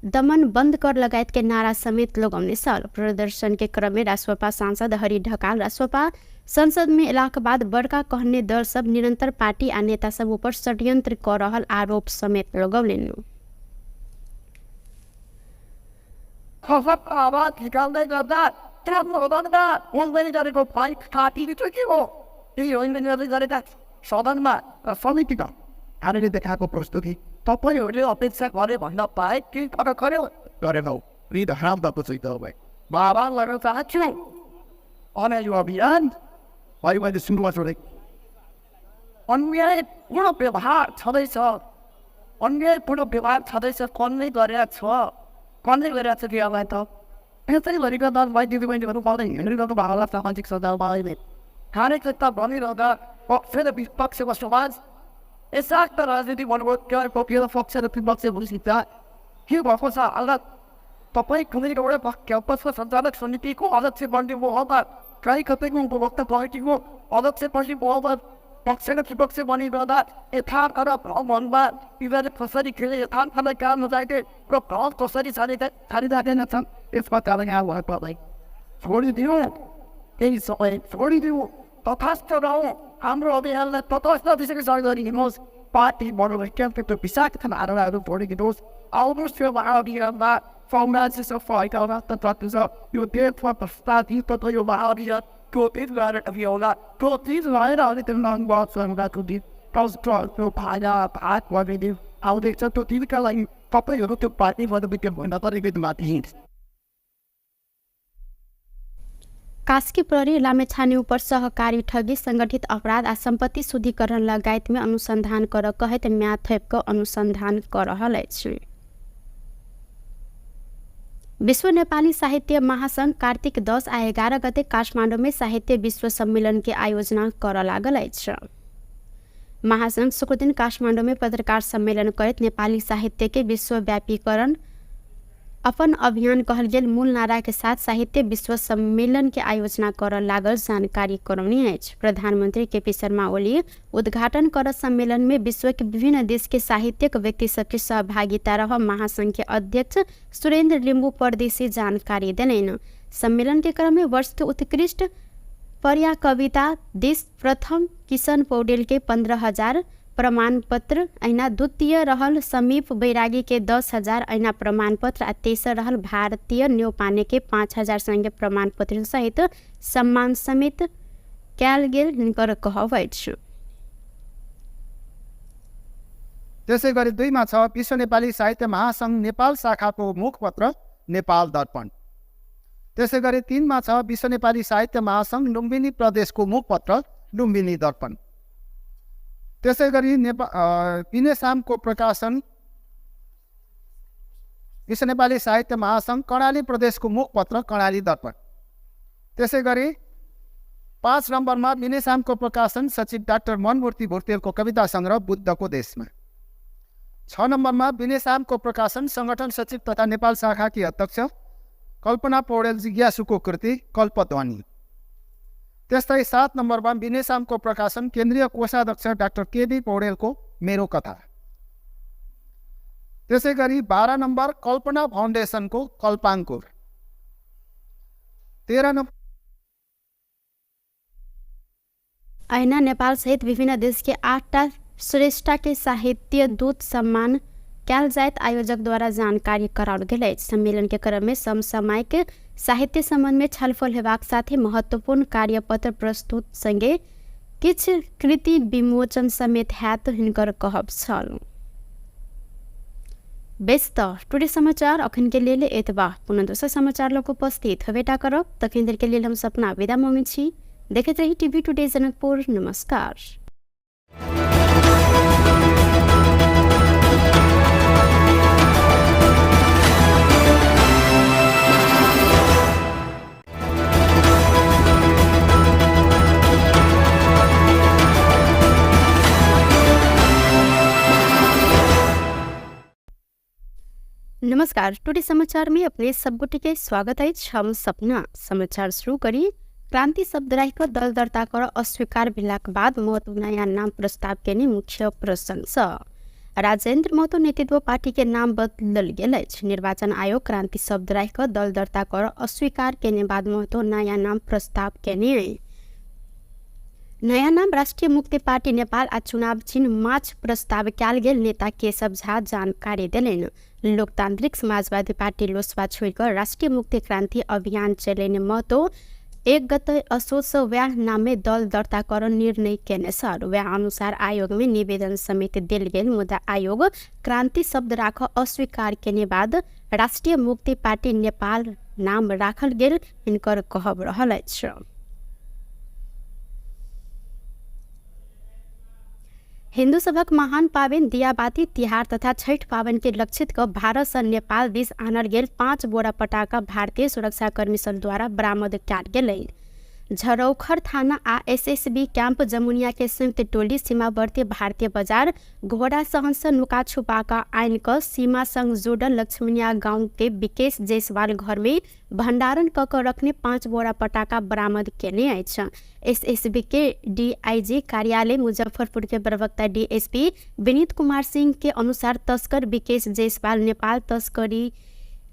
दमन बंद कर लगायत के नारा समेत लगौने छल। प्रदर्शन के क्रम में रासपा सांसद हरि ढकाल रासपा संसद में एलाक बाद बड़का कहने दल सब निरंतर पार्टी आ नेता सब ऊपर षड्यंत्र कर रहल आरोप समेत लगौलनि। आवाज निकाल्दै गर्दा त्यहाँ गर्दा उनले गरेको फाइट काटिदिन्छ के हो त्यही उनले गरेका सदनमा समितिमा हामीले देखाएको प्रस्तुति तपाईँहरूले अपेक्षा गरे भन्न पाए के गर्यो गरेनौ नि त हाम त चाहिँ त भाइ बाबा गर्न चाहन्छु अन यो अभियान भाइ मैले सुरुमा छोडे अन्यायपूर्ण व्यवहार छँदैछ, अन्यायपूर्ण व्यवहार छँदैछ, कसले गरेको छ, कसले गरेको छ क्रियालाई त यसरी गरेको दल भाइ दिदीबहिनीहरू पाउँदै हिँडिरहेको भावना सामाजिक सञ्जालमा कार्यकर्ता भनिरहँदा पक्ष र विपक्षको समाज यसाक्त राजनीति भन्नुभयो क्या पक्ष पक्ष र विपक्ष भइसिन्छ के भएको छ। अलग तपाईँ कुनै एउटा क्याम्पसको सञ्चालक समितिको अध्यक्ष बन्ने मोहमा कहीँ कतैको उपभोक्ता कमिटीको अध्यक्ष बन्ने मोहमा पक्ष र विपक्ष बनिरहँदा यथार्थ र भ्रममा यिनीहरूले कसरी खेले, यथार्थलाई काम नजाके र भ्रम कसरी छाडिराखेका छन् यसमा कारण यहाँ भयो तपाईँ छोडिदियो, केही समय छोडिदियो, तथास्थ रहौँ, हाम्रो अभियानलाई तटस्थ दिशाको सहयोग गरिदिनुहोस्। पार्टी मनोवैज्ञानिक विषाक्त धारणाहरू छोडिदिनुहोस्। आउनुहोस् यो महाअभियानमा समाज सफाइका राष्ट्र छ यो देशमा भ्रष्टाचार तथा यो महाअभियान त्यो दिन गएर अभियानला त्यो दिन भएर अहिले त्यो नङबाद संघको दिन त्यो भाडा भात गरिदियो आउँदैछ त्यो दिनका लागि तपाईँहरू त्यो पार्टी मनोवैज्ञानिक भन्न तरिकै माथि कास्की प्रहरी लामेछाने ऊपर सहकारी ठगी संगठित अपराध आ सम्पत्ति शुद्धिकरण लगायत में अनुसंधान कर कहत म्याद थेप अनुसंधान कर रहल अछि। विश्व नेपाली साहित्य महासंघ कार्तिक 10 आ 11 गते काठमाडौँ में साहित्य विश्व सम्मेलन के आयोजना कर लागल अछि। महासंघ शुक्र दिन काठमाडौँ में पत्रकार सम्मेलन करत नेपाली साहित्य के विश्वव्यापीकरण अपन अभियान कहल गेल मूल नारा के साथ साहित्य विश्व सम्मेलन के आयोजना कर लागल जानकारी करौनी अछि। प्रधानमंत्री केपी शर्मा ओली उद्घाटन कर सम्मेलन में विश्व के विभिन्न देश के साहित्यिक व्यक्ति सबके सहभागिता रह महासंघ के अध्यक्ष सुरेन्द्र लिम्बू परदेशी जानकारी देलैन। सम्मेलन के क्रम में वर्ष के उत्कृष्ट पर्या कविता देश प्रथम किशन पौडेल के 15,000 प्रमाण पत्र, ऐना द्वितीय रहल समीप बैरागी के 10,000 ऐना प्रमाण पत्र आ तेसर रहल भारतीय न्यौपाने के 5,000 संगे प्रमाण पत्र सहित सम्मान समेत कयल गेल हिनकर कहब अछि। त्यसै गरी 2 मा छ विश्व नेपाली साहित्य महासंघ नेपाल शाखाको मुखपत्र नेपाल दर्पण। त्यसै गरी 3 मा छ विश्व नेपाली साहित्य महासंघ लुम्बिनी प्रदेशको मुखपत्र लुम्बिनी दर्पण। त्यसै गरी बिनेसामको प्रकाशन विश्व नेपाली साहित्य महासंघ कर्णाली प्रदेशको मुखपत्र कर्णाली दर्पण। त्यसै गरी 5 नम्बरमा बिनेसामको प्रकाशन सचिव डाक्टर मनमूर्ति भुर्तेलको कविता सङ्ग्रह बुद्धको देशमा। 6 नम्बरमा बिनेसामको प्रकाशन संगठन सचिव तथा नेपाल शाखाकी अध्यक्ष कल्पना पौडेल जिज्ञासुको कृति कल्पध्वनि। त्यस्तै 7 नम्बरमा बिनेसामको प्रकाशन केन्द्रीय कोषाध्यक्ष डाक्टर केबी पौडेलको मेरो कथा। त्यसै गरी 12 नम्बर कल्पना फाउन्डेसनको कल्पाङ्कुर। 13 नम्बर ऐना नेपाल सहित विभिन्न देश के 8टा श्रेष्ठ के साहित्य दूत सम्मान कयल जायत आयोजक द्वारा जानकारी कराओल गेल अछि। सम्मेलन के क्रम में समसामयिक साहित्य संबंध में छलफल हेबाक साथे महत्वपूर्ण कार्यपत्र प्रस्तुत संगे किछ कृति विमोचन समेत हैत हिनकर कहब छल। बेस्त टुडे समाचार अखन के लिए एतबा पुनः दोसर समाचार लोग उपस्थित हवेटा करब तखन देर के लिए हम सपना विदा मांगे छी। देखते रही टीवी टुडे जनकपुर। नमस्कार। नमस्कार। टुडे समाचार में अपने सबगोटे के स्वागत है। हम सपना समाचार शुरू करी। क्रांति शब्द राखिक दल दर्ता कर अस्वीकार भेलाक बाद महतो नयाँ नाम प्रस्ताव केने मुख्य प्रशंसा। राजेन्द्र महतो नेतृत्व पार्टी के नाम बदलल गेल अछि। निर्वाचन आयोग क्रांति शब्द राखिक दल दर्ता कर अस्वीकार केने बाद महतो नयाँ नाम प्रस्ताव केने। नयाँ नाम राष्ट्रिय मुक्ति पार्टी नेपाल आ चुनाव चिन्ह माछ प्रस्ताव कयल गेल नेता केशव झा जानकारी देलैन। लोकतांत्रिक समाजवादी पार्टी लोसपा छोड़कर राष्ट्रिय मुक्ति क्रांति अभियान चलेने महतो 1 गते असोज व्याह नाम में दल दर्ता कर निर्णय केने छल। व्याह अनुसार आयोग में निवेदन समेत देल गेल मुदा आयोग क्रांति शब्द राख अस्वीकार केने बाद राष्ट्रिय मुक्ति पार्टी नेपाल नाम राखल गेल हिनकर कहब रहल अछि। हिंदू सभक महान पावन दियाबाती तिहार तथा छठ पावन के लक्षित क भारत से नेपाल दिस आनल गेल 5 बोरा पटाखा भारतीय सुरक्षाकर्मी सब द्वारा बरामद कयल गेलै। झरौखर थाना आ एसएसबी कैंप जमुनिया के संयुक्त टोली सीमावर्ती भारतीय बाजार घोड़ा सहन नुका छुपा का आइन क सीमा संग जोड़ल लक्ष्मणिया गांव के विकेश जायसवाल घर में भंडारण क रखने 5 बोरा पटाखा बरामद केने अछि। एसएसबी के डीआईजी कार्यालय मुजफ्फरपुर के प्रवक्ता डीएसपी विनीत कुमार सिंह के अनुसार तस्कर विकेश जायसवाल नेपाल तस्करी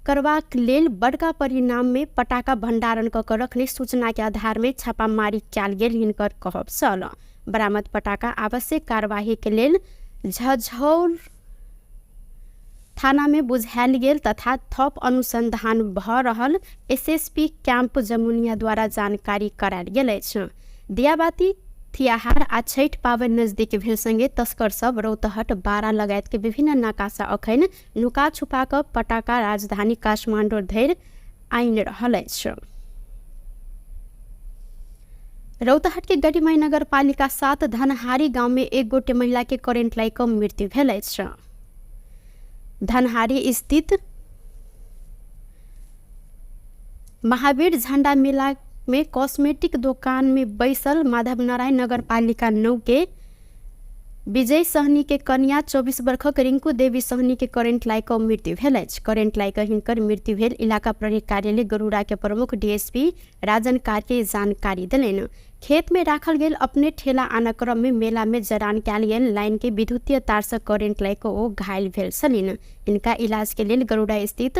करबाक लेल बड़का परिणाम में पटाखा भंडारण क रखने सूचना के आधार में छापामारी कयल गेल हिनकर कहब छल। बरामद पटाखा आवश्यक कार्यवाही के लेल झझौर थाना में बुझायल गेल तथा थप अनुसंधान भ रहल एसएसपी कैंप जमुनिया द्वारा जानकारी करायल गेल अछि। दियाबाती तिहार आ छठ पावन नजदीक भेल संगे तस्कर सब रौतहट बारा लगायत के विभिन्न नाकासा अखन नुका छुपा क पटाखा राजधानी काठमाडौँ धरि आनि रहल अछि। रौतहट के गढ़ीमाई नगरपालिका 7 धनहारी गांव में एक गोटे महिला के करेंट लागिक मृत्यु भेल अछि। धनहारी स्थित महावीर झंडा मेला में कॉस्मेटिक दुकान में बैसल माधव नारायण नगरपालिका 9 के विजय सहनी के कन्या 24 वर्षक रिंकू देवी सहनी के करेंट लागिक मृत्यु भेल अछि। करेंट लागिक हिनकर मृत्यु भेल इलाका प्रहरी कार्यालय गरुड़ा के प्रमुख डीएसपी राजन कार्य जानकारी दिलैन। खेत में राखल गेल अपने ठेला आना क्रम में मेला में जरान कयल गेल लाइन के विद्युतीय तार से करेंट लागिक ओ घायल भेल छलीन। इनका इलाज के लेल गरुड़ा स्थित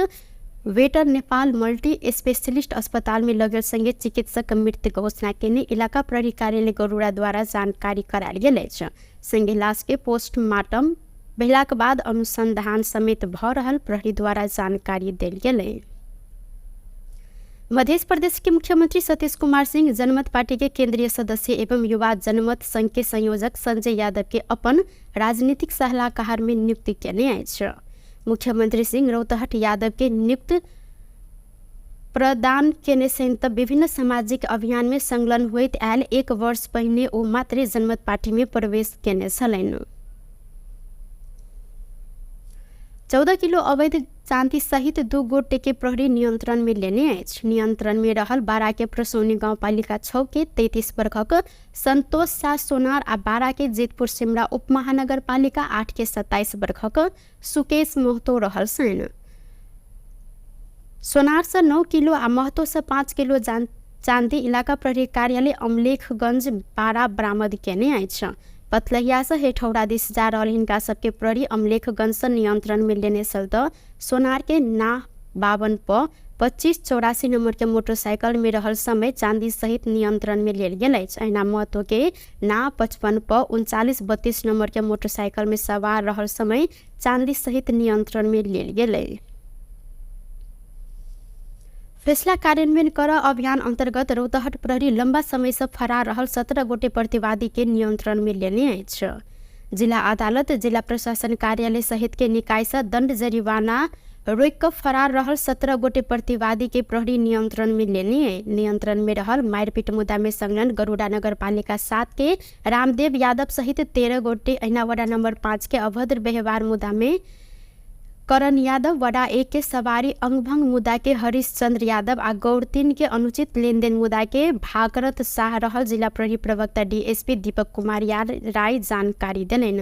वेटर नेपाल मल्टी स्पेशलिस्ट अस्पताल में लगल संगे चिकित्सक मृत्यु घोषणा केने इलाका प्रहरी कार्यालय गरुड़ा द्वारा जानकारी करायल गेल अछि। संगे लाश के पोस्टमार्टम भेलाक बाद अनुसंधान समेत भ रहल प्रहरी द्वारा जानकारी देल गेलै। मध्य प्रदेश के मुख्यमंत्री सतीश कुमार सिंह जनमत पार्टी के केंद्रीय सदस्य एवं युवा जनमत संघ के संयोजक संजय यादव के अपन राजनीतिक सलाहकार में नियुक्ति केने अछि। मुख्यमंत्री सिंह रौतहट यादव के नियुक्त प्रदान केने सहित विभिन्न सामाजिक अभियान में संलग्न होइत आयल 1 वर्ष पहिने ओ मात्र जनमत पार्टी में प्रवेश केने छलैन। 14 किलो अवैध चांदी सहित 2 गोटे के प्रहरी नियंत्रण में लेने अछि। नियंत्रण में रहल बारा के प्रसौनी गाउँपालिका 6 के 33 वर्षक संतोष शाह सोनार आ बारा के जेतपुर सिमरा उप महानगरपालिका 8 के 27 वर्षक सुकेश महतो रहल छन्। सोनार से 9 किलो आ महतो से 5 किलो चांदी इलाका प्रहरी कार्यालय अमलेखगंज बारा बरामद केने अछि। पतलहिया से हेठौड़ा दिस जा रहल हिनका सबके प्रहरी अमलेखगंज से नियंत्रण में लेने चलत सोनार के ना 52 प 2584 नंबर के मोटरसाइकिल में रहल समय चांदी सहित नियंत्रण में लेल गेल अछि। अहिना महतो के ना 55 प 3932 नंबर के मोटरसाइकिल में सवार रहल समय चांदी सहित नियंत्रण में लेल गेलै। फैसला कार्यान्वयन कर अभियान अंतर्गत रौतहट प्रहरी लंबा समय से फरार रहल 17 गोटे प्रतिवादी के नियंत्रण में लेने अछि। जिला अदालत जिला प्रशासन कार्यालय सहित के निकाय से दंड जरिवाना रोक फरार रहल 17 गोटे प्रतिवादी के प्रहरी नियंत्रण में लेने। नियंत्रण में रहल मारपीट मुद्दा में संलग्न गरुड़ा नगरपालिका 7 के रामदेव यादव सहित 13 गोटे, अहिना वार्ड नंबर 5 के अभद्र व्यवहार मुद्दा में करण यादव, वडा 1 के सवारी अंगभंग मुद्दा के हरीश चंद्र यादव आ गौड़ 3 के अनुचित लेनदेन मुद्दा के भागरथ शाह रहल जिला प्रहरी प्रवक्ता डीएसपी दीपक कुमार राय जानकारी देलैन।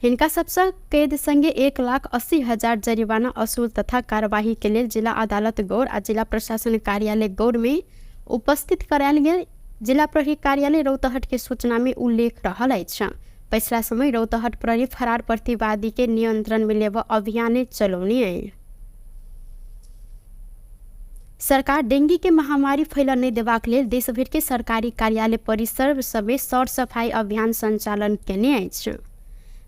हिनका सबसे कैद संगे 1,80,000 जरिवाना असूल तथा कार्यवाही के लेल जिला अदालत गौड़ आ जिला प्रशासन कार्यालय गौड़ में उपस्थित करायल गेल। जिला प्रहरी कार्यालय रौतहट के सूचना में उल्लेख रहल अछि। पिछला समय रौतहट प्रहरी फरार प्रतिवादी के नियंत्रण में लेब अभियान चलौने है। सरकार डेंगी के महामारी फैल नहीं देबाक लेल देश भर के सरकारी कार्यालय परिसर समेत सर सफाई अभियान संचालन केने अछि।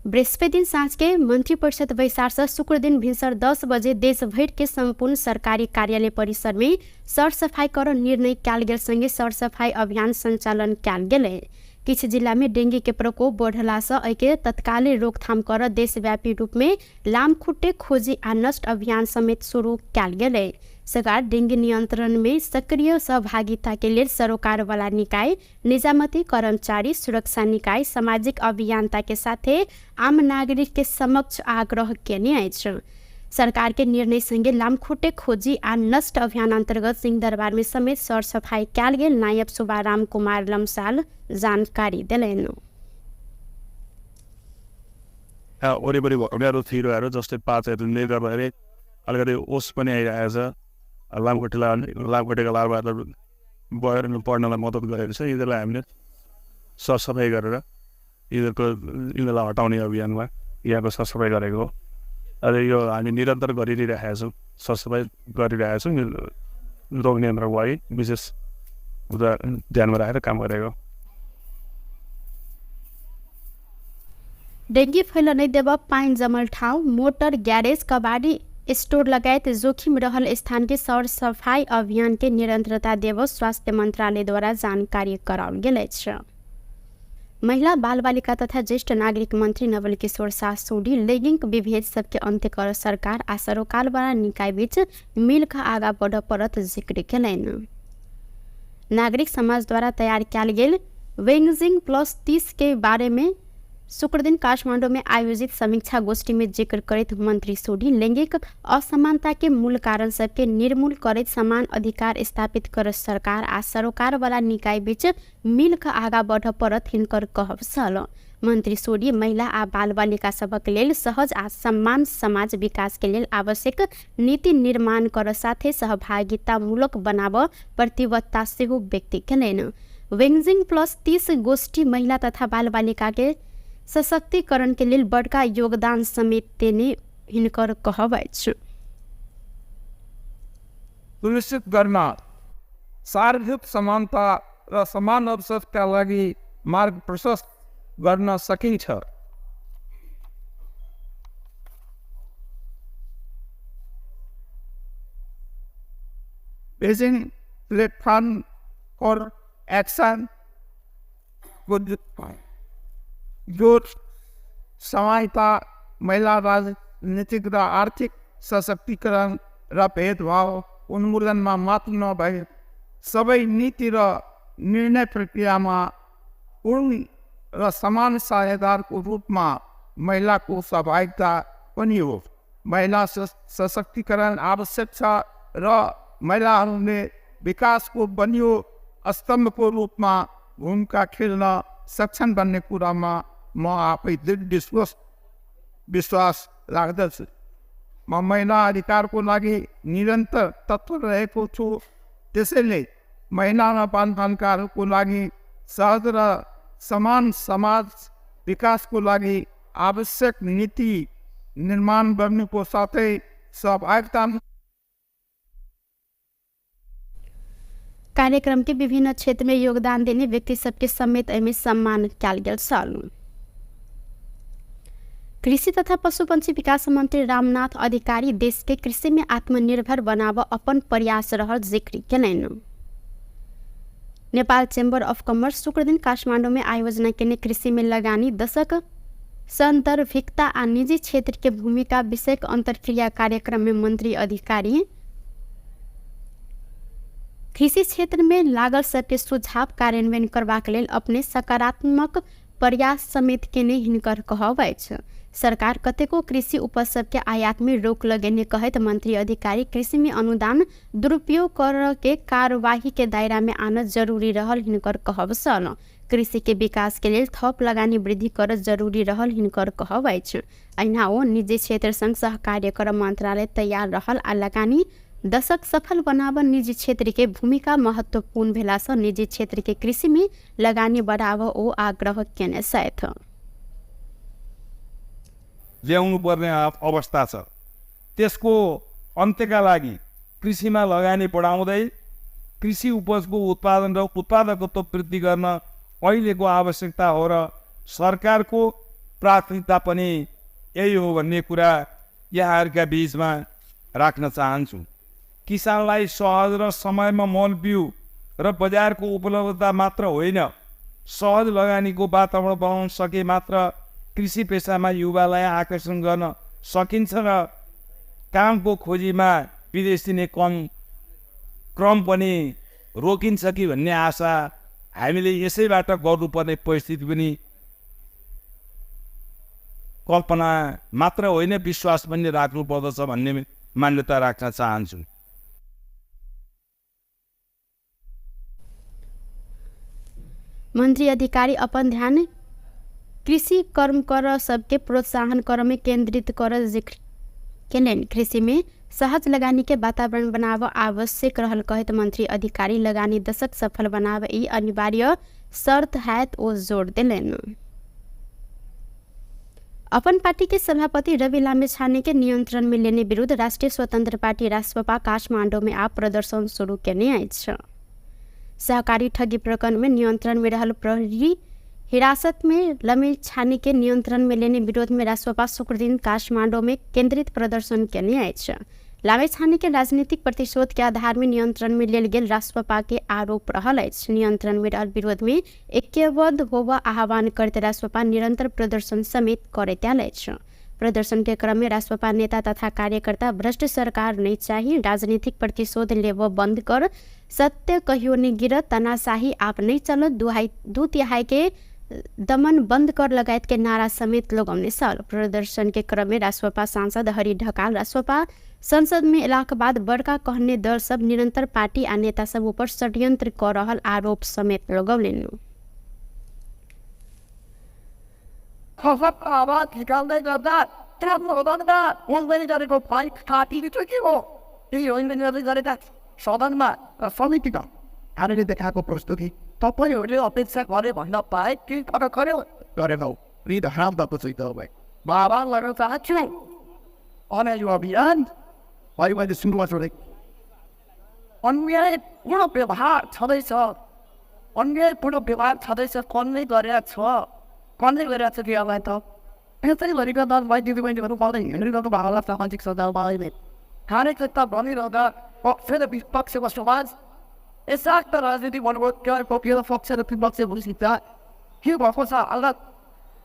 बृहस्पति दिन साँझ के मंत्री परिषद बैसार से शुक्र दिन भिनसर 10 बजे देश भर के संपूर्ण सरकारी कार्यालय परिसर में सर सफाई कर निर्णय कयल गेल संगे सर सफाई अभियान संचालन कयल गेलै। किछ जिला में डेंगी के प्रकोप बढ़ला से एके तत्काल रोकथाम कर देशव्यापी रूप में लामखुट्टे खोजी आ नष्ट अभियान समेत शुरू कयल गेलै। सरकार डेंगी नियंत्रण में सक्रिय सहभागिता के लिए सरोकार वाला निकाय, निजामती कर्मचारी, सुरक्षा निकाय, सामाजिक अभियंता के साथे आम नागरिक के समक्ष आग्रह केने अछि। सरकार के निर्णय संगे लामखुट्टे खोजी आ नष्ट अभियान अंतर्गत सिंह दरबार में समेत सर सफाई कयल गेल। नायब सुबाराम कुमार लम्साल जानकारी दिलैन। वरिपरि भएकाहरू थिरोहरू जस्तै पातहरूले गर्दाखेरि अलिकति ओस पनि आइरहेको छ। लामखुट्टेका लार्भाहरू बढेर पढ्नलाई मद्दत गरेको छ। यिनीहरूलाई हामीले सरसफाइ गरेर यिनीहरूलाई हटाउने अभियानमा यहाँको सरसफाइ गरेको हो। र यो हामी निरन्तर गरिरहेका छौँ, सरसफाइ गरिरहेका छौँ। रोग नियन्त्रणको लागि विशेष ध्यानमा राखेर काम गरेको। डेंगी फैल नहीं देब पाइन जमल ठाउँ, मोटर ग्यारेज, कबाड़ी स्टोर लगायत जोखिम रहल स्थान के सर सफाई अभियान के निरंतरता देव स्वास्थ्य मंत्रालय द्वारा जानकारी कराओल गेल अछि। महिला बाल बालिका तथा ज्येष्ठ नागरिक मंत्री नवल किशोर शाह सोडी लैंगिक विभेद सबके अंत्य कर सरकार आ सरोकार वाला निकाय बीच मिल का आगा बढ़ परत जिक्र केलैन। नागरिक समाज द्वारा तैयार किया गेल वेंगजिंग +30 के बारे में शुक्र दिन काठमांडू में आयोजित समीक्षा गोष्ठी में जिक्र करते मंत्री सोढी लैंगिक असमानता के मूल कारण सबके निर्मूल करते समान अधिकार स्थापित कर सरकार आ सरोकार वाला निकाय बीच मिलकर आगा बढ़ पड़त हिनकर कहब छल। मंत्री सोढी महिला आ बाल बालिका सबक लेल सहज आ सम्मान समाज विकास के लेल आवश्यक नीति निर्माण कर साथे सहभागितामूलक बनाब प्रतिबद्धता सेहो व्यक्त केलनि। वेंगजिंग +30 गोष्ठी महिला तथा बाल बालिका के सशक्तिकरण के लिए बड़का योगदान समेत देने हिनकर कहब अछि। सुनिश्चित गर्न सार्वजनिक समानता र समान अवसरका लागि मार्ग प्रशस्त गर्न सकिन्छ। बेजिङ प्लेटफर्म फर एक्सन जो सहायता महिला राजनीतिक र आर्थिक सशक्तिकरण र भेदभाव उन्मूलनमा मात्र नभए सबै नीति र निर्णय प्रक्रियामा पूर्ण र समान साझेदारको रूपमा महिलाको सहभागिता पनि हो। महिला सशक्तिकरण आवश्यक छ र महिलाहरूले विकासको बलियो स्तम्भको रूपमा भूमिका खेल्न सक्छन् भन्ने कुरामा म आफै दृढ विश्वास राख्दछु। म महिला अधिकारको लागि निरन्तर तत्पर रहेको छु। त्यसैले महिला र बालबालिकाहरूको लागि सहज र समान समाज विकासको लागि आवश्यक नीति निर्माण गर्नुको साथै सहभागिता। कार्यक्रम के विभिन्न क्षेत्र में योगदान देने व्यक्ति सबके समेत एमे सम्मान किया गेल छल। कृषि तथा पशुपक्षी विकास मंत्री रामनाथ अधिकारी देश के कृषि में आत्मनिर्भर बनाव अपन प्रयास रहल जिक्र केलनि। नेपाल चेम्बर अफ कॉमर्स शुक्र दिन काठमांडू में आयोजना केने कृषि में लगानी दशक संदर्भिकता आ निजी क्षेत्र के भूमिका विषयक अंतरक्रिया कार्यक्रम में मंत्री अधिकारी कृषि क्षेत्र में लागल सबके सुझाव कार्यान्वयन करबाक लेल अपने सकारात्मक प्रयास समेत केने हिनकर कहब अछि। सरकार कतेको कृषि उपज सबके आयात में रोक लगेने कहत मंत्री अधिकारी कृषि में अनुदान दुरुपयोग कर के कार्यवाही के दायरा में आना जरूरी रहल हिनकर कहब छल। कृषि के विकास के लिए थप लगानी वृद्धि कर जरूरी रहल हिनकर कहब अछि। अहिना ओ निजी क्षेत्र संग सहकार्य कर मंत्रालय तैयार रहल आ लगानी दशक सफल बनाव निजी क्षेत्र के भूमिका महत्वपूर्ण भेला से निजी क्षेत्र के कृषि में लगानी बढ़ाव ओ आग्रह केने साथ ल्याउनु पर्ने अवस्था छ। त्यसको अन्त्यका लागि कृषिमा लगानी बढाउँदै कृषि उपजको उत्पादन र उत्पादकत्व वृद्धि गर्न अहिलेको आवश्यकता हो र सरकारको प्राथमिकता पनि यही हो भन्ने कुरा यहाँहरूका बीचमा राख्न चाहन्छु। किसानलाई सहज र समयमा मल बिउ र बजारको उपलब्धता मात्र होइन, सहज लगानीको वातावरण बनाउन सके मात्र कृषि पेसामा युवालाई आकर्षण गर्न सकिन्छ र कामको खोजीमा विदेश दिने क्रम पनि रोकिन्छ कि भन्ने आशा हामीले यसैबाट गर्नुपर्ने परिस्थिति पनि कल्पना मात्र होइन विश्वास पनि राख्नु पर्दछ भन्ने मान्यता राख्न चाहन्छु। मंत्री अधिकारी अपन ध्यान कृषि कर्म कर सबके प्रोत्साहन कर में केंद्रित कर जिक्र केलनि। कृषि में सहज लगानी के वातावरण बनाव आवश्यक रहल कहत मंत्री अधिकारी लगानी दशक सफल बनाव ई अनिवार्य शर्त हैत ओ जोड़ देलनि। अपन पार्टी के सभापति रवि लामिछाने के नियंत्रण में लेने विरुद्ध राष्ट्रीय स्वतंत्र पार्टी रासपा काठमांडू में आप प्रदर्शन शुरू केने अछि। सहकारी ठगी प्रकरण में नियंत्रण में रहल प्रहरी हिरासत में लामिछाने के नियंत्रण में लेने विरोध में रासपा शुक्र दिन काठमांडू में केंद्रित प्रदर्शन केने अछि। लामिछाने के राजनीतिक प्रतिशोध के आधार में नियंत्रण में लेल गेल रासपा के आरोप रहल अछि। नियंत्रण में रहल विरोध में ऐक्यबद्ध होबा आह्वान करते रासपा निरंतर प्रदर्शन समेत करैत आयल अछि। प्रदर्शन के क्रम में राष्ट्रपा नेता तथा कार्यकर्ता भ्रष्ट सरकार नहीं चाहिए, राजनीतिक प्रतिशोध लेव बंद कर, सत्य कहियो नहीं गिरत, तानाशाही आप नहीं चलत, दू तिहाई के दमन बंद कर लगायत के नारा समेत लगाउने साल। प्रदर्शन के क्रम में राष्ट्रपा सांसद हरि ढकाल राष्ट्रपा संसद में एलाका बाद बड़का कहने दल सब निरंतर पार्टी आ नेता सब ऊपर षड्यंत्र कर रहल आरोप समेत लगौलेन। आवाज निकाल्दै गर्दा त्यहाँ सदनमा बोल्दै गरेको फाइट काटिदिन्छ के हो? त्यही होइन गर्दै गरेका सदनमा समितिका हामीले देखाएको प्रस्तुति तपाईँहरूले अपेक्षा गरे भन्न पाए कि तर गर्यो गरेनौ नि हराम भएको चाहिँ तपाईँ बाबा गर्न चाहन्छु अनलाइन यो अभियान अहिले सुरुवात गरेको अन्यायपूर्ण व्यवहार छँदैछ, अन्यायपूर्ण व्यवहार छँदैछ, कसले गरेको छ, कसले गरेको छ कि अब त यसै गरिका दलभाइ दिदीबहिनीहरू पाउँदै हिँडिरहेको भावना सामाजिक सञ्जालमा अहिले कार्यकर्ता भनिरहँदा पक्ष र विपक्षको समाज यसाक्त राजनीति भन्नुभयो पक्ष र पक्ष र विपक्ष भइसक्छ के भएको छ हालत?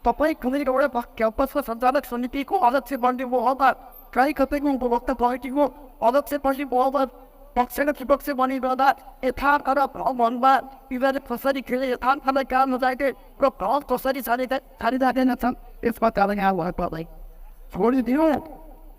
तपाईँ कुनै एउटा क्याम्पसको सञ्चालक समितिको अध्यक्ष बन्नुभयो होला, कहीँ कतैको उपभोक्ता कमिटीको अध्यक्ष बन्नुभयो होला, पक्ष र विपक्ष बनिरहँदा यथार्थ र भ्रममा यिनीहरूले कसरी खेले, यथार्थलाई काम नजाके र भ्रम कसरी छाडिराखेन छन्, यसमा कारण यहाँ पर्दै छोडिदिउँ,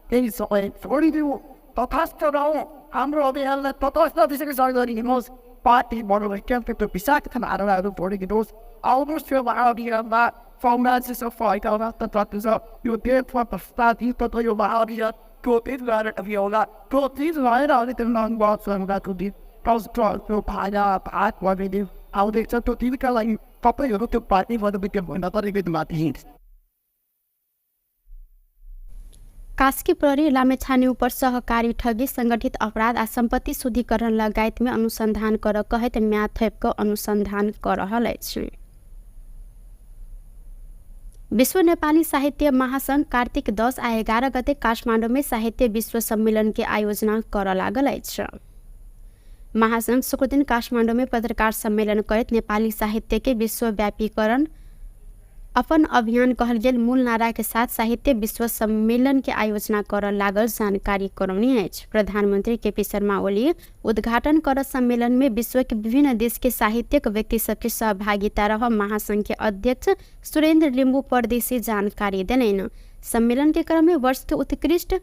केही समय छोडिदिउँ, तथास्थ रहौँ, हाम्रो अभियानलाई तटस्थ दिशाको सहयोग गरिदिनुहोस्, पार्टी मनोवैज्ञानिक विषाक्त धारणाहरू छोडिदिनुहोस्, आउनुहोस् यो महाअभियानमा साम्राज्य सफाइका तत्त्व छ, यो देशमा भ्रष्टाचार तथा यो महाअभियान कोटित गरेर अभियानला कोटित भएर अनि त्यो ननबाद संघको दिन राष्ट्रको भागा भाग गरिदिउँ आउँदैछ, त्यो दिनका लागि तपाईँहरू त्यो पार्टी मनोवैज्ञानिक भन्न तरिकै माथि कास्की प्रहरी लामेछाने ऊपर सहकारी ठगी, संगठित अपराध आ संपत्ति शुद्धिकरण लगायत में अनुसंधान कर कहत म्याथेप को अनुसंधान कर रहल अछि। विश्व नेपाली साहित्य महासंघ कार्तिक 10 आ 11 गते काठमाडौँ में साहित्य विश्व सम्मेलन के आयोजना कर लागल अछि। महासंघ शुक्र दिन काठमाडौँ में पत्रकार सम्मेलन करत नेपाली साहित्य के विश्वव्यापीकरण अपन अभियान कहल गेल मूल नारा के साथ साहित्य विश्व सम्मेलन के आयोजना कर लागल जानकारी करौनी अछि। प्रधानमंत्री केपी शर्मा ओली उद्घाटन कर सम्मेलन में विश्व के विभिन्न देश के साहित्यिक व्यक्ति सबके सहभागिता रह महासंघ के अध्यक्ष सुरेंद्र लिम्बू परदेशी जानकारी देलैन। सम्मेलन के क्रम में वर्ष के उत्कृष्ट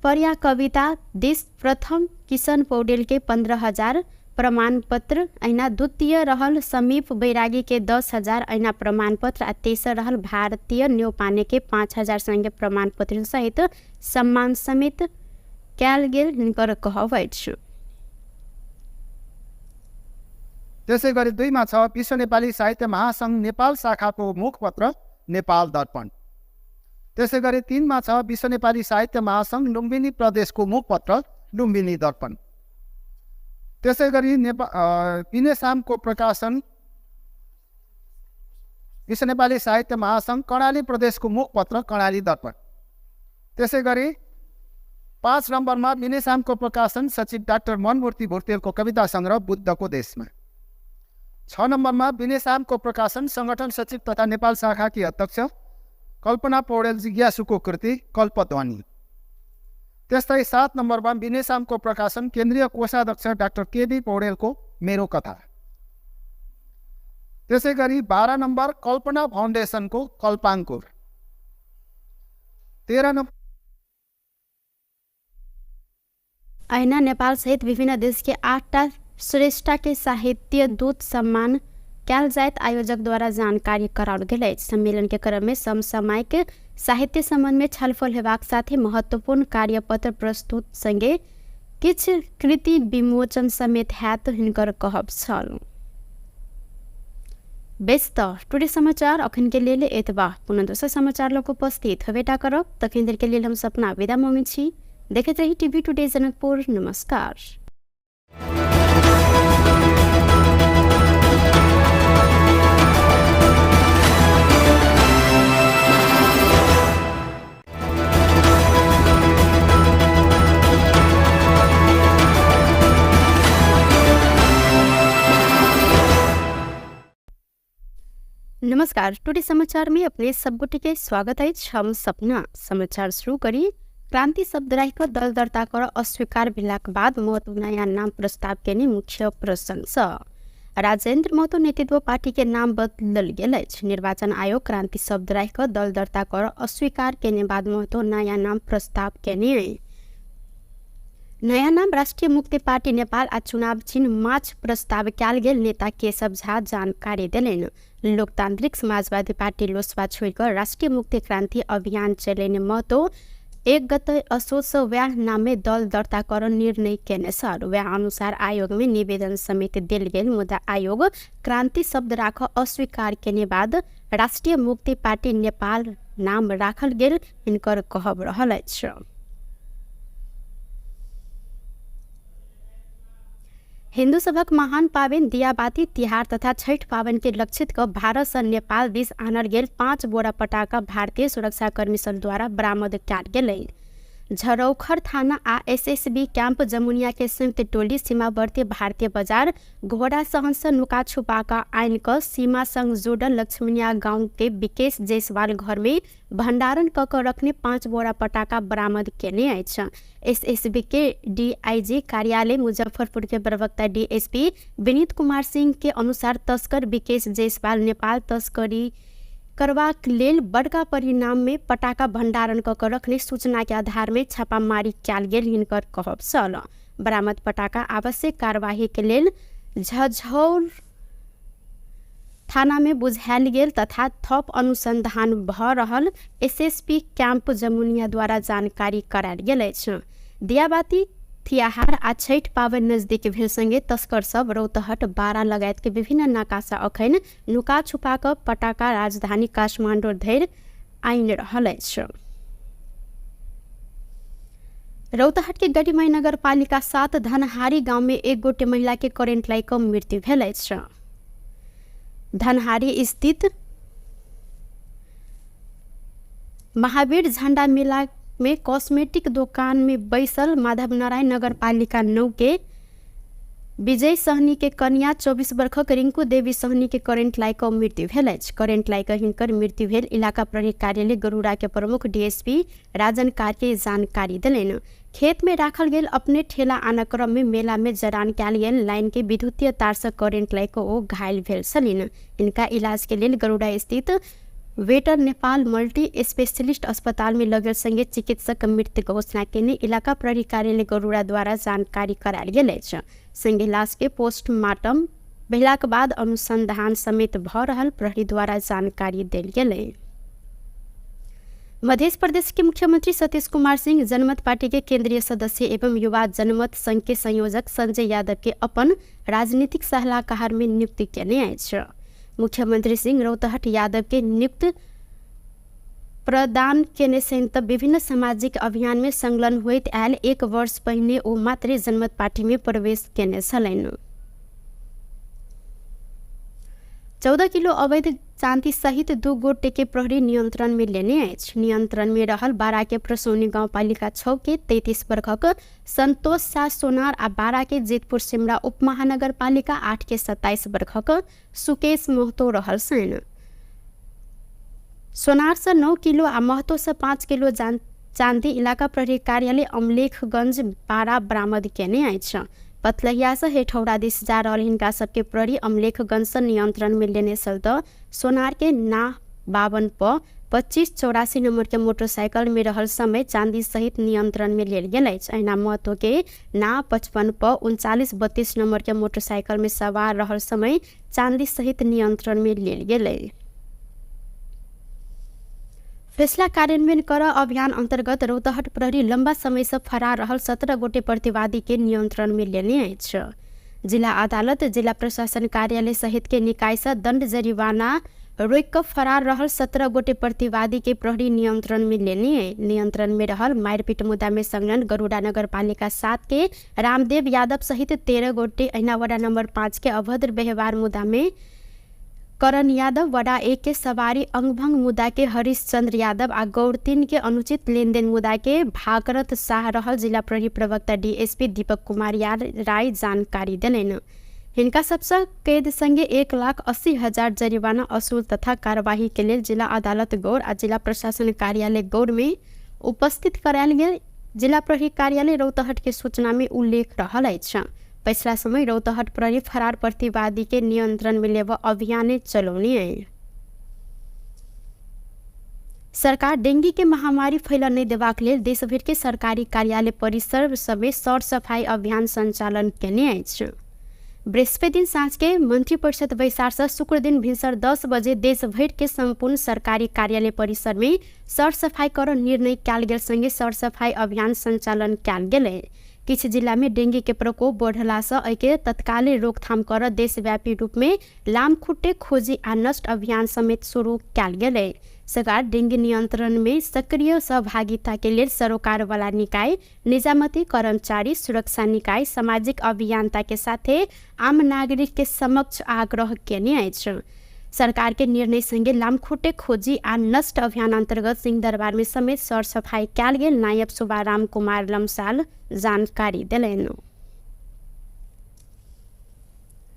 पर्या कविता देश प्रथम किशन पौडेल के 15,000 प्रमाण पत्र, ऐना द्वितीय रहल समीप बैरागी के 10,000 ऐना प्रमाण पत्र आ तेसर रहल भारतीय न्यौपाने के 5,000 संगे प्रमाण पत्र सहित सम्मान समेत कैल गेल हिनकर कहब अछि। त्यसै गरी 2 मा छ विश्व नेपाली साहित्य महासंघ नेपाल शाखाको मुखपत्र नेपाल दर्पण। त्यसै गरी 3 मा छ विश्व नेपाली साहित्य महासंघ लुम्बिनी प्रदेशको मुखपत्र लुम्बिनी दर्पण। त्यसै गरी पिनेसामको प्रकाशन विश्व नेपाली साहित्य महासंघ कर्णाली प्रदेशको मुखपत्र कर्णाली दर्पण। त्यसै गरी 5 नम्बरमा पिनेसामको प्रकाशन सचिव डाक्टर मनमूर्ति भुर्तेलको कविता सङ्ग्रह बुद्धको देशमा। 6 नम्बरमा पिनेसामको प्रकाशन संगठन सचिव तथा नेपाल शाखाकी अध्यक्ष कल्पना पौडेल जिज्ञासुको कृति कल्पध्वनि। त्यस्तै 7 नम्बरमा बिनेसामको प्रकाशन केन्द्रीय कोषाध्यक्ष डाक्टर केबी पौडेलको मेरो कथा। त्यसै गरी 12 नम्बर कल्पना फाउन्डेसनको कल्पाङ्कुर। 13 नम्बर ऐना नेपाल सहित विभिन्न देश के 8टा श्रेष्ठ के साहित्य दूत सम्मान कैल जायत आयोजक द्वारा जानकारी कराओल गेल अछि। सम्मेलन के क्रम में समसामयिक साहित्य संबंध में छलफल हेबाक साथे महत्वपूर्ण कार्यपत्र प्रस्तुत संगे किछ कृति विमोचन समेत हैत हिनकर कहब छल। व्यस्त टुडे समाचार अखन के लिए एतबा पुनः दोसर समाचार लोग उपस्थित हवेटा करब। तखन देर के लिए हम सपना विदा मांगे छी। देखते रही टीवी टुडे जनकपुर। नमस्कार। नमस्कार, टुडे समाचार में अपने सबगोटे के स्वागत है। हम सपना समाचार शुरू करी। क्रांति शब्द राखिक दल दर्ता कर अस्वीकार भेलाक बाद महतो नयाँ नाम प्रस्ताव केने मुख्य प्रशंसा। राजेन्द्र महतो नेतृत्व पार्टी के नाम बदलल गेल अछि। निर्वाचन आयोग क्रांति शब्द राखिक दल दर्ता कर अस्वीकार केने बाद महतो नयाँ नाम प्रस्ताव केने। नयाँ नाम राष्ट्रिय मुक्ति पार्टी नेपाल आ चुनाव चिन्ह माछ प्रस्ताव कयल गेल नेता केशव झा जानकारी देलनि। लोकतांत्रिक समाजवादी पार्टी लोसपा छोड़कर राष्ट्रिय मुक्ति क्रांति अभियान चलेने महतो 1 गते असोज व्याह नाम में दल दर्ता कर निर्णय केने सर। व्याह अनुसार आयोग में निवेदन समिति दिल गेल, मुदा आयोग क्रांति शब्द राख अस्वीकार केने बाद राष्ट्रिय मुक्ति पार्टी नेपाल नाम राखल गेल हिनकर कहब रहल अछि। हिन्दू सभक महान पावन दियाबाती तिहार तथा छठ पावन के लक्षित क भारत से नेपाल दिस आनल गेल 5 बोरा पटाखा भारतीय सुरक्षाकर्मी सब द्वारा बरामद कयल गेलै। झरौखर थाना आ एसएसबी कैंप जमुनिया के संयुक्त टोली सीमावर्ती भारतीय बाजार घोड़ा सहंस नुका छुपा का आइन क सीमा संग जोड़ल लक्ष्मणिया गांव के विकेश जायसवाल घर में भंडारण क रखने 5 बोरा पटाखा बरामद केने अछि। एसएसबी के डीआईजी कार्यालय मुजफ्फरपुर के प्रवक्ता डीएसपी विनीत कुमार सिंह के अनुसार तस्कर विकेश जायसवाल नेपाल तस्करी करबाक लेल बड़का परिणाम में पटाखा भंडारण क रखने सूचना के आधार में छापामारी कयल गेल हिनकर कहब छल। बरामद पटाखा आवश्यक कार्यवाही के लेल झझौर थाना में बुझायल गेल तथा थप अनुसंधान भ रहल एसएसपी कैंप जमुनिया द्वारा जानकारी करायल गेल अछि। दियाबाती तिहार आ छठ पावन नजदीक भेल संगे तस्कर सब रौतहट बारा लगायत के विभिन्न नाकासा अखैन नुका छुपा क पटाखा राजधानी काठमाडौँ धरि आइन रहल अछि। रौतहट के गढ़ीमाई नगर पालिका 7 धनहारी गांव में 1 गोटे महिला के करेंट लाग क मृत्यु भेल अछि। धनहारी स्थित महावीर झंडा मेला में कॉस्मेटिक दुकान में बैसल माधव नारायण नगर पालिका 9 के विजय सहनी के कन्या 24 वर्षक रिंकू देवी सहनी के करेंट लाग क मृत्यु भेल अछि। करेंट लाग क हिनकर मृत्यु भेल इलाका प्रहरी कार्यालय गरुड़ा के प्रमुख डीएसपी राजन कार्के जानकारी देलनि। खेत में राखल गेल अपने ठेला आना क्रम में मेला में जरान कयल गेल लाइन के विद्युतीय तार से करेंट लाग क ओ घायल भेल छलिन। इनका इलाज के लेल गरुड़ा स्थित वेटर नेपाल मल्टी स्पेशलिस्ट अस्पताल में लगल संगे चिकित्सक मृत्यु घोषणा केने इलाका प्रहरी कार्यालय गरुड़ा द्वारा जानकारी करायल गेल अछि। संगे लाश के पोस्टमार्टम भेलाक बाद अनुसंधान समेत भ रहल प्रहरी द्वारा जानकारी देल गेलै। मध्य प्रदेश के मुख्यमंत्री सतीश कुमार सिंह जनमत पार्टी के केंद्रीय सदस्य एवं युवा जनमत संघ के संयोजक संजय यादव के अपन राजनीतिक सलाहकार में नियुक्ति केने अछि। मुख्यमंत्री सिंह रौतहट यादव के नियुक्त प्रदान केने सहित विभिन्न सामाजिक अभियान में संलग्न होइत आयल 1 वर्ष पहिने ओ मात्र जनमत पार्टी में प्रवेश केने छलनि। 14 किलो अवैध चांदी सहित 2 गोटे के प्रहरी नियंत्रण में लेने अछि। नियंत्रण में रहल बारा के प्रसौनी गाउँपालिका 6 के 33 वर्षक संतोष शाह सोनार आ बारा के जेतपुर सिमरा उप महानगर पालिका 8 के 27 वर्षक सुकेश महतो रहल छन्। सोनार से 9 किलो आ महतो से 5 किलो चांदी इलाका प्रहरी कार्यालय अमलेखगंज बारा बरामद केने अछि। पथलहिया से हेठौड़ा दिस जा रहल हिनका सबके प्रहरी अमलेखगंज से नियंत्रण में लेने सल त सोनार के ना 52 प 2584 नंबर के मोटरसाइकिल में रहल समय चांदी सहित नियंत्रण में लेल गेल अछि। अहिना महतो के ना 55 प 3932 नंबर के मोटरसाइकिल में सवार रहल समय चांदी सहित नियंत्रण में लेल गेलै। फैसला कार्यान्वयन कर अभियान अंतर्गत रौतहट प्रहरी लंबा समय से फरार रहल 17 गोटे प्रतिवादी के नियंत्रण में लेने अछि। जिला अदालत जिला प्रशासन कार्यालय सहित के निकाय से दंड जरिवाना रोक कर फरार रहल 17 गोटे प्रतिवादी के प्रहरी नियंत्रण में लेने। नियंत्रण में रहल मारपीट मुद्दा में संलग्न गरुड़ा नगर पालिका 7 के रामदेव यादव सहित 13 गोटे, अहिना वार्ड नंबर 5 के अभद्र व्यवहार मुद्दा में करण यादव, वडा 1 के सवारी अंगभंग मुद्दा के हरिश्चंद्र यादव आ गौर 3 के अनुचित लेनदेन मुद्दा के भागरथ शाह रहल जिला प्रहरी प्रवक्ता डीएसपी दीपक कुमार राय जानकारी देलनि। हिनका सबसँ कैद संगे 1,80,000 जरिवाना असूल तथा कार्यवाही के लेल जिला अदालत गौर आ जिला प्रशासन कार्यालय गौर में उपस्थित करायल गेल। जिला प्रहरी कार्यालय रौतहट के सूचना में उल्लेख रहल अछि। पिछला समय रौतहट प्रहरी फरार प्रतिवादी के नियंत्रण में लेब अभियान चलौनी है। सरकार डेंगी के महामारी फैलऽ नहीं देबाक लेल देश भर के सरकारी कार्यालय परिसर समेत सर सफाई अभियान संचालन केने अछि। बृहस्पति दिन साँझ के मंत्रिपरिषद बैसार से शुक्र दिन भिनसर 10 बजे देश भर के संपूर्ण सरकारी कार्यालय परिसर में सर सफाई कर निर्णय कयल गेल संगे सर सफाई अभियान संचालन कयल गेलै। किछ जिला में डेंगी के प्रकोप बढ़ला से एके तत्काले रोकथाम कर देशव्यापी रूप में लामखुट्टे खोजी आ नष्ट अभियान समेत शुरू कयल गेलै। सरकार डेंगी नियंत्रण में सक्रिय सहभागिता के लिए सरोकार वाला निकाय, निजामती कर्मचारी, सुरक्षा निकाय, सामाजिक अभियंता के साथे आम नागरिक के समक्ष आग्रह केने अछि। सरकार के निर्णय संगे लामखुट्टे खोजी आ नष्ट अभियान अंतर्गत सिंहदरबार में समेत सर सफाई कयल गेल। नायब सुबाराम कुमार लम्साल जानकारी दिलैन।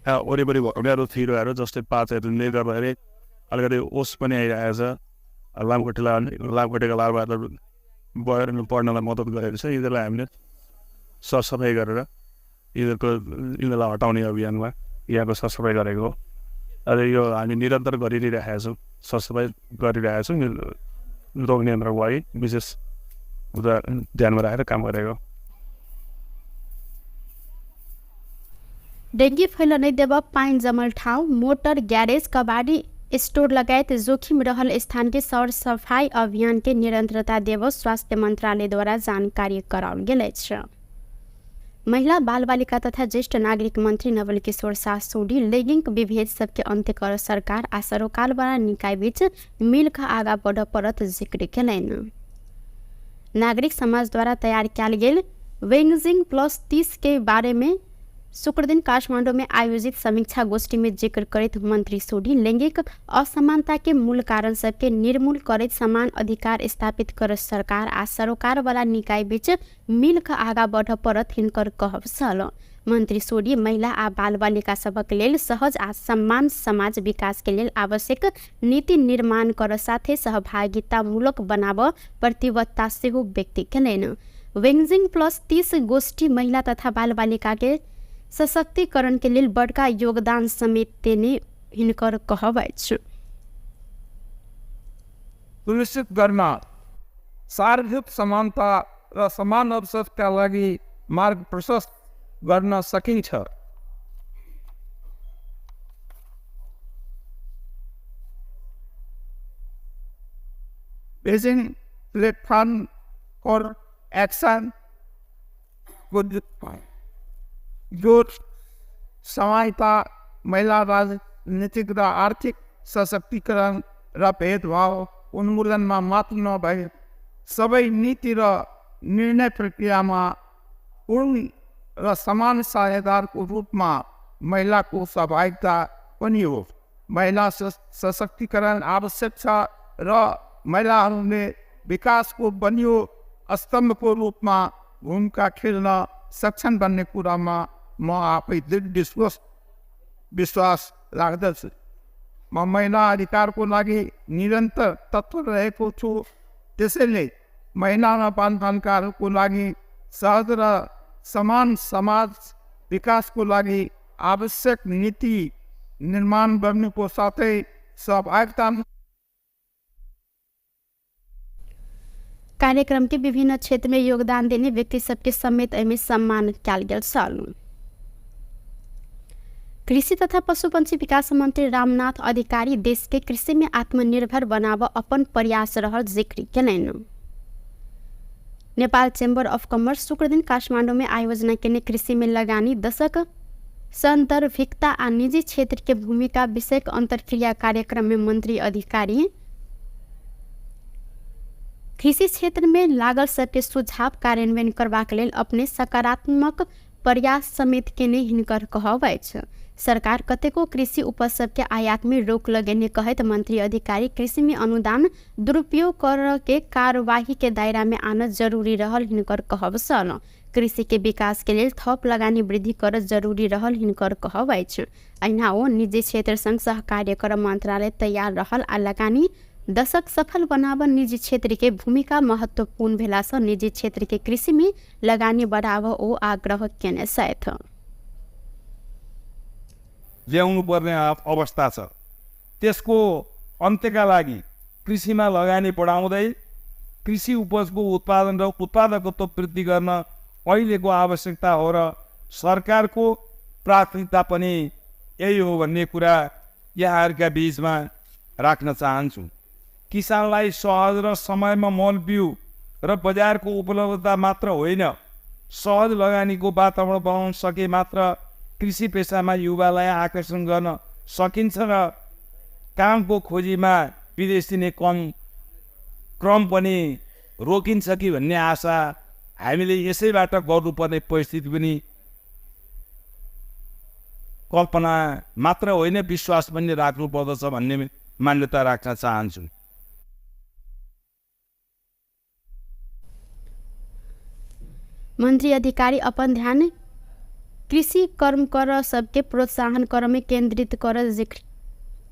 वरिपरि भएका थिरोहरू जस्तै पातहरूले गर्दाखेरि अलिकति ओस पनि आइरहेको छ। लामखुट्टेका लार्भाहरू बढेर पढ्नलाई मद्दत गरेको छ। यिनीहरूलाई हामीले सरसफाइ गरेर यिनीहरूलाई हटाउने अभियानमा यहाँको सरसफाइ गरेको हो। र यो हामी निरन्तर गरिरहेका छौँ, सरसफाइ गरिरहेका छौँ। रोग नियन्त्रणको लागि विशेष ध्यानमा राखेर काम गरेको। डेंगी फैल नहीं देब पाइन जमल ठाउँ, मोटर ग्यारेज, कबाड़ी स्टोर लगायत जोखिम रहल स्थान के सर सफाई अभियान के निरंतरता देव स्वास्थ्य मंत्रालय द्वारा जानकारी कराओल गेल अछि। महिला बाल बालिका तथा ज्येष्ठ नागरिक मंत्री नवल किशोर सासोडी लैंगिक विभेद सबके अंत्य कर सरकार आ सरोकार वाला निकाय बीच मिल कर आगा बढ़ परत जिक्र केलैन। नागरिक समाज द्वारा तैयार कयल गेल वेंगजिंग +30 के बारे में शुक्र दिन काठमांडू में आयोजित समीक्षा गोष्ठी में जिक्र करत मंत्री सोडी लैंगिक असमानता के मूल कारण सबके निर्मूल करत समान अधिकार स्थापित कर सरकार आ सरोकार वाला निकाय बीच मिल कर आगा बढ़ परत हिनकर कहब छल। मंत्री सोडी महिला आ बाल बालिका सबक लेल सहज आ सम्मान समाज विकास के लेल आवश्यक नीति निर्माण कर साथे सहभागिता मूलक बनाब प्रतिबद्धता सेहो व्यक्त केलैन। वेंगजिंग +30 गोष्ठी महिला तथा बाल बालिका के सशक्तिकरण के लिए बड़का योगदान समेत देने हिनकर कहब अछि। सुनिश्चित गर्न सार्वजनिक समानता र समान अवसरका लागि मार्ग प्रशस्त गर्न सकिन्छ। बेजिङ प्लेटफर्म फर एक्सन जो सहायता महिला राजनीतिक र आर्थिक सशक्तिकरण र भेदभाव उन्मूलनमा मात्र नभए सबै नीति र निर्णय प्रक्रियामा पूर्ण र समान साझेदारको रूपमा महिलाको सहभागिता पनि हो। महिला सशक्तिकरण आवश्यक छ र महिलाहरूले विकासको बलियो स्तम्भको रूपमा भूमिका खेल्न सक्षम बन्ने कुरामा म आफै दृढ विश्वास राख्दछु। म महिला अधिकारको लागि निरन्तर तत्पर रहेको छु। त्यसैले महिला र बालबालिकाहरूको लागि सहज र समान समाज विकासको लागि आवश्यक नीति निर्माण गर्नुको साथै सहभागिता। कार्यक्रम के विभिन्न क्षेत्र में योगदान देने व्यक्ति सबके समेत एमे सम्मान कयल गेल छल। कृषि तथा पशुपंछी विकास मंत्री रामनाथ अधिकारी देश के कृषि में आत्मनिर्भर बनाव अपन प्रयास रहल जिक्र केलैन। नेपाल चेम्बर ऑफ कॉमर्स शुक्र दिन काठमांडू में आयोजना केने कृषि में लगानी दशक संदर्भिकता आ निजी क्षेत्र के भूमिका विषयक अंतरक्रिया कार्यक्रम में मंत्री अधिकारी कृषि क्षेत्र में लागल सबके सुझाव कार्यान्वयन करबाक लेल अपने सकारात्मक प्रयास समेत केने हिनकर कहब अछि। सरकार कतेको कृषि उपज सबके आयात में रोक लगेने कहत मंत्री अधिकारी कृषि में अनुदान दुरुपयोग कर के कार्यवाही के दायरा में आना जरूरी रहल हिनकर कहब सन। कृषि के विकास के लिए थप लगानी वृद्धि कर जरूरी रहल हिनकर कहब अछि। अहिना ओ निजी क्षेत्र संग सहकार्य कर मंत्रालय तैयार रहल आ लगानी दशक सफल बनाब निजी क्षेत्र के भूमिका महत्वपूर्ण भेला सँ निजी क्षेत्र के कृषि में लगानी बढ़ाव ओ आग्रह केने छथि। ल्याउनु पर्ने अवस्था छ। त्यसको अन्त्यका लागि कृषिमा लगानी बढाउँदै कृषि उपजको उत्पादन र उत्पादकत्व वृद्धि गर्न अहिलेको आवश्यकता हो र सरकारको प्राथमिकता पनि यही हो भन्ने कुरा यहाँहरूका बीचमा राख्न चाहन्छु। किसानलाई सहज र समयमा मल बिउ र बजारको उपलब्धता मात्र होइन, सहज लगानीको वातावरण बनाउन सके मात्र कृषि पेसामा युवालाई आकर्षण गर्न सकिन्छ र कामको खोजीमा विदेश दिने क्रम पनि रोकिन्छ कि भन्ने आशा हामीले यसैबाट गर्नुपर्ने परिस्थिति पनि कल्पना मात्र होइन, विश्वास पनि राख्नुपर्दछ भन्ने मान्यता राख्न चाहन्छु। मंत्री अधिकारी अपन ध्यान कृषि कर्म कर सबके प्रोत्साहन कर में केंद्रित कर जिक्र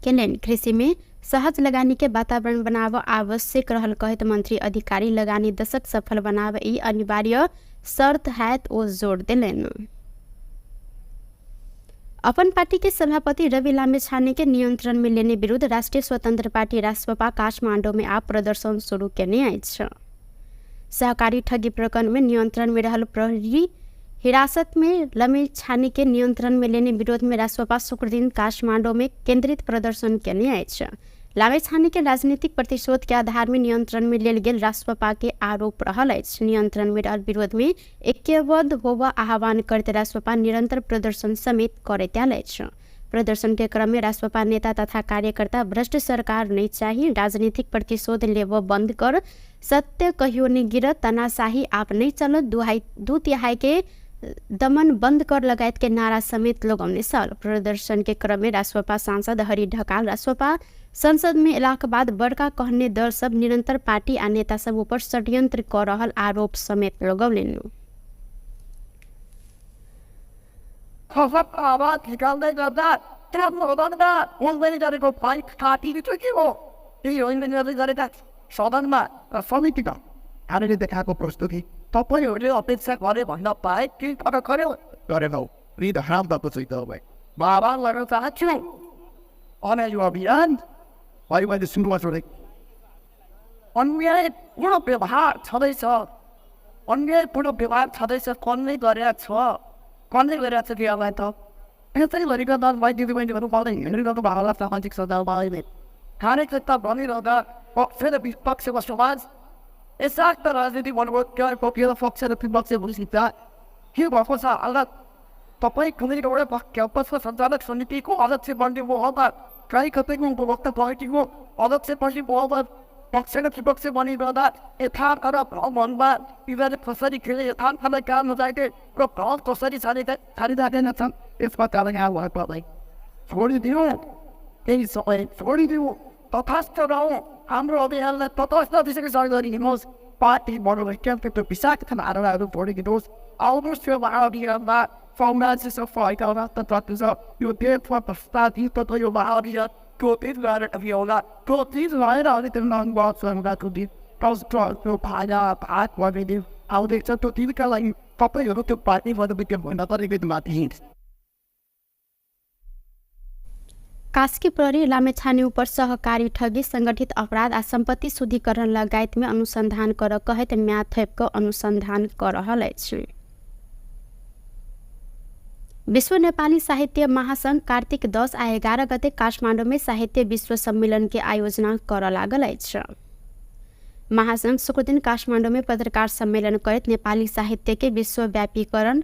केलन। कृषि में सहज लगानी के वातावरण बनाव आवश्यक रहल कहत मंत्री अधिकारी लगानी दशक सफल बनाव ई अनिवार्य शर्त हैत ओ जोड़ दिलन। अपन पार्टी के सभापति रवि लामिछाने के नियंत्रण में लेने विरुद्ध राष्ट्रीय स्वतंत्र पार्टी रासपा काठमांडू में आप प्रदर्शन शुरू केने अछि। सहकारी ठगी प्रकरण में नियंत्रण में रहल प्रहरी हिरासत में लामिछाने के नियंत्रण में लेने विरोध में रासपा शुक्र दिन काठमांडू में केंद्रित प्रदर्शन केने अछि। लामिछाने के राजनीतिक प्रतिशोध के आधार में नियंत्रण में लेल गेल रासपा के आरोप रहल अछि। नियंत्रण में रहल विरोध में ऐक्यबद्ध होबा आह्वान करते रासपा निरंतर प्रदर्शन समेत करैत आयल अछि। प्रदर्शन के क्रम में रासपा नेता तथा कार्यकर्ता भ्रष्ट सरकार नहीं चाहिए, राजनीतिक प्रतिशोध लेव बंद कर, सत्य कहियो नहीं गिरत, तानाशाही आप नहीं चलत, दू तिहाई के दमन बंद कर लगायत के नारा समेत लगाउने साल। प्रदर्शन के क्रम में रासपा सांसद हरि ढकाल रासपा संसद में एलाक बाद बड़का कहने दल सब निरंतर पार्टी आ नेता सब ऊपर षड्यंत्र कर रहल आरोप समेत लगौलेन। आवाज निकाल्दै गर्दा त्यहाँ गर्दा उनले गरेको फाइट काटिदिनु के हो, त्यही उनले गरेका सदनमा समितिका हामीले देखाएको प्रस्तुति तपाईँहरूले अपेक्षा गरे भन्न पाए के गरेनौ हराम तत्व चाहिँ तपाईँ बाबा गर्न चाहन्छु। अनि यो अभियान मैले सुरुमा छोडेँ। अन्यायपूर्ण व्यवहार छँदैछ, अन्यायपूर्ण व्यवहार छँदैछ, कसले गरेको छ, कसले गरिरहेको छ बिहालाई त यसरी गरिकन भाइ दिदीबहिनीहरू पाउँदै हिँडिरहेको भावना सामाजिक सञ्जालमा अहिले हरेक त भनिरहँदा पक्ष र विपक्षको समाज यसाक्त राजनीति भन्नुभयो पक्ष र विपक्ष भइसक्छ के भएको छ हालत। तपाईँ कुनै एउटा क्याम्पसको सञ्चालक समितिको अध्यक्ष बन्ने मोहमा कहीँ कतैको उपभोक्ता कमिटीको अध्यक्ष बन्ने मोहमा पक्ष र विपक्ष बनिरहँदा यथार्थ र भ्रममा यिनीहरूले कसरी खेले, यथार्थलाई काम नजाके र भ्रम कसरी छाडिराखेका छन् यसमा कारण यहाँ भयो पर्दै छोडिदिनु, केही समय छोडिदिनु, तथास्थ रहौँ। हाम्रो अभियानलाई तटस्थ दिशाको सहयोग गरिदिनुहोस्। पार्टी मनोवैज्ञानिक त्यो विषाक्त धारणाहरू छोडिदिनुहोस्। आउनुहोस् त्यो महाअभियानमा समाज सफाइका तत्त्व छ, यो देशमा भ्रष्टाचार तथा यो महाअभियान त्यो दिन गएर अभियानला त्यो दिन गएर अनि त्यो नङबाको दिन त्यो भाजा भात गरिदिनु आउँदैछ। त्यो दिनका लागि तपाईँहरू त्यो पार्टी मनोवैज्ञानिक भन्न तरिका माथि हिँड्छ। कास्की प्रहरी लामेछाने ऊपर सहकारी ठगी, संगठित अपराध आ संपत्ति शुद्धिकरण लगायत में अनुसंधान कर कहत म्याथेप अनुसंधान कर रहल अछि। विश्व नेपाली साहित्य महासंघ कार्तिक 10 आ 11 गते काठमाडौँ में साहित्य विश्व सम्मेलन के आयोजना कर लागल अछि। महासंघ शुक्र दिन काठमाडौँ में पत्रकार सम्मेलन करत नेपाली साहित्य के विश्वव्यापीकरण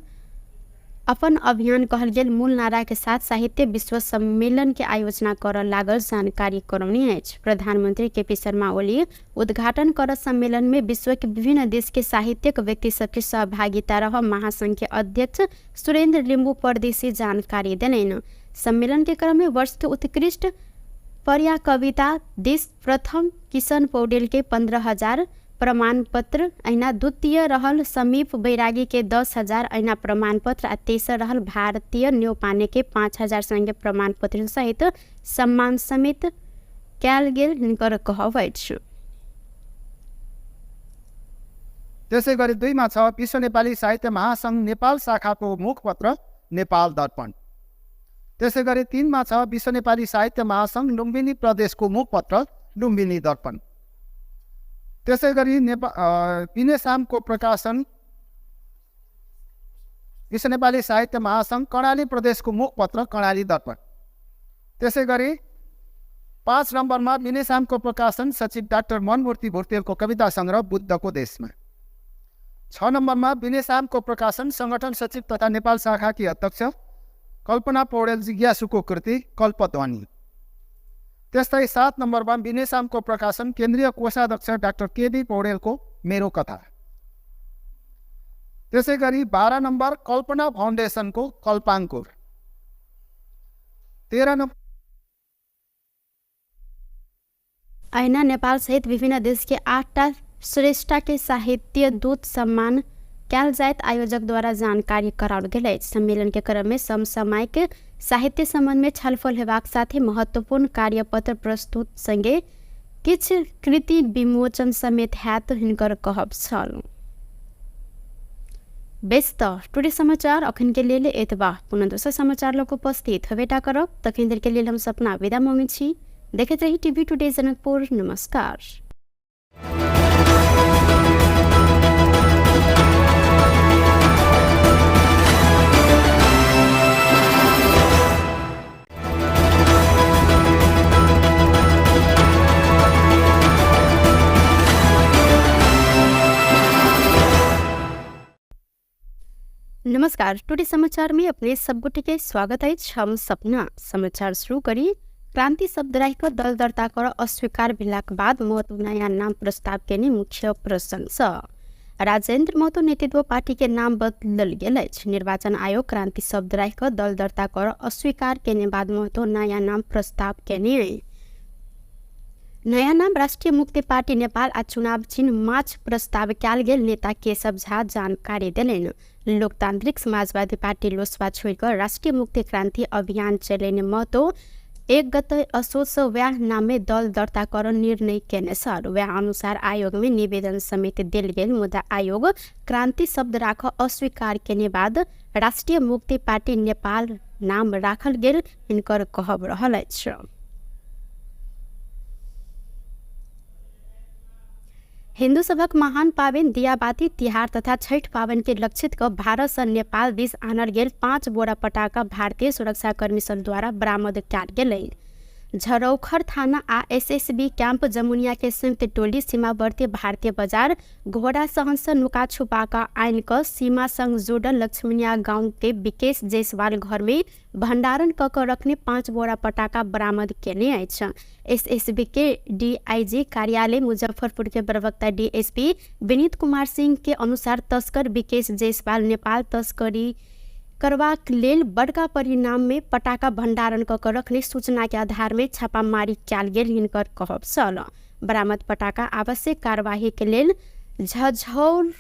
अपन अभियान कहल गेल मूल नारा के साथ साहित्य विश्व सम्मेलन के आयोजना कर लागल जानकारी करौनी अछि। प्रधानमंत्री केपी शर्मा ओली उद्घाटन कर सम्मेलन में विश्व के विभिन्न देश के साहित्यिक व्यक्ति सबके सहभागिता रह महासंघ के अध्यक्ष सुरेंद्र लिम्बू परदेशी जानकारी देलैन। सम्मेलन के क्रम में वर्ष के उत्कृष्ट पर्या कविता देश प्रथम किशन पौडेल के 15,000 प्रमाण पत्र, ऐना द्वितीय रहल समीप बैरागी के 10,000 ऐना प्रमाण पत्र आ तेसर रहल भारतीय न्यौपाने के 5,000 संगे प्रमाण पत्र सहित सम्मान समेत कयल गेल हिनकर कहब अछि। त्यसै गरी 2 मा छ विश्व नेपाली साहित्य महासङ्घ नेपाल शाखाको मुखपत्र नेपाल दर्पण। त्यसै गरी 3 मा छ विश्व नेपाली साहित्य महासङ्घ लुम्बिनी प्रदेशको मुखपत्र लुम्बिनी दर्पण। त्यसै गरी बिनेसामको प्रकाशन विश्व नेपाली साहित्य महासङ्घ कर्णाली प्रदेशको मुखपत्र कर्णाली दर्पण। त्यसै गरी 5 नम्बरमा बिनेसामको प्रकाशन सचिव डाक्टर मनमूर्ति भुर्तेलको कविता सङ्ग्रह बुद्धको देशमा। 6 नम्बरमा बिनेसामको प्रकाशन सङ्गठन सचिव तथा नेपाल शाखाकी अध्यक्ष कल्पना पौडेल जिज्ञासुको कृति कल्पध्वनि। त्यस्तै 7 नम्बरमा बिनेसामको प्रकाशन केन्द्रीय कोषाध्यक्ष डाक्टर केबी पौडेलको मेरो कथा। त्यसै गरी 12 नम्बर कल्पना फाउन्डेसनको कल्पाङ्कुर। 13 नम्बर ऐना नेपाल सहित विभिन्न देश के 8टा श्रेष्ठ के साहित्य दूत सम्मान कयल जायत आयोजक द्वारा जानकारी कराओल गेल अछि। सम्मेलन के क्रम में समसामयिक साहित्य संबंध में छलफल हेबाक साथे महत्वपूर्ण कार्यपत्र प्रस्तुत संगे किछ कृति विमोचन समेत हैत हिनकर कहब छल। बेस्त टुडे समाचार अखन के लिए एतबा पुनः दोसर समाचार लोग उपस्थित हवेटा करब तखन देर के लिए हम सपना विदा मांगे छी। देखते रही टीवी टुडे जनकपुर। नमस्कार। नमस्कार। टुडे समाचार में अपने सबगोटे के स्वागत है। हम सपना समाचार शुरू करी। क्रांति शब्दराहीको दल दर्ता कर अस्वीकार भेलाक बाद महतो नयाँ नाम प्रस्ताव केने मुख्य प्रश्न छ। राजेन्द्र महतो नेतृत्व पार्टी के नाम बदलल गेल अछि। निर्वाचन आयोग क्रांति शब्दराहीको दल दर्ता कर अस्वीकार केने बाद महतो नयाँ नाम प्रस्ताव केने। नयाँ नाम राष्ट्रिय मुक्ति पार्टी नेपाल आ चुनाव चिन्ह माछ प्रस्ताव कयल गेल नेता केशव झा जानकारी देलनि। लोकतांत्रिक समाजवादी पार्टी लोसपा छोड़कर राष्ट्रिय मुक्ति क्रांति अभियान चलेने महतो 1 गते असोज व्याह नामे दल दर्ता कर निर्णय केने छल। व्याह अनुसार आयोग में निवेदन समेत देल गेल मुदा आयोग क्रांति शब्द राख अस्वीकार केने बाद राष्ट्रिय मुक्ति पार्टी नेपाल नाम राखल गेल हिनकर कहब रहल अछि। हिन्दू सभक महान पावन दियाबाती तिहार तथा छठ पावन के लक्षित क भारत से नेपाल दिस आनल गेल 5 बोरा पटाखा भारतीय सुरक्षाकर्मी सब द्वारा बरामद कयल गेलै। झरौखर थाना आ एसएसबी कैंप जमुनिया के संयुक्त टोली सीमावर्ती भारतीय बाजार घोड़ा सहंस नुका छुपाका आइन क सीमा संग जोड़ल लक्ष्मणिया गांव के विकेश जायसवाल घर में भंडारण क रखने 5 बोरा पटाखा बरामद केने अछि। एसएसबी के डीआईजी कार्यालय मुजफ्फरपुर के प्रवक्ता डीएसपी विनीत कुमार सिंह के अनुसार तस्कर विकेश जायसवाल नेपाल तस्करी करबाक लेल बड़का परिणाम में पटाखा भंडारण क रखने सूचना के आधार में छापामारी कयल गेल हिनकर कहब छल। बरामद पटाखा आवश्यक कार्यवाही के लेल झझौर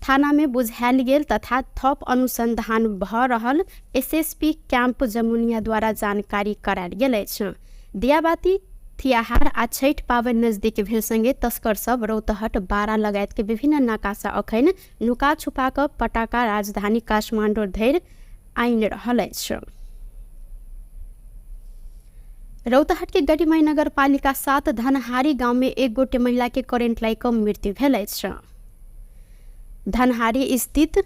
थाना में बुझायल गेल तथा थप अनुसंधान भ रहल एसएसपी कैंप जमुनिया द्वारा जानकारी करायल गेल अछि। दियाबाती तिहार आ छठ पावन नजदीक भेल संगे तस्कर सब रौतहट बारा लगायत के विभिन्न नाकासा अखन नुका छुपा क पटाखा राजधानी काठमांडू धरि आइन रहल अछि। रौतहट के गढ़ीमाई नगर पालिका 7 धनहारी गांव में एक गोटे महिला के करेंट लाई क मृत्यु भेल अछि। धनहारी स्थित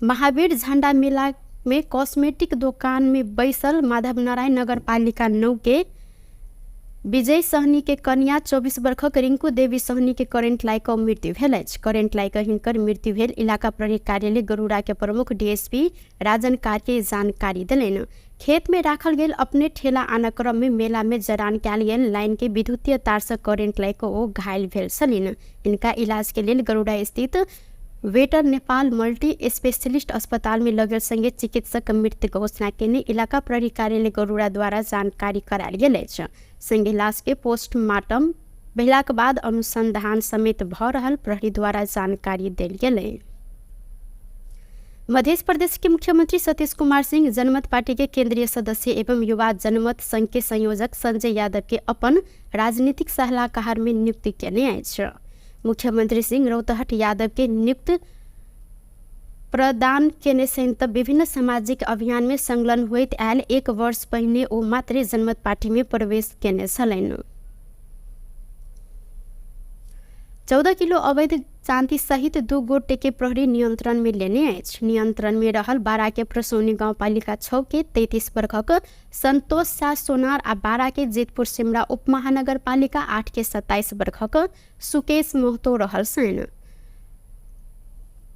महावीर झंडा मेला में कॉस्मेटिक दुकान में बैसल माधव नारायण नगर पालिका 9 के विजय सहनी के कन्या 24 वर्षक रिंकू देवी सहनी के करेंट लाई क मृत्यु भेल अछि। करेंट लाई क हिनकर मृत्यु भेल इलाका प्रहरी कार्यालय गरुड़ा के प्रमुख डीएसपी राजन कार्के जानकारी देलनि। खेत में राखल गेल अपने ठेला आना क्रम में मेला में जरान कयल गेल लाइन के विद्युतीय तार से करेंट लाई क ओ घायल भेल छलिन। इनका इलाज के लेल गरुड़ा स्थित वेटर नेपाल मल्टी स्पेशलिस्ट अस्पताल में लगल संगे चिकित्सक मृत्यु घोषणा केने इलाका प्रहरी कार्यालय गरुड़ा द्वारा जानकारी करायल गेल अछि। संगे लाश के पोस्टमार्टम भेलाक बाद अनुसंधान समेत भ रहल प्रहरी द्वारा जानकारी देल गेलै। मध्य प्रदेश के मुख्यमंत्री सतीश कुमार सिंह जनमत पार्टी के केंद्रीय सदस्य एवं युवा जनमत संघ के संयोजक संजय यादव के अपन राजनीतिक सलाहकार में नियुक्ति केने अछि। मुख्यमंत्री सिंह रौतहट यादव के नियुक्त प्रदान केने सहित विभिन्न सामाजिक अभियान में संलग्न होइत आयल 1 वर्ष पहिने ओ मात्रै जनमत पार्टी में प्रवेश केने छलैन। 14 किलो अवैध चांदी सहित 2 गोटे के प्रहरी नियंत्रण में लेने अछि। नियंत्रण में रहल बारा के प्रसौनी गाउँपालिका 6 के 33 वर्षक संतोष शाह सोनार आ बारा के जेतपुर सिमरा उप महानगरपालिका 8 के 27 वर्षक सुकेश महतो रहल छन्।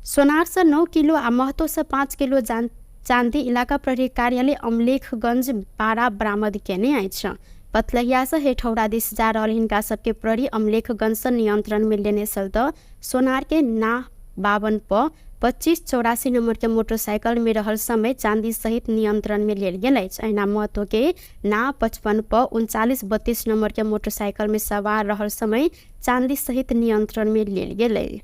सोनार से 9 किलो आ महतो से 5 किलो चांदी इलाका प्रहरी कार्यालय अमलेखगंज बारा बरामद केने अछि। पतलहिया से हेठौड़ा दिस जा रहल हिनका सबके प्रहरी अमलेखगंज से नियंत्रण में लेने चलत सोनार के ना 52 प 2584 नंबर के मोटरसाइकिल में रहल समय चांदी सहित नियंत्रण में लेल गेल अछि। अहिना महतो के ना 55 प 3932 नंबर के मोटरसाइकिल में सवार रहल समय चांदी सहित नियंत्रण में लेल गेलै।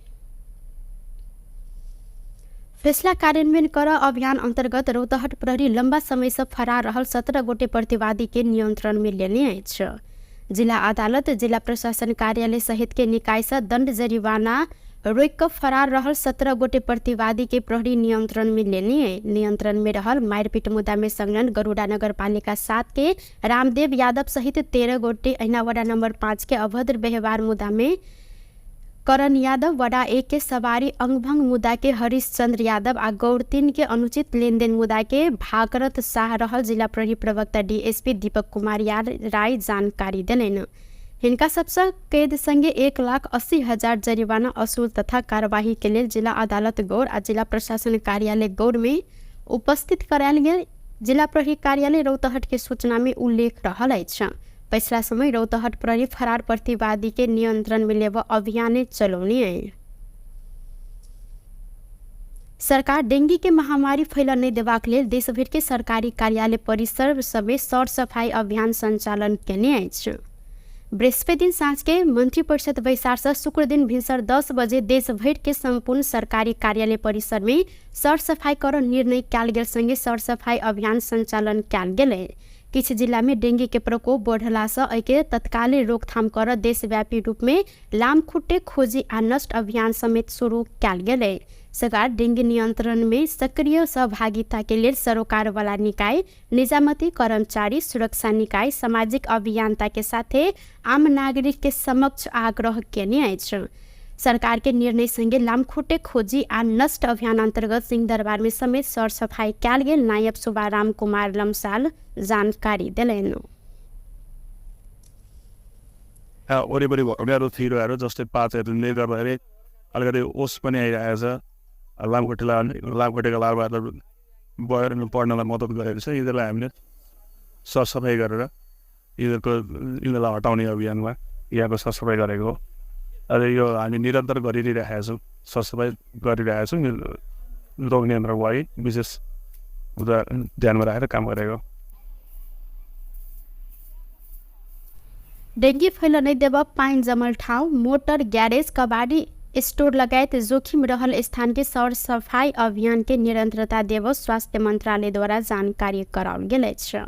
फैसला कार्यान्वयन कर अभियान अंतर्गत रौतहट प्रहरी लंबा समय से फरार रहल 17 गोटे प्रतिवादी के नियंत्रण में लेने अछि। जिला अदालत जिला प्रशासन कार्यालय सहित के निकाय से दंड जरिवाना रोक कर फरार रहल 17 गोटे प्रतिवादी के प्रहरी नियंत्रण में लेने। नियंत्रण में रहल मारपीट मुद्दा में संलग्न गरुड़ा नगर पालिका 7 के रामदेव यादव सहित 13 गोटे, अहिना वडा नंबर 5 के अभद्र व्यवहार मुद्दा में करण यादव, वडा 1 के सवारी अंगभंग मुद्दा के हरीश चंद्र यादव आ गौड़ 3 के अनुचित लेनदेन मुद्दा के भागरथ शाह रहल जिला प्रहरी प्रवक्ता डीएसपी दीपक कुमार राय जानकारी देलैन। हिनका सबसे कैद संगे 1,80,000 जरिवाना असूल तथा कार्यवाही के लिए जिला अदालत गौड़ आ जिला प्रशासन कार्यालय गौड़ में उपस्थित करायल गेल। जिला प्रहरी कार्यालय रौतहट के सूचना में उल्लेख रहल अछि। पिछला समय रौतहट प्रहरी फरार प्रतिवादी के नियंत्रण में लेव अभियान चलौने है। सरकार डेंगू के महामारी फैल नहीं देबाक लेल देश भर के सरकारी कार्यालय परिसर समेत सर सफाई अभियान संचालन केने अछि। बृहस्पति दिन साँझ के मंत्रिपरिषद बैसार से शुक्र दिन भिनसर 10 बजे देश भर के संपूर्ण सरकारी कार्यालय परिसर में सर सफाई कर निर्णय कयल गेल संगे सर सफाई अभियान संचालन कयल गेल। किछ जिला में डेंगू के प्रकोप बढ़ला से एके तत्कालीन रोकथाम कर देशव्यापी रूप में लामखुट्टे खोजी आ नष्ट अभियान समेत शुरू कयल गेल। सरकार डेंगू नियंत्रण में सक्रिय सहभागिता के लिए सरोकार वाला निकाय, निजामती कर्मचारी सुरक्षा निकाय, सामाजिक अभियंता के साथ आम नागरिक के समक्ष आग्रह केने अछि। सरकार के निर्णय संगे लामखुट्टे खोजी आ नष्ट अभियान अंतर्गत सिंहदरबार में समेत सर सफाई कयल गेल। नायब सुबाराम कुमार लम्साल जानकारी देलैन। वरिपरि भएकाहरू थिरोहरू जस्तै पातहरूले गर्दाखेरि अलिकति ओस पनि आइरहेको छ। लामखुट्टेका लार्भाहरू बढेर पढ्नलाई मद्दत गरेको छ। यिनीहरूलाई हामीले सरसफाइ गरेर यिनीहरूलाई हटाउने अभियानमा यहाँको सरसफाइ गरेको हो। र यो हामी निरन्तर गरिरहेका छौँ, सरसफाइ गरिरहेका छौँ। रोग नियन्त्रणको लागि विशेष कुरा ध्यानमा राखेर काम गरेको। डेंगू फैल नहीं देव पाइन जमल ठाउँ, मोटर ग्यारेज, कबाड़ी स्टोर लगायत जोखिम रहल स्थान के सर सफाई अभियान के निरंतरता देव स्वास्थ्य मंत्रालय द्वारा जानकारी कराओल गेल अछि।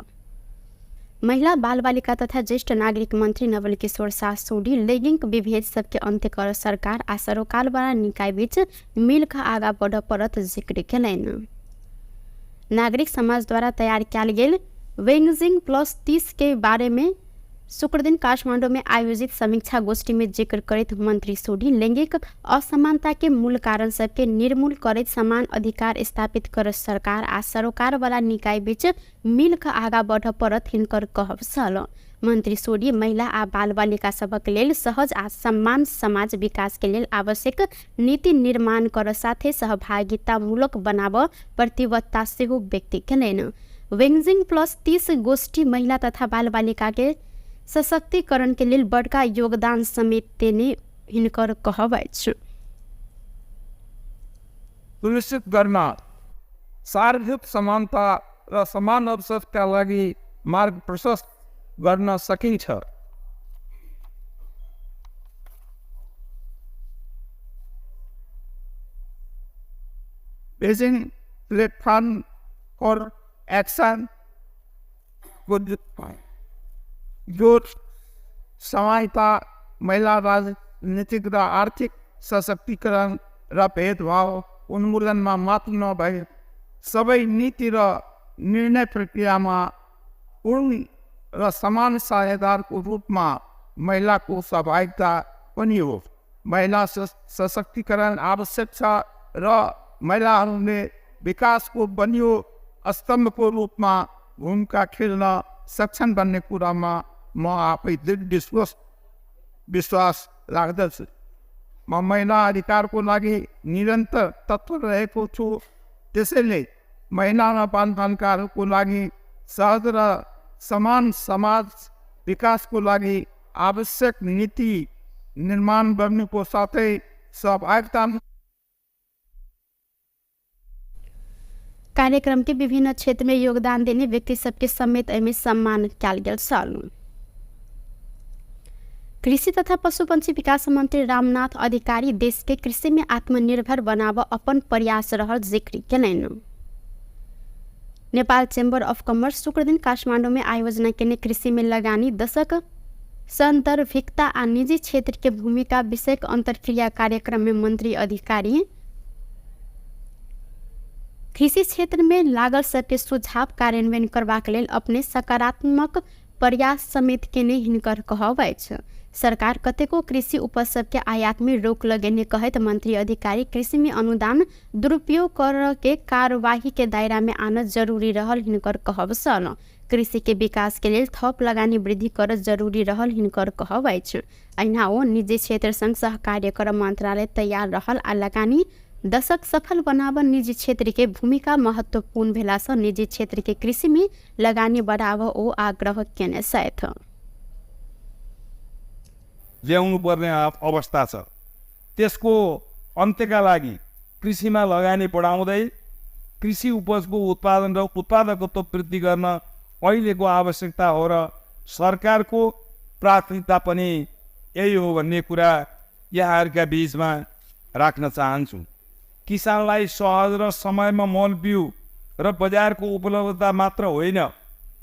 महिला बाल बालिका तथा ज्येष्ठ नागरिक मंत्री नवल किशोर शाह सोडी लैंगिक विभेद सबके अंत्य कर सरकार आ सरोकार वाला निकाय बीच मिल कर आगा बढ़ परत जिक्र केलैन। नागरिक समाज द्वारा तैयार कयल गेल वेंगजिंग प्लस 30 के बारे में शुक्र दिन काठमांडू में आयोजित समीक्षा गोष्ठी में जिक्र करते मंत्री सोडी लैंगिक असमानता के मूल कारण सबके निर्मूल करते समान अधिकार स्थापित कर सरकार आ सरोकार वाला निकाय बीच मिल कर आगा बढ़ परत हिनकर कहब छल। मंत्री सोडी महिला आ बाल बालिका सबक लेल सहज आ सम्मान समाज विकास के लेल आवश्यक नीति निर्माण कर साथे सहभागिता मूलक बनाब प्रतिबद्धता सेहो व्यक्त केलैन। वेंगजिंग प्लस 30 गोष्ठी महिला तथा बाल बालिका के सशक्तिकरण के लिए बड़का योगदान समेत देने हिनकर कहब अछि। सुनिश्चित गर्न सार्वजनिक समानता र समान अवसरका लागि मार्ग प्रशस्त गर्न सकिन्छ। बेजिङ प्लेटफर्म फर एक्सन को जो सहायता महिला राजनीतिक र आर्थिक सशक्तिकरण र भेदभाव उन्मूलनमा मात्र नभए सबै नीति र निर्णय प्रक्रियामा पूर्ण र समान साझेदारको रूपमा महिलाको सहभागिता पनि हो। महिला सशक्तिकरण आवश्यक छ र महिलाहरूले विकासको बलियो स्तम्भको रूपमा भूमिका खेल्न सक्छन् भन्ने कुरामा म आफै दृढ विश्वास राख्दछु। म महिला अधिकारको लागि निरन्तर तत्पर रहेको छु। त्यसैले महिला र बालबालिकाहरूको लागि सहज र समान समाज विकासको लागि आवश्यक नीति निर्माण गर्नुको साथै सहभागिता। कार्यक्रम के विभिन्न क्षेत्र में योगदान देने व्यक्ति सबके समेत एमे सम्मान कयल गेल छल। कृषि तथा पशुपंछी विकास मंत्री रामनाथ अधिकारी देश के कृषि में आत्मनिर्भर बनाव अपन प्रयास रहल जिक्र केलनि। नेपाल चेम्बर अफ कॉमर्स शुक्र दिन काठमाडौँ में आयोजना केने कृषि में लगानी दशक संदर्भिकता आ निजी क्षेत्र के भूमिका विषयक अंतरक्रिया कार्यक्रम में मंत्री अधिकारी कृषि क्षेत्र में लागल सबके सुझाव कार्यान्वयन करबाक लेल अपने सकारात्मक प्रयास समेत केने हिनकर कहब अछि। सरकार कतेको कृषि उपज सबके आयात में रोक लगेने कहत मंत्री अधिकारी कृषि में अनुदान दुरुपयोग कर के कार्यवाही के दायरा में आना जरूरी रहल हिनकर कहब सन। कृषि के विकास के लेल थप लगानी वृद्धि कर जरूरी रहल हिनकर कहब अछि। अहिना ओ निजी क्षेत्र संग सहकार्य कर मंत्रालय तैयार रहल आ लगानी दशक सफल बनाव निजी क्षेत्र के भूमिका महत्वपूर्ण भेला सँ निजी क्षेत्र के कृषि में लगानी बढ़ाव ओ आग्रह केने साथ ल्याउनु पर्ने अवस्था छ। त्यसको अन्त्यका लागि कृषिमा लगानी बढाउँदै कृषि उपजको उत्पादन र उत्पादकत्व वृद्धि गर्न अहिलेको आवश्यकता हो र सरकारको प्राथमिकता पनि यही हो भन्ने कुरा यहाँहरूका बीचमा राख्न चाहन्छु। किसानलाई सहज र समयमा मल बिउ र बजारको उपलब्धता मात्र होइन,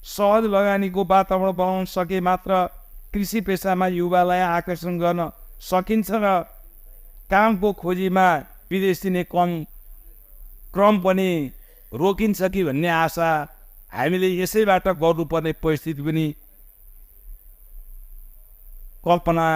सहज लगानीको वातावरण बनाउन सके मात्र कृषि पेसामा युवालाई आकर्षण गर्न सकिन्छ र कामको खोजीमा विदेश दिने क्रम पनि रोकिन्छ कि भन्ने आशा हामीले यसैबाट गर्नुपर्ने परिस्थिति पनि कल्पना